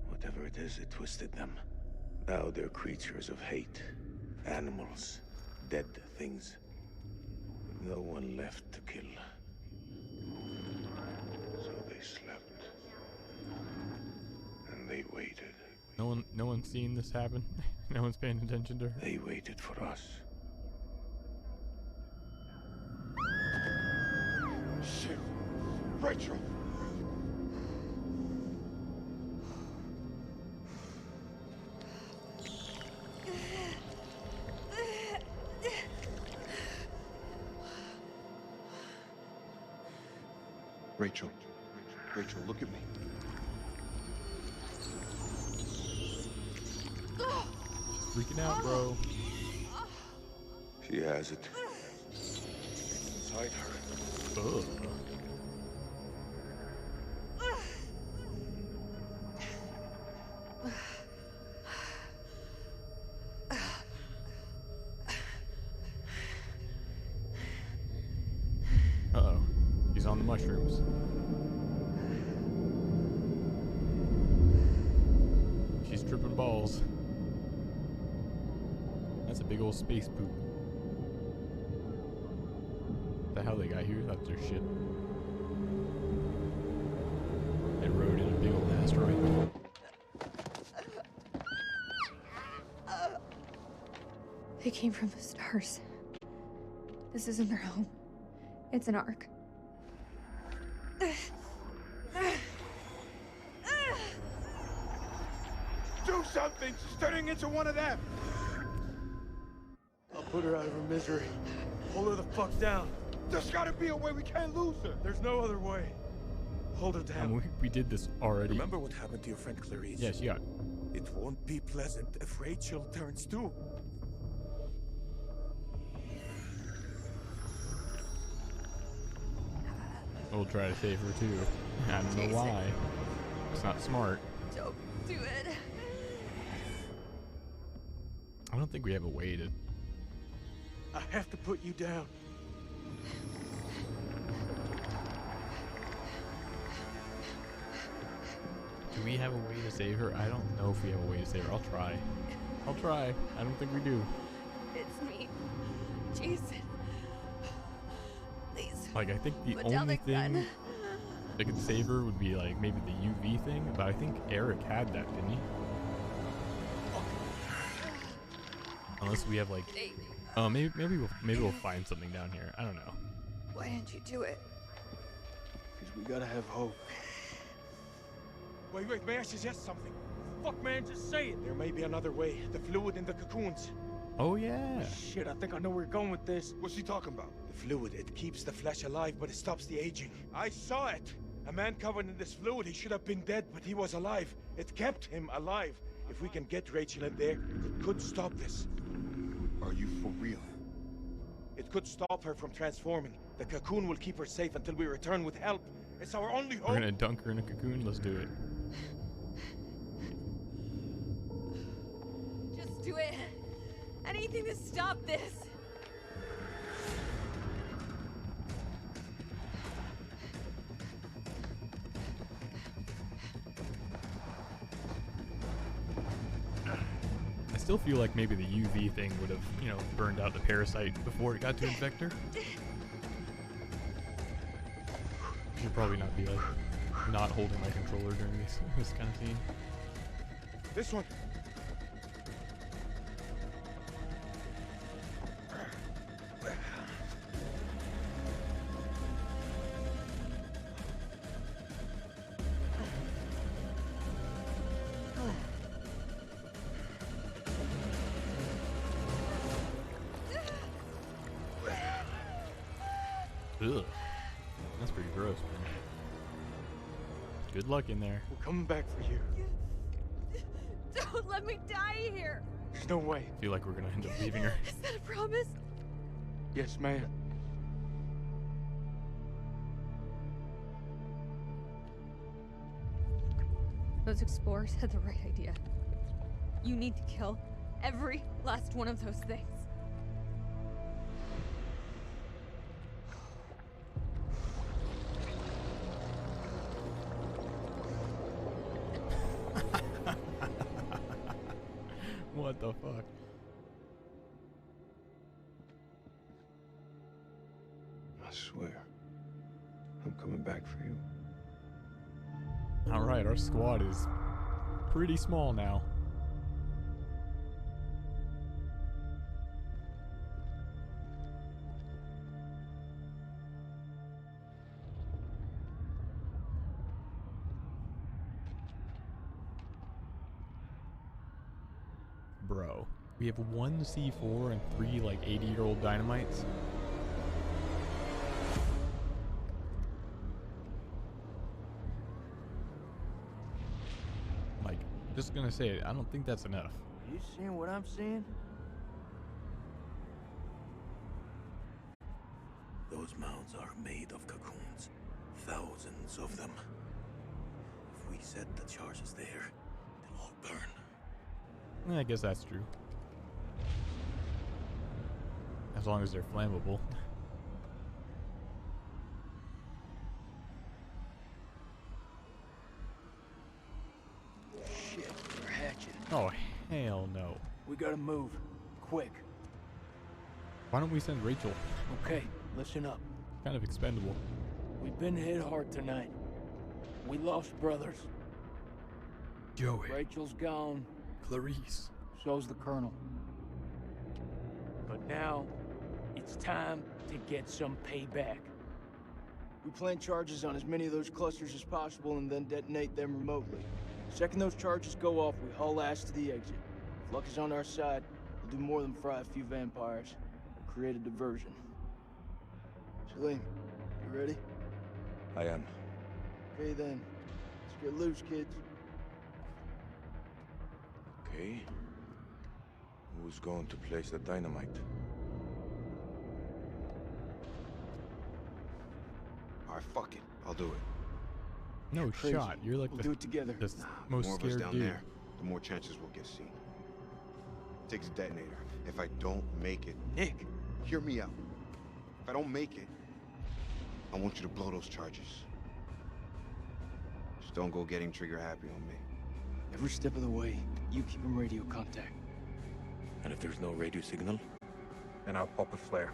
Whatever it is, it twisted them. Now they're creatures of hate. Animals. Dead things. No one left to kill. So they slept. And they waited. No one's seen this happen? No one's paying attention to her? They waited for us. Shit! Rachel! Rachel. Rachel, look at me. Freaking out, bro. She has it. It's inside her. Ugh. Uh-oh. She's on the mushrooms. She's tripping balls. That's a big old space poop. The hell they got here? That's their ship. They rode in a big old asteroid. They came from the stars. This isn't their home. It's an ark. Do something! She's turning into one of them! Put her out of her misery. Hold her the fuck down. There's gotta be a way. We can't lose her. There's no other way. Hold her down. And we did this already. Remember what happened to your friend Clarice? Yes, yeah. It won't be pleasant if Rachel turns too. We'll try to save her too. I don't know why. It's not smart. Don't do it. I don't think we have a way to. I have to put you down. Do we have a way to save her? I don't know if we have a way to save her. I'll try. I'll try. I don't think we do. It's me. Jason. Please. Like, I think the put down only the gun. thing that could save her would be, like, maybe the UV thing, but I think Eric had that, didn't he? Unless we have, like... Oh, maybe we'll find something down here. I don't know. Why didn't you do it? Because we gotta have hope. Wait, may I suggest something? Fuck, man, just say it. There may be another way. The fluid in the cocoons. Oh, yeah. Shit, I think I know where you're going with this. What's he talking about? The fluid, it keeps the flesh alive, but it stops the aging. I saw it. A man covered in this fluid, he should have been dead, but he was alive. It kept him alive. If we can get Rachel in there, it could stop this. Are you for real? It could stop her from transforming. The cocoon will keep her safe until we return with help. It's our only hope. We're gonna dunk her in a cocoon. Let's do it. Just do it. Anything to stop this. I still feel like maybe the UV thing would have, you know, burned out the parasite before it got to infect her. Should probably not be like not holding my controller during this kind of scene. This one. Ugh. That's pretty gross, man. Good luck in there. We're coming back for you. Don't let me die here. There's no way. I feel like we're gonna end up leaving her. Is that a promise? Yes, ma'am. Those explorers had the right idea. You need to kill every last one of those things. What the fuck? I swear, I'm coming back for you. Alright, our squad is pretty small now. Bro, we have 1 C4 and 3 like 80-year-old dynamites. Like, just gonna say it, I don't think that's enough. You seeing what I'm seeing? Those mounds are made of cocoons. Thousands of them. If we set the charges there, they'll all burn. I guess that's true. As long as they're flammable. Shit, they're hatching. Oh, hell no. We gotta move. Quick. Why don't we send Rachel? Okay, listen up. Kind of expendable. We've been hit hard tonight. We lost brothers. Joey. Rachel's gone. Clarice. So's the Colonel. But now, it's time to get some payback. We plant charges on as many of those clusters as possible and then detonate them remotely. Second those charges go off, we haul ass to the exit. If luck is on our side, we'll do more than fry a few vampires. create a diversion. Salim, you ready? I am. Okay then. Let's get loose, kids. Okay. Who's going to place the dynamite? Alright, fuck it. I'll do it. No Crazy. shot. You're like We'll the, do it together. the most more of us scared down dude. there, the more chances we'll get seen. Takes a detonator. If I don't make it, Nick, hear me out. If I don't make it, I want you to blow those charges. Just don't go getting trigger happy on me. Every step of the way, you keep in radio contact. And if there's no radio signal? Then I'll pop a flare.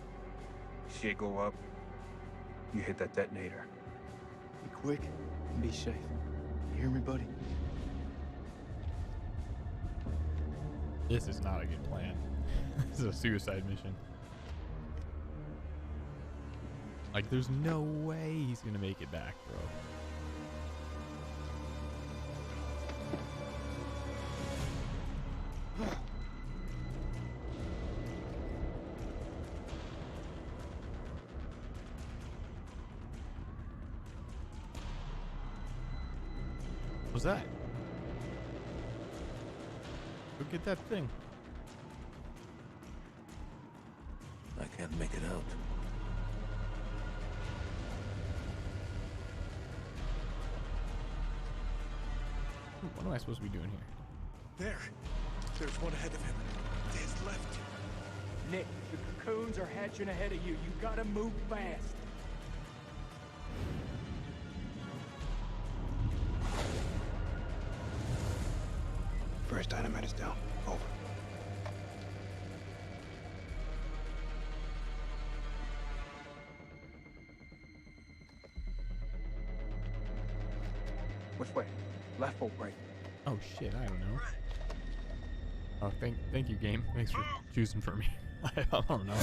See it go up, you hit that detonator. Be quick and be safe. You hear me, buddy? This is not a good plan. This is a suicide mission. Like, there's no way he's gonna make it back, bro. What's that? Go get that thing. I can't make it out. What am I supposed to be doing here? There. There's one ahead of him. To his left. Nick, the cocoons are hatching ahead of you. You gotta move fast. First dynamite is down. Over. Which way? Left or right? Oh shit, I don't know. Oh, thank you, game. Thanks for choosing for me. I don't know.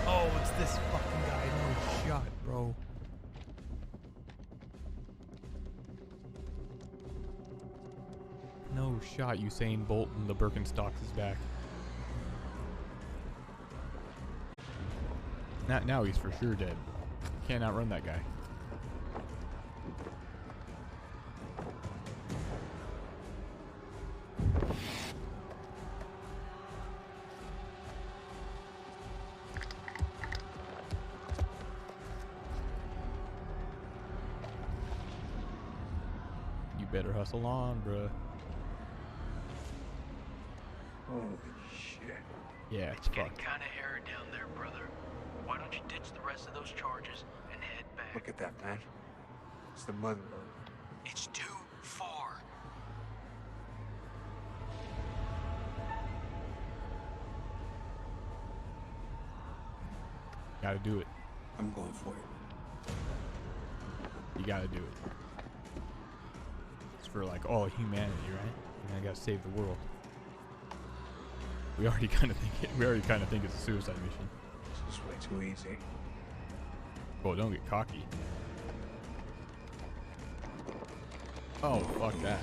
Oh, it's this fucking guy. No shot, bro. No shot. Usain Bolt and the Birkenstocks is back. Now he's for sure dead. Can't outrun that guy. You better hustle on, bruh. Holy shit. Yeah, it's Getting fucked. kinda hairy down there, brother. Why don't you ditch the rest of those charges and head back? Look at that, man. It's the mother lode. It's too far. Gotta do it. I'm going for it. You gotta do it. It's for like all humanity, right? And I gotta save the world. We already kind of think it's a suicide mission. This is way too easy. Well, don't get cocky. Oh, fuck that.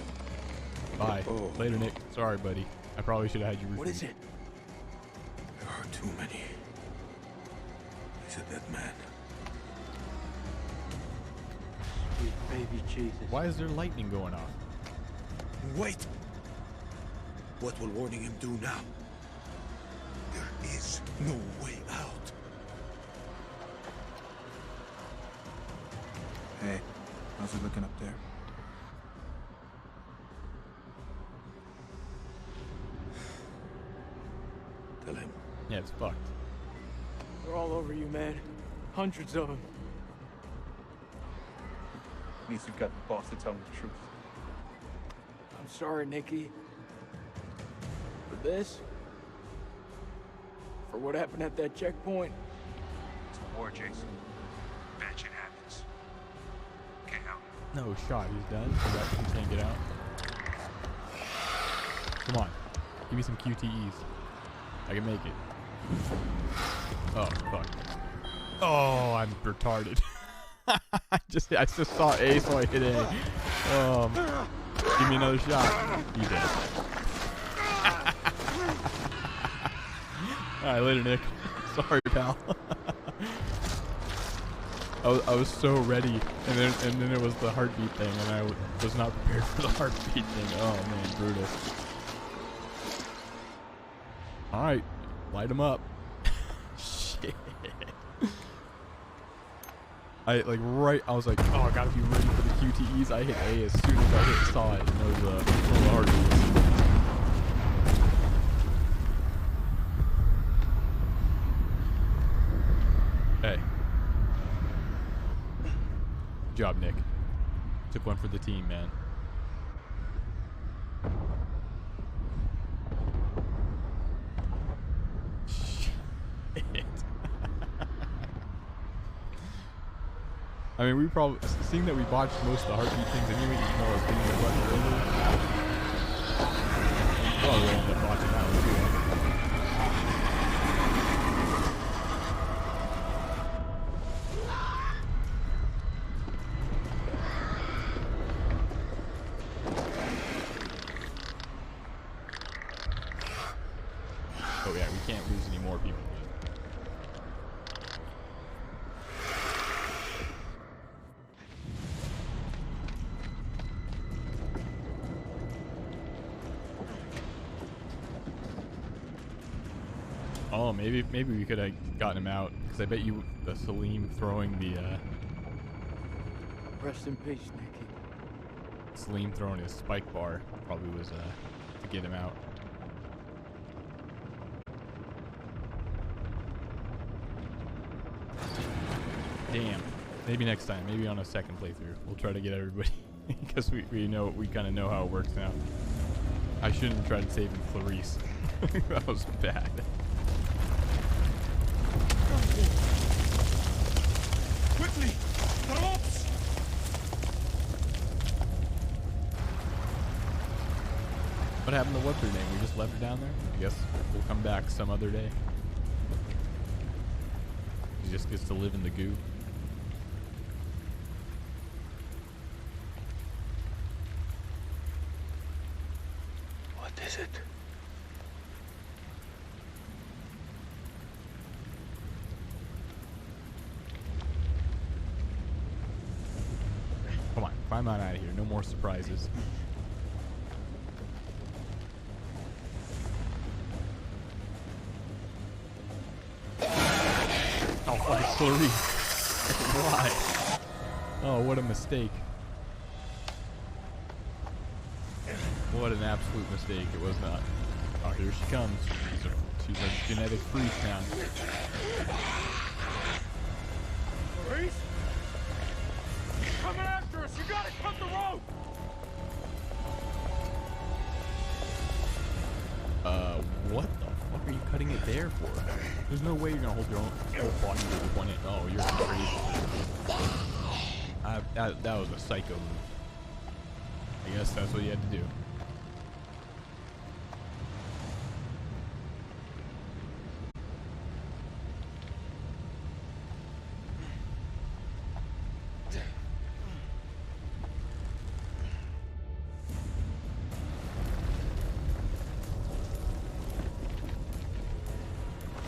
Bye. Later, Nick. Sorry, buddy. I probably should have had you. What is it? There are too many. He's a dead man. Sweet baby Jesus. Why is there lightning going off? Wait! What will warning him do now? There is no way out. Hey, how's it looking up there? Tell him. Yeah, it's fucked. They're all over you, man. Hundreds of them. At least you've got the boss to tell me the truth. I'm sorry, Nicky. For this? For what happened at that checkpoint? It's a war, Jason. Bad shit happens. Get out. No shot. He's done. He can't get out. Come on. Give me some QTEs. I can make it. Oh, fuck. Oh, I'm retarded. I just saw A, so I hit A. Give me another shot. You dead. Alright, later, Nick. Sorry, pal. I was so ready, and then it was the heartbeat thing, and I was not prepared for the heartbeat thing. Oh man, brutal. All right, light them up. Shit. I was like, oh, I gotta be ready for the QTEs. I hit A as soon as I saw it, and it was one of the heartbeats. Hey. Good job, Nick. Took one for the team, man. Shit. I mean, we probably, seeing that we botched most of the heartbeat things anyway, even though I was getting the button earlier, probably ended up botching that one too. Oh yeah, we can't lose any more people. Oh, maybe we could have gotten him out, because I bet you the Salim throwing the Rest in peace, Nicky. Salim throwing his spike bar probably was to get him out. Damn. Maybe next time. Maybe on a second playthrough. We'll try to get everybody, because we kind of know how it works now. I shouldn't have tried saving Clarice. That was bad. Quickly! The ropes! What happened to what's her name? We just left her down there? I guess we'll come back some other day. She just gets to live in the goo. What is it? Come on, climb on out of here. No more surprises. Oh, why Clarice? Why? Oh, what a mistake. What an absolute mistake. It was not. Oh, here she comes. She's a genetic freak now. Clarice? Coming after us! You gotta cut the rope! What the fuck are you cutting it there for? There's no way you're gonna hold your own whole body with one. Oh, you're crazy. That was a psycho move. I guess that's what you had to do.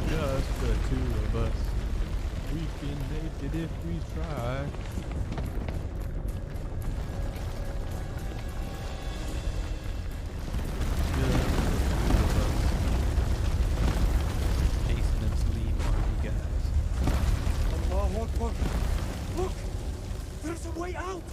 Just the two of us. We can make it if we try. Just the two of us. Jason and Salim are you guys. Allahu Akbar! Look! There's a way out!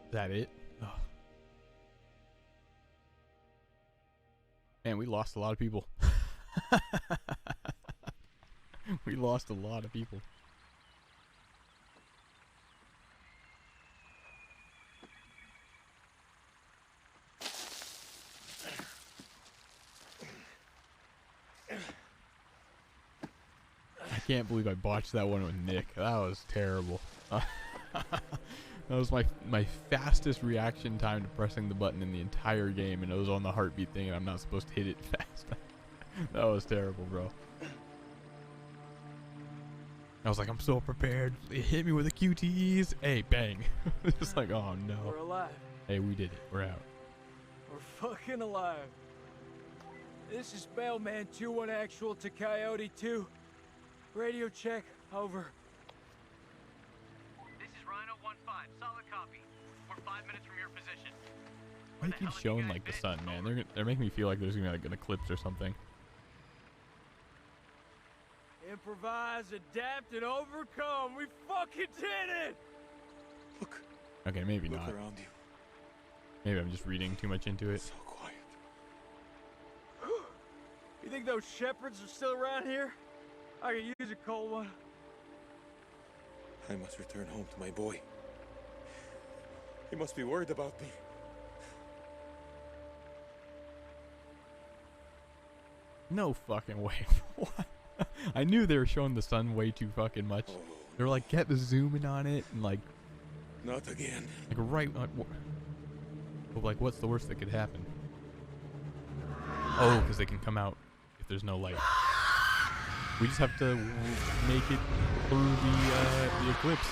Is that it? Oh. Man, we lost a lot of people. We lost a lot of people. can't believe I botched that one with Nick. That was terrible. That was my fastest reaction time to pressing the button in the entire game, and it was on the heartbeat thing, and I'm not supposed to hit it fast. That was terrible, bro. I was like, I'm so prepared. It hit me with the QTEs. Hey, bang. Just like, oh no. We're alive. Hey, we did it. We're out. We're fucking alive. This is Bellman 2-1 actual to Coyote 2. Radio check, over. This is Rhino 1-5, solid copy. We're 5 minutes from your position. Why do you keep showing like the sun, man? They're making me feel like there's gonna be like an eclipse or something. Improvise, adapt, and overcome. We fucking did it! Okay, maybe not. Look around you. Maybe I'm just reading too much into it. So quiet. You think those shepherds are still around here? I could use a cold one. I must return home to my boy. He must be worried about me. No fucking way. What? I knew they were showing the sun way too fucking much. They were like, get the zoom in on it, and like... Not again. Like right... Like, what's the worst that could happen? Oh, because they can come out if there's no light. We just have to make it through the eclipse.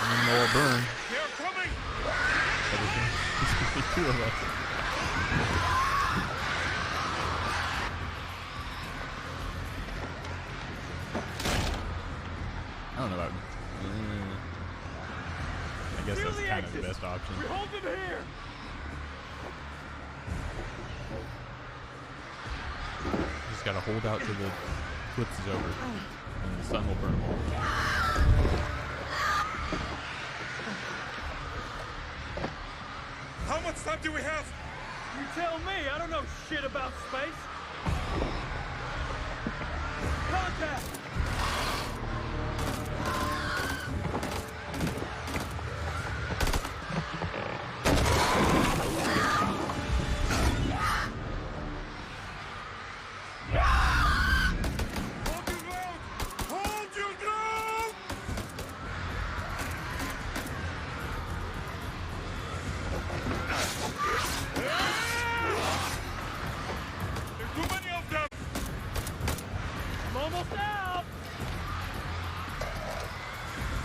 And then they'll all burn. They're coming! Everything. Two of us. I don't know about... I guess that's kind of the best option. We hold them here! Just gotta hold out till the eclipse is over, and the sun will burn them all. How much time do we have? You tell me, I don't know shit about space. Contact!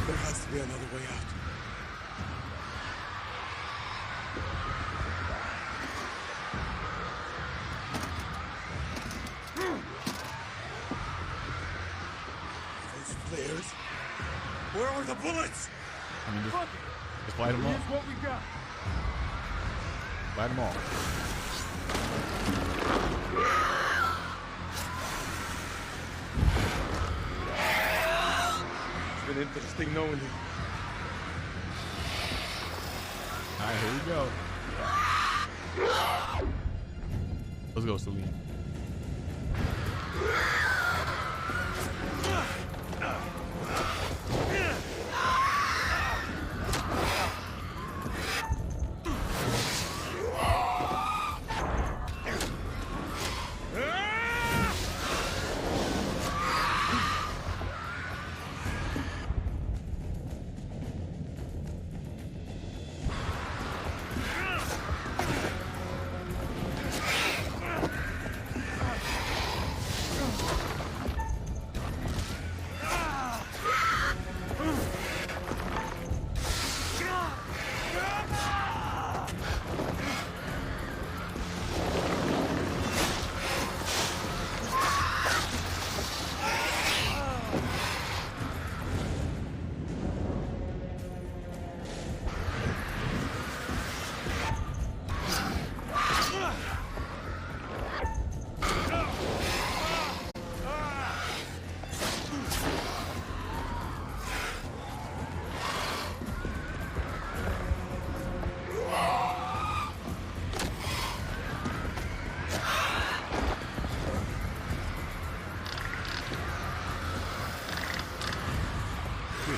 There has to be another way out. Those flares? Where are the bullets? I mean, just light them all. Here's what we got. Light them all. It's been interesting knowing you. Alright, here we go. Let's go, Celine.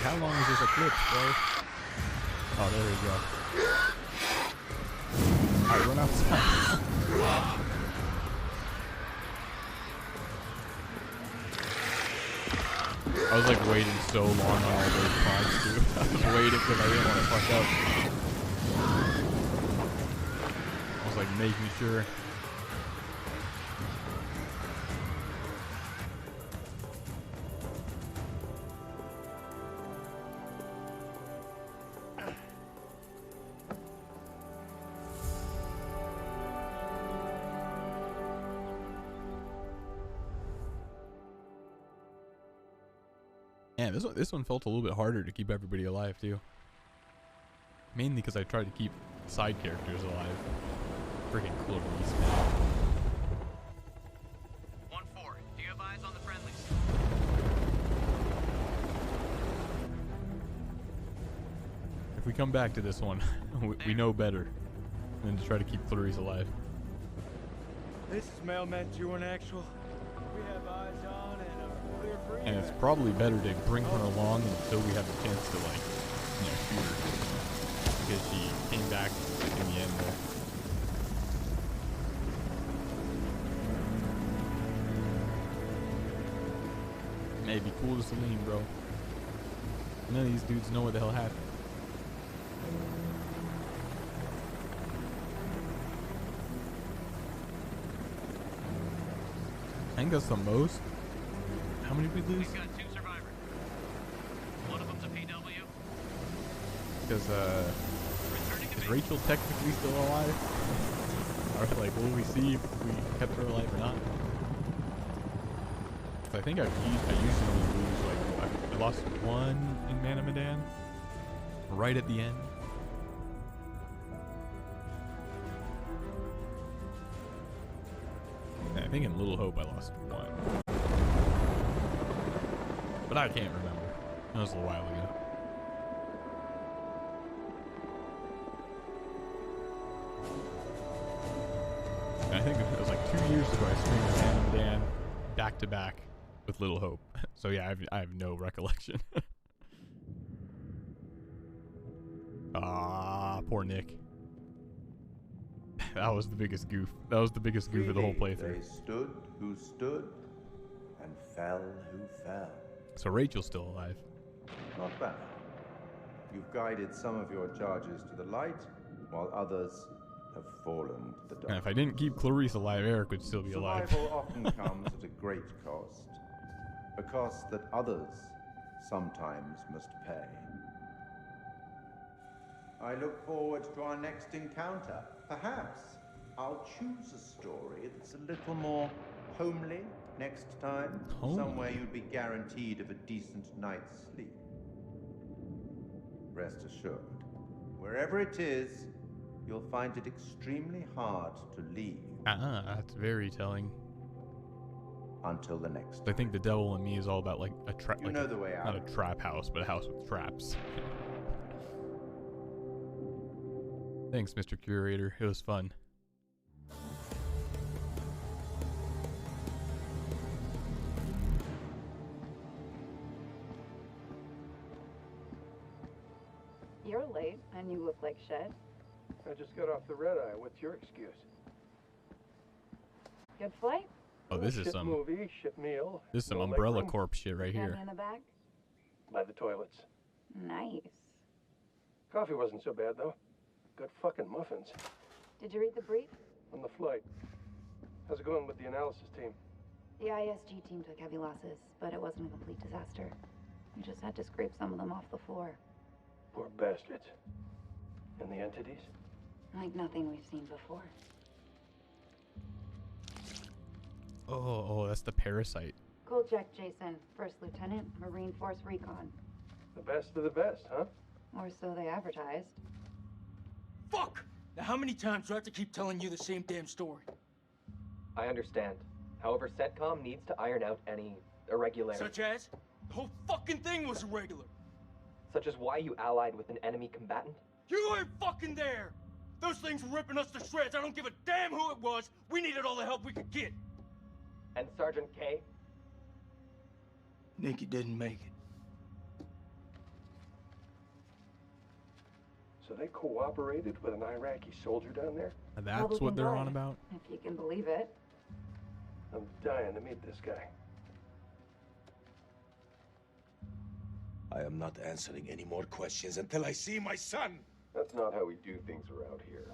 How long is this eclipse, bro? Oh, there we go. Alright, run outside. I was like waiting so long on all those prompts too. I was waiting because I didn't want to fuck up. I was like making sure. Yeah, this one felt a little bit harder to keep everybody alive too. Mainly because I tried to keep side characters alive. Freaking Clarice, man. 1-4. Do you have eyes on the friendlies? If we come back to this one, we know better than to try to keep Clarice alive. This is Mailman 2 in actual. We have eyes on and a clear free. And it's probably better to bring her along until we have a chance to, like, you know, shoot her. Because she came back in the end there. Hey, it'd be cool to Celine, bro. None of these dudes know what the hell happened. I think that's the most. How many did we lose? We've got 2 survivors. One of them's a PW. Because, is Rachel technically still alive? Or, like, will we see if we kept her alive or not? 'Cause I think I usually only lose, like, I lost one in Man of Medan. Right at the end. And I think in Little Hope I lost one. But I can't remember. That was a little while ago. And I think it was like 2 years ago I streamed Man and Dan back to back with Little Hope. So yeah, I have no recollection. Ah, poor Nick. That was the biggest goof. That was the biggest goof of the whole playthrough. They stood who stood, and fell who fell. So Rachel's still alive. Not bad. You've guided some of your charges to the light, while others have fallen to the dark. And if I didn't keep Clarice alive, Eric would still be alive. Survival often comes at a great cost. A cost that others sometimes must pay. I look forward to our next encounter. Perhaps I'll choose a story that's a little more homely next time. Homely? Somewhere you'd be guaranteed of a decent night's sleep. Rest assured, wherever it is, you'll find it extremely hard to leave. That's very telling. Until the next I think The Devil in Me is all about like a trap. You know the way out. Not a trap house, but a house with traps. Thanks, Mr. Curator. It was fun. You're late, and you look like shit. I just got off the red eye. What's your excuse? Good flight? Oh, this is shit some movie, shit meal. This is some no Umbrella legroom. Corp shit right Cabin here. in the back? By the toilets. Nice. Coffee wasn't so bad, though. Good fucking muffins. Did you read the brief? On the flight. How's it going with the analysis team? The ISG team took heavy losses, but it wasn't a complete disaster. We just had to scrape some of them off the floor. Poor bastards. And the entities? Like nothing we've seen before. Oh, that's the parasite. Kolchak Jason, First Lieutenant, Marine Force Recon. The best of the best, huh? Or so they advertised. Fuck! Now how many times do I have to keep telling you the same damn story? I understand. However, CENTCOM needs to iron out any irregularities. Such as? The whole fucking thing was irregular. Such as why you allied with an enemy combatant? You weren't fucking there! Those things were ripping us to shreds. I don't give a damn who it was. We needed all the help we could get. And Sergeant K? Nikki didn't make it. So they cooperated with an Iraqi soldier down there? That's what they're on about? If you can believe it. I'm dying to meet this guy. I am not answering any more questions until I see my son. That's not how we do things around here.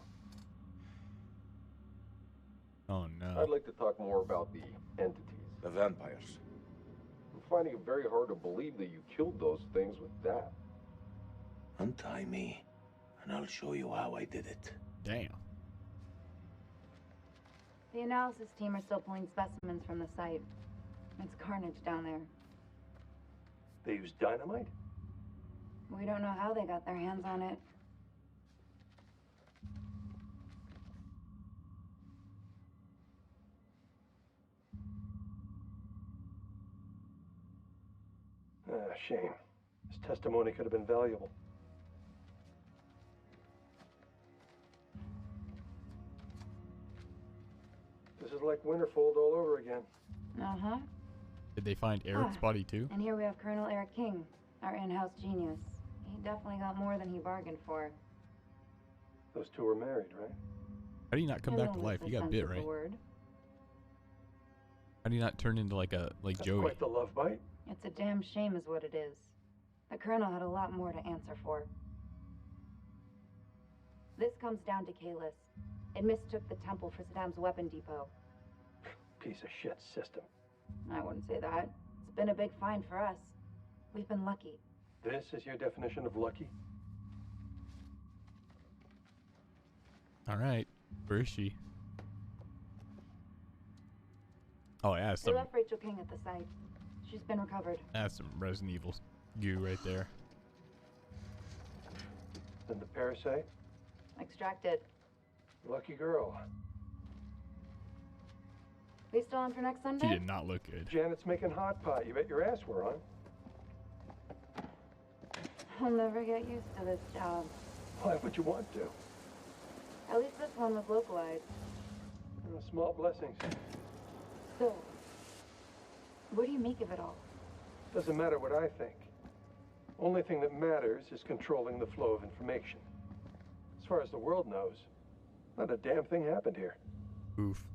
Oh no. I'd like to talk more about the entities. The vampires. I'm finding it very hard to believe that you killed those things with that. Untie me, and I'll show you how I did it. Damn. The analysis team are still pulling specimens from the site. It's carnage down there. They used dynamite? We don't know how they got their hands on it. Shame. His testimony could have been valuable. This is like Winterfold all over again. Uh-huh. Did they find Eric's body too? And here we have Colonel Eric King, our in-house genius. He definitely got more than he bargained for. Those two were married, right? How do you not come back to life? You got bit, right? How do you not turn into like Joey? Quite the love bite. It's a damn shame is what it is. The Colonel had a lot more to answer for. This comes down to Kalis. It mistook the temple for Saddam's weapon depot. Piece of shit system. I wouldn't say that. It's been a big find for us. We've been lucky. This is your definition of lucky? Alright. Where is she? Oh yeah, They left Rachel King at the site. She's been recovered. That's some Resident Evil goo right there. And the parasite? Extracted. Lucky girl. We still on for next Sunday? She did not look good. Janet's making hot pot. You bet your ass we're on. I'll never get used to this job. Why would you want to? At least this one was localized. Small blessings. So, what do you make of it all? Doesn't matter what I think. Only thing that matters is controlling the flow of information. As far as the world knows, not a damn thing happened here. Oof.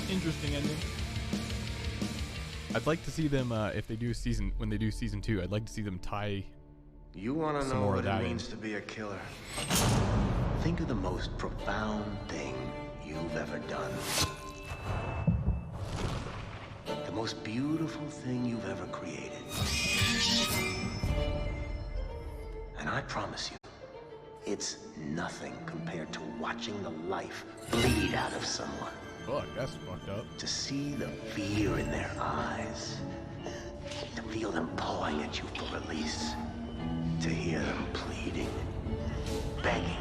Interesting ending. I'd like to see them if they do when they do season 2. I'd like to see them tie. You want to know what it means to be a killer? Think of the most profound thing you've ever done. The most beautiful thing you've ever created. And I promise you, it's nothing compared to watching the life bleed out of someone. Fuck, that's fucked up. To see the fear in their eyes. To feel them pawing at you for release. To hear them pleading, begging.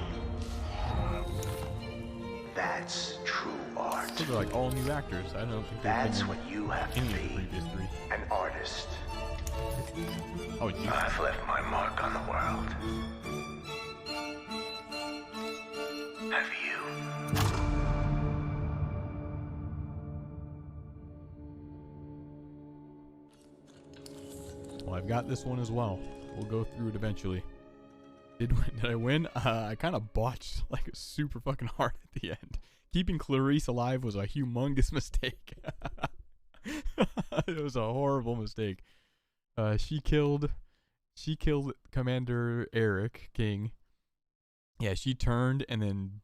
That's true art. Those are like all new actors. I don't think that's what you have to any be. of the previous 3. An artist. Oh, geez. I've left my mark on the world. Have you? Well, I've got this one as well. We'll go through it eventually. Did I win? I kind of botched like super fucking hard at the end. Keeping Clarice alive was a humongous mistake. It was a horrible mistake. She killed Commander Eric King. Yeah, she turned and then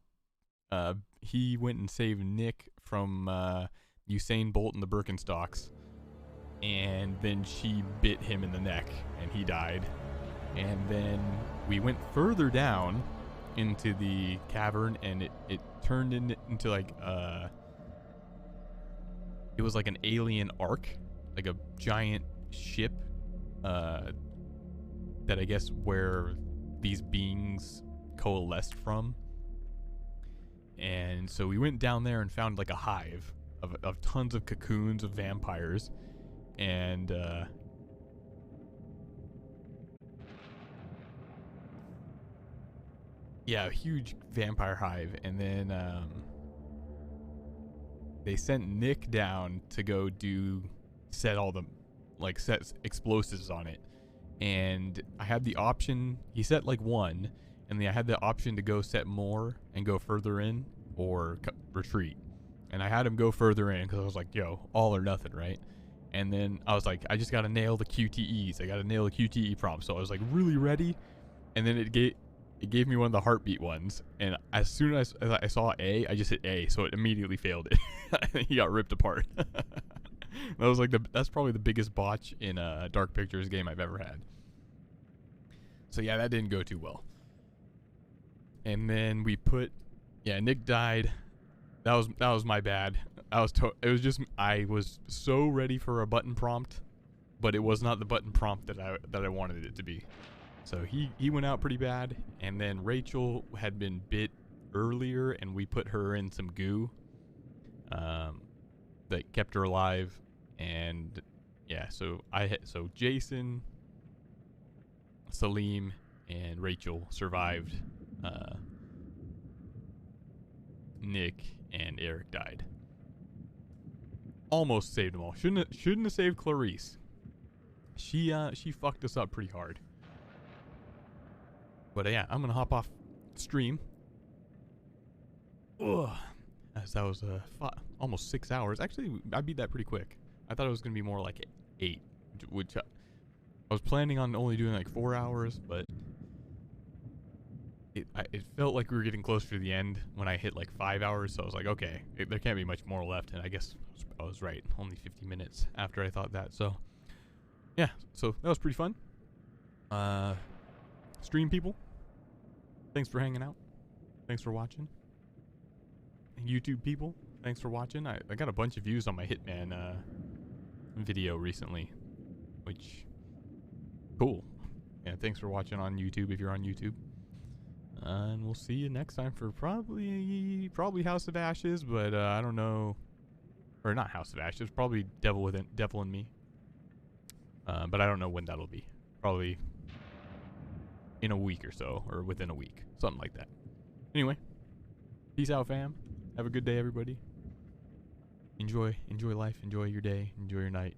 he went and saved Nick from Usain Bolt and the Birkenstocks. And then she bit him in the neck and he died. And then we went further down into the cavern and it turned into like it was like an alien ark, like a giant ship that I guess where these beings coalesced from. And so we went down there and found like a hive of tons of cocoons of vampires. And yeah, a huge vampire hive. And then they sent Nick down to go set explosives on it. And I had the option, he set like one, and then I had the option to go set more and go further in or retreat. And I had him go further in because I was like, yo, all or nothing, right? And then I was like, I just got to nail the QTEs. I got to nail the QTE prompts. So I was like really ready. And then it gave me one of the heartbeat ones. And as soon as I saw A, I just hit A. So it immediately failed it. He got ripped apart. That was like that's probably the biggest botch in a Dark Pictures game I've ever had. So yeah, that didn't go too well. And then we put, Nick died. That was my bad. I was so ready for a button prompt, but it was not the button prompt that I wanted it to be. So he went out pretty bad, and then Rachel had been bit earlier, and we put her in some goo that kept her alive. And yeah, so Jason, Salim, and Rachel survived. Nick and Eric died. Almost saved them all. Shouldn't have saved Clarice. She fucked us up pretty hard. But yeah, I'm gonna hop off stream. Ugh. As that was almost 6 hours. Actually, I beat that pretty quick. I thought it was gonna be more like 8, which I was planning on only doing like 4 hours, but it felt like we were getting closer to the end when I hit like 5 hours. So I was like, okay, there can't be much more left. And I guess I was right. Only 50 minutes after I thought that. So yeah, so that was pretty fun. Stream people, thanks for hanging out. Thanks for watching. YouTube people, thanks for watching. I got a bunch of views on my Hitman video recently, which cool. Yeah, thanks for watching on YouTube if you're on YouTube. And we'll see you next time for probably House of Ashes, but I don't know, or not House of Ashes, probably Devil in Me. But I don't know when that'll be. Probably in a week or so, or within a week, something like that. Anyway, peace out, fam. Have a good day, everybody. Enjoy life. Enjoy your day. Enjoy your night.